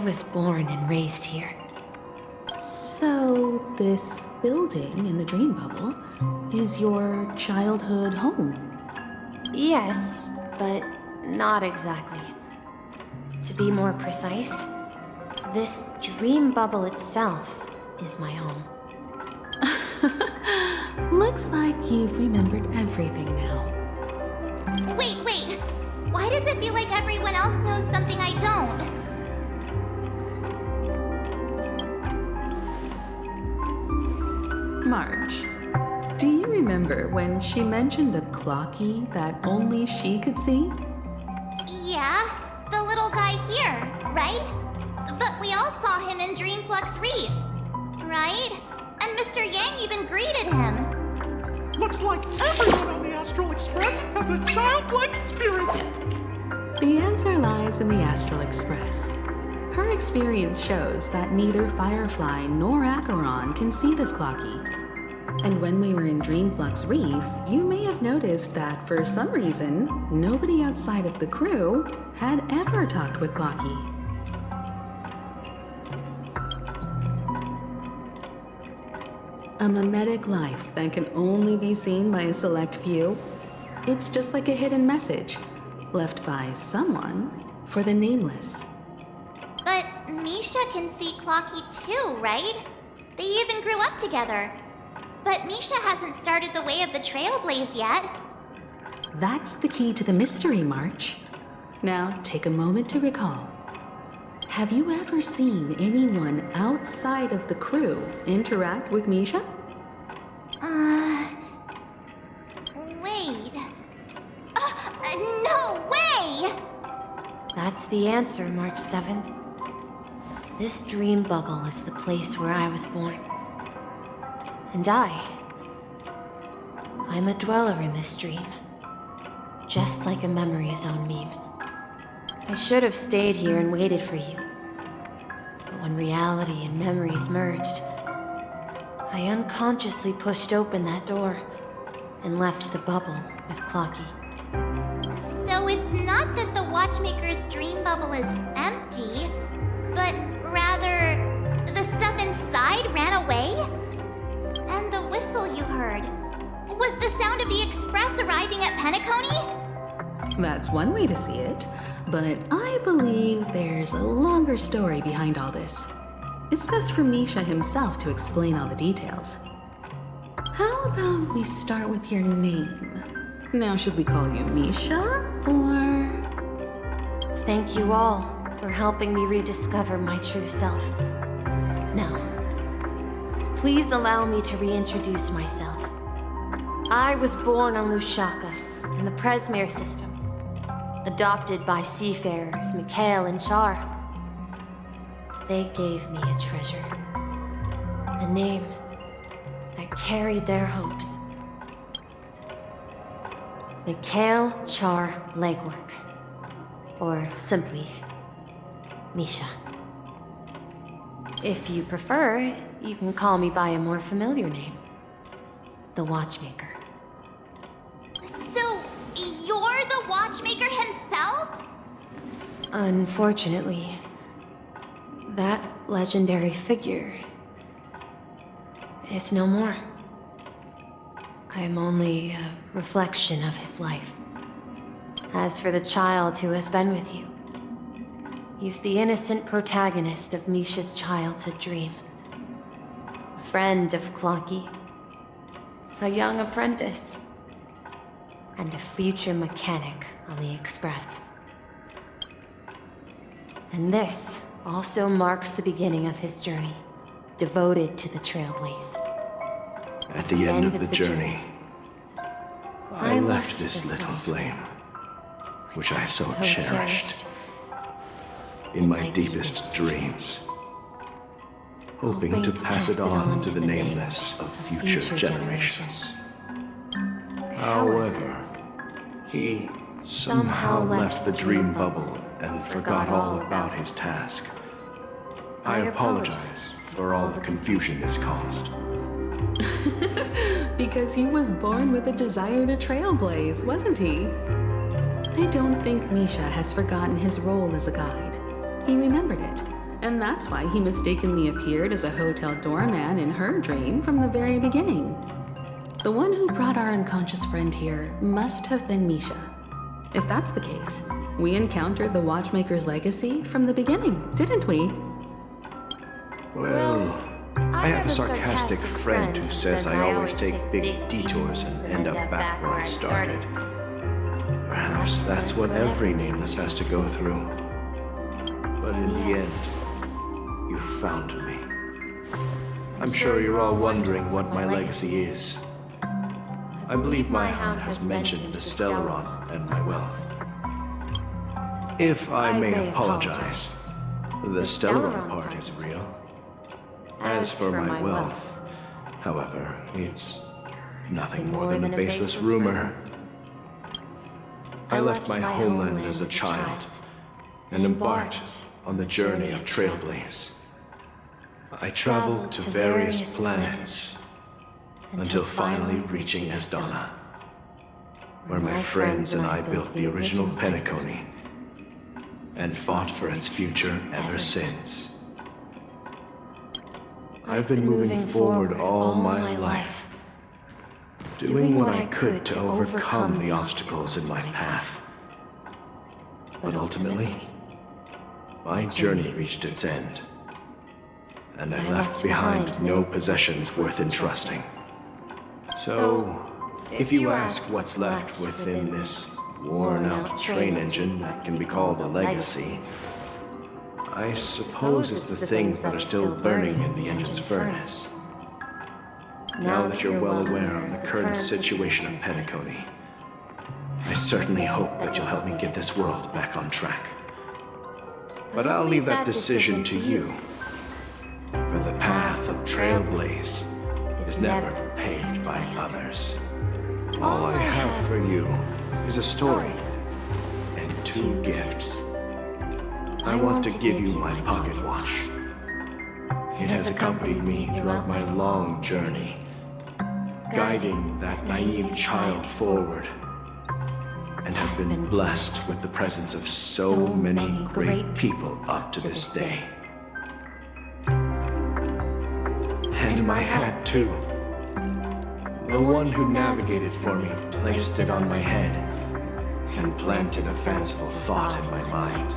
was born and raised here. So, this building in the dream bubble is your childhood home? Yes, but not exactly. To be more precise, this dream bubble itself is my home. Looks like you've remembered everything now. Wait. Why does it feel like everyone else knows something I don't? Marge, do you remember when she mentioned the Clocky that only she could see? Yeah, the little guy here, right? But we all saw him in Dreamflux Reef, right? And Mr. Yang even greeted him. Looks like everyone on the Astral Express has a childlike spirit. The answer lies in the Astral Express. Her experience shows that neither Firefly nor Acaron can see this Clocky. And when we were in Dreamflux Reef, you may have noticed that for some reason, nobody outside of the crew had ever talked with Clocky. A mimetic life that can only be seen by a select few. It's just like a hidden message, left by someone for the nameless. But Misha can see Clocky too, right? They even grew up together. But Misha hasn't started the way of the Trailblaze yet. That's the key to the mystery, March. Now, take a moment to recall. Have you ever seen anyone outside of the crew interact with Misha? Wait. No way! That's the answer, March 7th. This dream bubble is the place where I was born. And I'm a dweller in this dream. Just like a memory zone meme. I should have stayed here and waited for you. But when reality and memories merged, I unconsciously pushed open that door and left the bubble with Clocky. So it's not that the watchmaker's dream bubble is empty, but rather the stuff inside ran away? And the whistle you heard was the sound of the express arriving at Penacony? That's one way to see it, but I believe there's a longer story behind all this. It's best for Misha himself to explain all the details. How about we start with your name? Now, should we call you Misha, or...? Thank you all for helping me rediscover my true self. Now, please allow me to reintroduce myself. I was born on Lushaka, in the Presmere system, adopted by seafarers Mikhail and Char. They gave me a treasure, a name that carried their hopes. Mikhail Char Legwork, or simply, Misha. If you prefer, you can call me by a more familiar name, the Watchmaker. So, you're the watchmaker himself? Unfortunately, that legendary figure is no more. I'm only a reflection of his life. As for the child who has been with you, he's the innocent protagonist of Misha's childhood dream. A friend of Clocky, a young apprentice, and a future mechanic on the Express. And this also marks the beginning of his journey, devoted to the Trailblaze. At the end of the journey, I left this little flame, which I so cherished, in my deepest dreams, hoping to pass it on to the nameless of future generations. However, he somehow left the dream bubble and forgot all about his task. I apologize for all the confusion this caused. Because he was born with a desire to trailblaze, wasn't he? I don't think Misha has forgotten his role as a guide. He remembered it, and that's why he mistakenly appeared as a hotel doorman in her dream from the very beginning. The one who brought our unconscious friend here must have been Misha. If that's the case, we encountered the Watchmaker's legacy from the beginning, didn't we? Well, I have a sarcastic friend who says I always take big detours and end up back where I started. Perhaps that's what every nameless has to go through. But in the end, you found me. I'm sure you're all wondering what my legacy is. I believe my hound has mentioned the Stellaron and my wealth. If I may apologize, the Stellaron part is real. As for my wealth, however, it's nothing more than a baseless rumor. I left my homeland as a child and embarked on the journey of Trailblaze. I traveled to various planets until finally reaching Asdana, where my friends and I built the original Penacony and fought for its future ever since. I've been moving forward all my life, doing what I could to overcome the obstacles in my path. But ultimately, my journey reached its end, and I left behind no possessions worth entrusting. So, if you ask what's left within this worn-out train engine that can be called a legacy, I suppose it's the things that are still burning in the engine's furnace. Now that you're well aware of the current situation of Penacony, I certainly hope that you'll help me get this world back on track. But I'll leave that decision to you, for the path of Trailblaze is never paved by others. All I have for you is a story and 2 gifts. I want to give you my pocket watch. It has accompanied me throughout my long journey, guiding that naive child forward, and has been blessed with the presence of so many great people up to this day. And my hat, too. The one who navigated for me placed it on my head and planted a fanciful thought in my mind.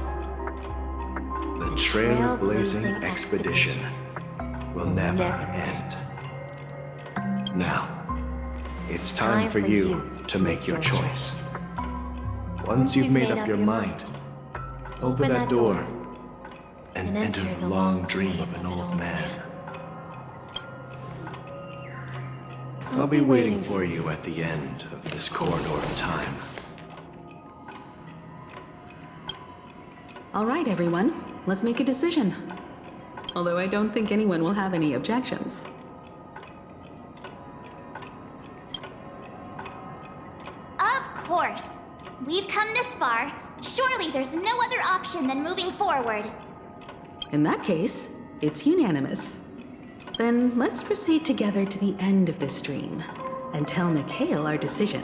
The trailblazing expedition will never end. Now, it's time for you to make your choice. Once you've made up your mind, open that door and enter the long dream of an old man. I'll be waiting for you at the end of this corridor of time. All right, everyone. Let's make a decision. Although I don't think anyone will have any objections. Of course. We've come this far. Surely there's no other option than moving forward. In that case, it's unanimous. Then let's proceed together to the end of this dream and tell Mikhail our decision.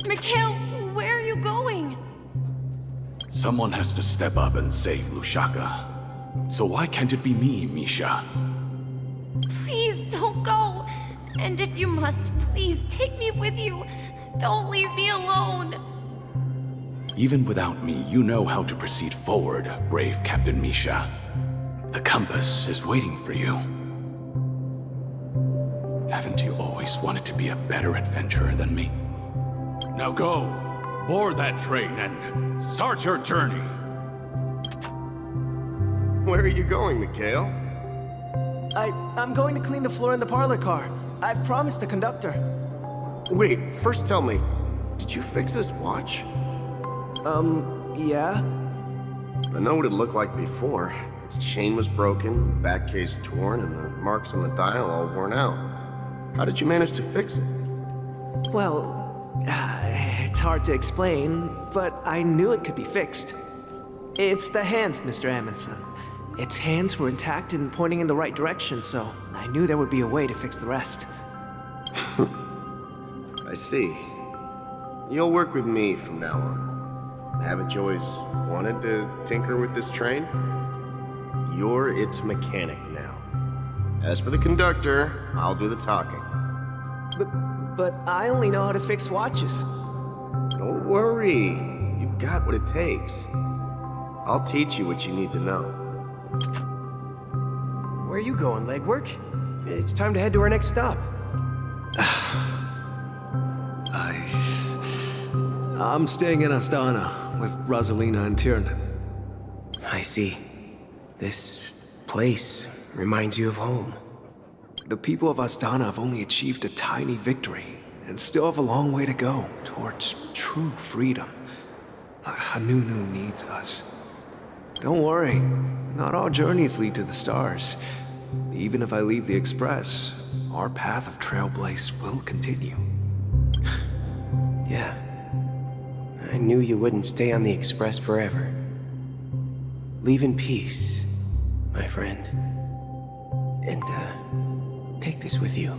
Mikhail, where are you going? Someone has to step up and save Lushaka. So why can't it be me, Misha? Please don't go. And if you must, please take me with you. Don't leave me alone. Even without me, you know how to proceed forward, brave Captain Misha. The compass is waiting for you. Haven't you always wanted to be a better adventurer than me? Now go, board that train and start your journey. Where are you going, Mikhail? I'm going to clean the floor in the parlor car. I've promised the conductor. Wait, first tell me, did you fix this watch? Yeah? I know what it looked like before. Its chain was broken, the back case torn, and the marks on the dial all worn out. How did you manage to fix it? Well, it's hard to explain, but I knew it could be fixed. It's the hands, Mr. Amundsen. Its hands were intact and pointing in the right direction, so I knew there would be a way to fix the rest. I see. You'll work with me from now on. Haven't you always wanted to tinker with this train? You're its mechanic now. As for the conductor, I'll do the talking. But I only know how to fix watches. Don't worry. You've got what it takes. I'll teach you what you need to know. Where are you going, legwork? It's time to head to our next stop. I'm staying in Astana with Roselina and Tiernan. I see. This place reminds you of home. The people of Astana have only achieved a tiny victory and still have a long way to go towards true freedom. Hanunu needs us. Don't worry, not all journeys lead to the stars. Even if I leave the Express, our path of trailblaze will continue. Yeah. I knew you wouldn't stay on the Express forever. Leave in peace, my friend. And, take this with you.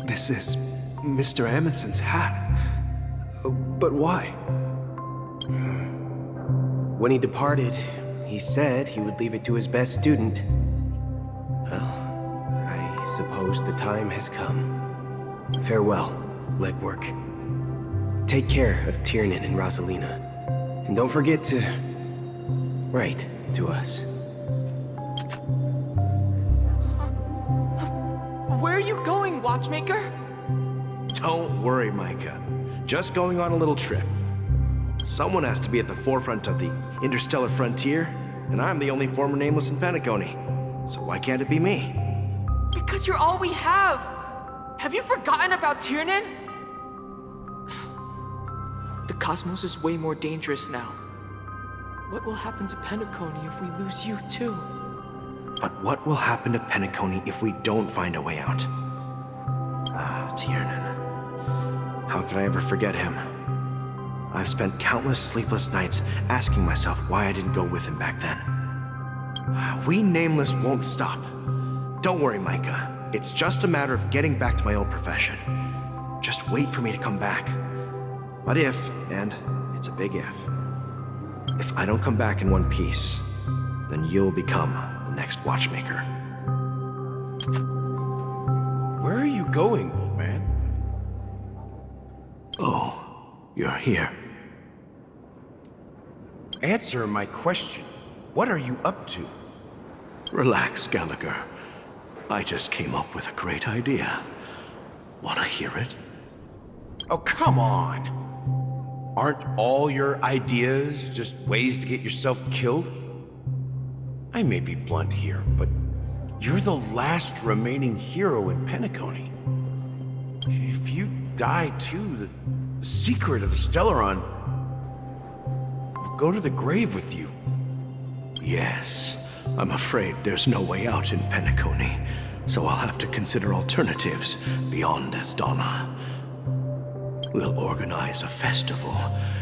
This is Mr. Amundsen's hat. But why? When he departed, he said he would leave it to his best student. Well, I suppose the time has come. Farewell, legwork. Take care of Tiernan and Roselina. And don't forget to write to us. Where are you going, watchmaker? Don't worry, Micah. Just going on a little trip. Someone has to be at the forefront of the interstellar frontier, and I'm the only former nameless in Penacony. So why can't it be me? Because you're all we have! Have you forgotten about Tiernan? The cosmos is way more dangerous now. What will happen to Penacony if we lose you too? But what will happen to Penacony if we don't find a way out? Tiernan. How could I ever forget him? I've spent countless sleepless nights asking myself why I didn't go with him back then. We Nameless won't stop. Don't worry, Micah. It's just a matter of getting back to my old profession. Just wait for me to come back. But if, and it's a big if I don't come back in one piece, then you'll become the next watchmaker. Where are you going, old man? Oh, you're here. Answer my question. What are you up to? Relax, Gallagher. I just came up with a great idea. Wanna hear it? Oh, come on! Aren't all your ideas just ways to get yourself killed? I may be blunt here, but you're the last remaining hero in Penacony. If you die too, the secret of Stellaron will go to the grave with you. Yes, I'm afraid there's no way out in Penacony, so I'll have to consider alternatives beyond Astana. We'll organize a festival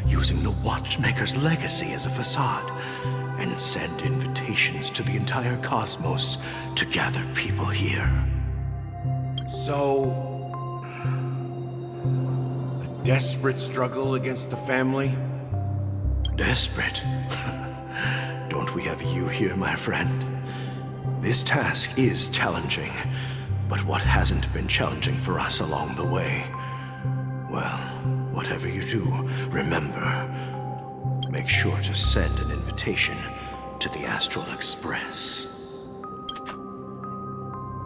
using the Watchmaker's legacy as a facade and send invitations to the entire cosmos to gather people here. So, a desperate struggle against the family? Desperate? Don't we have you here, my friend? This task is challenging, but what hasn't been challenging for us along the way? Well, whatever you do, remember, make sure to send an invitation to the Astral Express.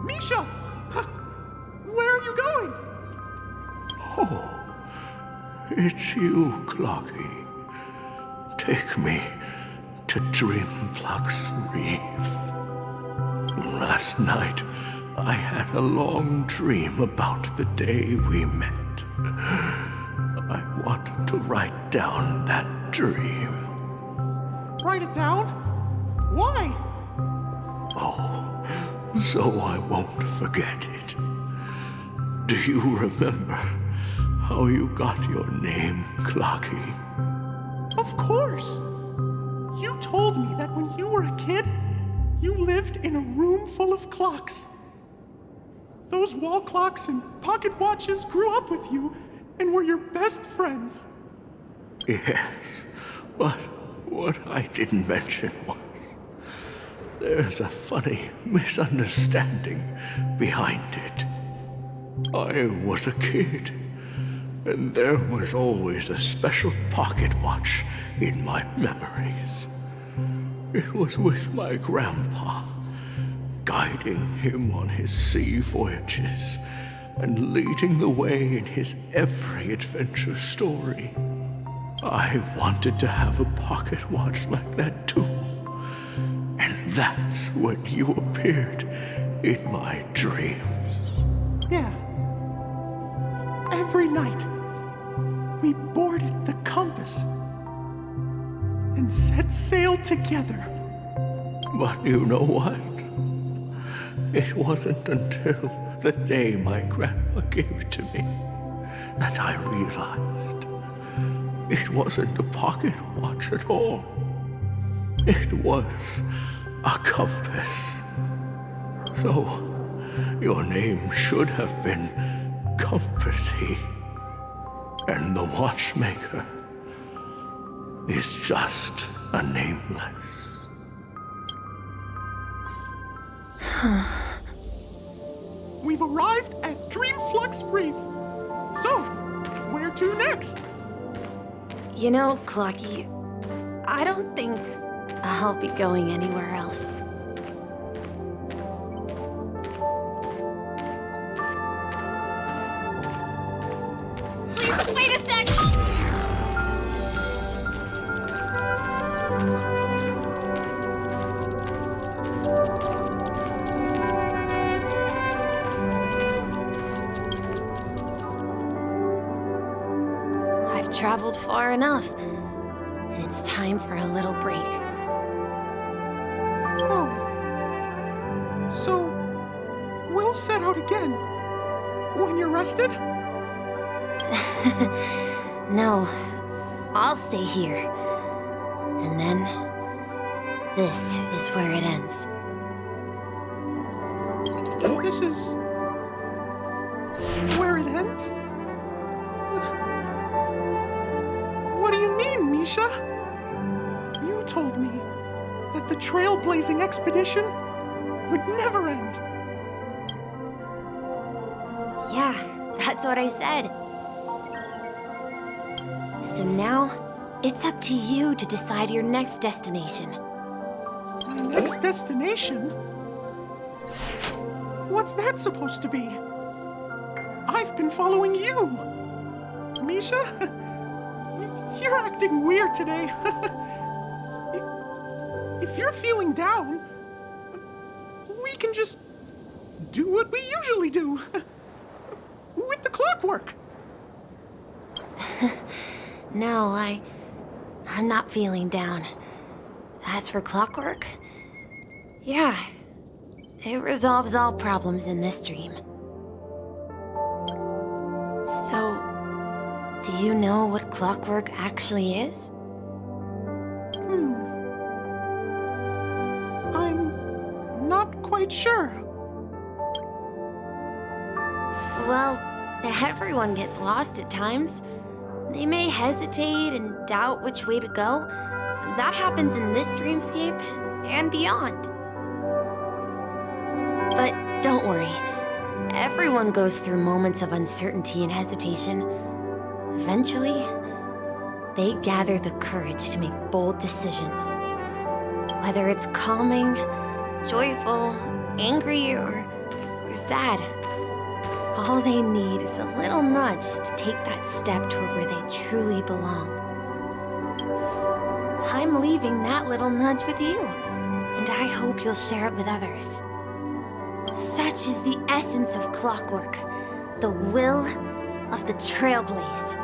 Misha! Where are you going? Oh, it's you, Clocky. Take me to Flux Reef. Last night, I had a long dream about the day we met. I want to write down that dream. Write it down? Why? Oh, so I won't forget it. Do you remember how you got your name, Clocky? Of course! You told me that when you were a kid, you lived in a room full of clocks. Those wall clocks and pocket watches grew up with you and were your best friends. Yes, but what I didn't mention was there's a funny misunderstanding behind it. I was a kid, and there was always a special pocket watch in my memories. It was with my grandpa, guiding him on his sea voyages and leading the way in his every adventure story. I wanted to have a pocket watch like that too. And that's when you appeared in my dreams. Yeah. Every night, we boarded the compass and set sail together. But you know what? It wasn't until the day my grandpa gave it to me that I realized it wasn't a pocket watch at all. It was a compass. So, your name should have been Compassy. And the watchmaker is just a nameless. We've arrived at Dream Flux Reef. So, where to next? You know, Clocky, I don't think I'll be going anywhere else. Please, wait a sec! I've traveled far enough, and it's time for a little break. Oh. So, we'll set out again when you're rested? No, I'll stay here. And then, this is where it ends. This is where it ends? What do you mean, Misha? You told me that the trailblazing expedition would never end. Yeah, that's what I said. So now, it's up to you to decide your next destination. My next destination? What's that supposed to be? I've been following you. Misha? You're acting weird today. If you're feeling down, we can just do what we usually do. With the clockwork. No, I'm not feeling down. As for clockwork, yeah, it resolves all problems in this dream. So, do you know what clockwork actually is? I'm not quite sure. Well, everyone gets lost at times. They may hesitate and doubt which way to go. That happens in this dreamscape and beyond. But don't worry. Everyone goes through moments of uncertainty and hesitation. Eventually, they gather the courage to make bold decisions. Whether it's calming, joyful, angry, or sad. All they need is a little nudge to take that step toward where they truly belong. I'm leaving that little nudge with you, and I hope you'll share it with others. Such is the essence of clockwork, the will of the trailblaze.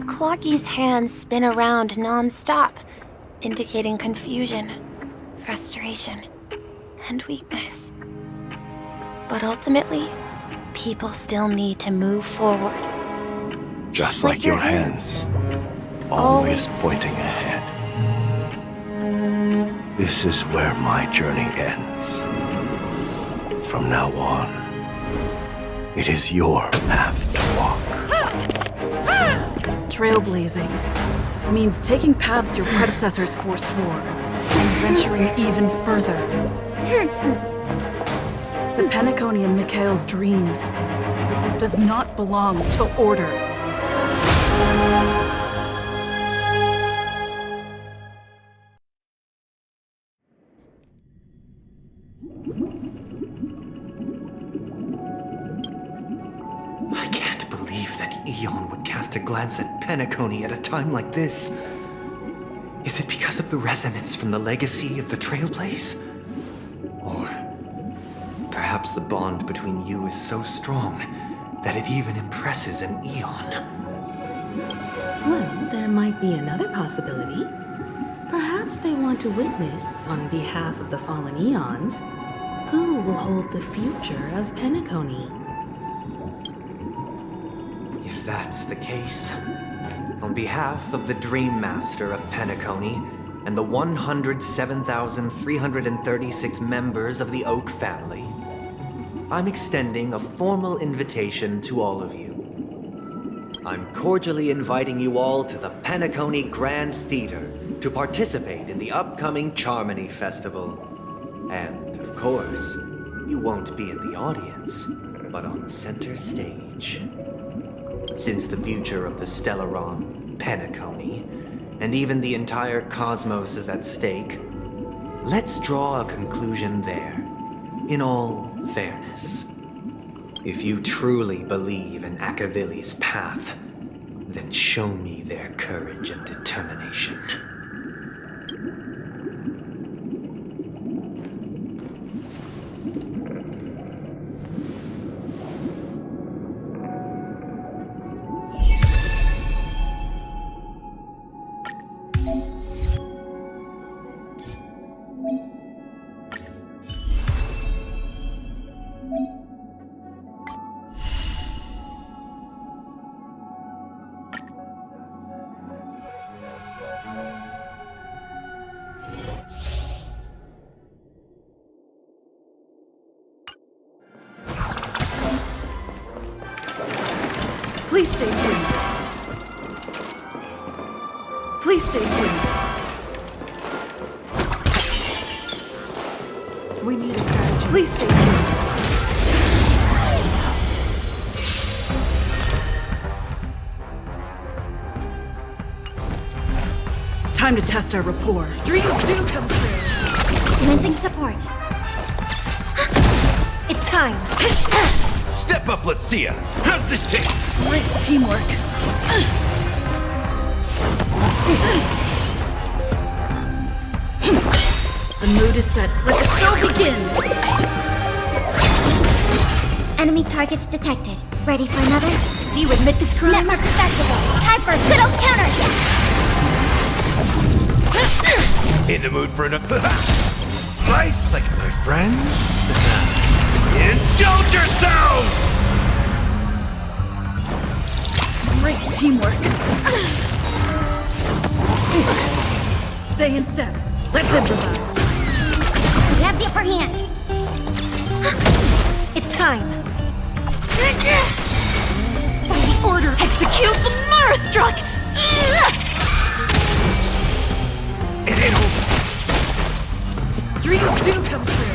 Clocky's hands spin around non-stop, indicating confusion, frustration, and weakness. But ultimately, people still need to move forward. Just like your hands, always pointing ahead. This is where my journey ends. From now on, it is your path to walk. Trailblazing means taking paths your predecessors forswore and venturing even further. The Penacony in Mikhail's dreams does not belong to order. I can't believe that Eon would cast a glance at Penacony at a time like this. Is it because of the resonance from the legacy of the Trailblaze? Or perhaps the bond between you is so strong that it even impresses an Eon? Well, there might be another possibility. Perhaps they want to witness, on behalf of the fallen Eons, who will hold the future of Penacony. If that's the case, on behalf of the Dream Master of Penacony and the 107,336 members of the Oak family, I'm extending a formal invitation to all of you. I'm cordially inviting you all to the Penacony Grand Theater to participate in the upcoming Charmony Festival. And, of course, you won't be in the audience, but on center stage. Since the future of the Stellaron, Penacony, and even the entire cosmos is at stake, let's draw a conclusion there, in all fairness. If you truly believe in Akavili's path, then show me their courage and determination. Please stay tuned. Please stay tuned. We need a strategy. Please stay tuned. Time to test our rapport. Dreams do come true. Commencing support. It's time. Step up, let's see ya. How's this take? Great teamwork. The mood is set. Let the show begin. Enemy targets detected. Ready for another? Do you admit this crime? Network festival. Time for a good old counterattack. In the mood for another slice, like my friends? Indulge yourselves! Great teamwork. Stay in step. Let's improvise. We have the upper hand. It's time. By the order, execute the Marastruck! It ain't over. Dreams do come true.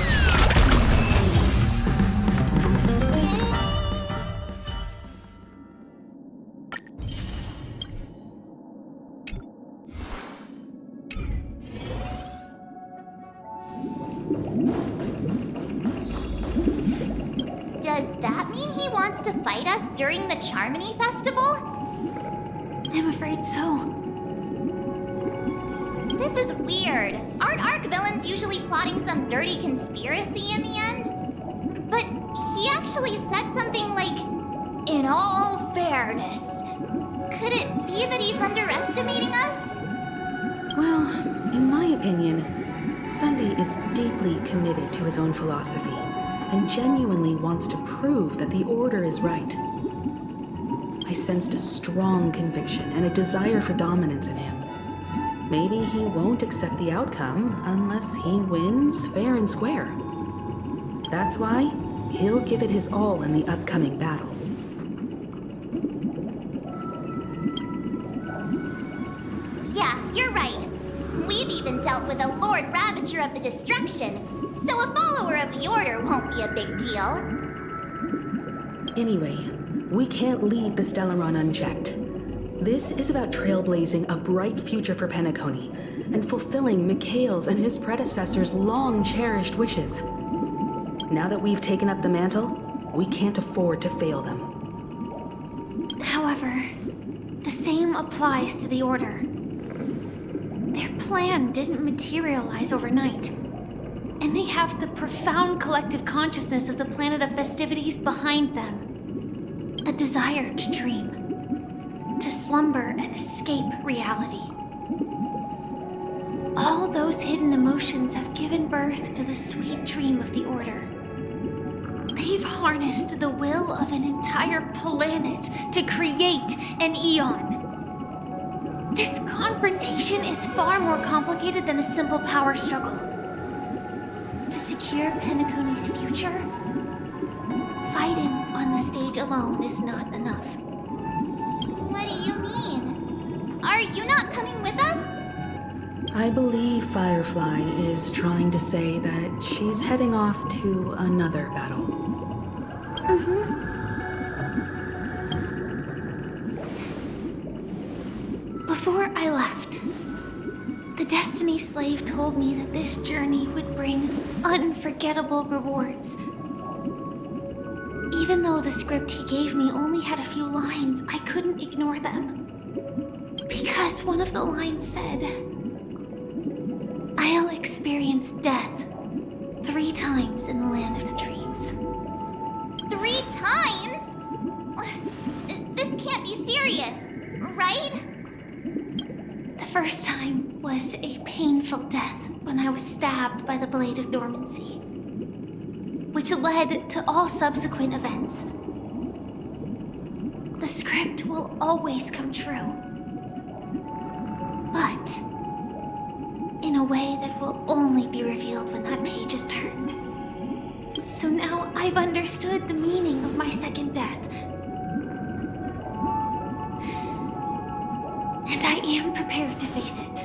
Does that mean he wants to fight us during the Charmony Festival? I'm afraid so. This is weird. Aren't Arc villains usually plotting some dirty conspiracy in the end? But he actually said something like, "In all fairness." Could it be that he's underestimating us? Well, in my opinion, Sunday is deeply committed to his own philosophy. and genuinely wants to prove that the Order is right. I sensed a strong conviction and a desire for dominance in him. Maybe he won't accept the outcome unless he wins fair and square. That's why he'll give it his all in the upcoming battle. Yeah, you're right. We've even dealt with a Lord Ravager of the Destruction, so a follower of the Order won't be a big deal. Anyway, we can't leave the Stellaron unchecked. This is about trailblazing a bright future for Penacony and fulfilling Mikhail's and his predecessors' long-cherished wishes. Now that we've taken up the mantle, we can't afford to fail them. However, the same applies to the Order. Their plan didn't materialize overnight, and they have the profound collective consciousness of the planet of festivities behind them. A desire to dream, to slumber and escape reality. All those hidden emotions have given birth to the sweet dream of the Order. They've harnessed the will of an entire planet to create an eon. This confrontation is far more complicated than a simple power struggle. To secure Penacony's future, fighting on the stage alone is not enough. What do you mean? Are you not coming with us? I believe Firefly is trying to say that she's heading off to another battle. Before I left, the Destiny Slave told me that this journey would bring unforgettable rewards. Even though the script he gave me only had a few lines, I couldn't ignore them. Because one of the lines said, "I'll experience death 3 times in the land of the dreams." 3 times? This can't be serious, right? The first time was a painful death when I was stabbed by the Blade of Dormancy, which led to all subsequent events. The script will always come true, but in a way that will only be revealed when that page is turned. So now I've understood the meaning of my second death. And I am prepared to face it.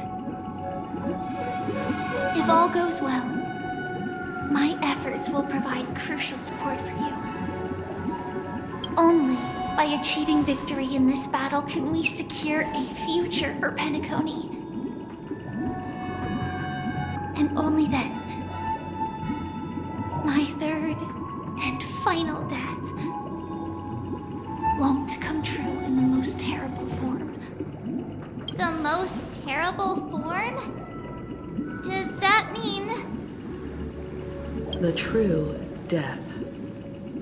If all goes well, my efforts will provide crucial support for you. Only by achieving victory in this battle can we secure a future for Penacony. And only then, my third and final death won't come true in the most terrible form. The most terrible form? Does that mean... The true death,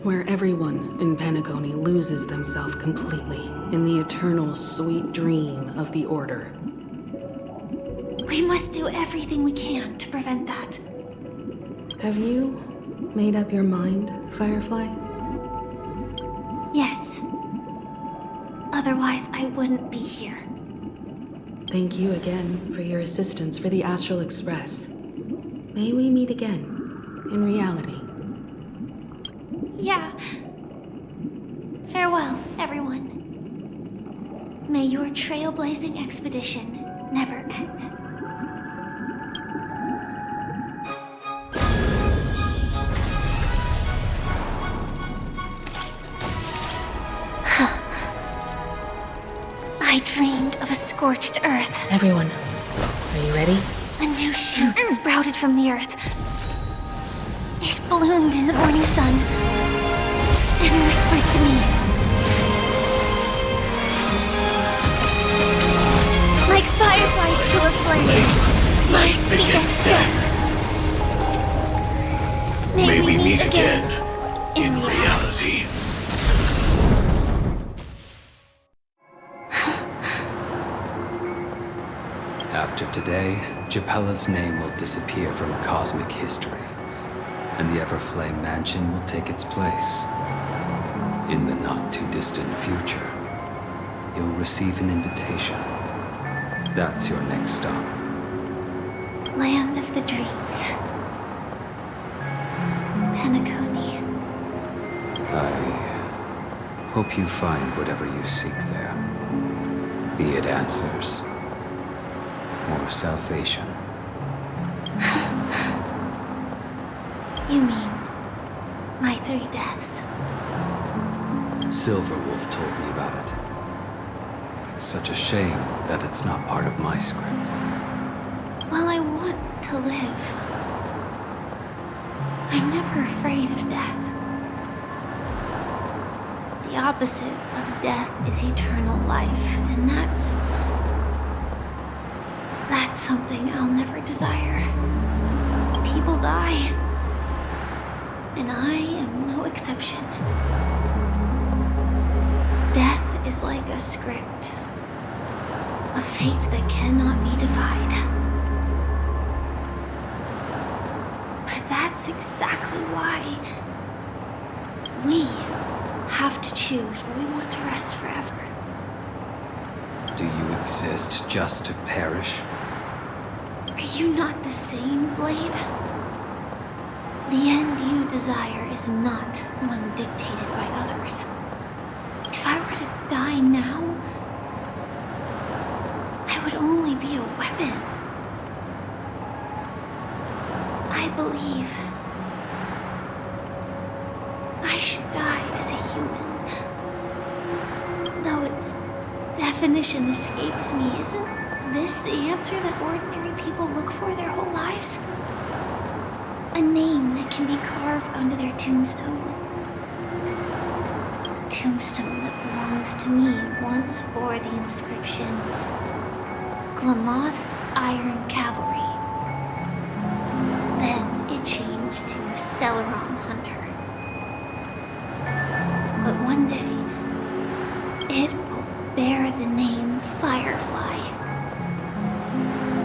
where everyone in Penacony loses themselves completely in the eternal sweet dream of the Order. We must do everything we can to prevent that. Have you made up your mind, Firefly? Yes. Otherwise, I wouldn't be here. Thank you again for your assistance for the Astral Express. May we meet again, in reality. Yeah. Farewell, everyone. May your trailblazing expedition never end. I dreamed of a scorched earth. Everyone, are you ready? A new shoot sprouted from the earth. It bloomed in the morning sun and whispered to me. Like fireflies to a flame, life begets death. May we meet again in reality. After today, Japella's name will disappear from cosmic history. and the Everflame Mansion will take its place. In the not-too-distant future, you'll receive an invitation. That's your next stop. Land of the Dreams. Penacony. I hope you find whatever you seek there. Be it answers or salvation. You mean my 3 deaths? Silverwolf told me about it. It's such a shame that it's not part of my script. Well, I want to live. I'm never afraid of death. The opposite of death is eternal life, and that's something I'll never desire. People die, and I am no exception. Death is like a script, a fate that cannot be defied. But that's exactly why we have to choose where we want to rest forever. Do you exist just to perish? Are you not the same, Blade? The end you desire is not one dictated by others. If I were to die now, I would only be a weapon. I believe I should die as a human. Though its definition escapes me, isn't this the answer that ordinary people look for their whole lives? A name that can be carved onto their tombstone. The tombstone that belongs to me once bore the inscription, Glamoth's Iron Cavalry. Then it changed to Stellaron Hunter. But one day, it will bear the name Firefly.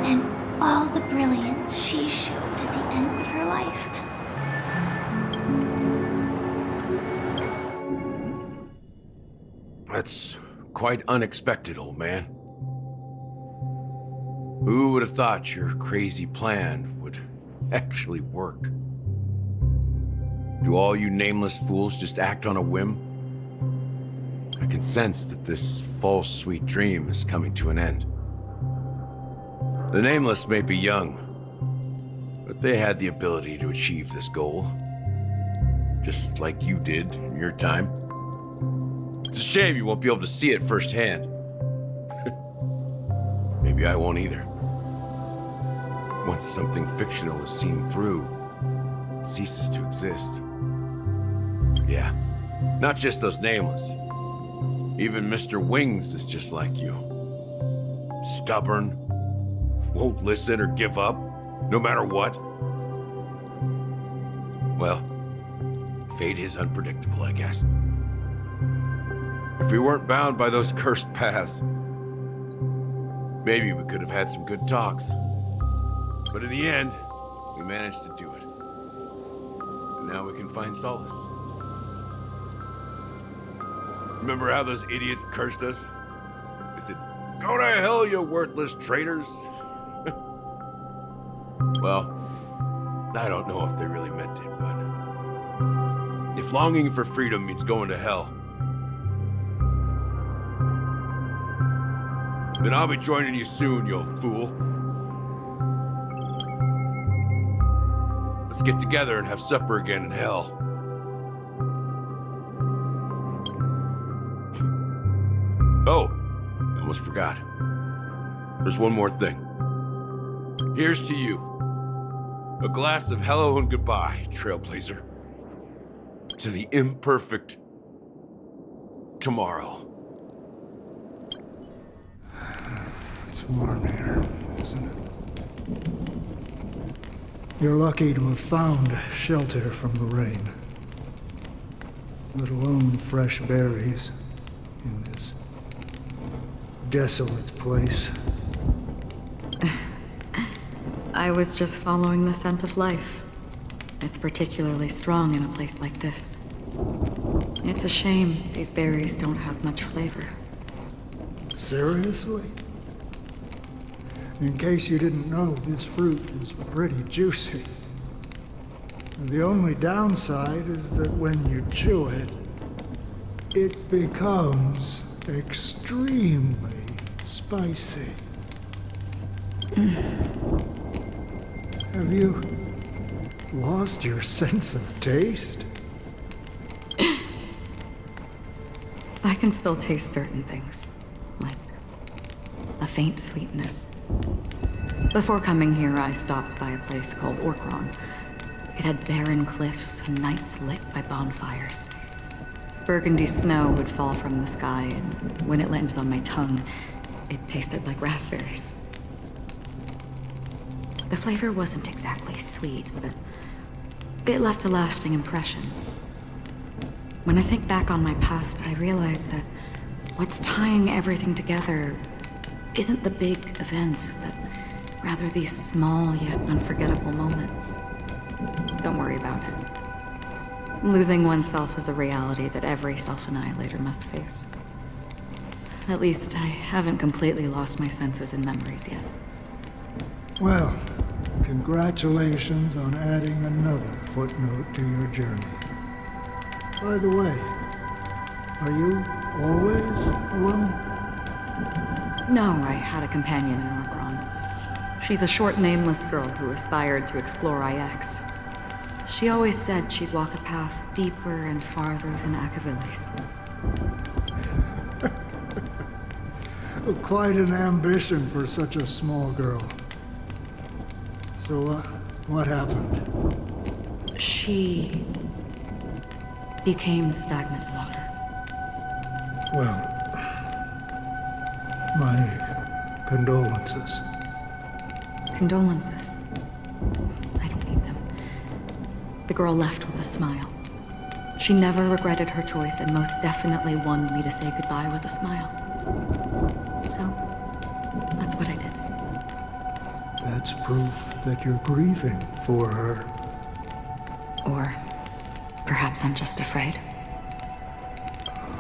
And all the brilliance she showed at the end of her life. That's quite unexpected, old man. Who would have thought your crazy plan would actually work? Do all you nameless fools just act on a whim? I can sense that this false sweet dream is coming to an end. The Nameless may be young, but they had the ability to achieve this goal. Just like you did in your time. It's a shame you won't be able to see it firsthand. Maybe I won't either. Once something fictional is seen through, it ceases to exist. Yeah, not just those Nameless. Even Mr. Wings is just like you. Stubborn, won't listen or give up, no matter what. Well, fate is unpredictable, I guess. If we weren't bound by those cursed paths, maybe we could have had some good talks. But in the end, we managed to do it. And now we can find solace. Remember how those idiots cursed us? They said, "Go to hell, you worthless traitors." Well, I don't know if they really meant it, but if longing for freedom means going to hell, then I'll be joining you soon, you fool. Let's get together and have supper again in hell. Oh, I almost forgot. There's one more thing. Here's to you. A glass of hello and goodbye, Trailblazer. To the imperfect tomorrow. It's warm here, isn't it? You're lucky to have found shelter from the rain. Let alone fresh berries in this desolate place. I was just following the scent of life. It's particularly strong in a place like this. It's a shame these berries don't have much flavor. Seriously? In case you didn't know, this fruit is pretty juicy. And the only downside is that when you chew it, it becomes extremely spicy. Have you lost your sense of taste? I can still taste certain things, like a faint sweetness. Before coming here, I stopped by a place called Orkron. It had barren cliffs and nights lit by bonfires. Burgundy snow would fall from the sky, and when it landed on my tongue, it tasted like raspberries. The flavor wasn't exactly sweet, but it left a lasting impression. When I think back on my past, I realize that what's tying everything together isn't the big events, but rather these small yet unforgettable moments. Don't worry about it. Losing oneself is a reality that every self-annihilator must face. At least I haven't completely lost my senses and memories yet. Well, congratulations on adding another footnote to your journey. By the way, are you always alone? No, I had a companion in Orkron. She's a short, nameless girl who aspired to explore IX. She always said she'd walk a path deeper and farther than Akavilli's. Quite an ambition for such a small girl. So, what happened? She became stagnant water. Well, my condolences. Condolences. I don't need them. The girl left with a smile. She never regretted her choice and most definitely wanted me to say goodbye with a smile. So, that's what I did. That's proof that you're grieving for her. Or perhaps I'm just afraid.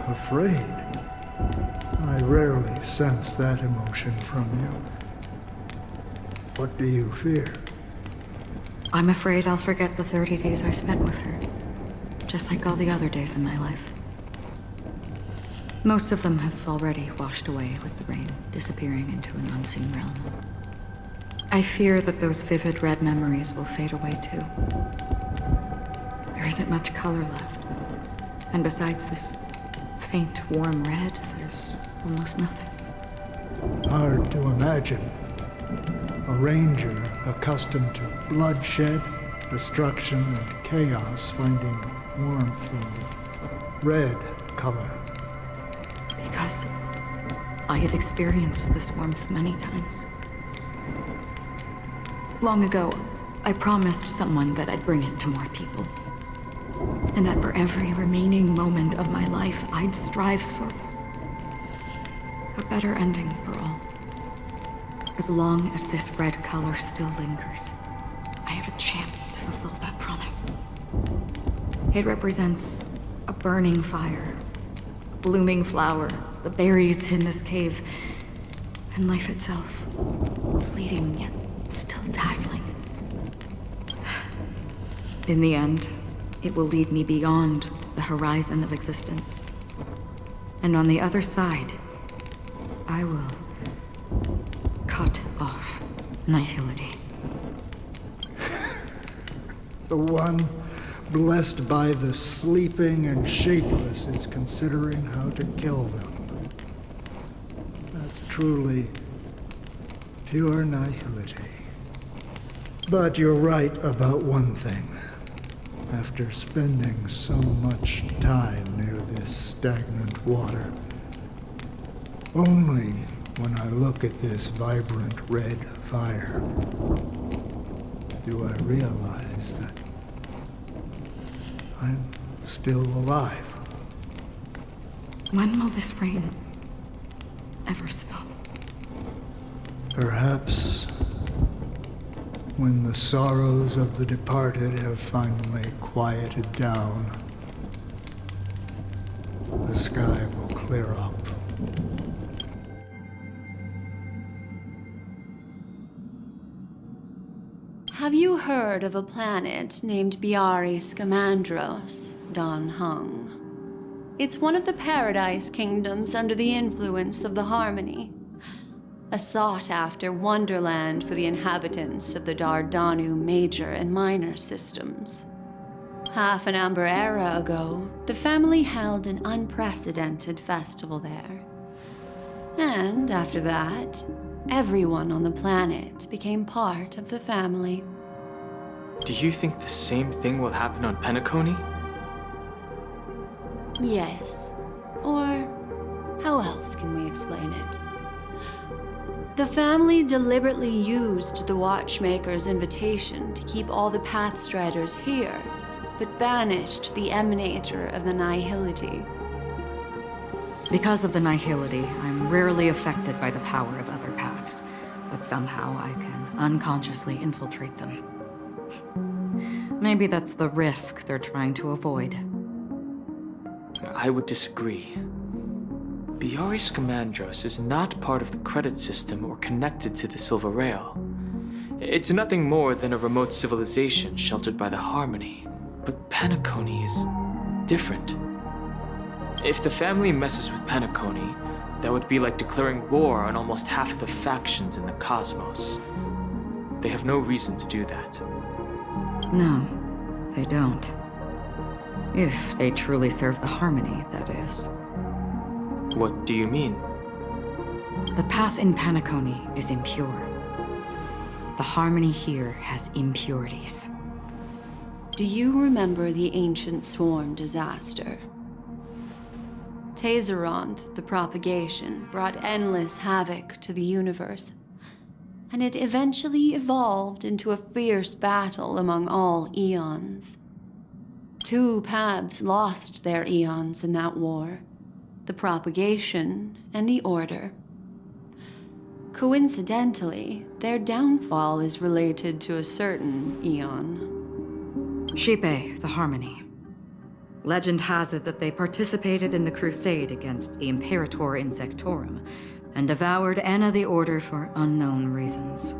Afraid? I rarely sense that emotion from you. What do you fear? I'm afraid I'll forget the 30 days I spent with her, just like all the other days in my life. Most of them have already washed away with the rain, disappearing into an unseen realm. I fear that those vivid red memories will fade away too. There isn't much color left, and besides this faint, warm red, there's almost nothing. Hard to imagine. A ranger accustomed to bloodshed, destruction, and chaos finding warmth in the red color. Because I have experienced this warmth many times. Long ago, I promised someone that I'd bring it to more people. And that for every remaining moment of my life, I'd strive for a better ending for all. As long as this red color still lingers, I have a chance to fulfill that promise. It represents a burning fire, a blooming flower, the berries in this cave, and life itself, fleeting yet still dazzling. In the end, it will lead me beyond the horizon of existence. And on the other side, I will cut off nihility. The one blessed by the sleeping and shapeless is considering how to kill them. That's truly pure nihility. But you're right about one thing. After spending so much time near this stagnant water, only when I look at this vibrant red fire do I realize that I'm still alive. When will this rain ever stop? Perhaps When the sorrows of the departed have finally quieted down, the sky will clear up. Have you heard of a planet named Biari Scamandros, Don Hung? It's one of the Paradise Kingdoms under the influence of the Harmony. A sought-after wonderland for the inhabitants of the Dardanu Major and Minor systems. Half an Amber Era ago, the family held an unprecedented festival there. And after that, everyone on the planet became part of the family. Do you think the same thing will happen on Penacony? Yes. Or how else can we explain it? The family deliberately used the watchmaker's invitation to keep all the Pathstriders here, but banished the emanator of the nihility. Because of the nihility, I'm rarely affected by the power of other paths, but somehow I can unconsciously infiltrate them. Maybe that's the risk they're trying to avoid. I would disagree. Biari Scamandros is not part of the credit system or connected to the Silver Rail. It's nothing more than a remote civilization sheltered by the Harmony. But Penacony is different. If the family messes with Penacony, that would be like declaring war on almost half of the factions in the cosmos. They have no reason to do that. No, they don't. If they truly serve the Harmony, that is. What do you mean? The path in Penacony is impure. The Harmony here has impurities. Do you remember the Ancient Swarm disaster? Tazeront, the propagation, brought endless havoc to the universe, and it eventually evolved into a fierce battle among all eons. 2 paths lost their eons in that war, the propagation and the order. Coincidentally, their downfall is related to a certain eon. Shipe, the Harmony. Legend has it that they participated in the crusade against the Imperator Insectorum, and devoured Anna the Order for unknown reasons.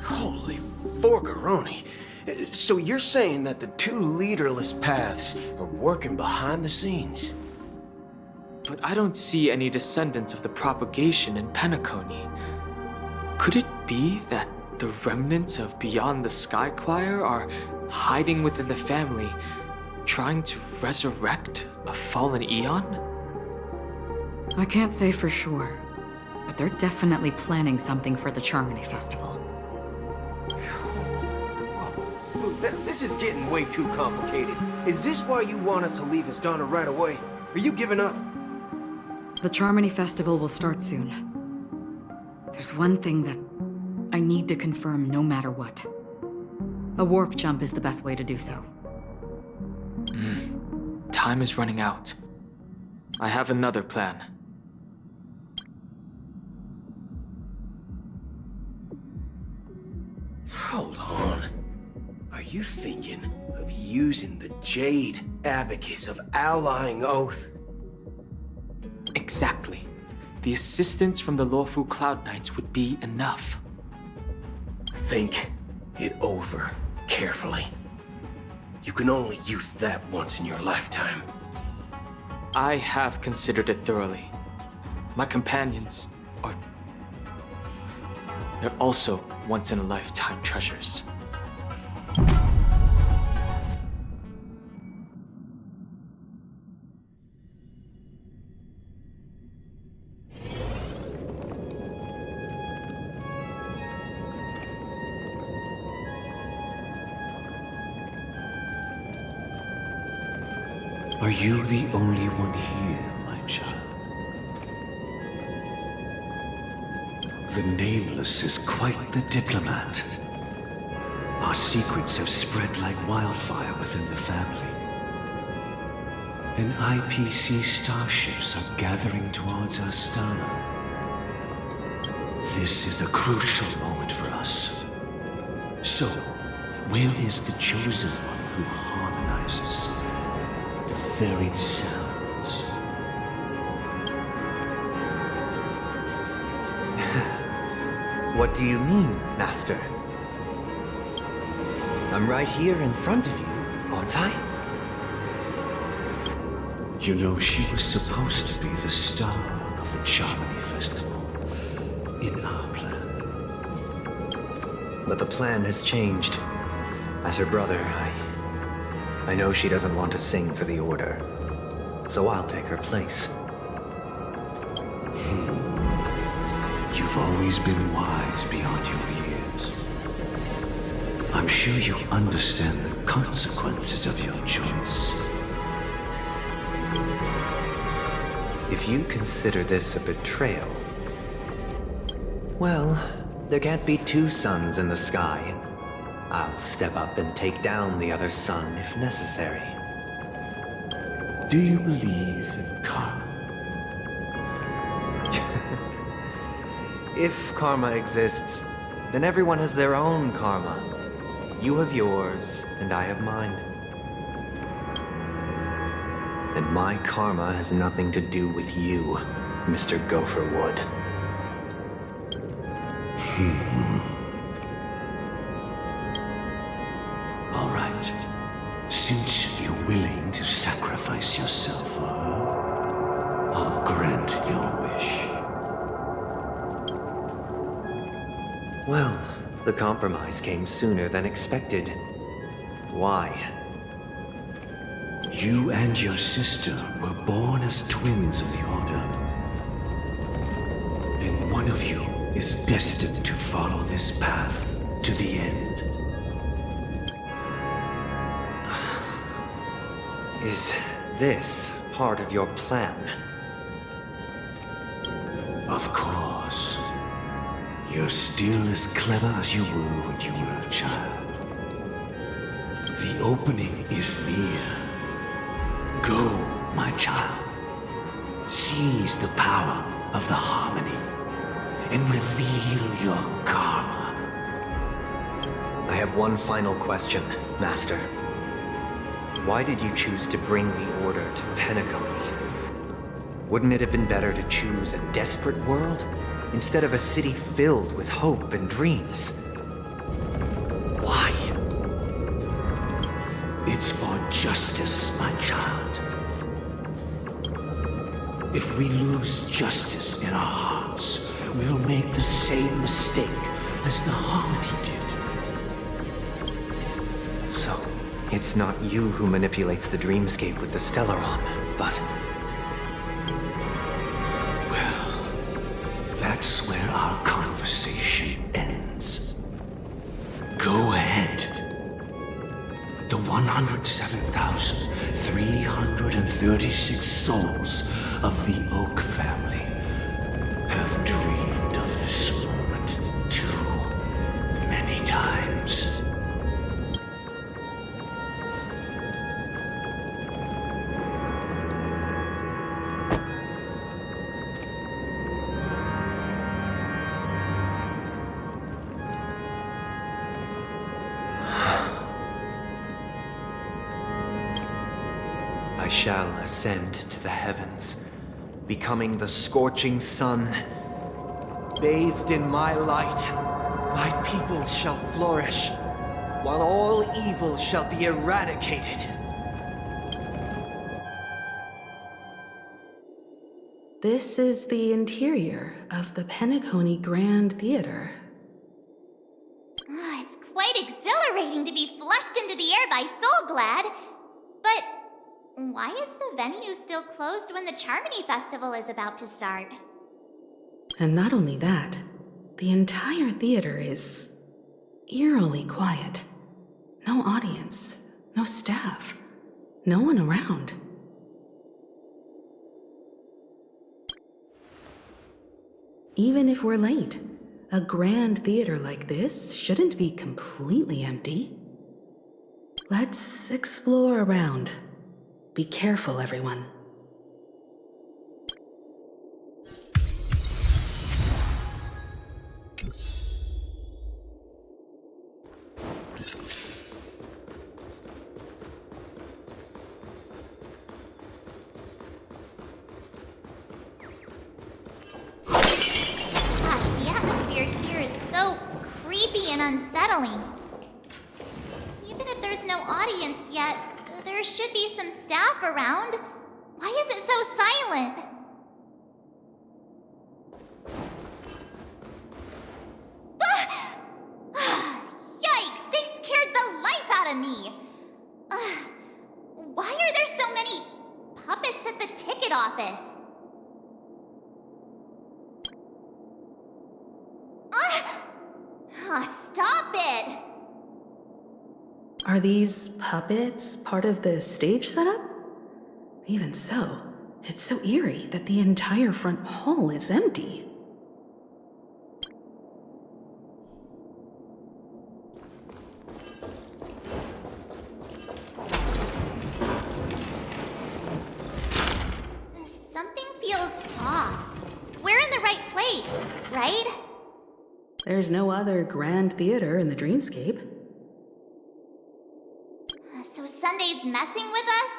Holy forgaroni. So you're saying that the 2 leaderless paths are working behind the scenes? But I don't see any descendants of the propagation in Penacony. Could it be that the remnants of Beyond the Sky Choir are hiding within the family, trying to resurrect a fallen eon? I can't say for sure, but they're definitely planning something for the Charmony Festival. This is getting way too complicated. Is this why you want us to leave Astana right away? Are you giving up? The Charmony Festival will start soon. There's one thing that I need to confirm no matter what. A warp jump is the best way to do so. Time is running out. I have another plan. Hold on. Are you thinking of using the Jade Abacus of Allying Oath? Exactly. The assistance from the lawful Cloud Knights would be enough. Think it over carefully. You can only use that once in your lifetime. I have considered it thoroughly. My companions are... they're also once-in-a-lifetime treasures. Are you the only one here, my child? The Nameless is quite the diplomat. Our secrets have spread like wildfire within the family. And IPC starships are gathering towards Astana. This is a crucial moment for us. So, where is the chosen one who harmonizes the varied sounds? What do you mean, Master? I'm right here in front of you, aren't I? You know, she was supposed to be the star of the Charmony Festival in our plan. But the plan has changed. As her brother, I know she doesn't want to sing for the Order, so I'll take her place. You've always been wise beyond your years. I'm sure you understand the consequences of your choice. If you consider this a betrayal, well, there can't be two suns in the sky. I'll step up and take down the other sun if necessary. Do you believe in karma? If karma exists, then everyone has their own karma. You have yours, and I have mine. And my karma has nothing to do with you, Mr. Gopherwood. All right. Since you're willing to sacrifice yourself for her, I'll grant your wish. Well, the compromise came sooner than expected. Why? You and your sister were born as twins of the Order. And one of you is destined to follow this path to the end. Is this part of your plan? Of course. You're still as clever as you were when you were a child. The opening is near. Go, my child. Seize the power of the harmony and reveal your karma. I have one final question, Master. Why did you choose to bring the Order to Penacony? Wouldn't it have been better to choose a desperate world instead of a city filled with hope and dreams? Why? It's for justice, my child. If we lose justice in our hearts, we'll make the same mistake as the Harmony did. So, it's not you who manipulates the dreamscape with the Stellaron, but... That's where our conversation ends. Go ahead. The 107,336 souls of the Oak family have dreamed of this moment too many times. I shall ascend to the heavens, becoming the scorching sun. Bathed in my light, my people shall flourish, while all evil shall be eradicated. This is the interior of the Penacony Grand Theater. It's quite exhilarating to be flushed into the air by Soulglad. But why is the venue still closed when the Charmony Festival is about to start? And not only that, the entire theater is eerily quiet. No audience, no staff, no one around. Even if we're late, a grand theater like this shouldn't be completely empty. Let's explore around. Be careful, everyone. creepy and unsettling. Even if there's no audience yet, there should be some staff around. Why is it so silent? Yikes! They scared the life out of me! Why are there so many puppets at the ticket office? Stop it! Are these puppets part of the stage setup? Even so, it's so eerie that the entire front hall is empty. Something feels off. We're in the right place, right? There's no other grand theater in the dreamscape. So Sunday's messing with us?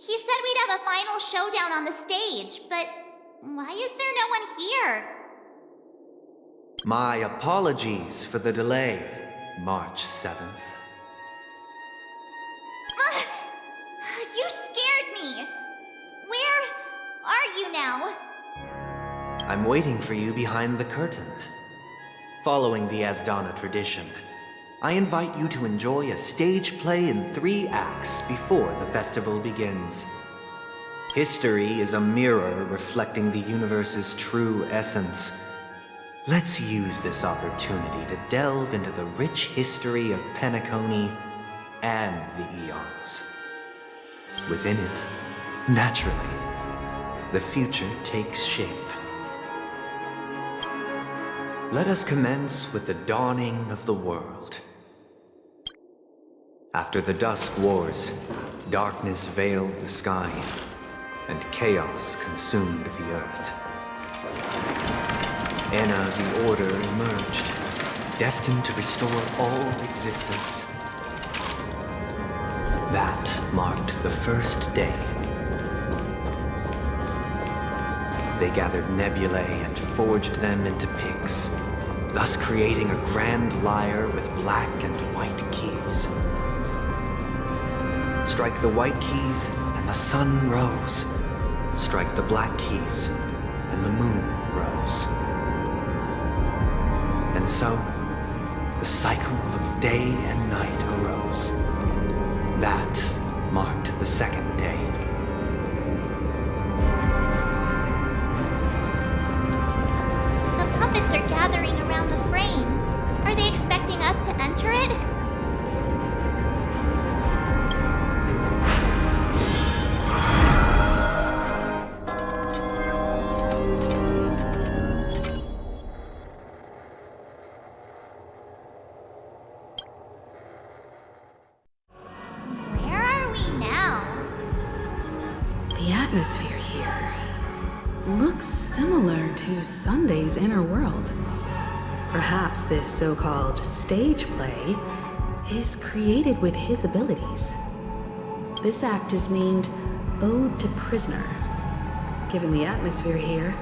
He said we'd have a final showdown on the stage, but why is there no one here? My apologies for the delay, March 7th. You scared me! Where are you now? I'm waiting for you behind the curtain. Following the Asdana tradition, I invite you to enjoy a stage play in 3 acts before the festival begins. History is a mirror reflecting the universe's true essence. Let's use this opportunity to delve into the rich history of Penacony and the eons. Within it, naturally, the future takes shape. Let us commence with the dawning of the world. After the Dusk Wars, darkness veiled the sky, and chaos consumed the earth. Anna the Order emerged, destined to restore all existence. That marked the first day. They gathered nebulae and forged them into pigs, thus creating a grand lyre with black and white keys. Strike the white keys, and the sun rose. Strike the black keys, and the moon rose. And so, the cycle of day and night arose. That marked the second day. The puppets are gathering around the frame. Are they expecting us to enter it? The atmosphere here looks similar to Sunday's inner world. Perhaps this so-called stage play is created with his abilities. This act is named Ode to Prisoner. Given the atmosphere here,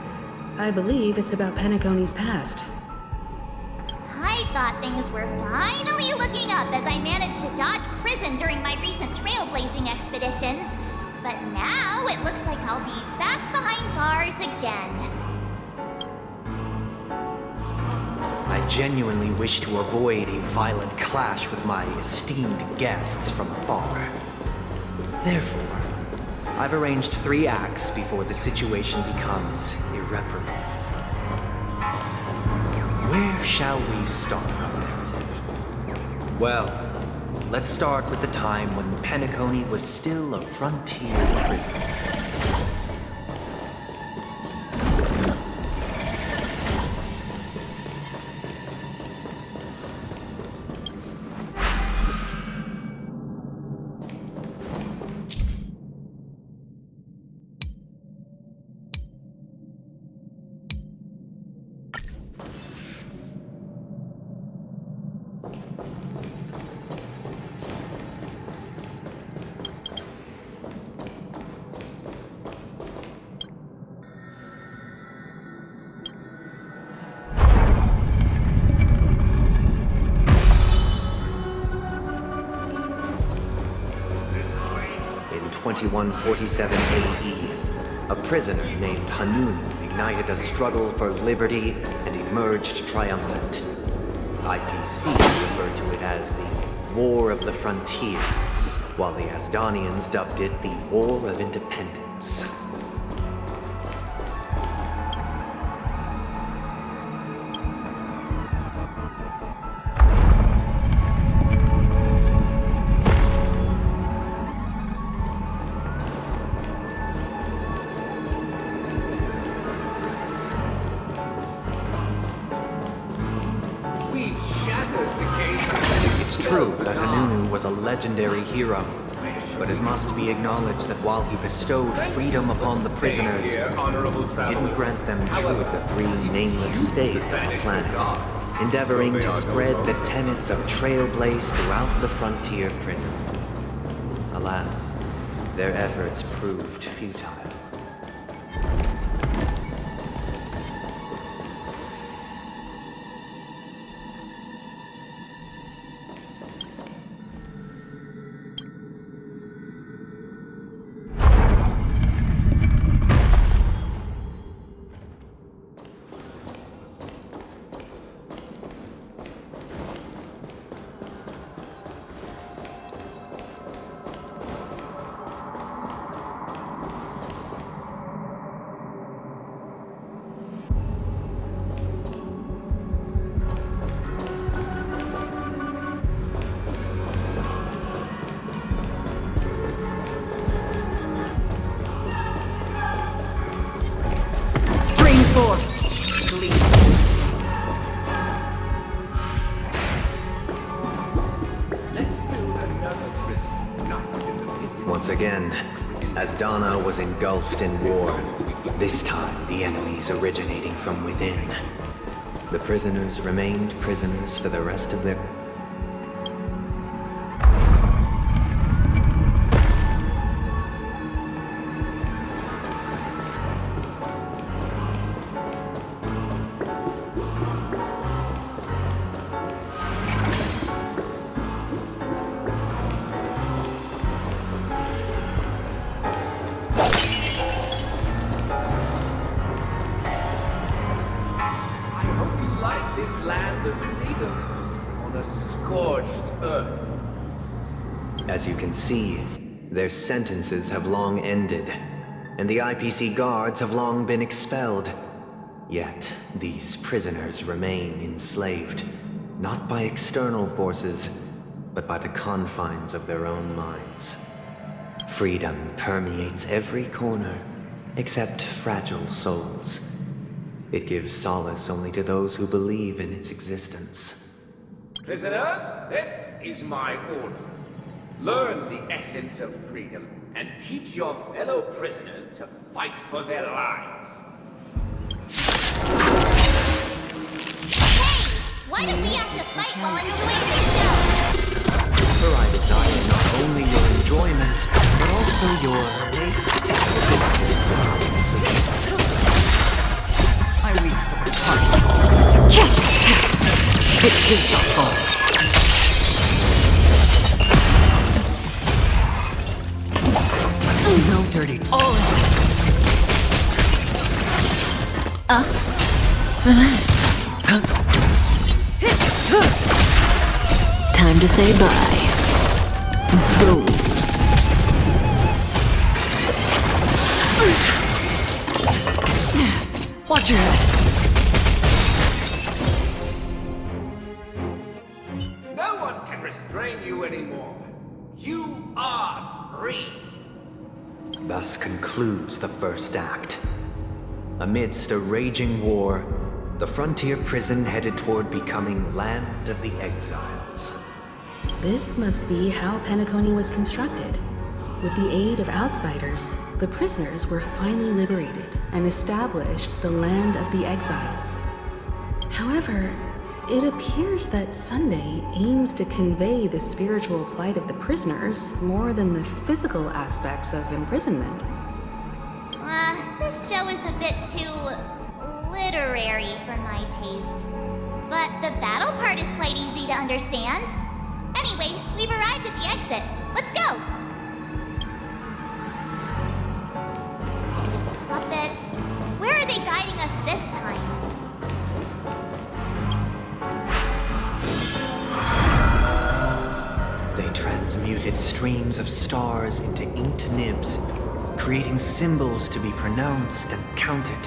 I believe it's about Penacony's past. I thought things were finally looking up as I managed to dodge prison during my recent trailblazing expeditions. But now it looks like I'll be back behind bars again. I genuinely wish to avoid a violent clash with my esteemed guests from afar. Therefore, I've arranged 3 acts before the situation becomes irreparable. Where shall we start our narrative? Well, let's start with the time when Penacony was still a frontier prison. 2147 AE, a prisoner named Hanun ignited a struggle for liberty and emerged triumphant. IPC referred to it as the War of the Frontier, while the Asdanians dubbed it the War of Independence. It's true that Hanunu was a legendary hero, but it must be acknowledged that while he bestowed freedom upon the prisoners, he didn't grant them true of the three nameless stayed on the planet, endeavoring to spread the tenets of trailblaze throughout the frontier prison. Alas, their efforts proved futile. Once again, Asdana was engulfed in war. This time, the enemies originating from within. The prisoners remained prisoners for the rest of their... As you can see, their sentences have long ended, and the IPC guards have long been expelled. Yet, these prisoners remain enslaved, not by external forces, but by the confines of their own minds. Freedom permeates every corner, except fragile souls. It gives solace only to those who believe in its existence. Prisoners, this is my order. Learn the essence of freedom and teach your fellow prisoners to fight for their lives. Hey! Why do we have to fight while enjoying the show? For I desire not only your enjoyment, but also your assistance. I weep for the party. It is your fault. No dirty talk. Relax. Time to say bye. Boom. Watch your head. No one can restrain you anymore. You are free. Thus concludes the first act. Amidst a raging war, the frontier prison headed toward becoming land of the exiles. This must be how Penacony was constructed. With the aid of outsiders, the prisoners were finally liberated and established the land of the exiles. However, it appears that Sunday aims to convey the spiritual plight of the prisoners more than the physical aspects of imprisonment. This show is a bit too literary for my taste. But the battle part is quite easy to understand. Anyway, we've arrived at the exit. Let's go! streams of stars into inked nibs, creating symbols to be pronounced and counted.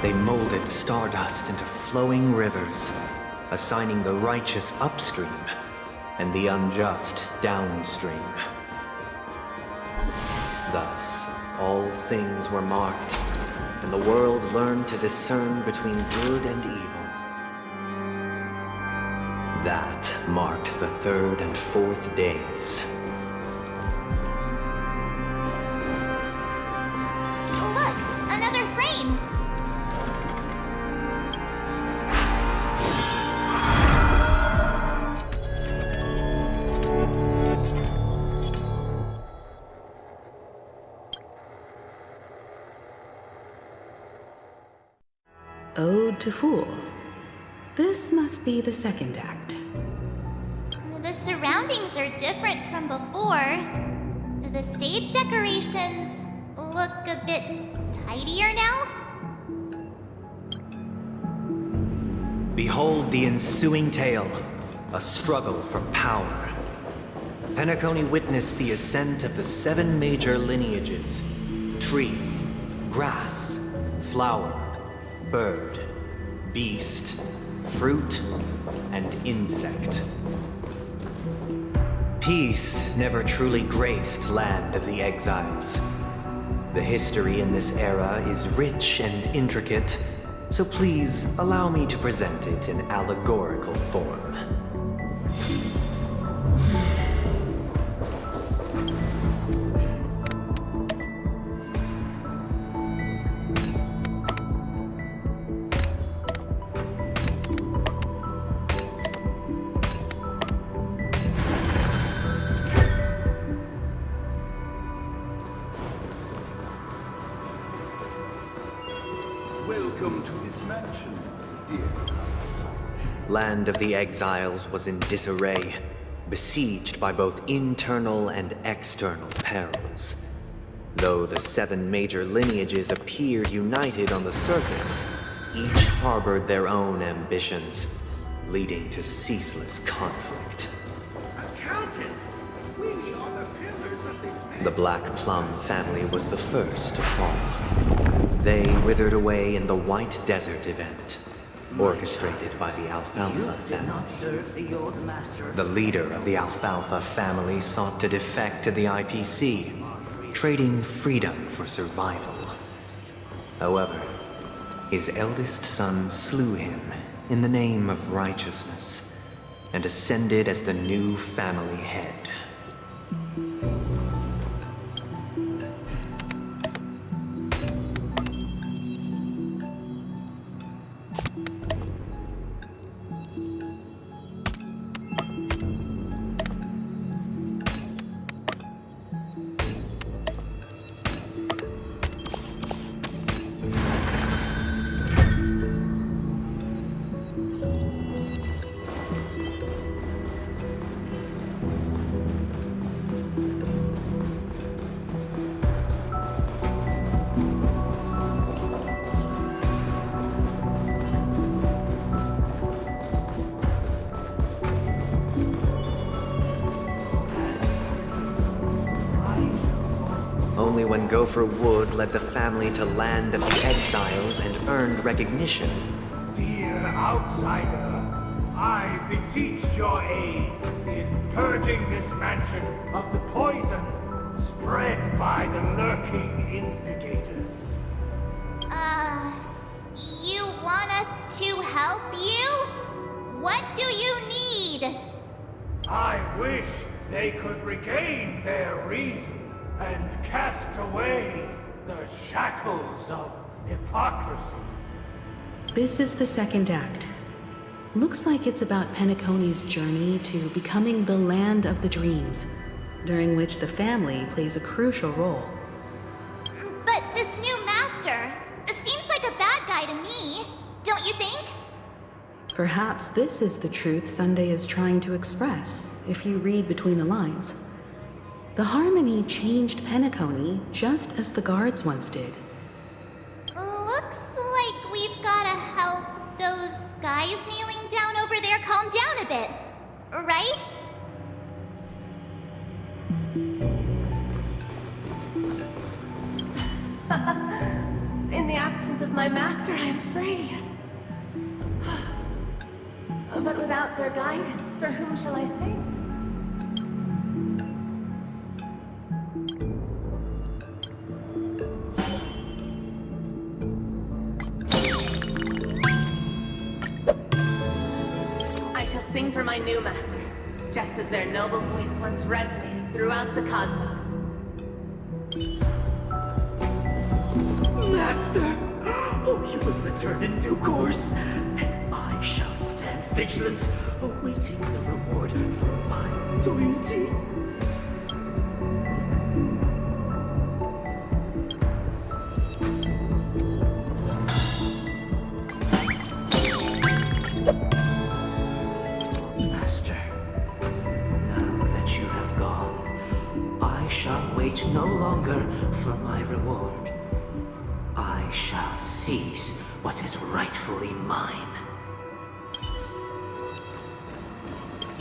They molded stardust into flowing rivers, assigning the righteous upstream and the unjust downstream. Thus, all things were marked, and the world learned to discern between good and evil. That marked the third and fourth days. Look, another frame. Ode to Fool. This must be the second act. The surroundings are different from before. The stage decorations look a bit tidier now. Behold the ensuing tale, a struggle for power. Penacony witnessed the ascent of the 7 major lineages: tree, grass, flower, bird, beast, fruit, and insect. Peace never truly graced Land of the Exiles. The history in this era is rich and intricate, so please allow me to present it in allegorical form. Welcome to this mansion, dear house. Land of the Exiles was in disarray, besieged by both internal and external perils. Though the 7 major lineages appeared united on the surface, each harbored their own ambitions, leading to ceaseless conflict. Accountant, we are the pillars of this man. The Black Plum family was the first to fall. They withered away in the White Desert event, orchestrated by the Alfalfa family. The leader of the Alfalfa family sought to defect to the IPC, trading freedom for survival. However, his eldest son slew him in the name of righteousness, and ascended as the new family head. Only when Gopher Wood led the family to Land of the Exiles and earned recognition. Dear outsider, I beseech your aid in purging this mansion of the poison spread by the lurking instigators. You want us to help you? What do you need? I wish they could regain their reason and cast away the shackles of hypocrisy. This is the second act. Looks like it's about Penacony's journey to becoming the Land of the Dreams, during which the family plays a crucial role. But this new master seems like a bad guy to me, don't you think? Perhaps this is the truth Sunday is trying to express, if you read between the lines. The Harmony changed Penacony just as the guards once did. Looks like we've gotta help those guys kneeling down over there calm down a bit, right? of my master, I am free. But without their guidance, for whom shall I sing? I shall sing for my new master, just as their noble voice once resonated throughout the cosmos. Master! Oh, you will return in due course, and I shall stand vigilant, awaiting the reward for my loyalty. Master, now that you have gone, I shall wait no longer for my reward. I shall seize what is rightfully mine.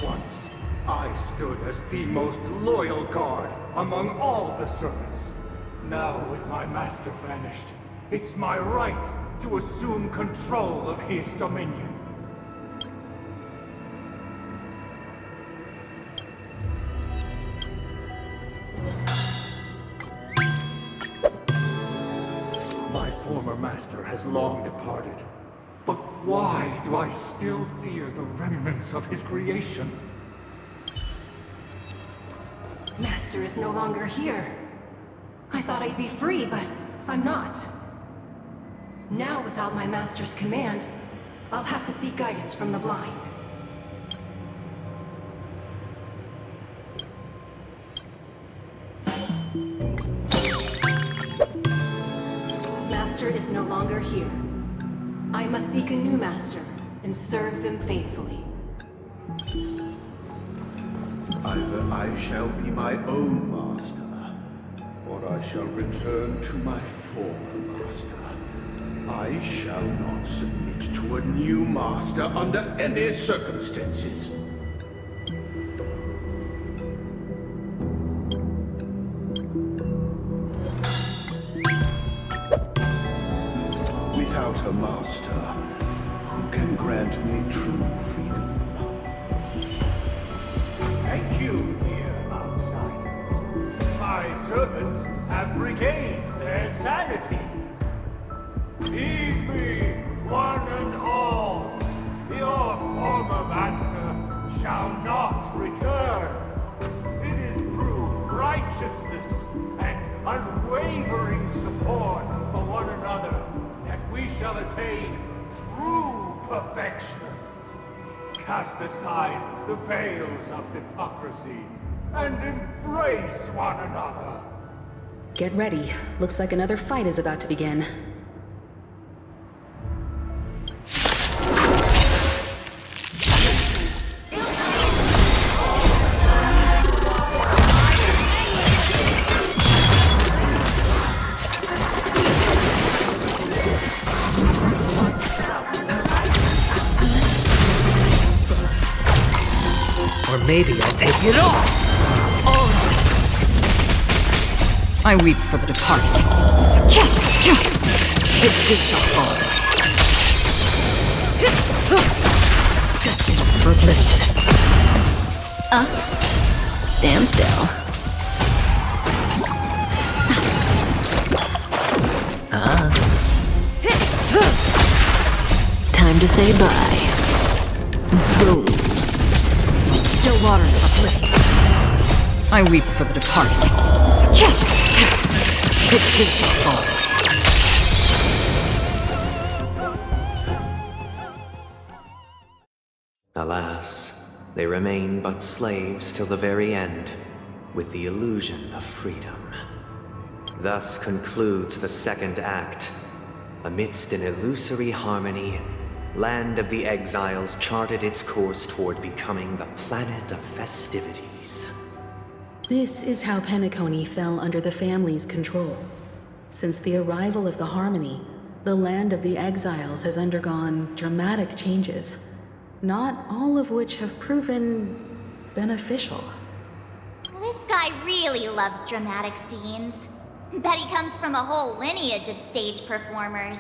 Once, I stood as the most loyal guard among all the servants. Now, with my master banished, it's my right to assume control of his dominion. My former master has long departed. But why do I still fear the remnants of his creation? Master is no longer here. I thought I'd be free, but I'm not. Now, without my master's command, I'll have to seek guidance from the blind. Master is no longer here. I must seek a new master and serve them faithfully. Either I shall be my own master, or I shall return to my former master. I shall not submit to a new master under any circumstances. Without a master, who can grant me true freedom? Thank you, dear outsiders. My servants have regained their sanity. Heed me, one and all. Your former master shall not return. It is through righteousness and unwavering support for one another that we shall attain true perfection. Cast aside the veils of hypocrisy and embrace one another. Get ready. Looks like another fight is about to begin. Or maybe I'll take it all! I weep for the departed. Its gate shall fall. Destined for oblivion. Stand still. Time to say bye. Boom. Still waters of oblivion. I weep for the departed. Its gate shall fall. Alas, they remain but slaves till the very end, with the illusion of freedom. Thus concludes the second act. Amidst an illusory harmony, Land of the Exiles charted its course toward becoming the planet of festivities. This is how Penacony fell under the family's control. Since the arrival of the Harmony, the Land of the Exiles has undergone dramatic changes, not all of which have proven beneficial. This guy really loves dramatic scenes. Bet he comes from a whole lineage of stage performers.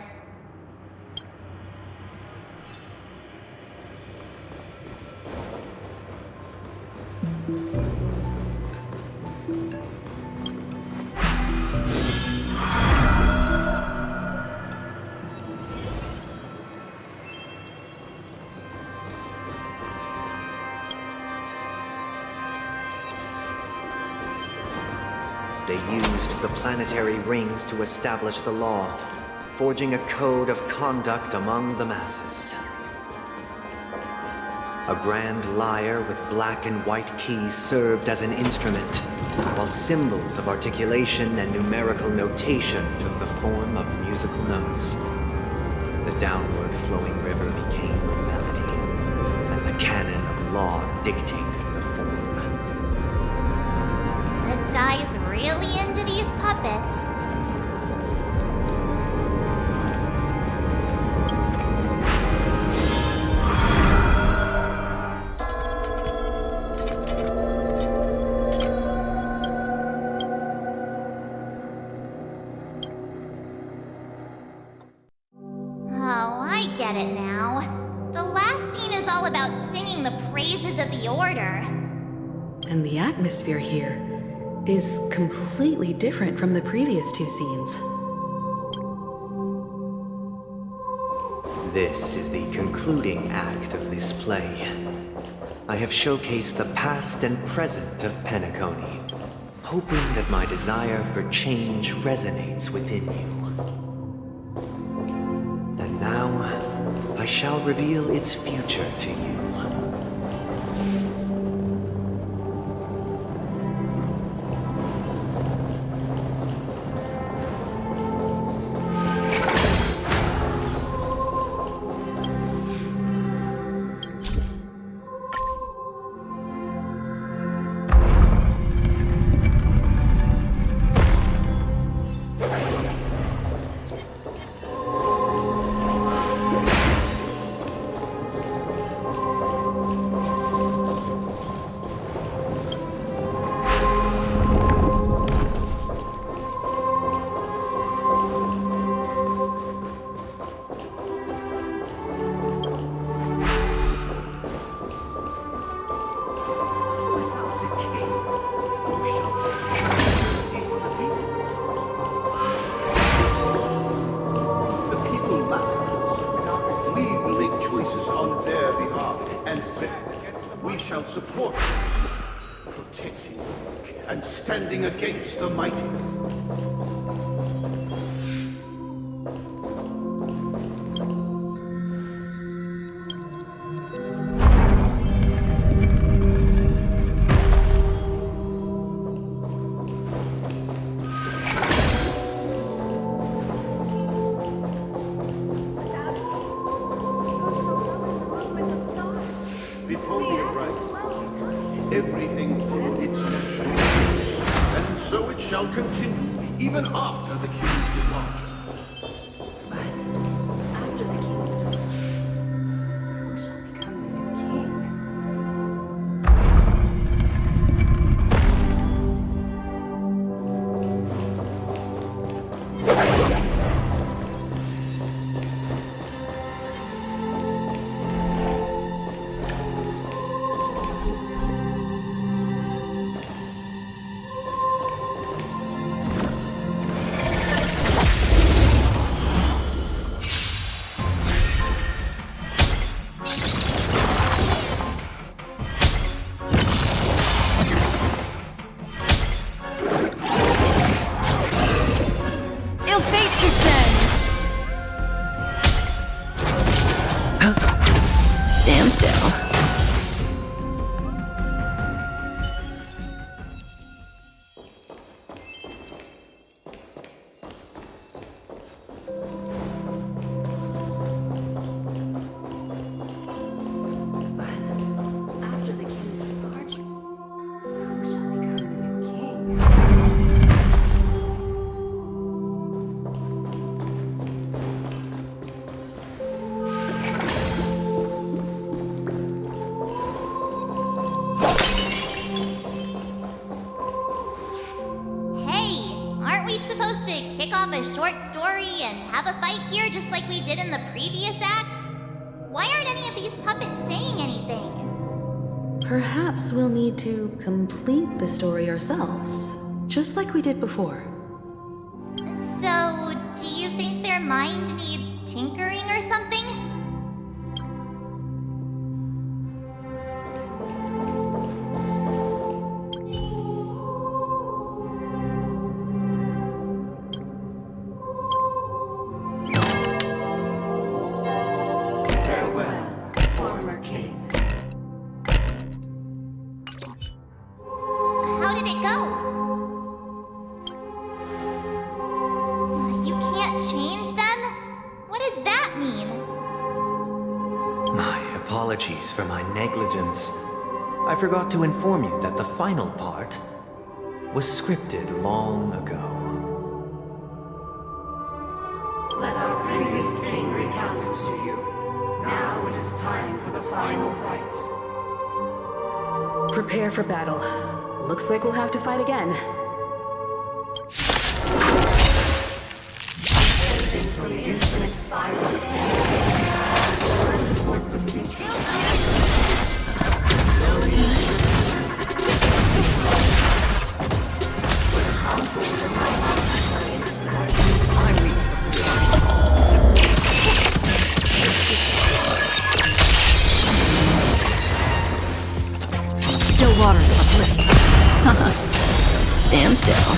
they used the planetary rings to establish the law, forging a code of conduct among the masses. A grand lyre with black and white keys served as an instrument, while symbols of articulation and numerical notation took the form of musical notes. The downward flowing river became a melody, and the canon of law dictated the form. This guy's really into these puppets. And the atmosphere here is completely different from the previous two scenes. This is the concluding act of this play. I have showcased the past and present of Penacony, hoping that my desire for change resonates within you. And now, I shall reveal its future to you. Support, protecting the weak and standing against the mighty. Everything followed its natural course, and so it shall continue, even after the king's departure. But after the king's departure, who shall become the new king? Stand still. After the king's departure, who shall become the new king? Kick off a short story and have a fight here just like we did in the previous acts? Why aren't any of these puppets saying anything? Perhaps we'll need to complete the story ourselves, just like we did before. So, do you think their mind needs tinkering or something? does that mean? My apologies for my negligence. I forgot to inform you that the final part was scripted long ago. Let our previous king recount it to you. Now it is time for the final rite. Prepare for battle. Looks like we'll have to fight again. For the infinite spiral towards the future. Still waters uplift. Stand still.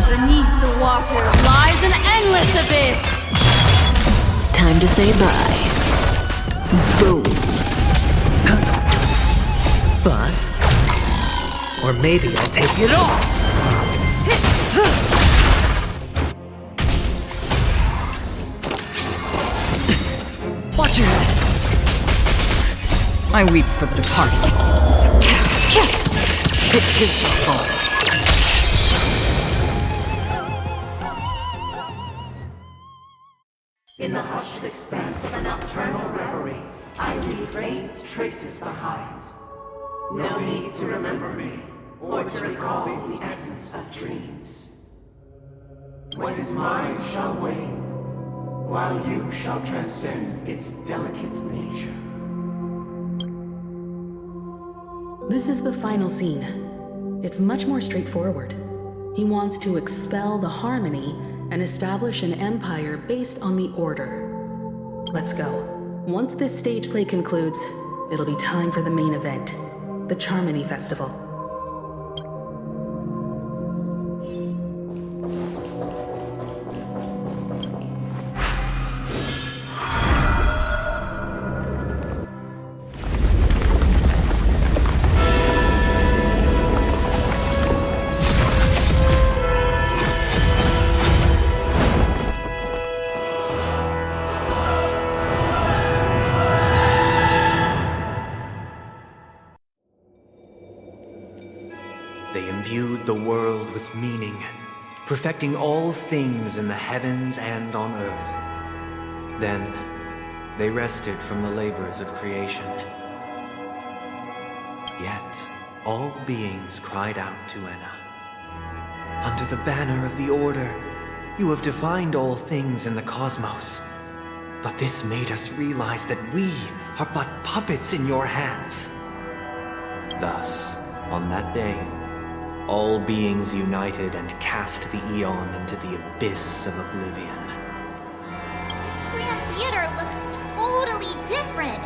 Beneath the water lies an endless abyss! Time to say bye. Boom. Bust. Or maybe I'll take it all! Watch your head! I weep for the departed. It gives a fall. In the hushed expanse of a nocturnal reverie, I leave faint traces behind. No need to remember me, or to recall the essence of dreams. What is mine shall wane, while you shall transcend its delicate nature. This is the final scene. It's much more straightforward. He wants to expel the harmony and establish an empire based on the order. Let's go. Once this stage play concludes, it'll be time for the main event, the Charmony Festival. They imbued the world with meaning, perfecting all things in the heavens and on earth. Then, they rested from the labors of creation. Yet, all beings cried out to Enna. Under the banner of the Order, you have defined all things in the cosmos. But this made us realize that we are but puppets in your hands. Thus, on that day, all beings united and cast the Eon into the abyss of oblivion. This Grand Theater looks totally different.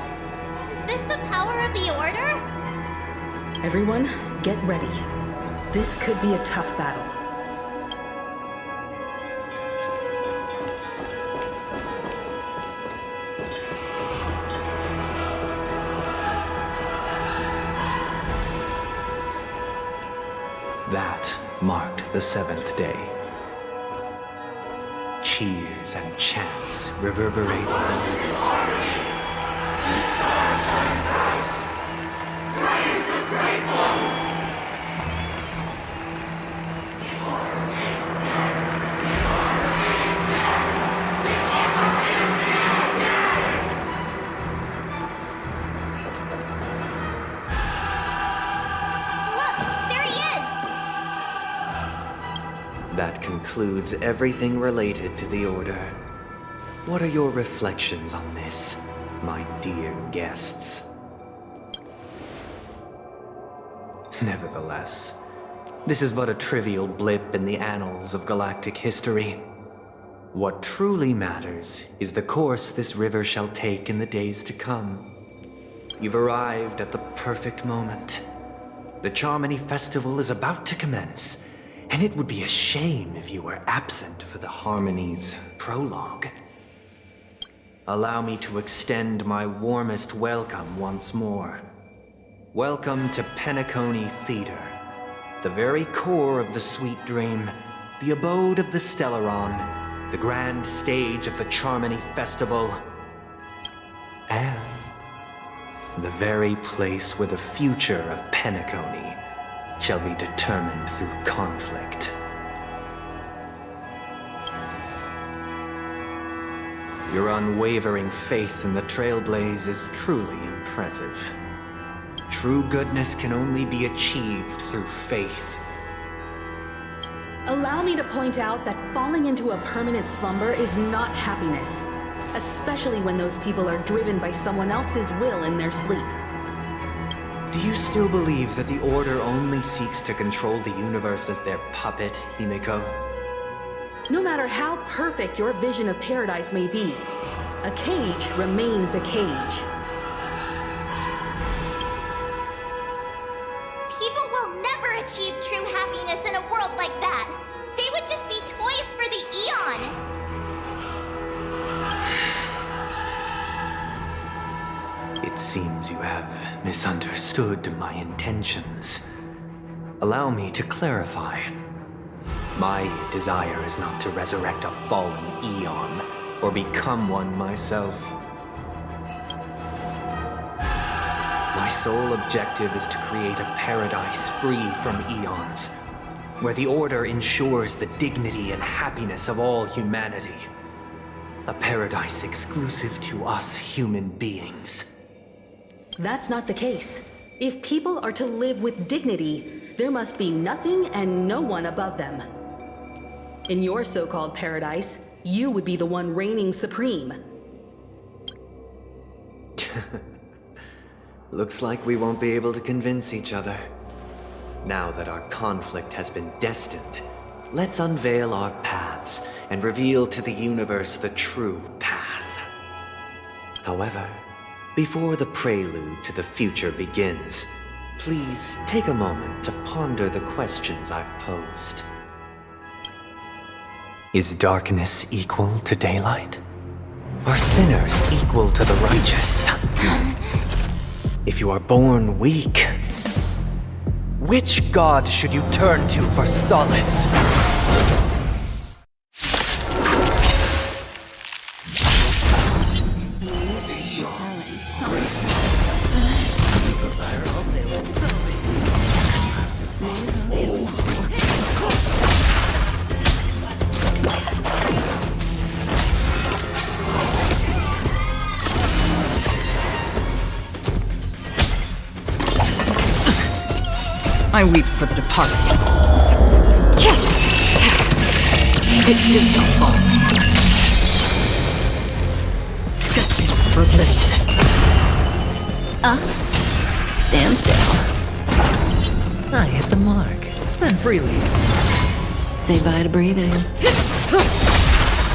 Is this the power of the Order? Everyone, get ready. This could be a tough battle. That marked the 7th day. Cheers and chants reverberated. Praise the Great One! That concludes everything related to the Order. What are your reflections on this, my dear guests? Nevertheless, this is but a trivial blip in the annals of galactic history. What truly matters is the course this river shall take in the days to come. You've arrived at the perfect moment. The Charmony Festival is about to commence, and it would be a shame if you were absent for the Harmony's prologue. Allow me to extend my warmest welcome once more. Welcome to Penacony Theater, the very core of the sweet dream, the abode of the Stellaron, the grand stage of the Charmony Festival, and the very place where the future of Penacony shall be determined through conflict. Your unwavering faith in the Trailblaze is truly impressive. True goodness can only be achieved through faith. Allow me to point out that falling into a permanent slumber is not happiness, especially when those people are driven by someone else's will in their sleep. Do you still believe that the Order only seeks to control the universe as their puppet, Himiko? No matter how perfect your vision of paradise may be, a cage remains a cage. People will never achieve true happiness in a world like that. They would just be toys for the Eon. It seems you have misunderstood my intentions. Allow me to clarify. My desire is not to resurrect a fallen Eon, or become one myself. My sole objective is to create a paradise free from Eons, where the Order ensures the dignity and happiness of all humanity. A paradise exclusive to us human beings. That's not the case. If people are to live with dignity, there must be nothing and no one above them. In your so-called paradise, you would be the one reigning supreme. Looks like we won't be able to convince each other. Now that our conflict has been destined, let's unveil our paths and reveal to the universe the true path. However, before the prelude to the future begins, please take a moment to ponder the questions I've posed. Is darkness equal to daylight? Are sinners equal to the righteous? If you are born weak, which god should you turn to for solace? I weep for the departed. It too shall fall. Destined for oblivion. Stand still. I hit the mark. Spend freely. Say bye to breathing.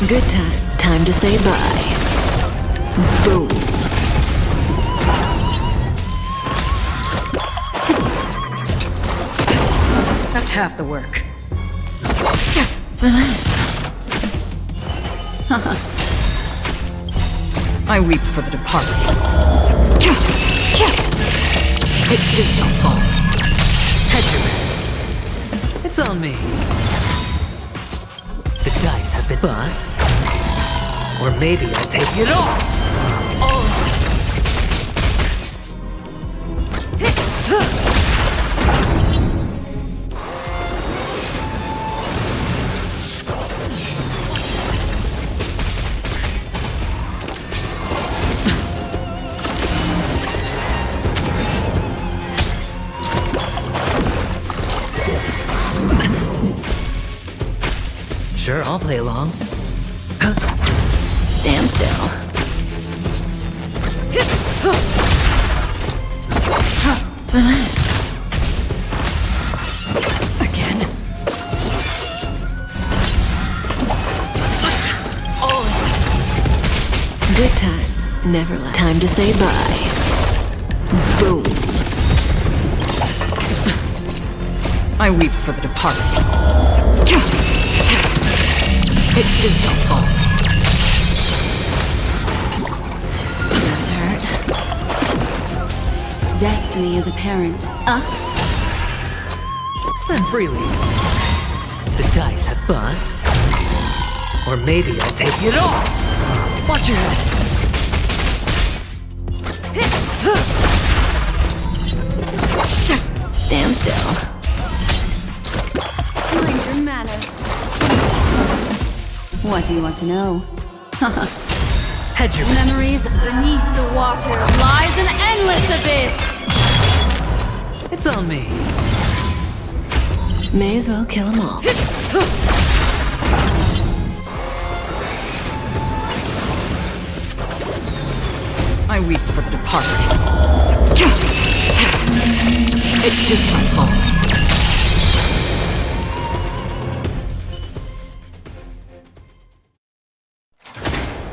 Good times. Time to say bye. Boom. That's half the work. Relax. I weep for the departed. It too shall fall. Hedge your bets. It's on me. The dice have been bust. Or maybe I'll take it all. Sure, I'll play along. Stand still. Relax. Again. Good times never last. Time to say bye. Boom. I weep for the departed. It too shall fall. That hurt. Destiny is apparent. Spend freely. The dice have bust. Or maybe I'll take it all! Watch your head! Stand still. Mind your manners. What do you want to know? Head your Memories beneath the water lies an endless abyss! It's on me. May as well kill them all. I weep for the departed. It is my fault.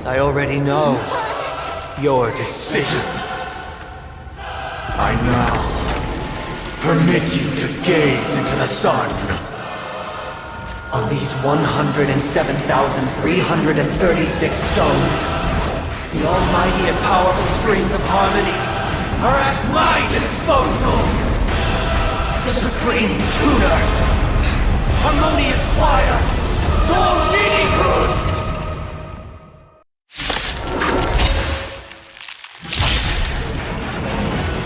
I already know your decision. I now permit you to gaze into the sun. On these 107,336 stones, the almighty and powerful strings of harmony are at my disposal. The supreme tuner, harmonious choir, Dominicus!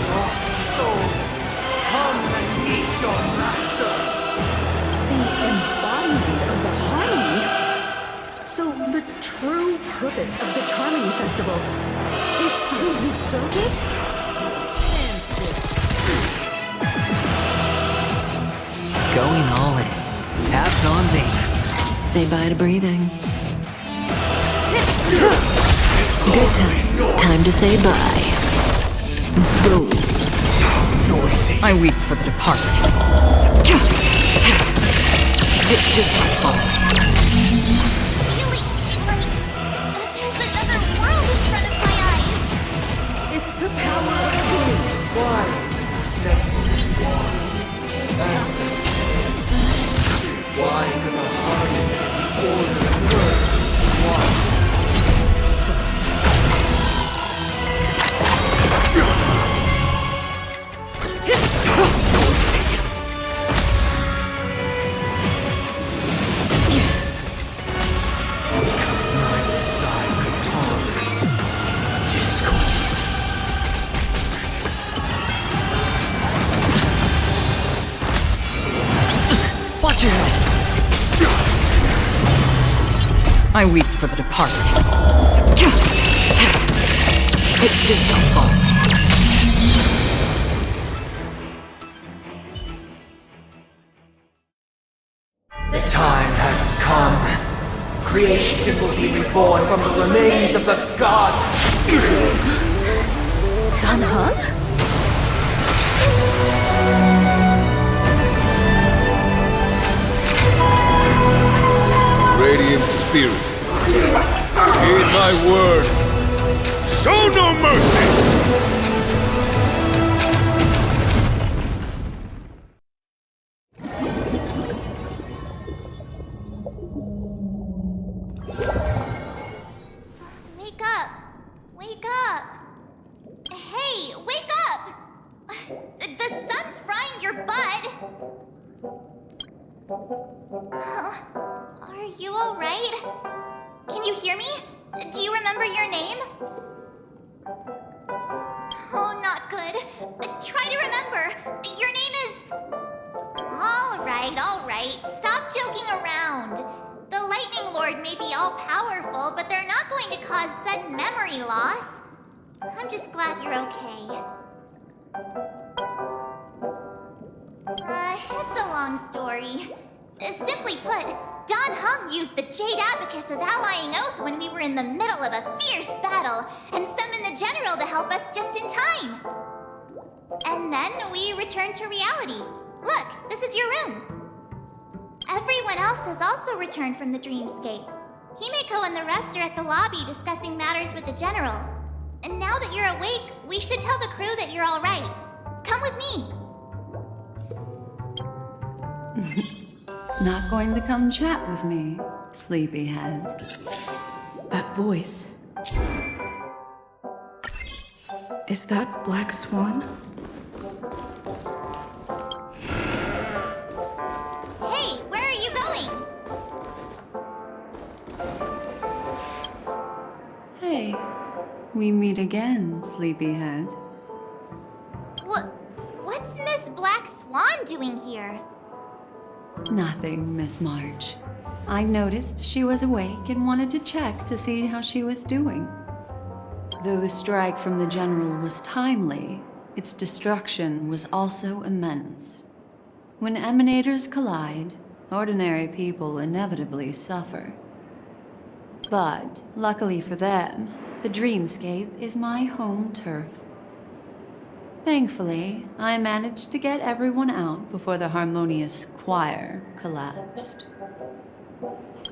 Lost souls, come and meet your master. The embodiment of the harmony? So the true purpose of the Charmony Festival is to usurp it? Stand still. Going all in. Tabs on me. Say bye to breathing. Good times. Time to say bye. Boom. I weep for the departed. It is my fault. It's the power of two. Why is it accepted? Why could the harmony be ordered first? Why? Neither side could tolerate discord. Watch your head! I weep for the departed. It is my fault. The time has come. Creation will be reborn from the remains of the gods. Dan Heng? Radiant spirits, heed my word. Show no mercy! Wake up! Wake up! Hey, wake up! The sun's frying your butt! Are you alright? Can you hear me? Do you remember your name? Oh, not good. Try to remember. Your name is... Alright. Stop joking around. The Lightning Lord may be all-powerful, but they're not going to cause sudden memory loss. I'm just glad you're okay. It's a long story. Simply put, Dan Heng used the Jade Abacus of Allying Oath when we were in the middle of a fierce battle, and summoned the General to help us just in time. And then we returned to reality. Look, this is your room. Everyone else has also returned from the dreamscape. Himeko and the rest are at the lobby discussing matters with the General. And now that you're awake, we should tell the crew that you're all right. Come with me. Not going to come chat with me, sleepyhead. That voice. Is that Black Swan? Hey, where are you going? We meet again, sleepyhead. What's Miss Black Swan doing here? Nothing, Miss March. I noticed she was awake and wanted to check to see how she was doing. Though the strike from the General was timely, its destruction was also immense. When emanators collide, ordinary people inevitably suffer. But, luckily for them, the dreamscape is my home turf. Thankfully, I managed to get everyone out before the harmonious choir collapsed.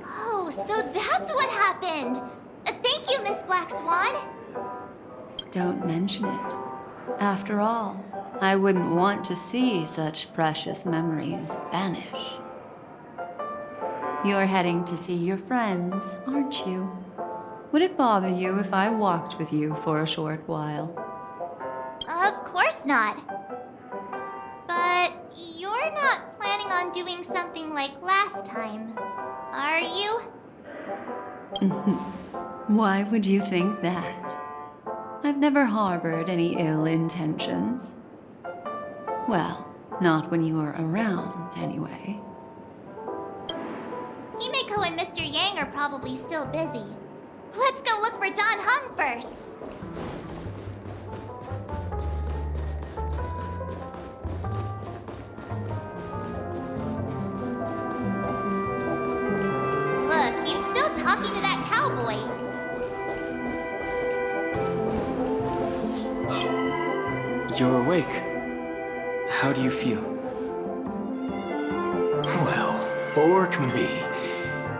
Oh, so that's what happened! Thank you, Miss Black Swan! Don't mention it. After all, I wouldn't want to see such precious memories vanish. You're heading to see your friends, aren't you? Would it bother you if I walked with you for a short while? Of course not. But you're not planning on doing something like last time, are you? Why would you think that? I've never harbored any ill intentions. Well, not when you are around, anyway. Himeko and Mr. Yang are probably still busy. Let's go look for Dan Heng first. Look, he's still talking to that cowboy. You're awake. How do you feel? Well, fork me.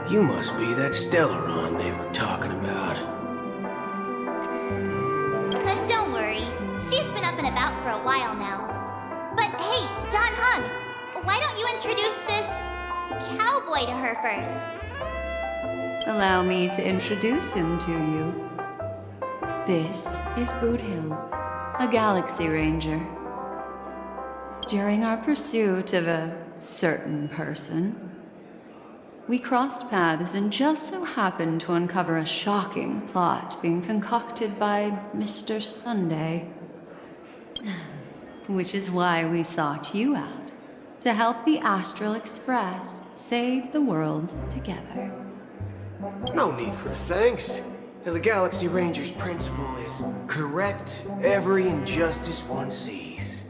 You must be that Stellaron they were talking about. Don't worry. She's been up and about for a while now. But hey, Dan Heng, why don't you introduce this cowboy to her first? Allow me to introduce him to you. This is BOOTHILL, a galaxy ranger. During our pursuit of a certain person, we crossed paths and just so happened to uncover a shocking plot being concocted by Mr. Sunday. Which is why we sought you out, to help the Astral Express save the world together. No need for thanks. The Galaxy Ranger's principle is correct every injustice one sees.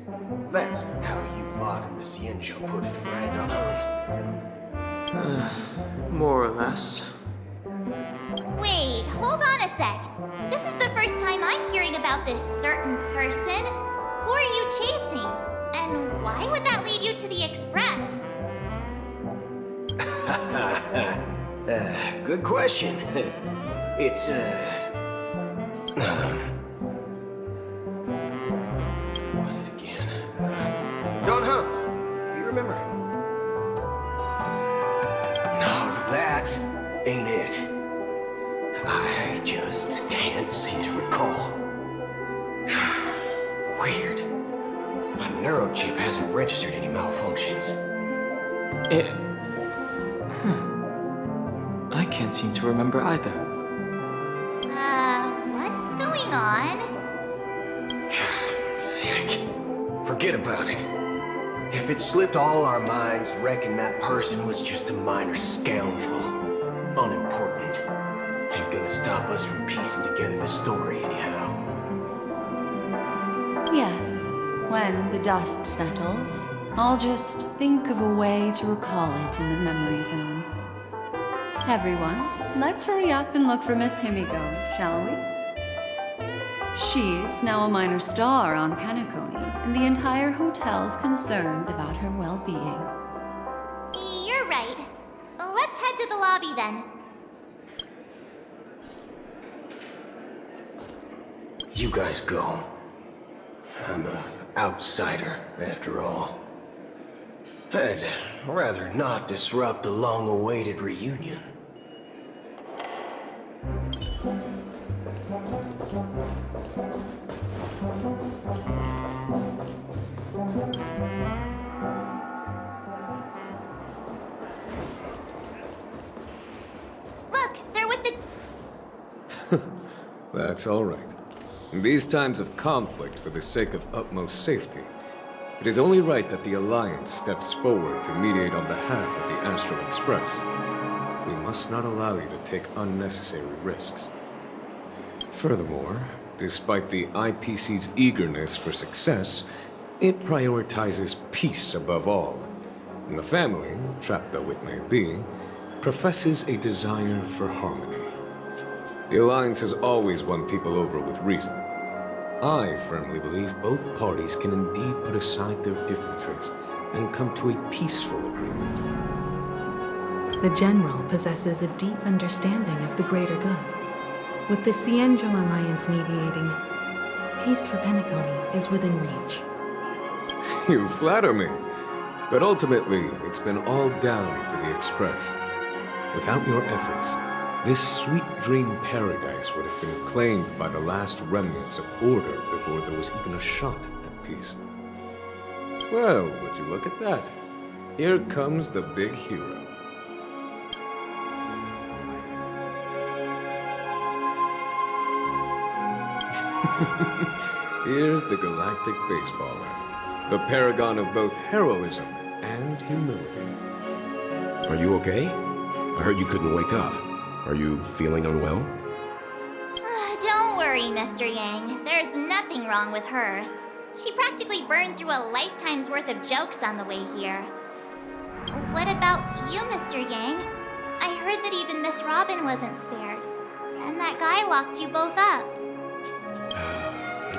That's how you lot in the Cienjo put it, right, Dan Heng? More or less. Wait, hold on a sec. This is the first time I'm hearing about this certain person. Who are you chasing? And why would that lead you to the Express? Good question. It's, what was it again? Dan Heng, do you remember? No, that ain't it. I just can't seem to recall. Weird. My neurochip hasn't registered any malfunctions. I can't seem to remember either. What's going on? Heck, forget about it. If it slipped all our minds, reckon that person was just a minor scoundrel. Unimportant. Ain't gonna stop us from piecing together the story anyhow. Yes, when the dust settles, I'll just think of a way to recall it in the memory zone. Everyone, let's hurry up and look for Miss Himiko, shall we? She's now a minor star on Penacony, and the entire hotel's concerned about her well-being. You're right. Let's head to the lobby then. You guys go. I'm an outsider, after all. I'd rather not disrupt the long-awaited reunion. Look, they're with the... That's all right. In these times of conflict, for the sake of utmost safety, it is only right that the Alliance steps forward to mediate on behalf of the Astral Express. We must not allow you to take unnecessary risks. Furthermore, despite the IPC's eagerness for success, it prioritizes peace above all. And the family, trapped though it may be, professes a desire for harmony. The Alliance has always won people over with reason. I firmly believe both parties can indeed put aside their differences and come to a peaceful agreement. The General possesses a deep understanding of the greater good. With the Cienjo Alliance mediating, peace for Penacony is within reach. You flatter me. But ultimately, it's been all down to the Express. Without your efforts, this sweet dream paradise would have been claimed by the last remnants of order before there was even a shot at peace. Well, would you look at that? Here comes the big hero. Here's the galactic baseballer, the paragon of both heroism and humility. Are you okay? I heard you couldn't wake up. Are you feeling unwell? Don't worry, Mr. Yang. There's nothing wrong with her. She practically burned through a lifetime's worth of jokes on the way here. What about you, Mr. Yang? I heard that even Miss Robin wasn't spared. And that guy locked you both up.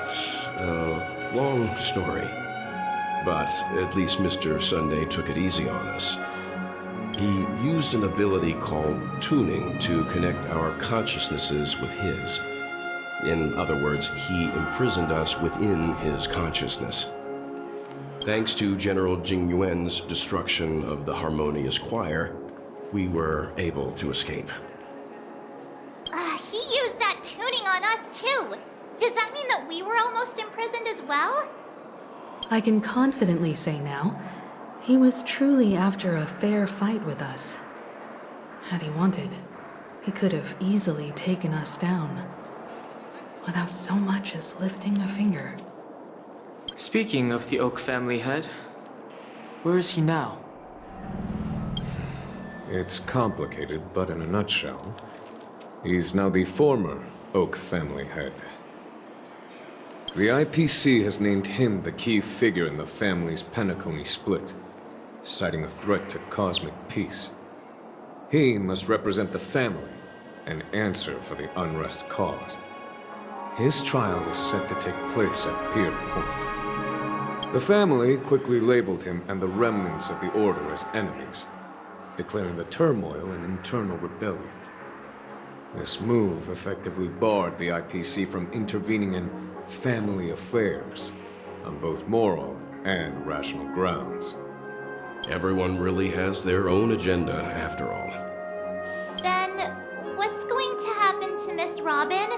It's a long story. But at least Mr. Sunday took it easy on us. He used an ability called tuning to connect our consciousnesses with his. In other words, he imprisoned us within his consciousness. Thanks to General Jing Yuan's destruction of the Harmonious Choir, we were able to escape. He used that tuning on us too. Does that mean that we were almost imprisoned as well? I can confidently say now, he was truly after a fair fight with us. Had he wanted, he could have easily taken us down, without so much as lifting a finger. Speaking of the Oak family head, where is he now? It's complicated, but in a nutshell, he's now the former Oak family head. The IPC has named him the key figure in the family's Penacony split, citing a threat to cosmic peace. He must represent the family and answer for the unrest caused. His trial is set to take place at Pier Point. The family quickly labeled him and the remnants of the Order as enemies, declaring the turmoil an internal rebellion. This move effectively barred the IPC from intervening in family affairs on both moral and rational grounds. Everyone really has their own agenda, after all. Then, what's going to happen to Miss Robin?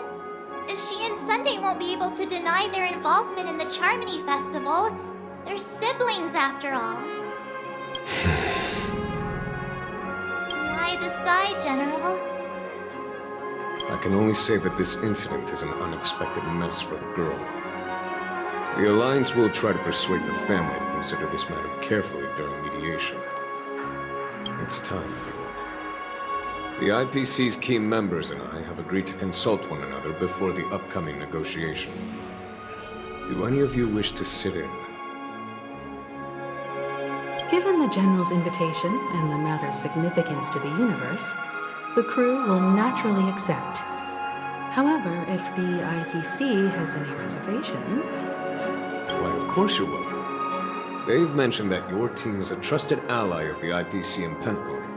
She and Sunday won't be able to deny their involvement in the Charmony Festival. They're siblings, after all. Why the sigh, General? I can only say that this incident is an unexpected mess for the girl. The Alliance will try to persuade the family to consider this matter carefully during mediation. It's time, everyone. The IPC's key members and I have agreed to consult one another before the upcoming negotiation. Do any of you wish to sit in? Given the General's invitation and the matter's significance to the universe, the crew will naturally accept. However, if the IPC has any reservations... Why, of course you will. They've mentioned that your team is a trusted ally of the IPC in Penacony,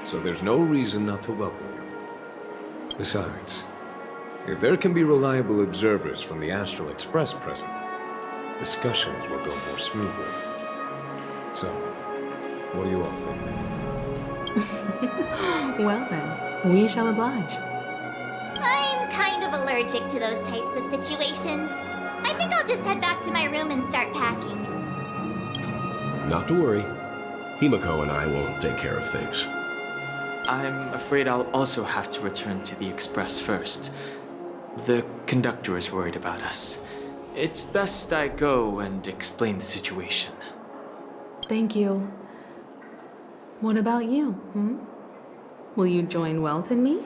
so there's no reason not to welcome you. Besides, if there can be reliable observers from the Astral Express present, discussions will go more smoothly. So, what do you all think? Well then, we shall oblige. I'm kind of allergic to those types of situations. I think I'll just head back to my room and start packing. Not to worry. Himiko and I will take care of things. I'm afraid I'll also have to return to the Express first. The conductor is worried about us. It's best I go and explain the situation. Thank you. What about you, hmm? Will you join Welt and me?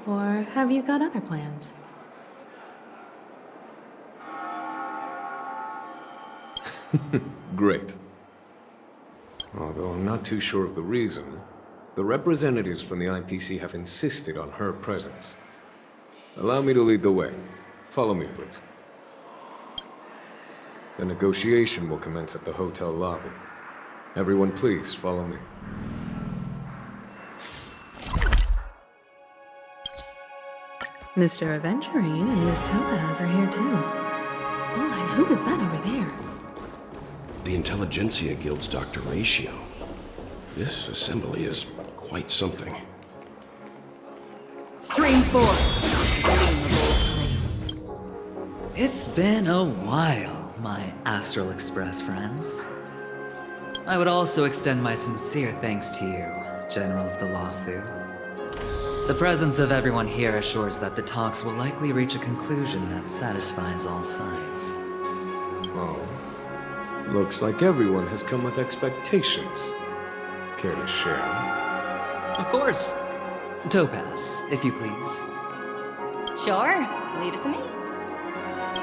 Or have you got other plans? Great. Although I'm not too sure of the reason, the representatives from the IPC have insisted on her presence. Allow me to lead the way. Follow me, please. The negotiation will commence at the hotel lobby. Everyone, please follow me. Mr. Aventurine and Miss Topaz are here too. Oh, and who is that over there? The Intelligentsia Guild's Dr. Ratio. This assembly is quite something. Stream 4. It's been a while, my Astral Express friends. I would also extend my sincere thanks to you, General of the Lawfu. The presence of everyone here assures that the talks will likely reach a conclusion that satisfies all sides. Oh. Looks like everyone has come with expectations. Care to share? Of course. Topaz, if you please. Sure, leave it to me.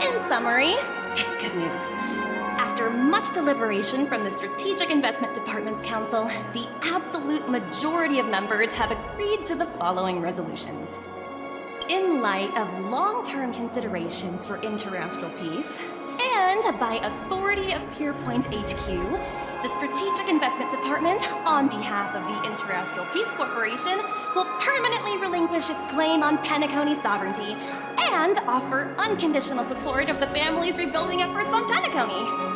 In summary, it's good news. After much deliberation from the Strategic Investment Department's Council, the absolute majority of members have agreed to the following resolutions. In light of long-term considerations for interastral peace, and by authority of Pierpoint HQ, the Strategic Investment Department, on behalf of the Interastral Peace Corporation, will permanently relinquish its claim on Penacony sovereignty and offer unconditional support of the family's rebuilding efforts on Penacony.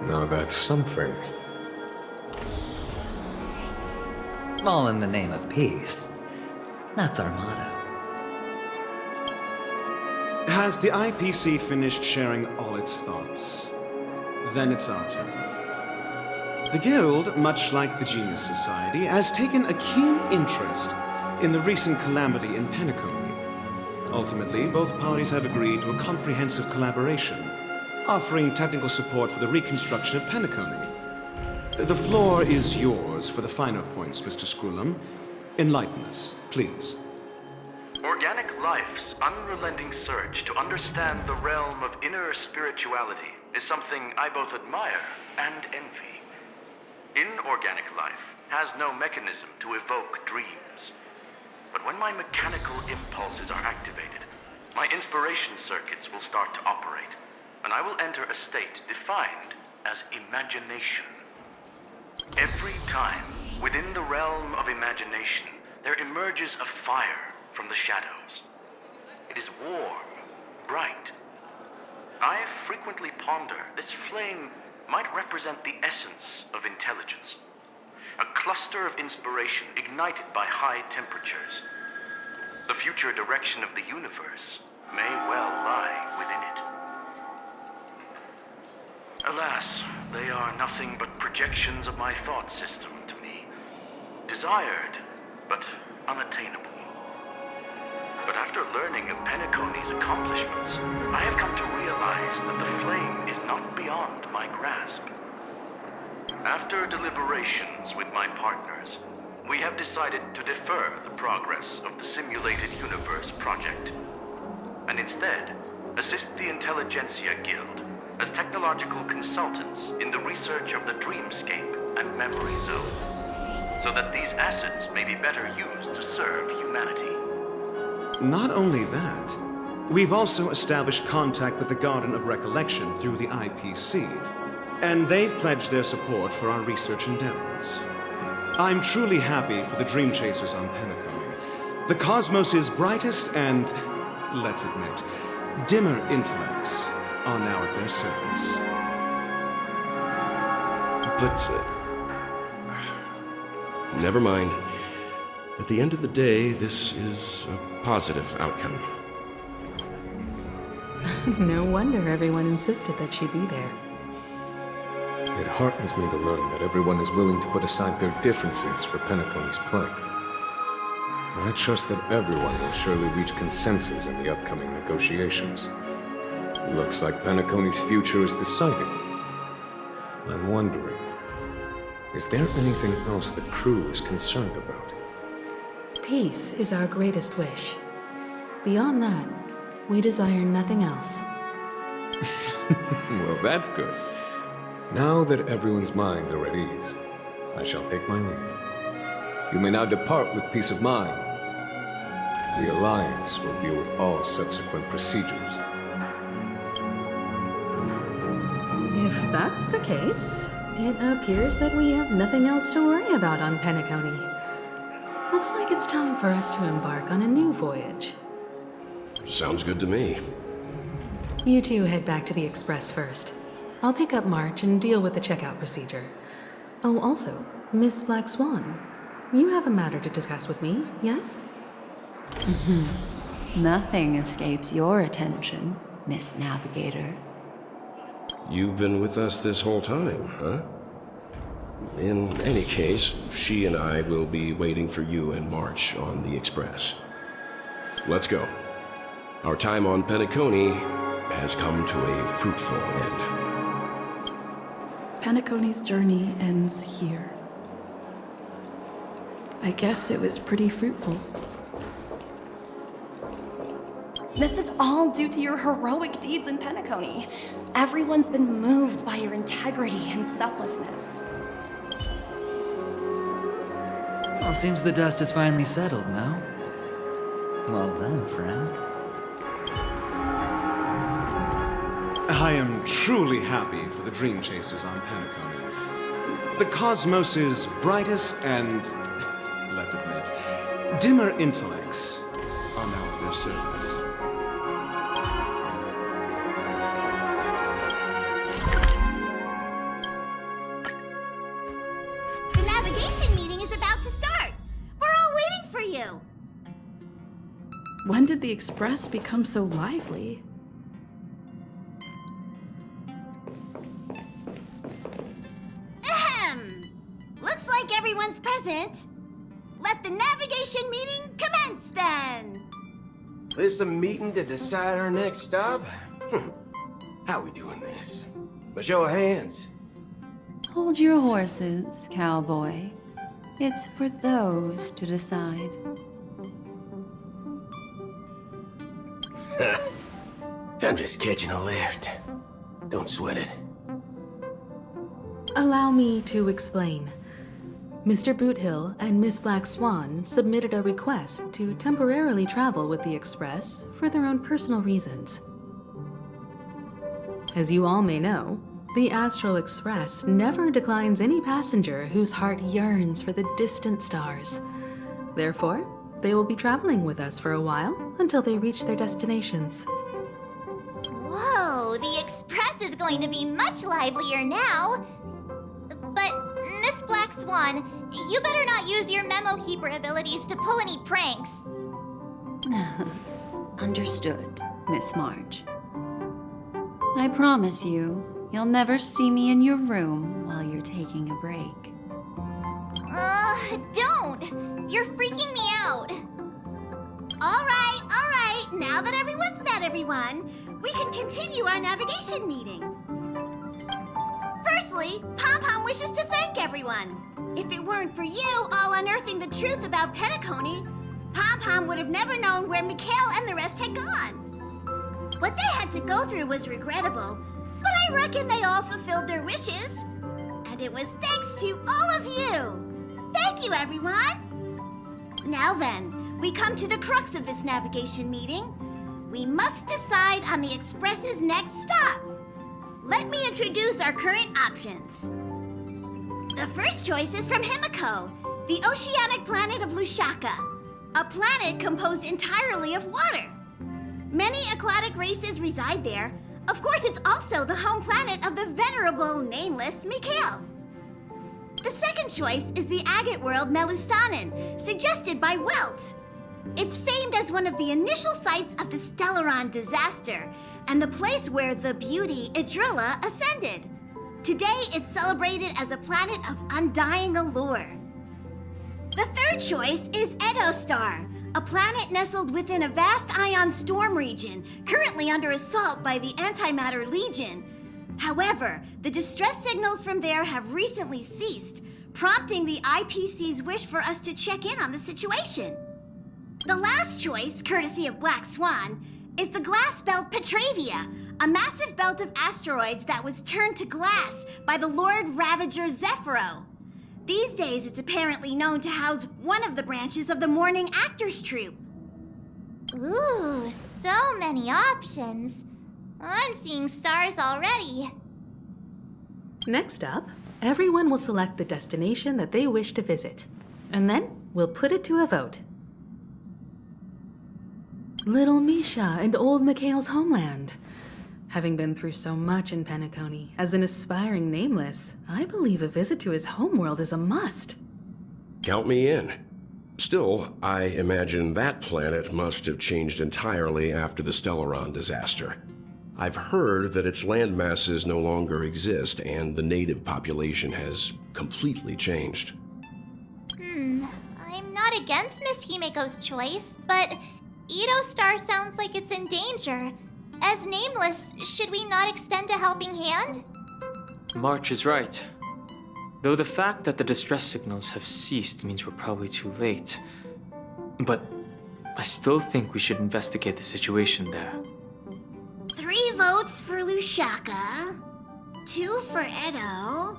Now that's something. All in the name of peace. That's our motto. Has the IPC finished sharing all its thoughts? Then it's our turn. The Guild, much like the Genius Society, has taken a keen interest in the recent calamity in Penacony. Ultimately, both parties have agreed to a comprehensive collaboration, offering technical support for the reconstruction of Penacony. The floor is yours for the finer points, Mr. Scrulum. Enlighten us, please. Organic life's unrelenting surge to understand the realm of inner spirituality is something I both admire and envy. Inorganic life has no mechanism to evoke dreams. But when my mechanical impulses are activated, my inspiration circuits will start to operate, and I will enter a state defined as imagination. Every time, within the realm of imagination, there emerges a fire from the shadows. It is warm, bright. I frequently ponder this flame might represent the essence of intelligence. A cluster of inspiration ignited by high temperatures. The future direction of the universe may well lie within it. Alas, they are nothing but projections of my thought system to me. Desired, but unattainable. But after learning of Penacony's accomplishments, I have come to realize that the flame is not beyond my grasp. After deliberations with my partners, we have decided to defer the progress of the Simulated Universe project, and instead assist the Intelligentsia Guild as technological consultants in the research of the Dreamscape and Memory Zone, so that these assets may be better used to serve humanity. Not only that, we've also established contact with the Garden of Recollection through the IPC, and they've pledged their support for our research endeavors. I'm truly happy for the Dream Chasers on Penacony. The cosmos' brightest and, let's admit, dimmer intellects are now at their service. But, never mind. At the end of the day, this is a positive outcome. No wonder everyone insisted that she be there. It heartens me to learn that everyone is willing to put aside their differences for Penacony's plight. I trust that everyone will surely reach consensus in the upcoming negotiations. Looks like Penacony's future is decided. I'm wondering, is there anything else the crew is concerned about? Peace is our greatest wish. Beyond that, we desire nothing else. Well, that's good. Now that everyone's minds are at ease, I shall take my leave. You may now depart with peace of mind. The Alliance will deal with all subsequent procedures. If that's the case, it appears that we have nothing else to worry about on Penacony. Looks like it's time for us to embark on a new voyage. Sounds good to me. You two head back to the Express first. I'll pick up March and deal with the checkout procedure. Oh, also, Miss Black Swan, you have a matter to discuss with me, yes? Nothing escapes your attention, Miss Navigator. You've been with us this whole time, huh? In any case, she and I will be waiting for you and March on the Express. Let's go. Our time on Penacony has come to a fruitful end. Penacony's journey ends here. I guess it was pretty fruitful. This is all due to your heroic deeds in Penacony. Everyone's been moved by your integrity and selflessness. Well, seems the dust is finally settled, no? Well done, friend. I am truly happy for the Dream Chasers on Penacony. The cosmos' brightest and, let's admit, dimmer intellects are now at their service. The navigation meeting is about to start. We're all waiting for you. When did the Express become so lively? Looks like everyone's present. Let the navigation meeting commence then. This a meeting to decide our next stop? How we doing this? By show of hands. Hold your horses, cowboy. It's for those to decide. I'm just catching a lift. Don't sweat it. Allow me to explain. Mr. BOOTHILL and Miss Black Swan submitted a request to temporarily travel with the Express for their own personal reasons. As you all may know, the Astral Express never declines any passenger whose heart yearns for the distant stars. Therefore, they will be traveling with us for a while until they reach their destinations. Whoa, the Express is going to be much livelier now. But, Miss Black Swan, you better not use your memo keeper abilities to pull any pranks. Understood, Miss March. I promise you, you'll never see me in your room while you're taking a break. Don't! You're freaking me out. All right. Now that everyone's met everyone, we can continue our navigation meeting. Firstly, Pom-Pom wishes to thank everyone. If it weren't for you all unearthing the truth about Penacony, Pom-Pom would have never known where Mikhail and the rest had gone. What they had to go through was regrettable, but I reckon they all fulfilled their wishes. And it was thanks to all of you. Thank you, everyone. Now then, we come to the crux of this navigation meeting. We must decide on the Express's next stop. Let me introduce our current options. The first choice is from Himiko, the oceanic planet of Lushaka, a planet composed entirely of water. Many aquatic races reside there. Of course, it's also the home planet of the venerable, nameless Mikhail. The second choice is the agate world Melustanen, suggested by Welt. It's famed as one of the initial sites of the Stellaron disaster, and the place where the beauty Idrilla ascended. Today, it's celebrated as a planet of undying allure. The third choice is Edostar, a planet nestled within a vast ion storm region, currently under assault by the Antimatter Legion. However, the distress signals from there have recently ceased, prompting the IPC's wish for us to check in on the situation. The last choice, courtesy of Black Swan, is the glass belt Petravia, a massive belt of asteroids that was turned to glass by the Lord Ravager Zephyro. These days, it's apparently known to house one of the branches of the Morning Actors Troupe. Ooh, so many options. I'm seeing stars already. Next up, everyone will select the destination that they wish to visit, and then we'll put it to a vote. Little Misha and old Mikhail's homeland. Having been through so much in Penacony, as an aspiring nameless, I believe a visit to his homeworld is a must. Count me in. Still, I imagine that planet must have changed entirely after the Stellaron disaster. I've heard that its land masses no longer exist and the native population has completely changed. I'm not against Miss Himiko's choice, but Edostar sounds like it's in danger. As nameless, should we not extend a helping hand? March is right. Though the fact that the distress signals have ceased means we're probably too late. But I still think we should investigate the situation there. 3 votes for Lushaka, 2 for Edo.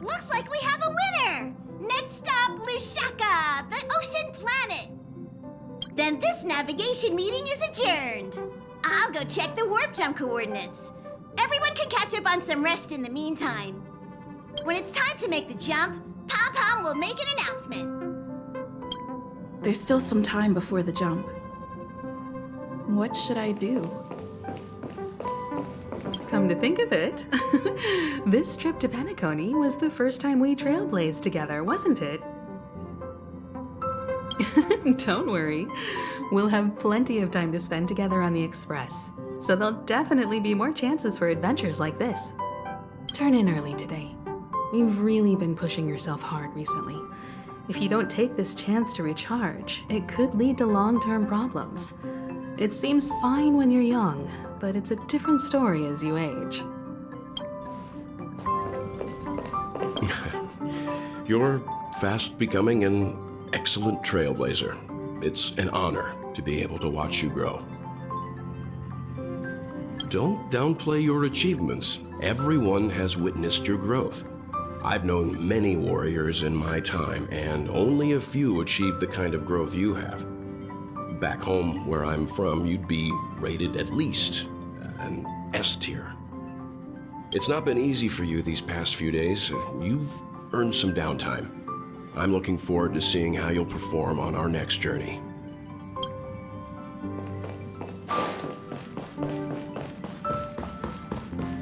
Looks like we have a winner! Next stop, Lushaka, the ocean planet. Then this navigation meeting is adjourned. I'll go check the warp jump coordinates. Everyone can catch up on some rest in the meantime. When it's time to make the jump, Pom-Pom will make an announcement. There's still some time before the jump. What should I do? Come to think of it, this trip to Penacony was the first time we trailblazed together, wasn't it? Don't worry, we'll have plenty of time to spend together on the Express, so there'll definitely be more chances for adventures like this. Turn in early today. You've really been pushing yourself hard recently. If you don't take this chance to recharge, it could lead to long-term problems. It seems fine when you're young, but it's a different story as you age. You're fast becoming an excellent trailblazer. It's an honor to be able to watch you grow. Don't downplay your achievements. Everyone has witnessed your growth. I've known many warriors in my time, and only a few achieved the kind of growth you have. Back home, where I'm from, you'd be rated at least an S tier. It's not been easy for you these past few days. You've earned some downtime. I'm looking forward to seeing how you'll perform on our next journey.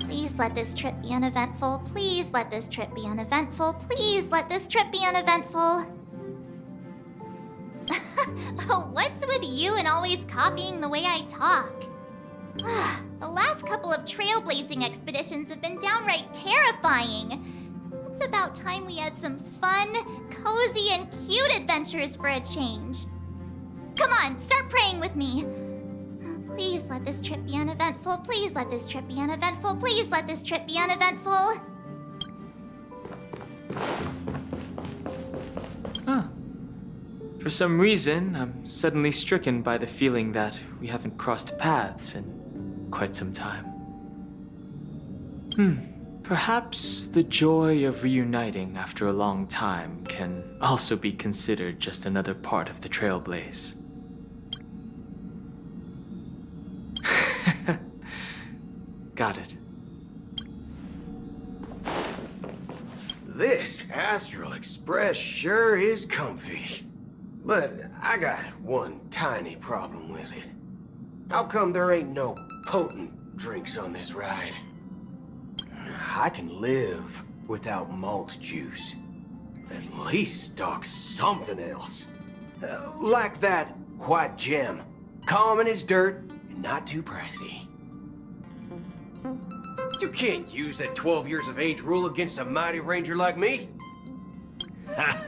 Please let this trip be uneventful. Please let this trip be uneventful. Please let this trip be uneventful. What's with you and always copying the way I talk? The last couple of trailblazing expeditions have been downright terrifying. It's about time we had some fun, cozy, and cute adventures for a change. Come on, start praying with me. Please let this trip be uneventful. Please let this trip be uneventful. Please let this trip be uneventful. Huh. For some reason, I'm suddenly stricken by the feeling that we haven't crossed paths in quite some time. Perhaps the joy of reuniting after a long time can also be considered just another part of the trailblaze. Got it. This Astral Express sure is comfy. But I got one tiny problem with it. How come there ain't no potent drinks on this ride? I can live without malt juice. At least stock something else. Like that white gem. Common as dirt and not too pricey. You can't use that 12 years of age rule against a mighty ranger like me. Ha!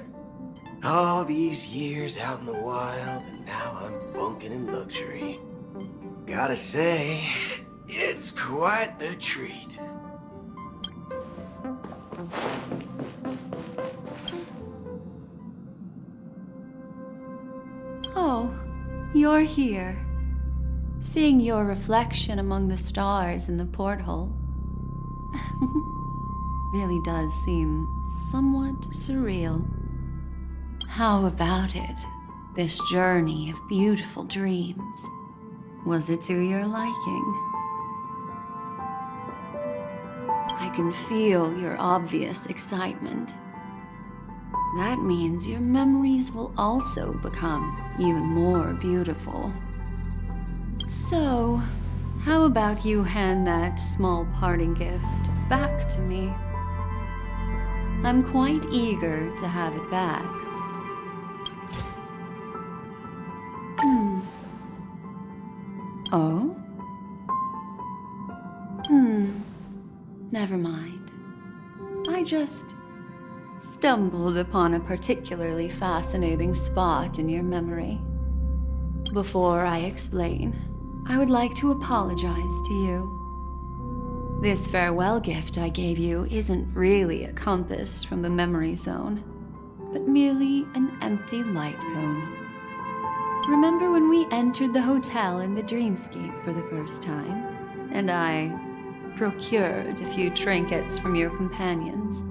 All these years out in the wild, and now I'm bunking in luxury. Gotta say, it's quite the treat. Oh, you're here. Seeing your reflection among the stars in the porthole really does seem somewhat surreal. How about it? This journey of beautiful dreams. Was it to your liking? I can feel your obvious excitement. That means your memories will also become even more beautiful. So, how about you hand that small parting gift back to me? I'm quite eager to have it back. Oh? Never mind. I just stumbled upon a particularly fascinating spot in your memory. Before I explain, I would like to apologize to you. This farewell gift I gave you isn't really a compass from the memory zone, but merely an empty light cone. Remember when we entered the hotel in the dreamscape for the first time, and I procured a few trinkets from your companions?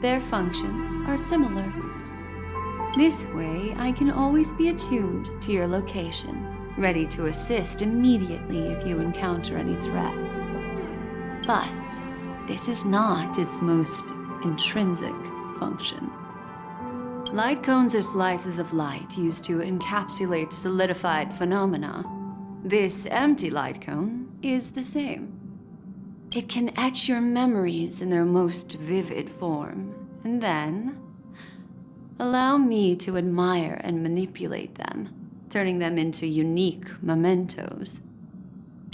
Their functions are similar. This way, I can always be attuned to your location, ready to assist immediately if you encounter any threats. But this is not its most intrinsic function. Light cones are slices of light used to encapsulate solidified phenomena. This empty light cone is the same. It can etch your memories in their most vivid form, and then allow me to admire and manipulate them, turning them into unique mementos.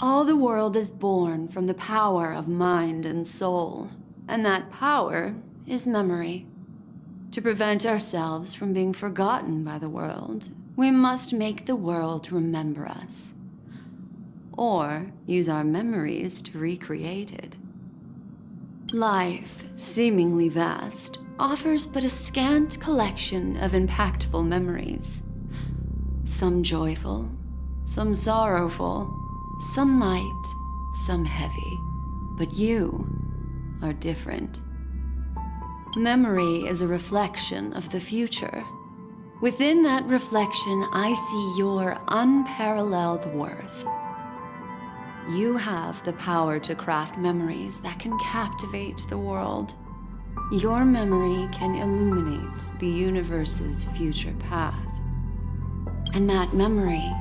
All the world is born from the power of mind and soul, and that power is memory. To prevent ourselves from being forgotten by the world, we must make the world remember us, or use our memories to recreate it. Life, seemingly vast, offers but a scant collection of impactful memories. Some joyful, some sorrowful, some light, some heavy. But you are different. Memory is a reflection of the future. Within that reflection, I see your unparalleled worth. You have the power to craft memories that can captivate the world. Your memory can illuminate the universe's future path. And that memory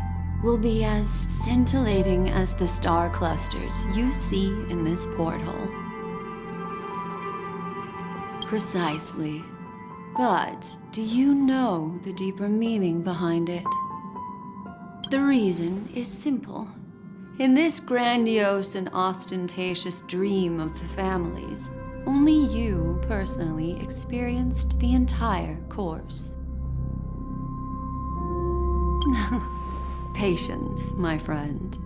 will be as scintillating as the star clusters you see in this porthole. Precisely. But do you know the deeper meaning behind it? The reason is simple. In this grandiose and ostentatious dream of the families, only you personally experienced the entire course. Patience, my friend.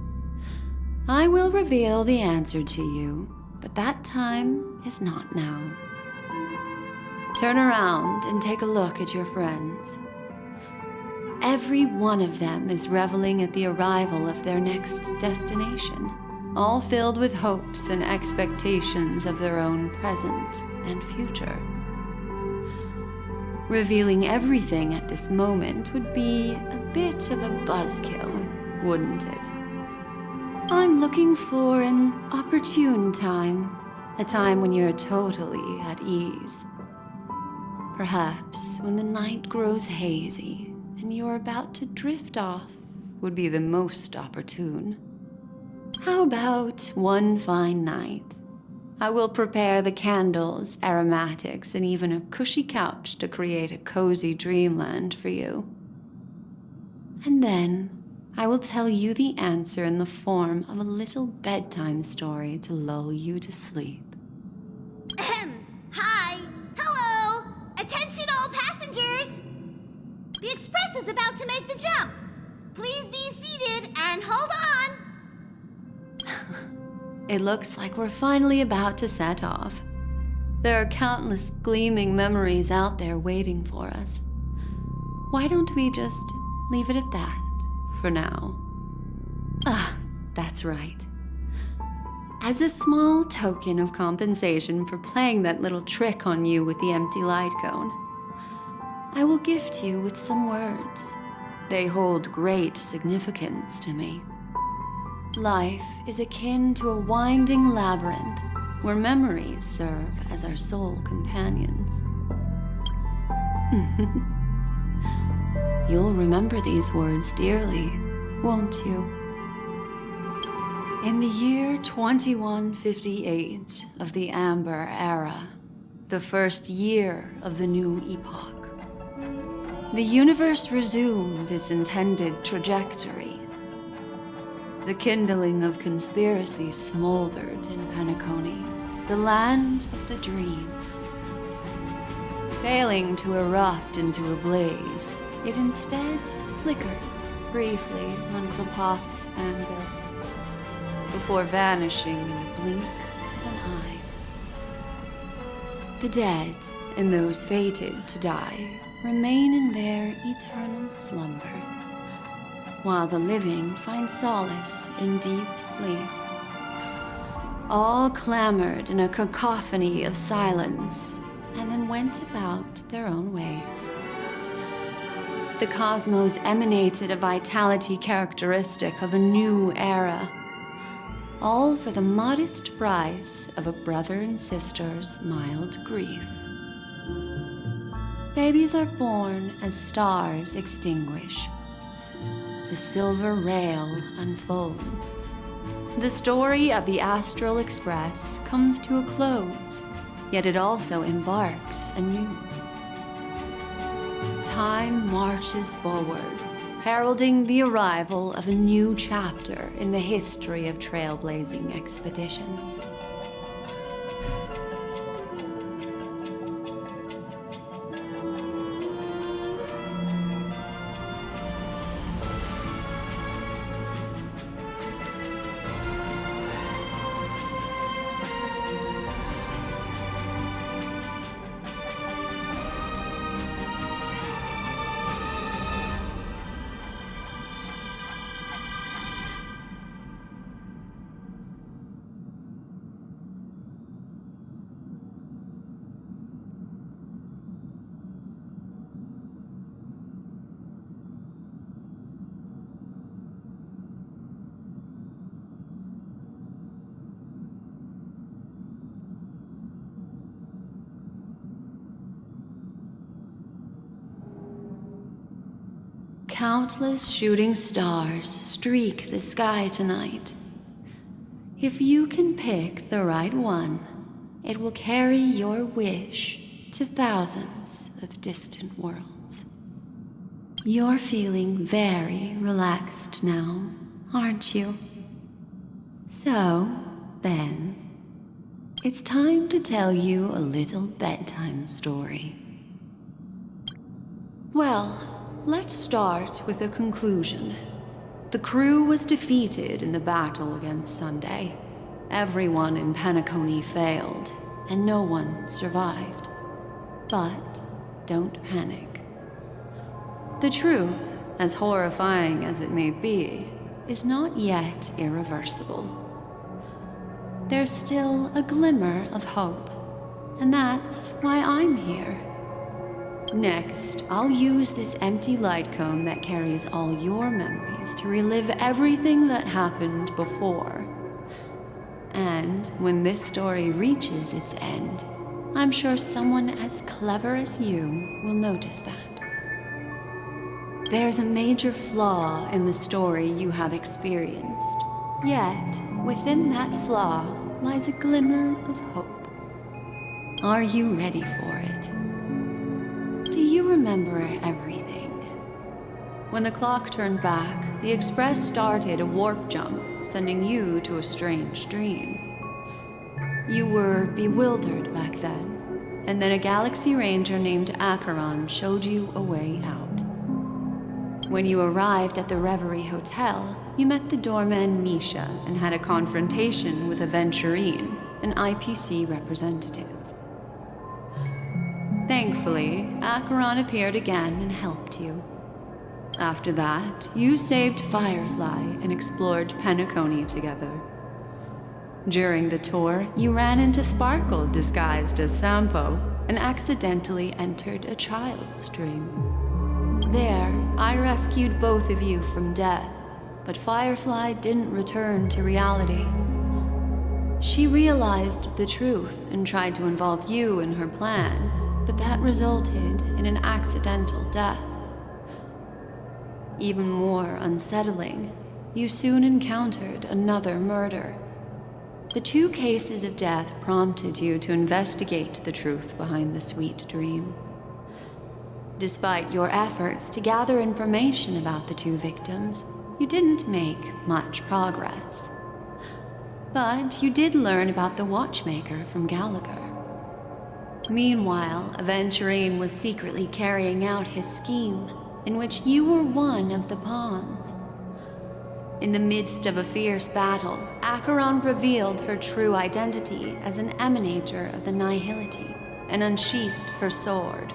I will reveal the answer to you, but that time is not now. Turn around and take a look at your friends. Every one of them is reveling at the arrival of their next destination, all filled with hopes and expectations of their own present and future. Revealing everything at this moment would be a bit of a buzzkill, wouldn't it? I'm looking for an opportune time, a time when you're totally at ease. Perhaps when the night grows hazy and you're about to drift off would be the most opportune. How about one fine night? I will prepare the candles, aromatics, and even a cushy couch to create a cozy dreamland for you. And then I will tell you the answer in the form of a little bedtime story to lull you to sleep. Hi! Hello! Attention all passengers! It looks like we're finally about to set off. There are countless gleaming memories out there waiting for us. Why don't we just leave it at that for now? Ah, that's right. As a small token of compensation for playing that little trick on you with the empty light cone, I will gift you with some words. They hold great significance to me. Life is akin to a winding labyrinth where memories serve as our sole companions. You'll remember these words dearly, won't you? In the year 2158 of the Amber Era, the first year of the new epoch, the universe resumed its intended trajectory. The kindling of conspiracy smoldered in Penacony, the land of the dreams. Failing to erupt into a blaze, it instead flickered briefly on Klopot's anger, before vanishing in a blink of an eye. The dead and those fated to die remain in their eternal slumber, while the living find solace in deep sleep. All clamored in a cacophony of silence, and then went about their own ways. The cosmos emanated a vitality characteristic of a new era, all for the modest price of a brother and sister's mild grief. Babies are born as stars extinguish. The silver rail unfolds. The story of the Astral Express comes to a close, yet it also embarks anew. Time marches forward, heralding the arrival of a new chapter in the history of trailblazing expeditions. Countless shooting stars streak the sky tonight. If you can pick the right one, it will carry your wish to thousands of distant worlds. You're feeling very relaxed now, aren't you? So, then, it's time to tell you a little bedtime story. Well, let's start with a conclusion. The crew was defeated in the battle against Sunday. Everyone in Penacony failed, and no one survived. But don't panic. The truth, as horrifying as it may be, is not yet irreversible. There's still a glimmer of hope, and that's why I'm here. Next, I'll use this empty light cone that carries all your memories to relive everything that happened before. And when this story reaches its end, I'm sure someone as clever as you will notice that. There's a major flaw in the story you have experienced. Yet, within that flaw lies a glimmer of hope. Are you ready for it? Do you remember everything? When the clock turned back, the Express started a warp jump, sending you to a strange dream. You were bewildered back then, and then a galaxy ranger named Acaron showed you a way out. When you arrived at the Reverie Hotel, you met the doorman Misha and had a confrontation with Aventurine, an IPC representative. Thankfully, Acaron appeared again and helped you. After that, you saved Firefly and explored Penacony together. During the tour, you ran into Sparkle disguised as Sampo and accidentally entered a child's dream. There, I rescued both of you from death, but Firefly didn't return to reality. She realized the truth and tried to involve you in her plan, but that resulted in an accidental death. Even more unsettling, you soon encountered another murder. The 2 cases of death prompted you to investigate the truth behind the sweet dream. Despite your efforts to gather information about the 2 victims, you didn't make much progress. But you did learn about the watchmaker from Gallagher. Meanwhile, Aventurine was secretly carrying out his scheme, in which you were one of the pawns. In the midst of a fierce battle, Acaron revealed her true identity as an emanator of the nihility and unsheathed her sword.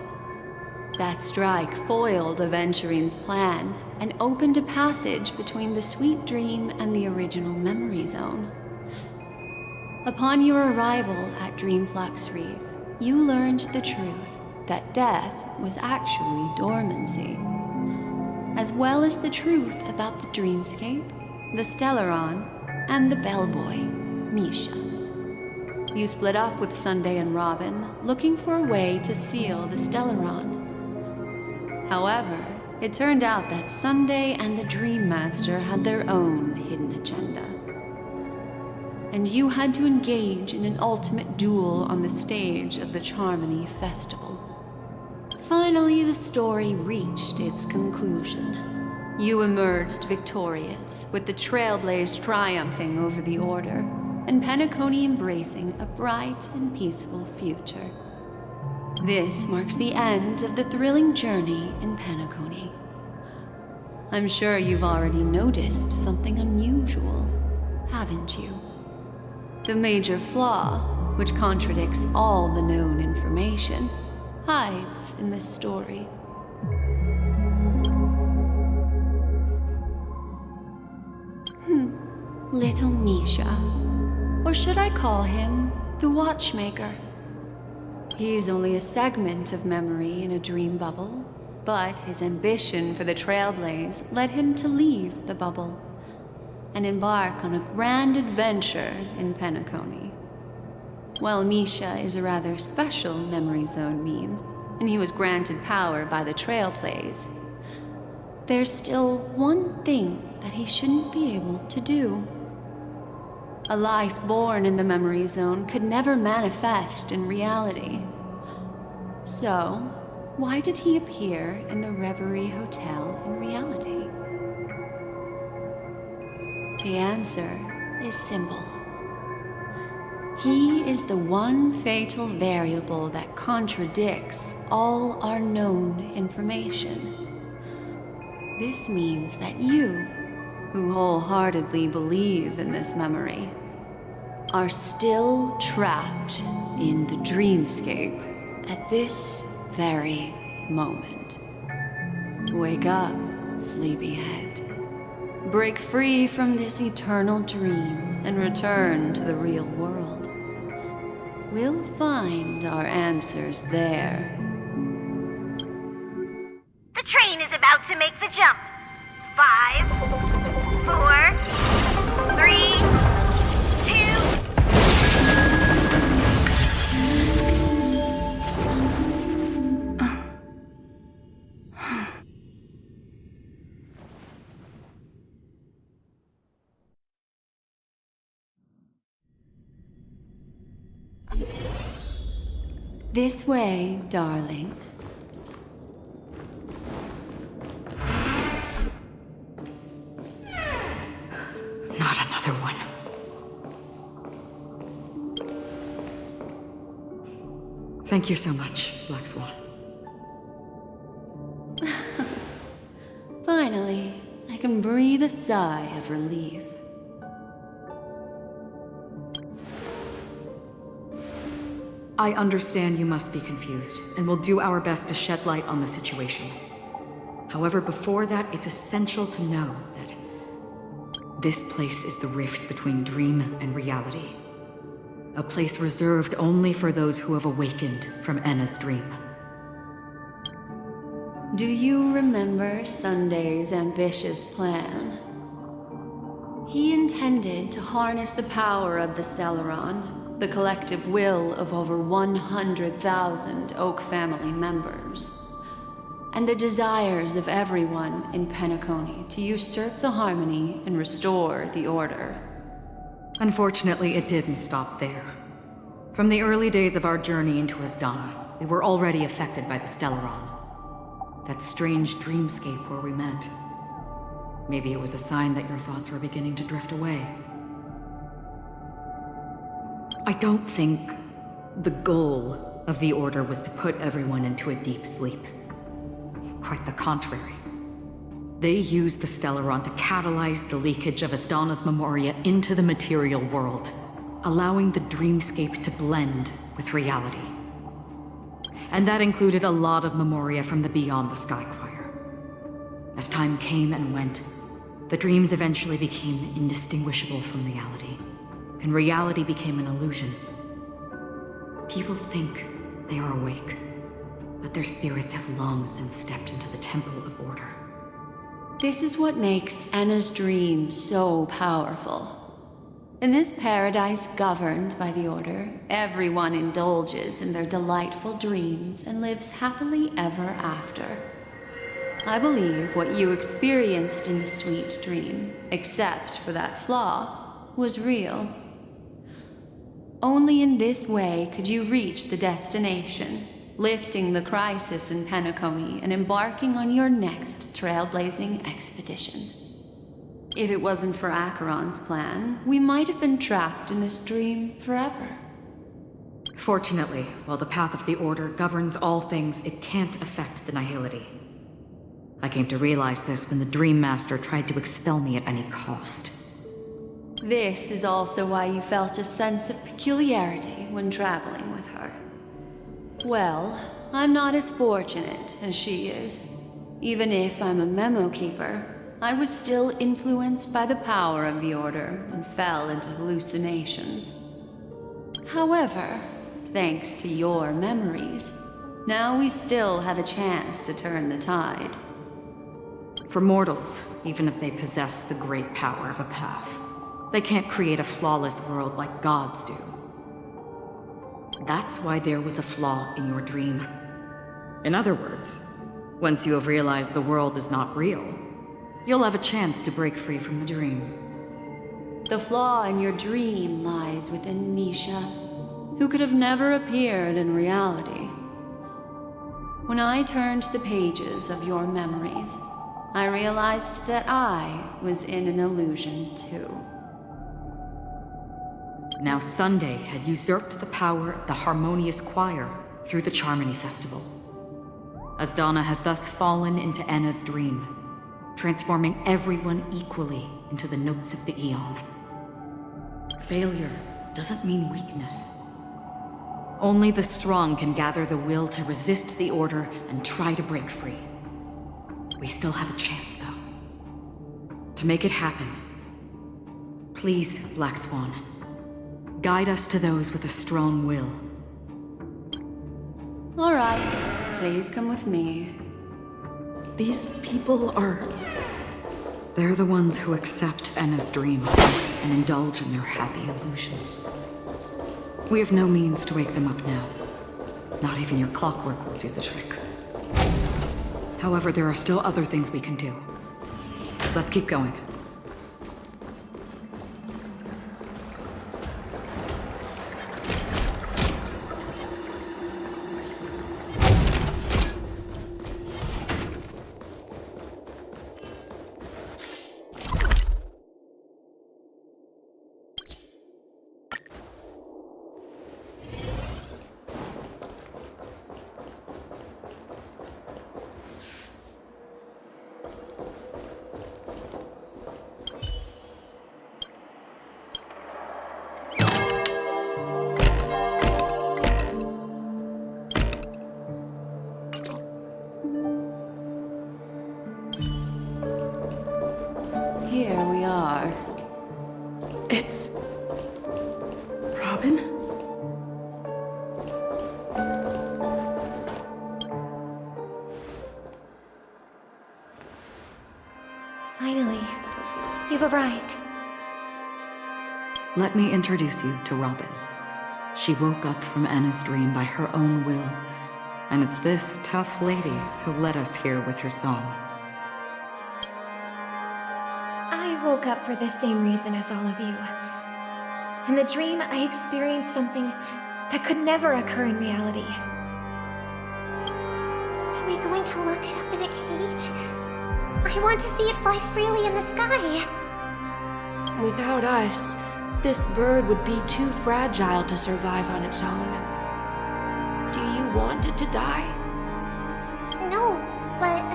That strike foiled Aventurine's plan and opened a passage between the sweet dream and the original memory zone. Upon your arrival at Flux Reef, you learned the truth that death was actually dormancy, as well as the truth about the dreamscape, the Stellaron, and the bellboy, Misha. You split up with Sunday and Robin, looking for a way to seal the Stellaron. However, it turned out that Sunday and the Dream Master had their own hidden agenda. And you had to engage in an ultimate duel on the stage of the Charmony Festival. Finally, the story reached its conclusion. You emerged victorious, with the Trailblaze triumphing over the Order, and Penacony embracing a bright and peaceful future. This marks the end of the thrilling journey in Penacony. I'm sure you've already noticed something unusual, haven't you? The major flaw, which contradicts all the known information, hides in this story. Little Misha. Or should I call him the Watchmaker? He's only a segment of memory in a dream bubble, but his ambition for the Trailblaze led him to leave the bubble and embark on a grand adventure in Penacony. While Misha is a rather special memory zone meme, and he was granted power by the Trailblaze, there's still one thing that he shouldn't be able to do. A life born in the memory zone could never manifest in reality. So, why did he appear in the Reverie Hotel in reality? The answer is simple. He is the one fatal variable that contradicts all our known information. This means that you, who wholeheartedly believe in this memory, are still trapped in the dreamscape at this very moment. Wake up, sleepyhead. Break free from this eternal dream and return to the real world. We'll find our answers there. The train is about to make the jump. 5, 4, 3, 2... This way, darling. Not another one. Thank you so much, Black Swan. Fine, a sigh of relief. I understand you must be confused, and will do our best to shed light on the situation. However, before that, it's essential to know that this place is the rift between dream and reality. A place reserved only for those who have awakened from Enna's dream. Do you remember Sunday's ambitious plan? He intended to harness the power of the Stellaron, the collective will of over 100,000 Oak family members, and the desires of everyone in Penacony to usurp the harmony and restore the order. Unfortunately, it didn't stop there. From the early days of our journey into Asdana, we were already affected by the Stellaron. That strange dreamscape where we met. Maybe it was a sign that your thoughts were beginning to drift away. I don't think the goal of the Order was to put everyone into a deep sleep. Quite the contrary. They used the Stellaron to catalyze the leakage of Asdana's memoria into the material world, allowing the dreamscape to blend with reality. And that included a lot of memoria from the Beyond the Sky Choir. As time came and went, the dreams eventually became indistinguishable from reality, and reality became an illusion. People think they are awake, but their spirits have long since stepped into the Temple of Order. This is what makes Enna's dream so powerful. In this paradise governed by the Order, everyone indulges in their delightful dreams and lives happily ever after. I believe what you experienced in the sweet dream, except for that flaw, was real. Only in this way could you reach the destination, lifting the crisis in Penacony and embarking on your next trailblazing expedition. If it wasn't for Acaron's plan, we might have been trapped in this dream forever. Fortunately, while the path of the Order governs all things, it can't affect the Nihility. I came to realize this when the Dream Master tried to expel me at any cost. This is also why you felt a sense of peculiarity when traveling with her. Well, I'm not as fortunate as she is. Even if I'm a memo keeper, I was still influenced by the power of the Order and fell into hallucinations. However, thanks to your memories, now we still have a chance to turn the tide. For mortals, even if they possess the great power of a path, they can't create a flawless world like gods do. That's why there was a flaw in your dream. In other words, once you have realized the world is not real, you'll have a chance to break free from the dream. The flaw in your dream lies within Misha, who could have never appeared in reality. When I turned the pages of your memories, I realized that I was in an illusion too. Now Sunday has usurped the power of the harmonious choir through the Charmony Festival. Asdana has thus fallen into Enna's dream, transforming everyone equally into the notes of the Aeon. Failure doesn't mean weakness. Only the strong can gather the will to resist the Order and try to break free. We still have a chance, though. To make it happen, please, Black Swan, guide us to those with a strong will. All right, please come with me. These people are... They're the ones who accept Enna's dream and indulge in their happy illusions. We have no means to wake them up now. Not even your clockwork will do the trick. However, there are still other things we can do. Let's keep going. There we are. It's... Robin? Finally, you've arrived. Let me introduce you to Robin. She woke up from Anna's dream by her own will, and it's this tough lady who led us here with her song. I woke up for the same reason as all of you. In the dream, I experienced something that could never occur in reality. Are we going to lock it up in a cage? I want to see it fly freely in the sky. Without us, this bird would be too fragile to survive on its own. Do you want it to die? No, but...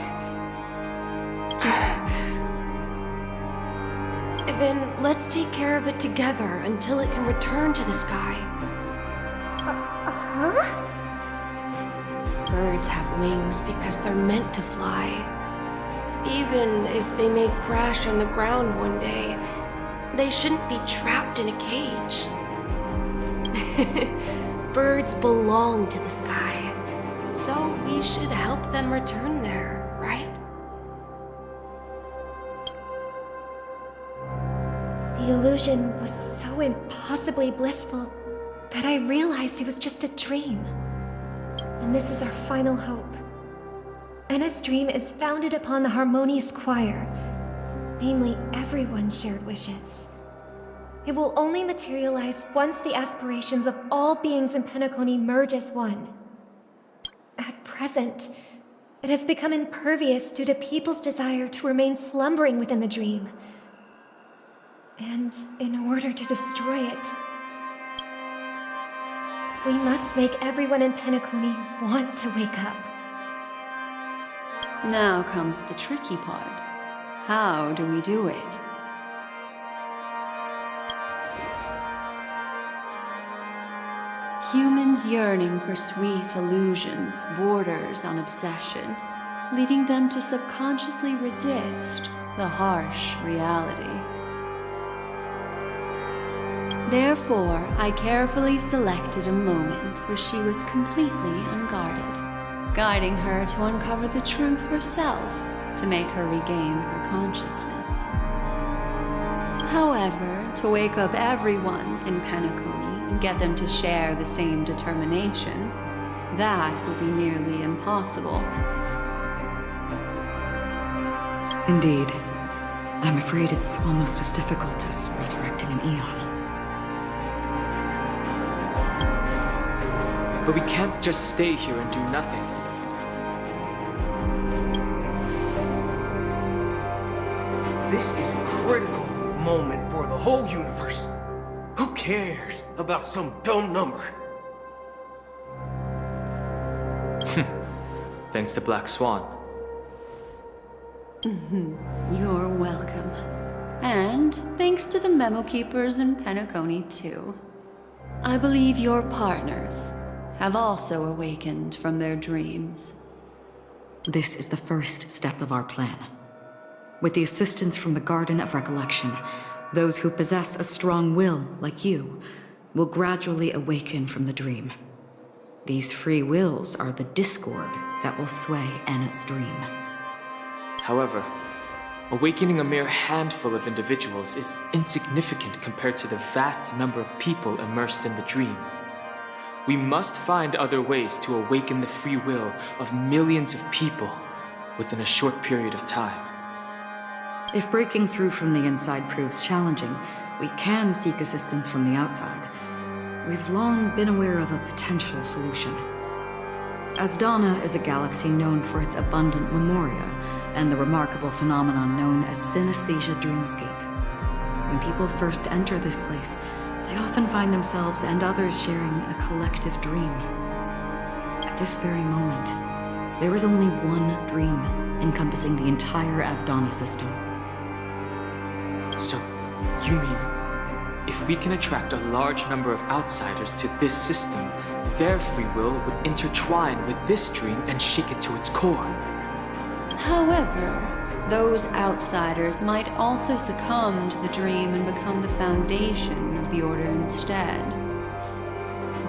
Then let's take care of it together until it can return to the sky. Huh? Birds have wings because they're meant to fly. Even if they may crash on the ground one day, they shouldn't be trapped in a cage. Birds belong to the sky, so we should help them return there, right? The illusion was so impossibly blissful that I realized it was just a dream. And this is our final hope. Anna's dream is founded upon the harmonious choir, namely everyone's shared wishes. It will only materialize once the aspirations of all beings in Penacony merge as one. At present, it has become impervious due to people's desire to remain slumbering within the dream. And in order to destroy it, we must make everyone in Penacony want to wake up. Now comes the tricky part. How do we do it? Humans yearning for sweet illusions borders on obsession, leading them to subconsciously resist the harsh reality. Therefore, I carefully selected a moment where she was completely unguarded, guiding her to uncover the truth herself to make her regain her consciousness. However, to wake up everyone in Penacony and get them to share the same determination, that would be nearly impossible. Indeed. I'm afraid it's almost as difficult as resurrecting an eon. But we can't just stay here and do nothing. This is a critical moment for the whole universe. Who cares about some dumb number? Thanks to Black Swan. You're welcome. And thanks to the memo keepers in Penacony, too. I believe your partners have also awakened from their dreams. This is the first step of our plan. With the assistance from the Garden of Recollection, those who possess a strong will, like you, will gradually awaken from the dream. These free wills are the discord that will sway Anna's dream. However, awakening a mere handful of individuals is insignificant compared to the vast number of people immersed in the dream. We must find other ways to awaken the free will of millions of people within a short period of time. If breaking through from the inside proves challenging, we can seek assistance from the outside. We've long been aware of a potential solution. Asdana is a galaxy known for its abundant memoria and the remarkable phenomenon known as synesthesia dreamscape. When people first enter this place, they often find themselves and others sharing a collective dream. At this very moment, there is only one dream encompassing the entire Asdana system. So, you mean, if we can attract a large number of outsiders to this system, their free will would intertwine with this dream and shake it to its core? However, those outsiders might also succumb to the dream and become the foundation of the Order instead.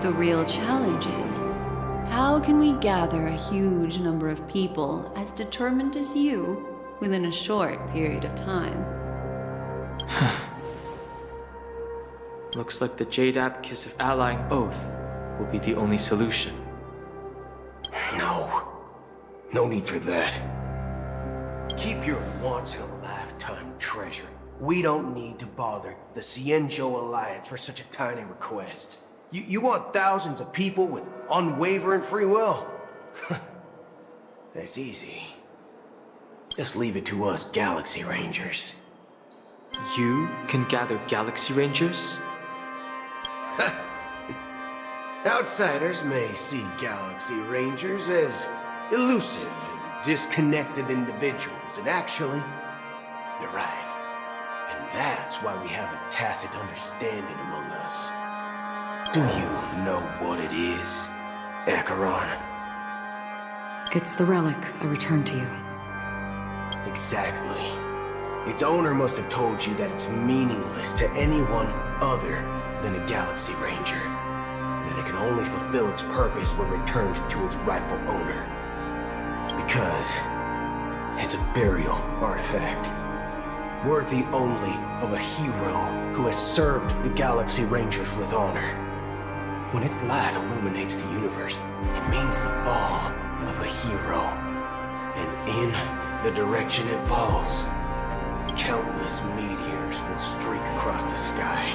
The real challenge is, how can we gather a huge number of people as determined as you within a short period of time? Looks like the Jade Abacus of Allying Oath will be the only solution. No need for that. Keep your once-in-a-lifetime treasure. We don't need to bother the Cienjo Alliance for such a tiny request. You want thousands of people with unwavering free will? That's easy. Just leave it to us Galaxy Rangers. You can gather Galaxy Rangers? Outsiders may see Galaxy Rangers as elusive and disconnected individuals, and actually, they're right. And that's why we have a tacit understanding among us. Do you know what it is, Acaron? It's the relic I returned to you. Exactly. Its owner must have told you that it's meaningless to anyone other than a Galaxy Ranger, and that it can only fulfill its purpose when returned to its rightful owner. Because it's a burial artifact, worthy only of a hero who has served the Galaxy Rangers with honor. When its light illuminates the universe, it means the fall of a hero. And in the direction it falls, countless meteors will streak across the sky.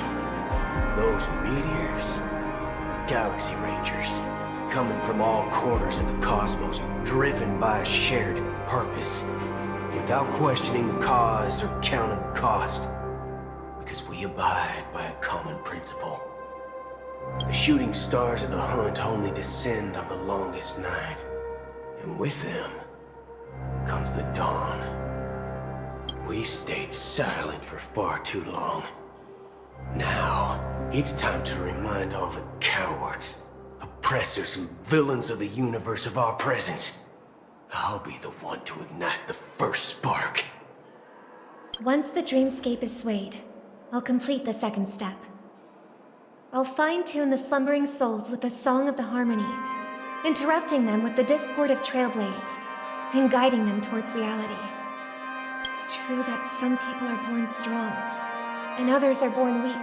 Those meteors are Galaxy Rangers, coming from all corners of the cosmos, driven by a shared purpose, without questioning the cause or counting the cost, because we abide by a common principle. The shooting stars of the hunt only descend on the longest night, and with them comes the dawn. We've stayed silent for far too long. Now, it's time to remind all the cowards, oppressors, and villains of the universe of our presence. I'll be the one to ignite the first spark. Once the dreamscape is swayed, I'll complete the second step. I'll fine-tune the slumbering souls with the Song of the Harmony, interrupting them with the discord of Trailblaze, and guiding them towards reality. It's true that some people are born strong, and others are born weak.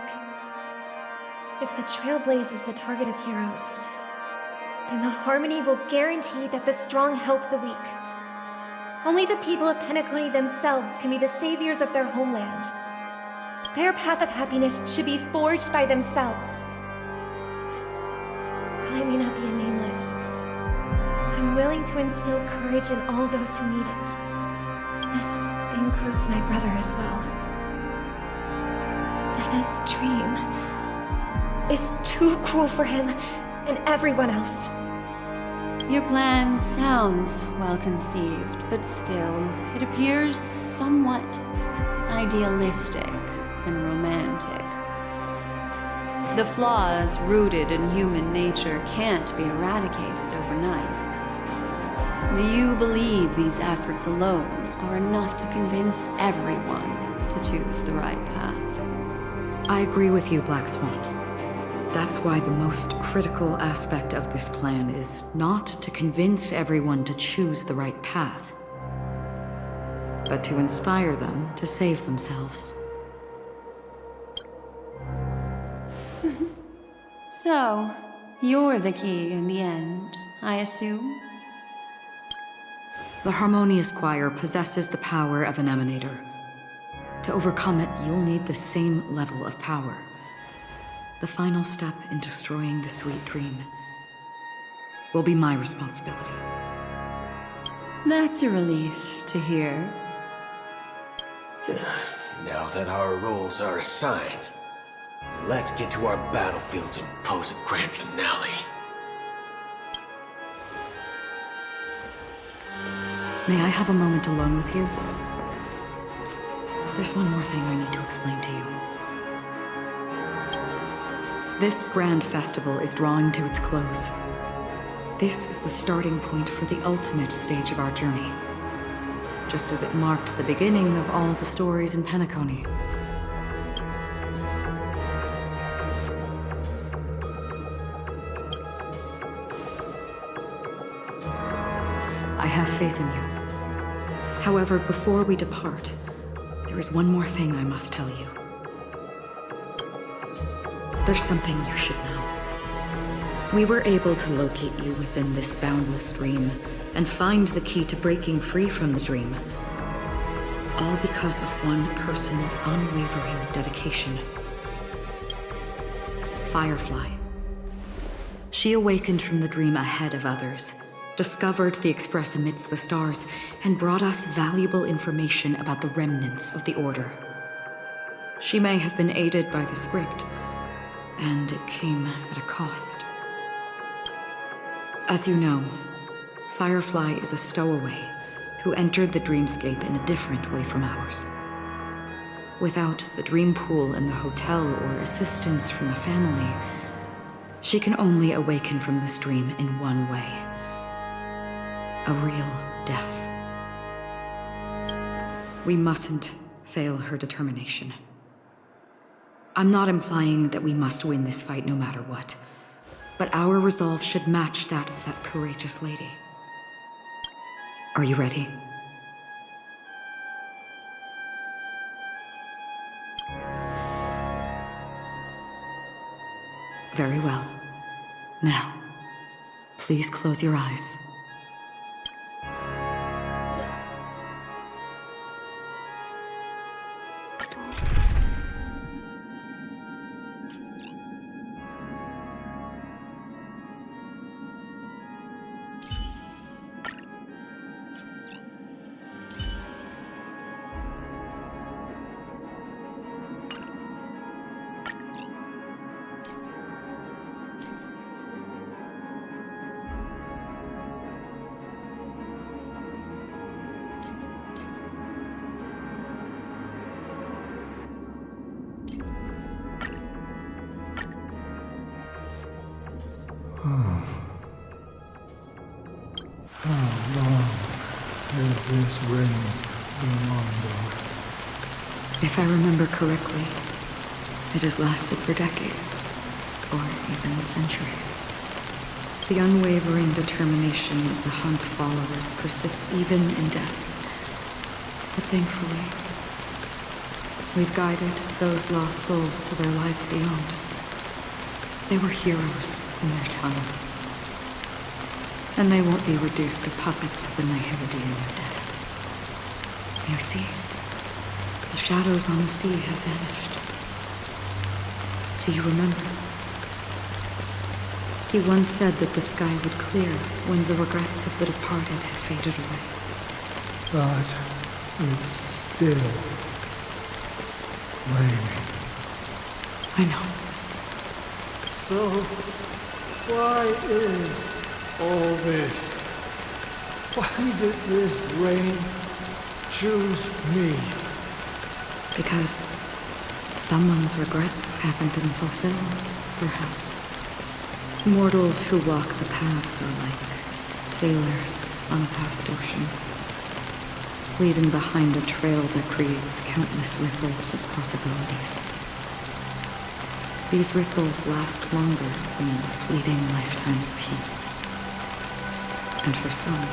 If the Trailblaze is the target of heroes, then the Harmony will guarantee that the strong help the weak. Only the people of Penacony themselves can be the saviors of their homeland. Their path of happiness should be forged by themselves. While I may not be a nameless, I'm willing to instill courage in all those who need it. This includes my brother as well. And his dream is too cruel for him and everyone else. Your plan sounds well conceived, but still, it appears somewhat idealistic and romantic. The flaws rooted in human nature can't be eradicated overnight. Do you believe these efforts alone are enough to convince everyone to choose the right path? I agree with you, Black Swan. That's why the most critical aspect of this plan is not to convince everyone to choose the right path, but to inspire them to save themselves. So, you're the key in the end, I assume? The Harmonious Choir possesses the power of an emanator. To overcome it, you'll need the same level of power. The final step in destroying the sweet dream will be my responsibility. That's a relief to hear. Now that our roles are assigned, let's get to our battlefields and pose a grand finale. May I have a moment alone with you? There's one more thing I need to explain to you. This grand festival is drawing to its close. This is the starting point for the ultimate stage of our journey. just as it marked the beginning of all the stories in Penacony. I have faith in you. However, before we depart, there is one more thing I must tell you. There's something you should know. We were able to locate you within this boundless dream and find the key to breaking free from the dream. All because of one person's unwavering dedication. Firefly. She awakened from the dream ahead of others, discovered the Express amidst the stars, and brought us valuable information about the remnants of the Order. She may have been aided by the script, and it came at a cost. As you know, Firefly is a stowaway who entered the dreamscape in a different way from ours. Without the dream pool in the hotel or assistance from the family, she can only awaken from this dream in one way. A real death. We mustn't fail her determination. I'm not implying that we must win this fight no matter what, but our resolve should match that of that courageous lady. Are you ready? Very well. Now, please close your eyes. How long has this rain been on, though? If I remember correctly, it has lasted for decades, or even centuries. The unwavering determination of the Hunt followers persists even in death. But thankfully, we've guided those lost souls to their lives beyond. They were heroes in their time. And they won't be reduced to puppets of the nihility in their death. You see, the shadows on the sea have vanished. Do you remember? He once said that the sky would clear when the regrets of the departed had faded away. But it's still raining. I know. So, why is all this? Why did this rain choose me? Because someone's regrets haven't been fulfilled, perhaps. Mortals who walk the paths are like sailors on a vast ocean, leaving behind a trail that creates countless ripples of possibilities. These ripples last longer than the fleeting lifetimes of heats. And for some,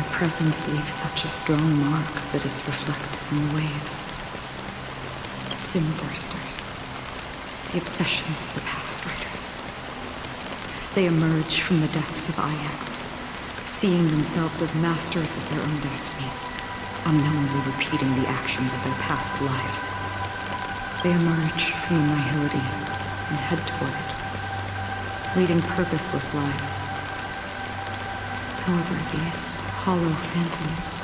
their presence leaves such a strong mark that it's reflected in the waves. Sim-thirsters, the obsessions of the past riders. They emerge from the depths of IX, seeing themselves as masters of their own destiny, unknowingly repeating the actions of their past lives. They emerge from the nihility and head toward it, leading purposeless lives. However, these hollow phantoms,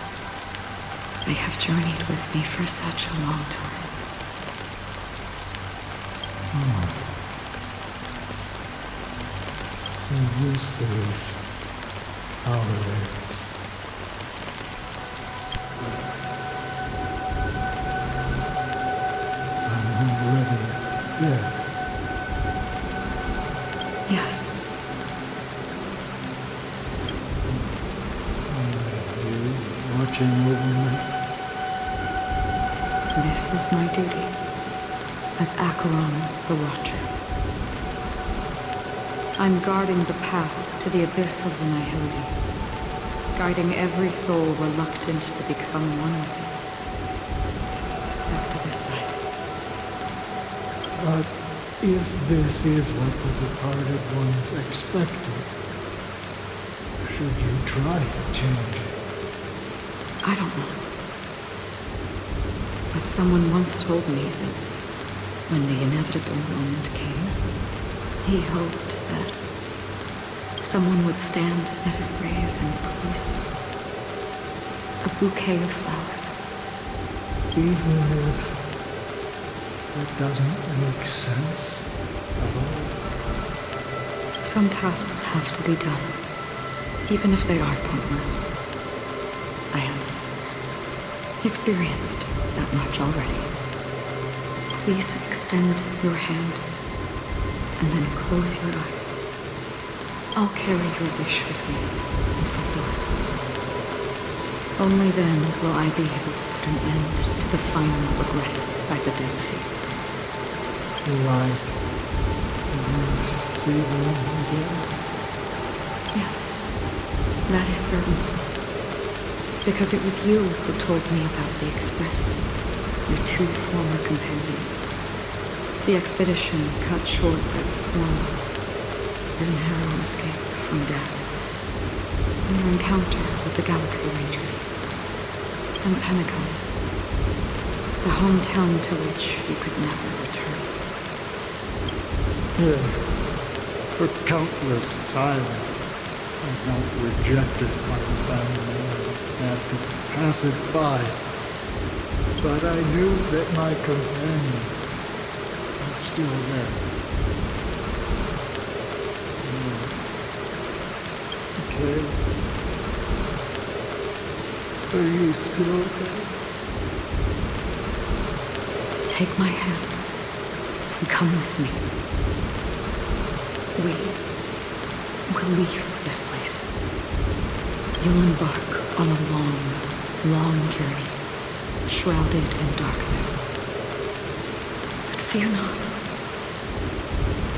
they have journeyed with me for such a long time. So this is how it is. I'm not ready yet. Yes. Are you watching nihility, as Acaron the Watcher. I'm guarding the path to the abyss of the nihility, guiding every soul reluctant to become one with it. Back to this side. But if this is what the departed ones expected, should you try to change it? I don't know. But someone once told me that when the inevitable moment came, he hoped that someone would stand at his grave and place a bouquet of flowers. Even if it doesn't make sense at all? Some tasks have to be done, even if they are pointless. I have experienced that much already. Please extend your hand and then close your eyes. I'll carry your wish with me and fulfill it. Only then will I be able to put an end to the final regret by the Dead Sea. Like, see them again? Yes, that is certain. Because it was you who told me about the Express, your 2 former companions. The expedition cut short by the storm, your narrow escape from death, and your encounter with the Galaxy Rangers, and Penacony, the hometown to which you could never return. Yeah. For countless times, I felt rejected by the family and had to pass it by. But I knew that my companion was still there. Okay. Are you still there? Take my hand and come with me. We will leave this place. You'll embark on a long, long journey, shrouded in darkness. But fear not,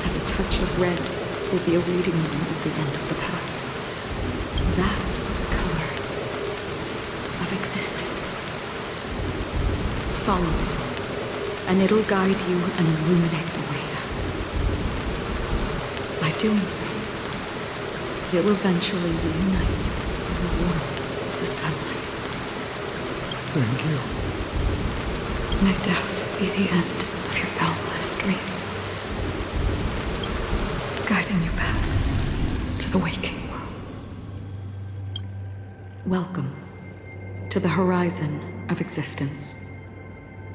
as a touch of red will be awaiting you at the end of the path. That's the color of existence. Follow it, and it'll guide you and illuminate the way. By doing so, you'll eventually reunite in the warmth of the sunlight. Thank you. May death be the end of your boundless dream, guiding you back to the waking world. Welcome to the horizon of existence.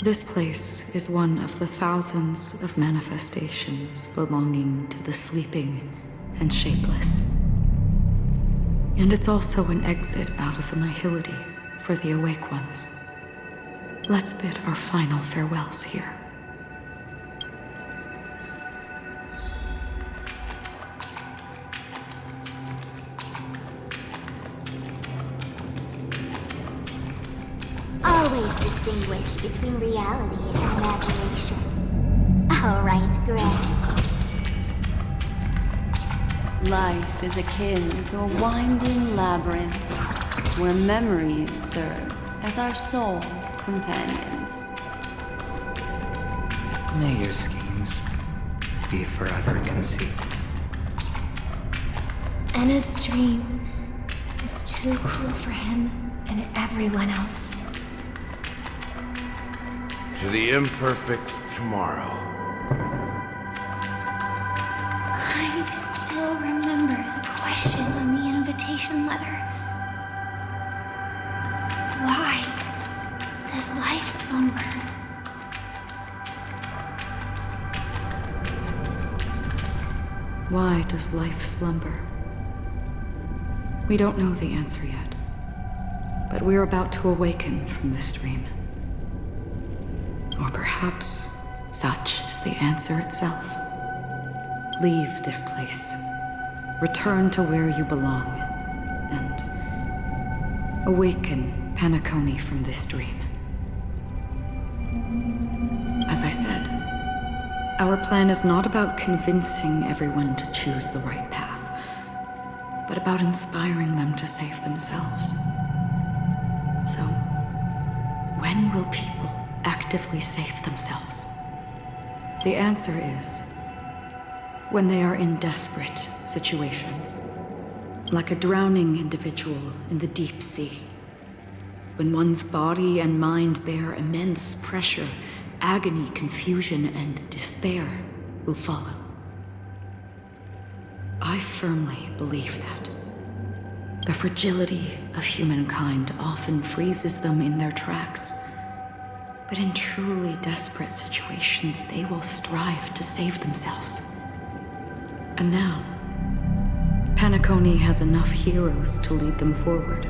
This place is one of the thousands of manifestations belonging to the sleeping and shapeless. And it's also an exit out of the nihility for the awake ones. Let's bid our final farewells here. Always distinguish between reality and imagination. All right, Greg. Life is akin to a winding labyrinth where memories serve as our sole companions. May your schemes be forever concealed. Anna's dream was too cruel for him and everyone else. To the imperfect tomorrow. I still remember the question on the invitation letter. Why does life slumber? Why does life slumber? We don't know the answer yet, but we're about to awaken from this dream. Or perhaps such is the answer itself. Leave this place, return to where you belong, and awaken Penacony from this dream. As I said, our plan is not about convincing everyone to choose the right path, but about inspiring them to save themselves. So, when will people actively save themselves? The answer is when they are in desperate situations, like a drowning individual in the deep sea. When one's body and mind bear immense pressure, agony, confusion, and despair will follow. I firmly believe that. The fragility of humankind often freezes them in their tracks. But in truly desperate situations, they will strive to save themselves. And now, Penacony has enough heroes to lead them forward.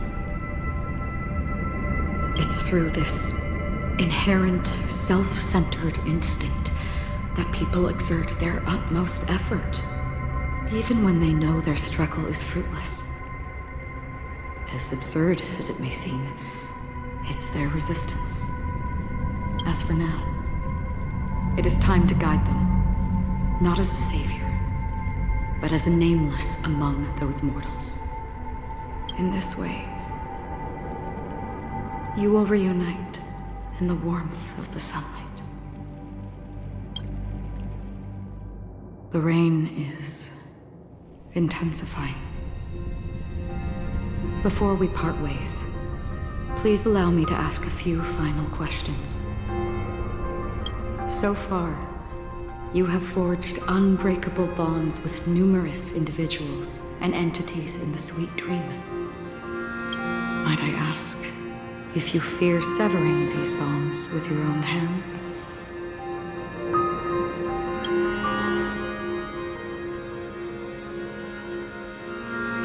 It's through this inherent, self-centered instinct that people exert their utmost effort, even when they know their struggle is fruitless. As absurd as it may seem, it's their resistance. As for now, it is time to guide them, not as a savior, but as a nameless among those mortals. In this way, you will reunite in the warmth of the sunlight. The rain is intensifying. Before we part ways, please allow me to ask a few final questions. So far, you have forged unbreakable bonds with numerous individuals and entities in the sweet dream. Might I ask if you fear severing these bonds with your own hands?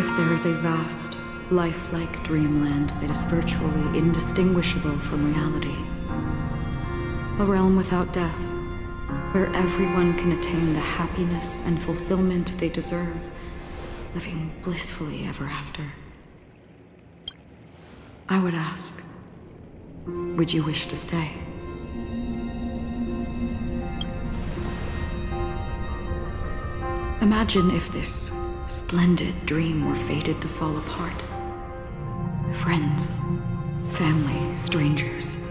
If there is a vast, lifelike dreamland that is virtually indistinguishable from reality, a realm without death, where everyone can attain the happiness and fulfillment they deserve, living blissfully ever after, I would ask, would you wish to stay? Imagine if this splendid dream were fated to fall apart. Friends, family, strangers,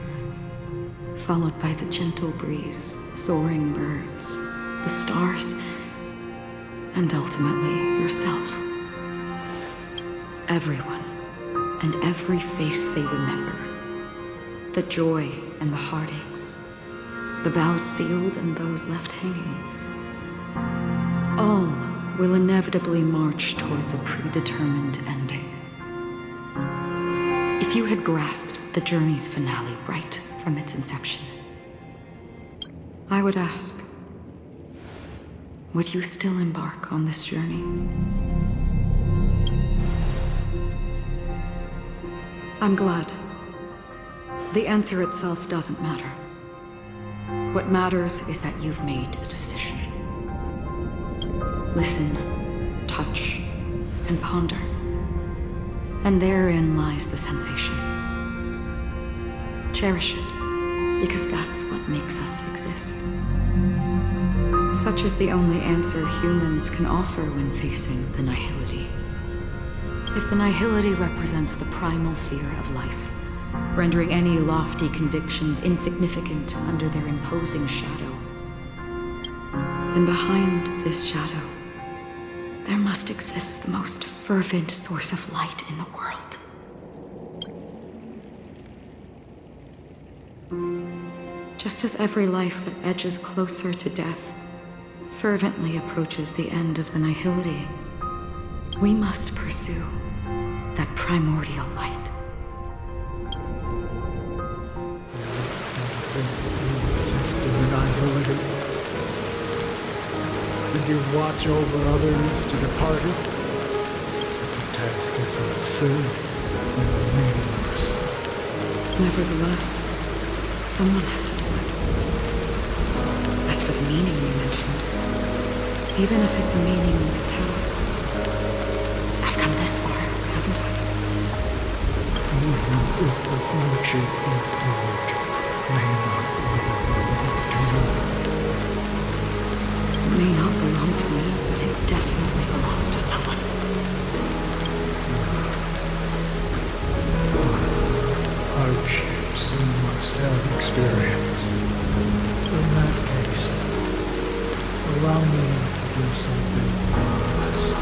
followed by the gentle breeze, soaring birds, the stars, and ultimately yourself. Everyone, and every face they remember. The joy and the heartaches, the vows sealed and those left hanging. All will inevitably march towards a predetermined ending. If you had grasped the journey's finale right from its inception, I would ask, would you still embark on this journey? I'm glad. The answer itself doesn't matter. What matters is that you've made a decision. Listen, touch, and ponder. And therein lies the sensation. Cherish it, because that's what makes us exist. Such is the only answer humans can offer when facing the nihility. If the nihility represents the primal fear of life, rendering any lofty convictions insignificant under their imposing shadow, then behind this shadow, there must exist the most fervent source of light in the world. Just as every life that edges closer to death fervently approaches the end of the nihility, we must pursue that primordial light. Exist in the nihility. Did you watch over others to depart it? Such a task is absurd and meaningless. Nevertheless, someone had to do it. As for the meaning you mentioned, even if it's a meaningless task, I've come this far, haven't I? Even if the future may not allow me to do something honest.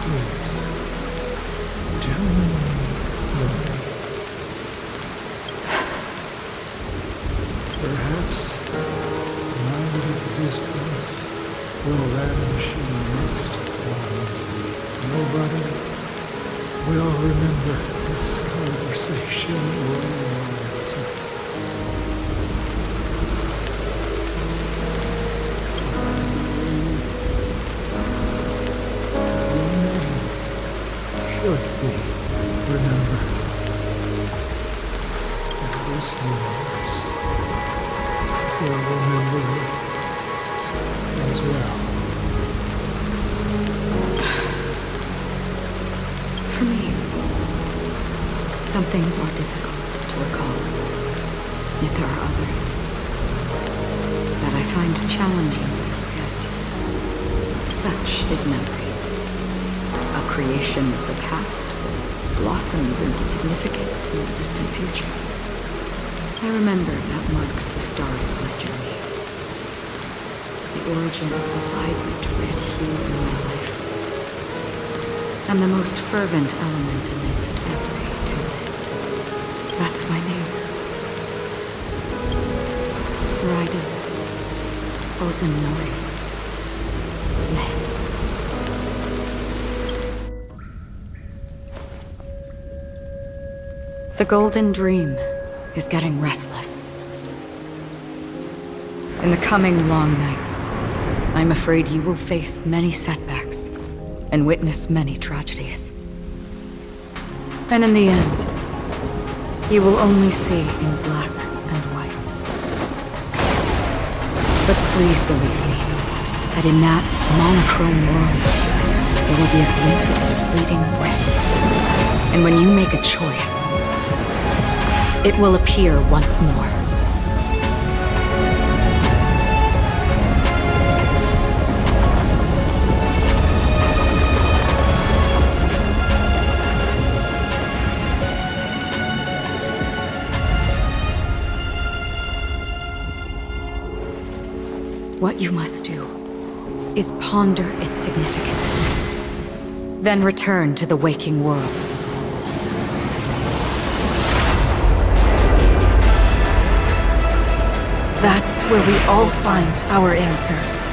Please, tell me why. Perhaps my existence will vanish in the next one. Nobody will remember this conversation or answer. Your name should be remembered. And this universe will remember it as well. For me, some things are difficult to recall, yet there are others that I find challenging to forget. Such is memory, a creation of the past that blossoms into significance in the distant future. I remember that marks the start of my journey, the origin of the vibrant red hue in my life, and the most fervent element amidst every tempest. That's my name. Raiden Ozunori. The Golden Dream is getting restless. In the coming long nights, I'm afraid you will face many setbacks and witness many tragedies. And in the end, you will only see in black and white. But please believe me, that in that monochrome world, there will be a glimpse of fleeting red. And when you make a choice, it will appear once more. What you must do is ponder its significance, then return to the waking world. That's where we all find our answers.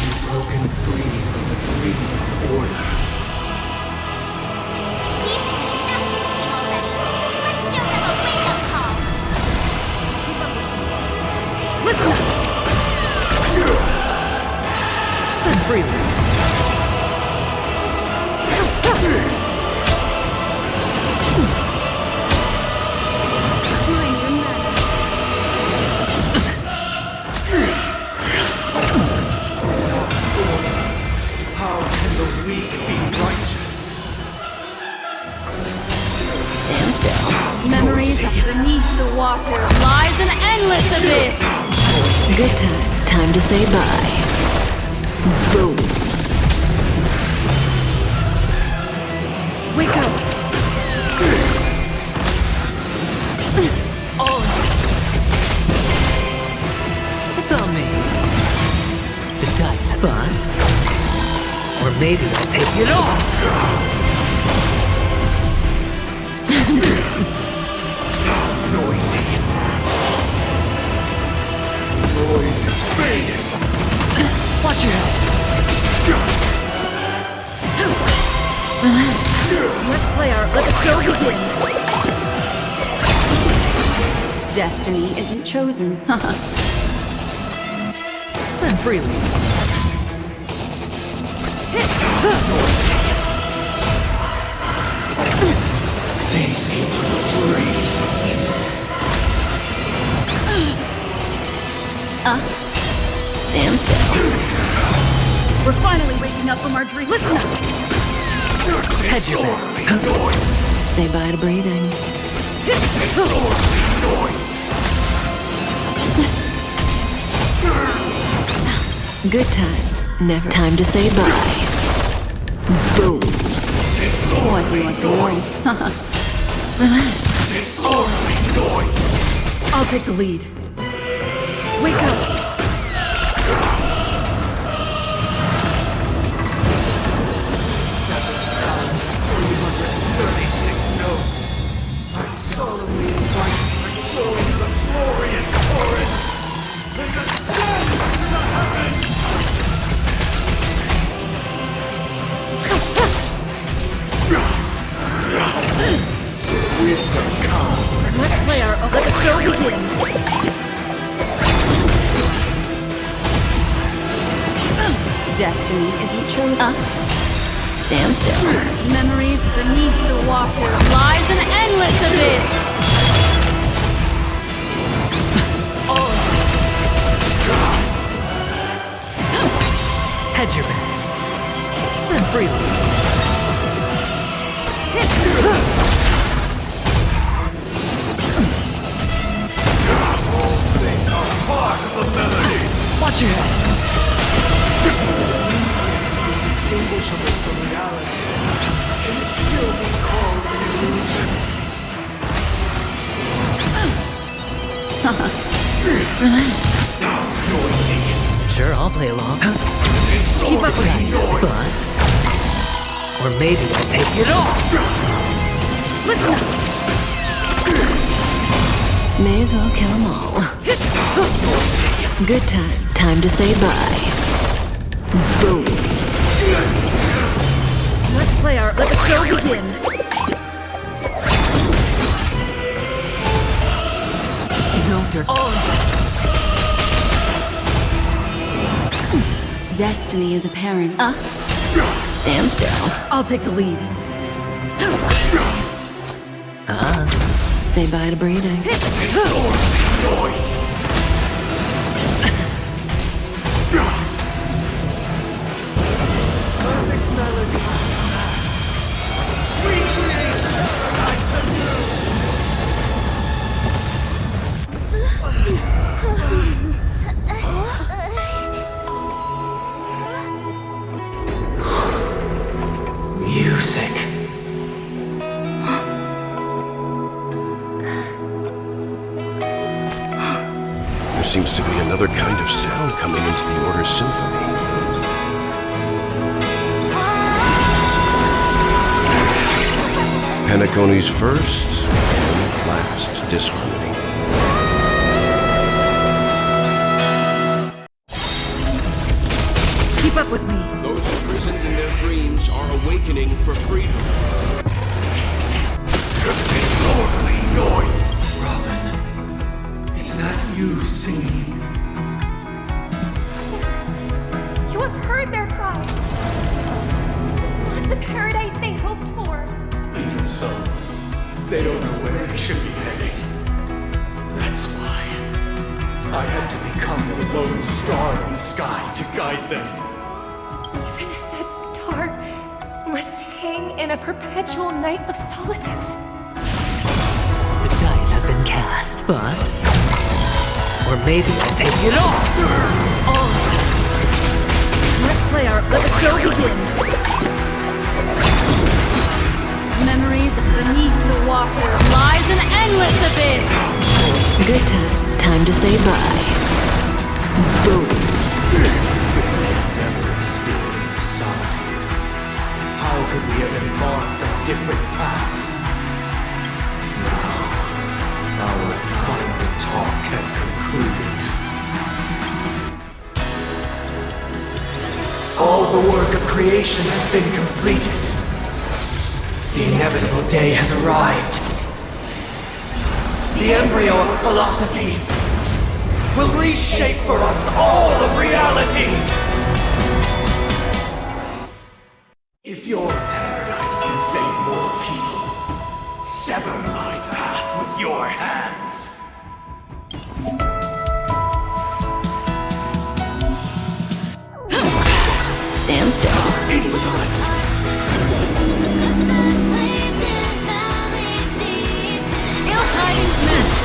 You've broken free from the dream of order. Let's show them a wake-up call. Listen! Spend freely. How can the weak be righteous? Stand still. Memories of beneath the water lies an endless abyss. Good times. Time to say bye. Boom. Wake up! Oh. It's on me. The dice bust. Or maybe I'll take it all. Noisy. Noise is fading. Watch your head. Let the show begin. Destiny isn't chosen. Spend freely. Stand still. We're finally waking up from our dream. Listen up. Head your bets. Say bye to breathing. Good times. Never. Time to say bye. Boom. What do you want to know? Relax. I'll take the lead. Wake up! Let's play our own. Let the show begin. Destiny isn't chosen. Stand still. Memories beneath the water lies an endless abyss. Hedge your bets. Spend freely. Watch your head. Indistinguishable from reality. Can it still be called an illusion? Relax. Noisy. Sure, I'll play along. Keep up with Dice bust. Or maybe I'll take it all. Listen up. May as well kill them all. Good times. Time to say bye. Boom. Let's play our. Let the show begin. No dirt. Destiny is apparent. Stand still. I'll take the lead. Say bye to breathing. Music. There seems to be another kind of sound coming into the Order's symphony. Penacony's first and last disharmony. Keep up with me. Those imprisoned in their dreams are awakening for freedom. Disorderly noise. Robin, is that you singing? You have heard their cries. This is not the paradise they hoped for. Even so, they don't know where they should be heading. That's why I had to become the lone star in the sky to guide them. Even if that star must hang in a perpetual night of solitude. The dice have been cast. Bust. Or maybe I'll take it all. Let's play our. Let the show begin. Memories beneath the water lies an endless abyss. Good times. Time to say bye. Boom. How could we have embarked on different paths? Now, our final talk has concluded. All the work of creation has been completed. The inevitable day has arrived. The embryo of philosophy will reshape for us all of reality. If your paradise can save more people, sever my path with your hands. Stand still. Insolent. Ill-tidings manifest.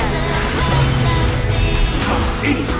It's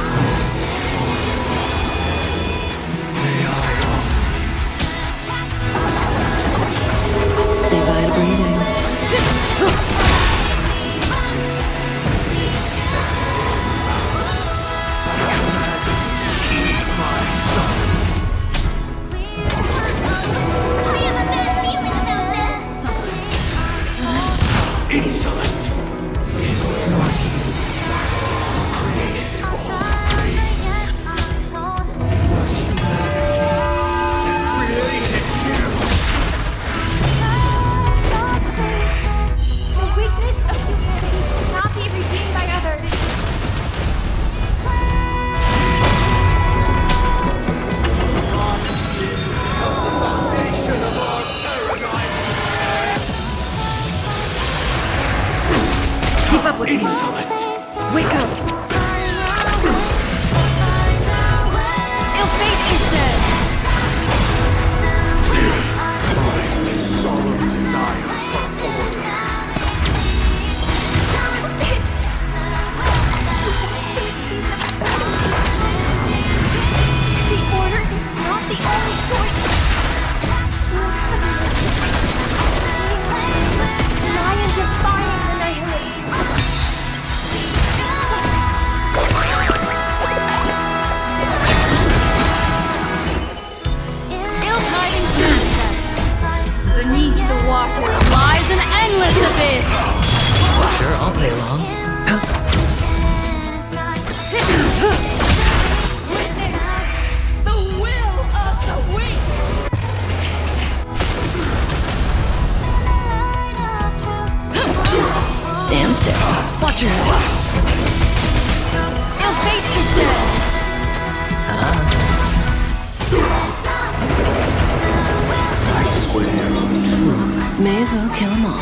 as well kill them all.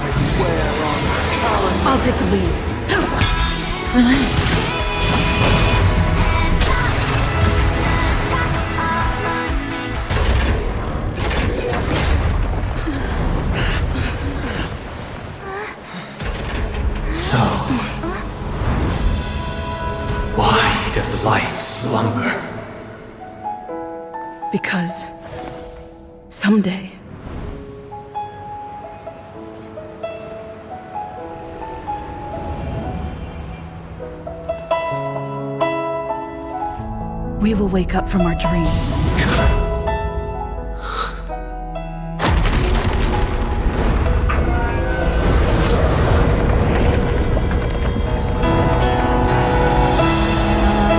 I swear on acaron. I'll take the lead. Relax. So, why does life slumber? Because someday we will wake up from our dreams.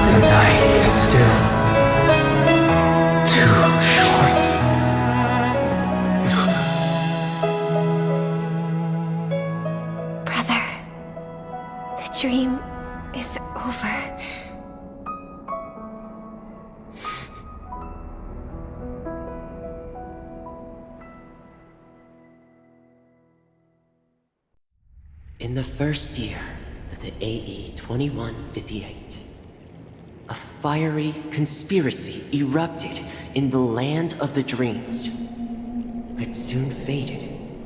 The night is still too short. Brother, the dream is over. In the first year of the AE 2158, a fiery conspiracy erupted in the land of the dreams, but soon faded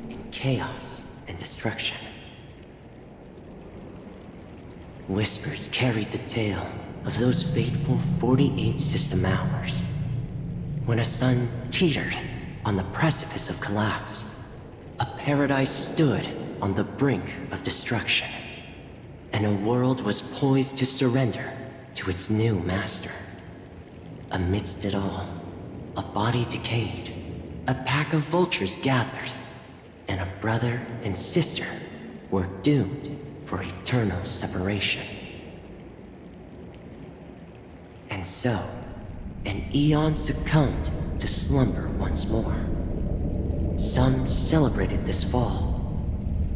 in chaos and destruction. Whispers carried the tale of those fateful 48 system hours, when a sun teetered on the precipice of collapse. A paradise stood on the brink of destruction, and a world was poised to surrender to its new master. Amidst it all, a body decayed, a pack of vultures gathered, and a brother and sister were doomed for eternal separation. And so, an eon succumbed to slumber once more. Some celebrated this fall,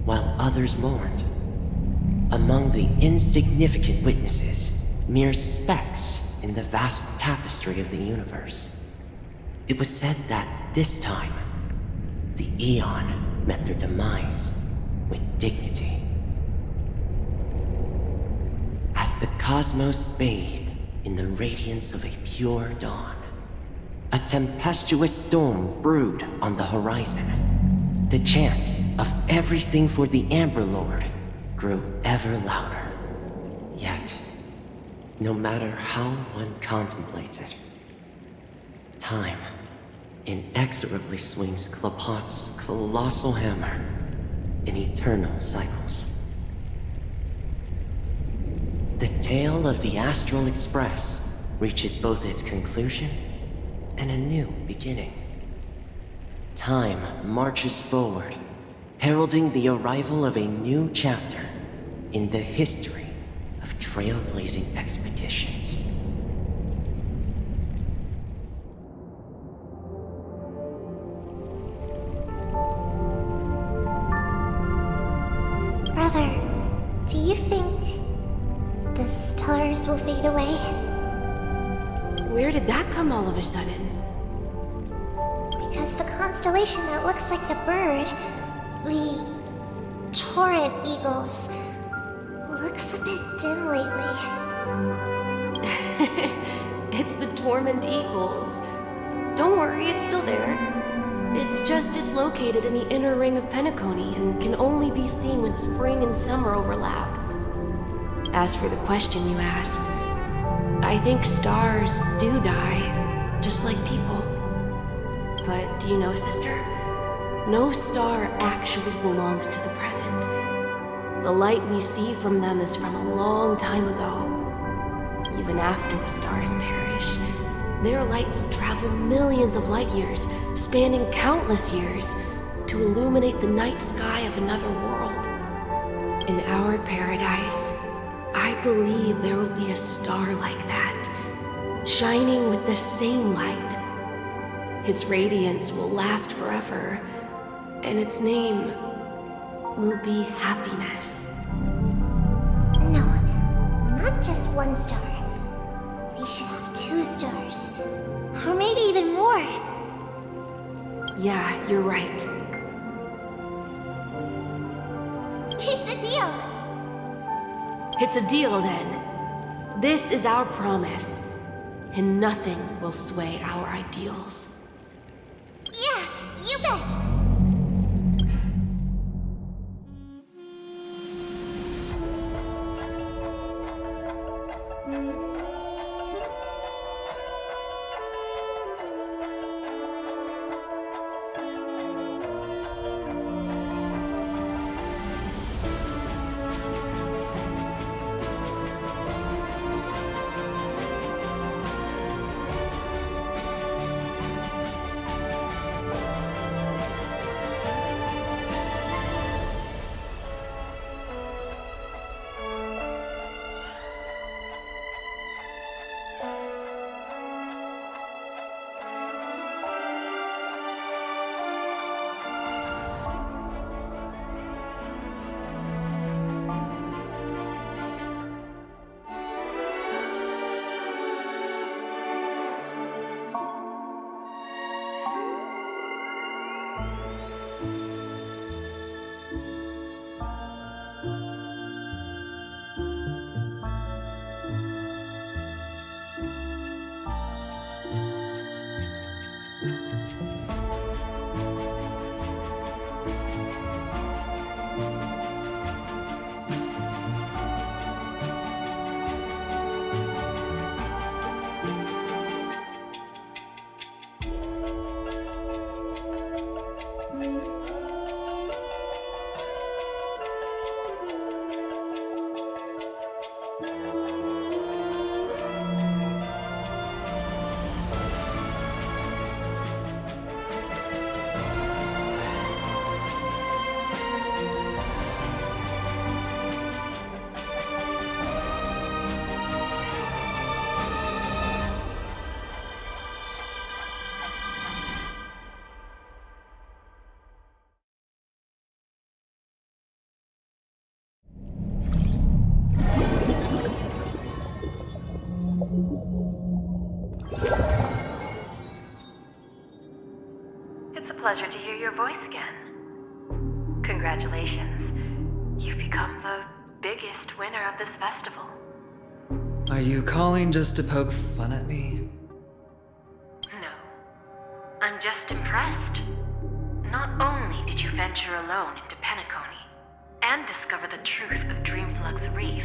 while others mourned. Among the insignificant witnesses, mere specks in the vast tapestry of the universe, it was said that this time, the Eon met their demise with dignity. As the cosmos bathed in the radiance of a pure dawn, a tempestuous storm brewed on the horizon. The chant of everything for the Amber Lord grew ever louder. Yet, no matter how one contemplates it, time inexorably swings Klapot's colossal hammer in eternal cycles. The tale of the Astral Express reaches both its conclusion and a new beginning. Time marches forward, heralding the arrival of a new chapter in the history of trailblazing expeditions. Brother, do you think the stars will fade away? Where did that come all of a sudden? Because the constellation that looks like a bird, the torrent eagles, looks a bit dim lately. It's the Torment Eagles. Don't worry, it's still there. It's located in the inner ring of Penacony and can only be seen when spring and summer overlap. As for the question you asked, I think stars do die, just like people. But do you know, sister? No star actually belongs to the present. The light we see from them is from a long time ago. Even after the stars perish, their light will travel millions of light years, spanning countless years, to illuminate the night sky of another world. In our paradise, I believe there will be a star like that, shining with the same light. Its radiance will last forever, and its name will be happiness. No, not just one star. We should have 2 stars. Or maybe even more. Yeah, you're right. It's a deal. It's a deal then. This is our promise, and nothing will sway our ideals. Yeah, you bet. Pleasure to hear your voice again. Congratulations. You've become the biggest winner of this festival. Are you calling just to poke fun at me? No. I'm just impressed. Not only did you venture alone into Penacony and discover the truth of Dreamflux Reef,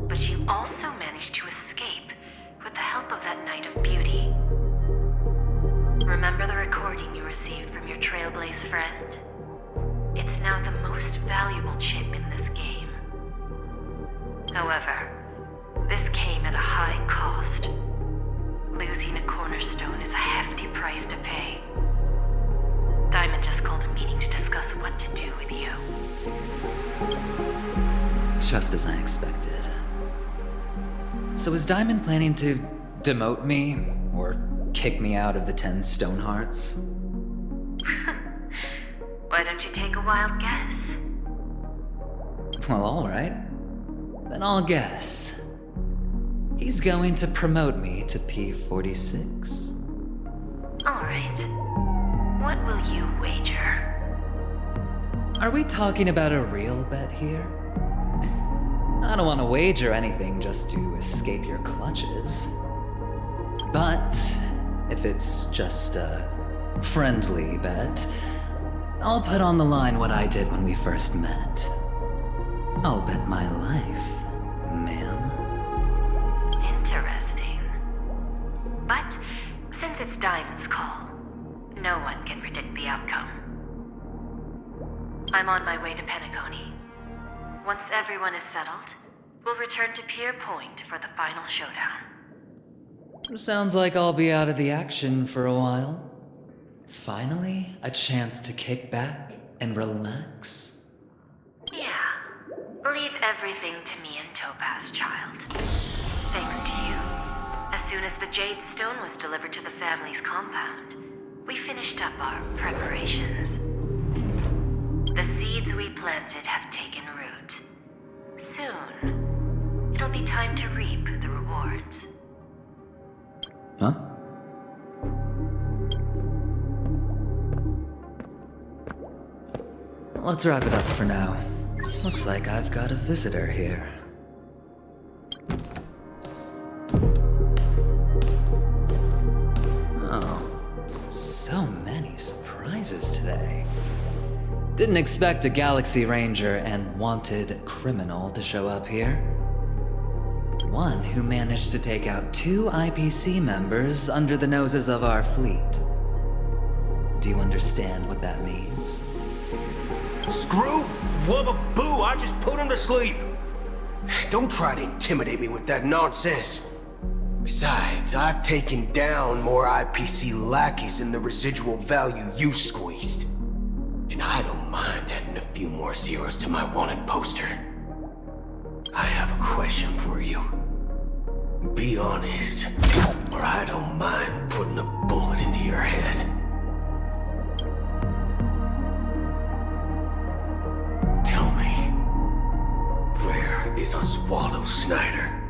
but you also managed to escape with the help of that Knight of Beauty. Remember the recording you received from your Trailblaze friend? It's now the most valuable chip in this game. However, this came at a high cost. Losing a cornerstone is a hefty price to pay. Diamond just called a meeting to discuss what to do with you. Just as I expected. So is Diamond planning to demote me, or kick me out of the 10 Stonehearts? Why don't you take a wild guess? Well, alright. Then I'll guess. He's going to promote me to P46. Alright. What will you wager? Are we talking about a real bet here? I don't want to wager anything just to escape your clutches. But if it's just a friendly bet, I'll put on the line what I did when we first met. I'll bet my life, ma'am. Interesting. But since it's Diamond's call, no one can predict the outcome. I'm on my way to Penacony. Once everyone is settled, we'll return to Pier Point for the final showdown. Sounds like I'll be out of the action for a while. Finally, a chance to kick back and relax. Yeah. Leave everything to me and Topaz, child. Thanks to you, as soon as the Jade Stone was delivered to the family's compound, we finished up our preparations. The seeds we planted have taken root. Soon, it'll be time to reap the rewards. Huh? let's wrap it up for now. Looks like I've got a visitor here. Oh, so many surprises today. Didn't expect a Galaxy Ranger and wanted criminal to show up here. One who managed to take out 2 IPC members under the noses of our fleet. Do you understand what that means? Screw wubba boo, I just put him to sleep. Don't try to intimidate me with that nonsense. Besides, I've taken down more IPC lackeys than the residual value you squeezed. And I don't mind adding a few more zeros to my wanted poster. I have a question for you. Be honest, or I don't mind putting a bullet into your head. Tell me, where is Oswaldo Snyder?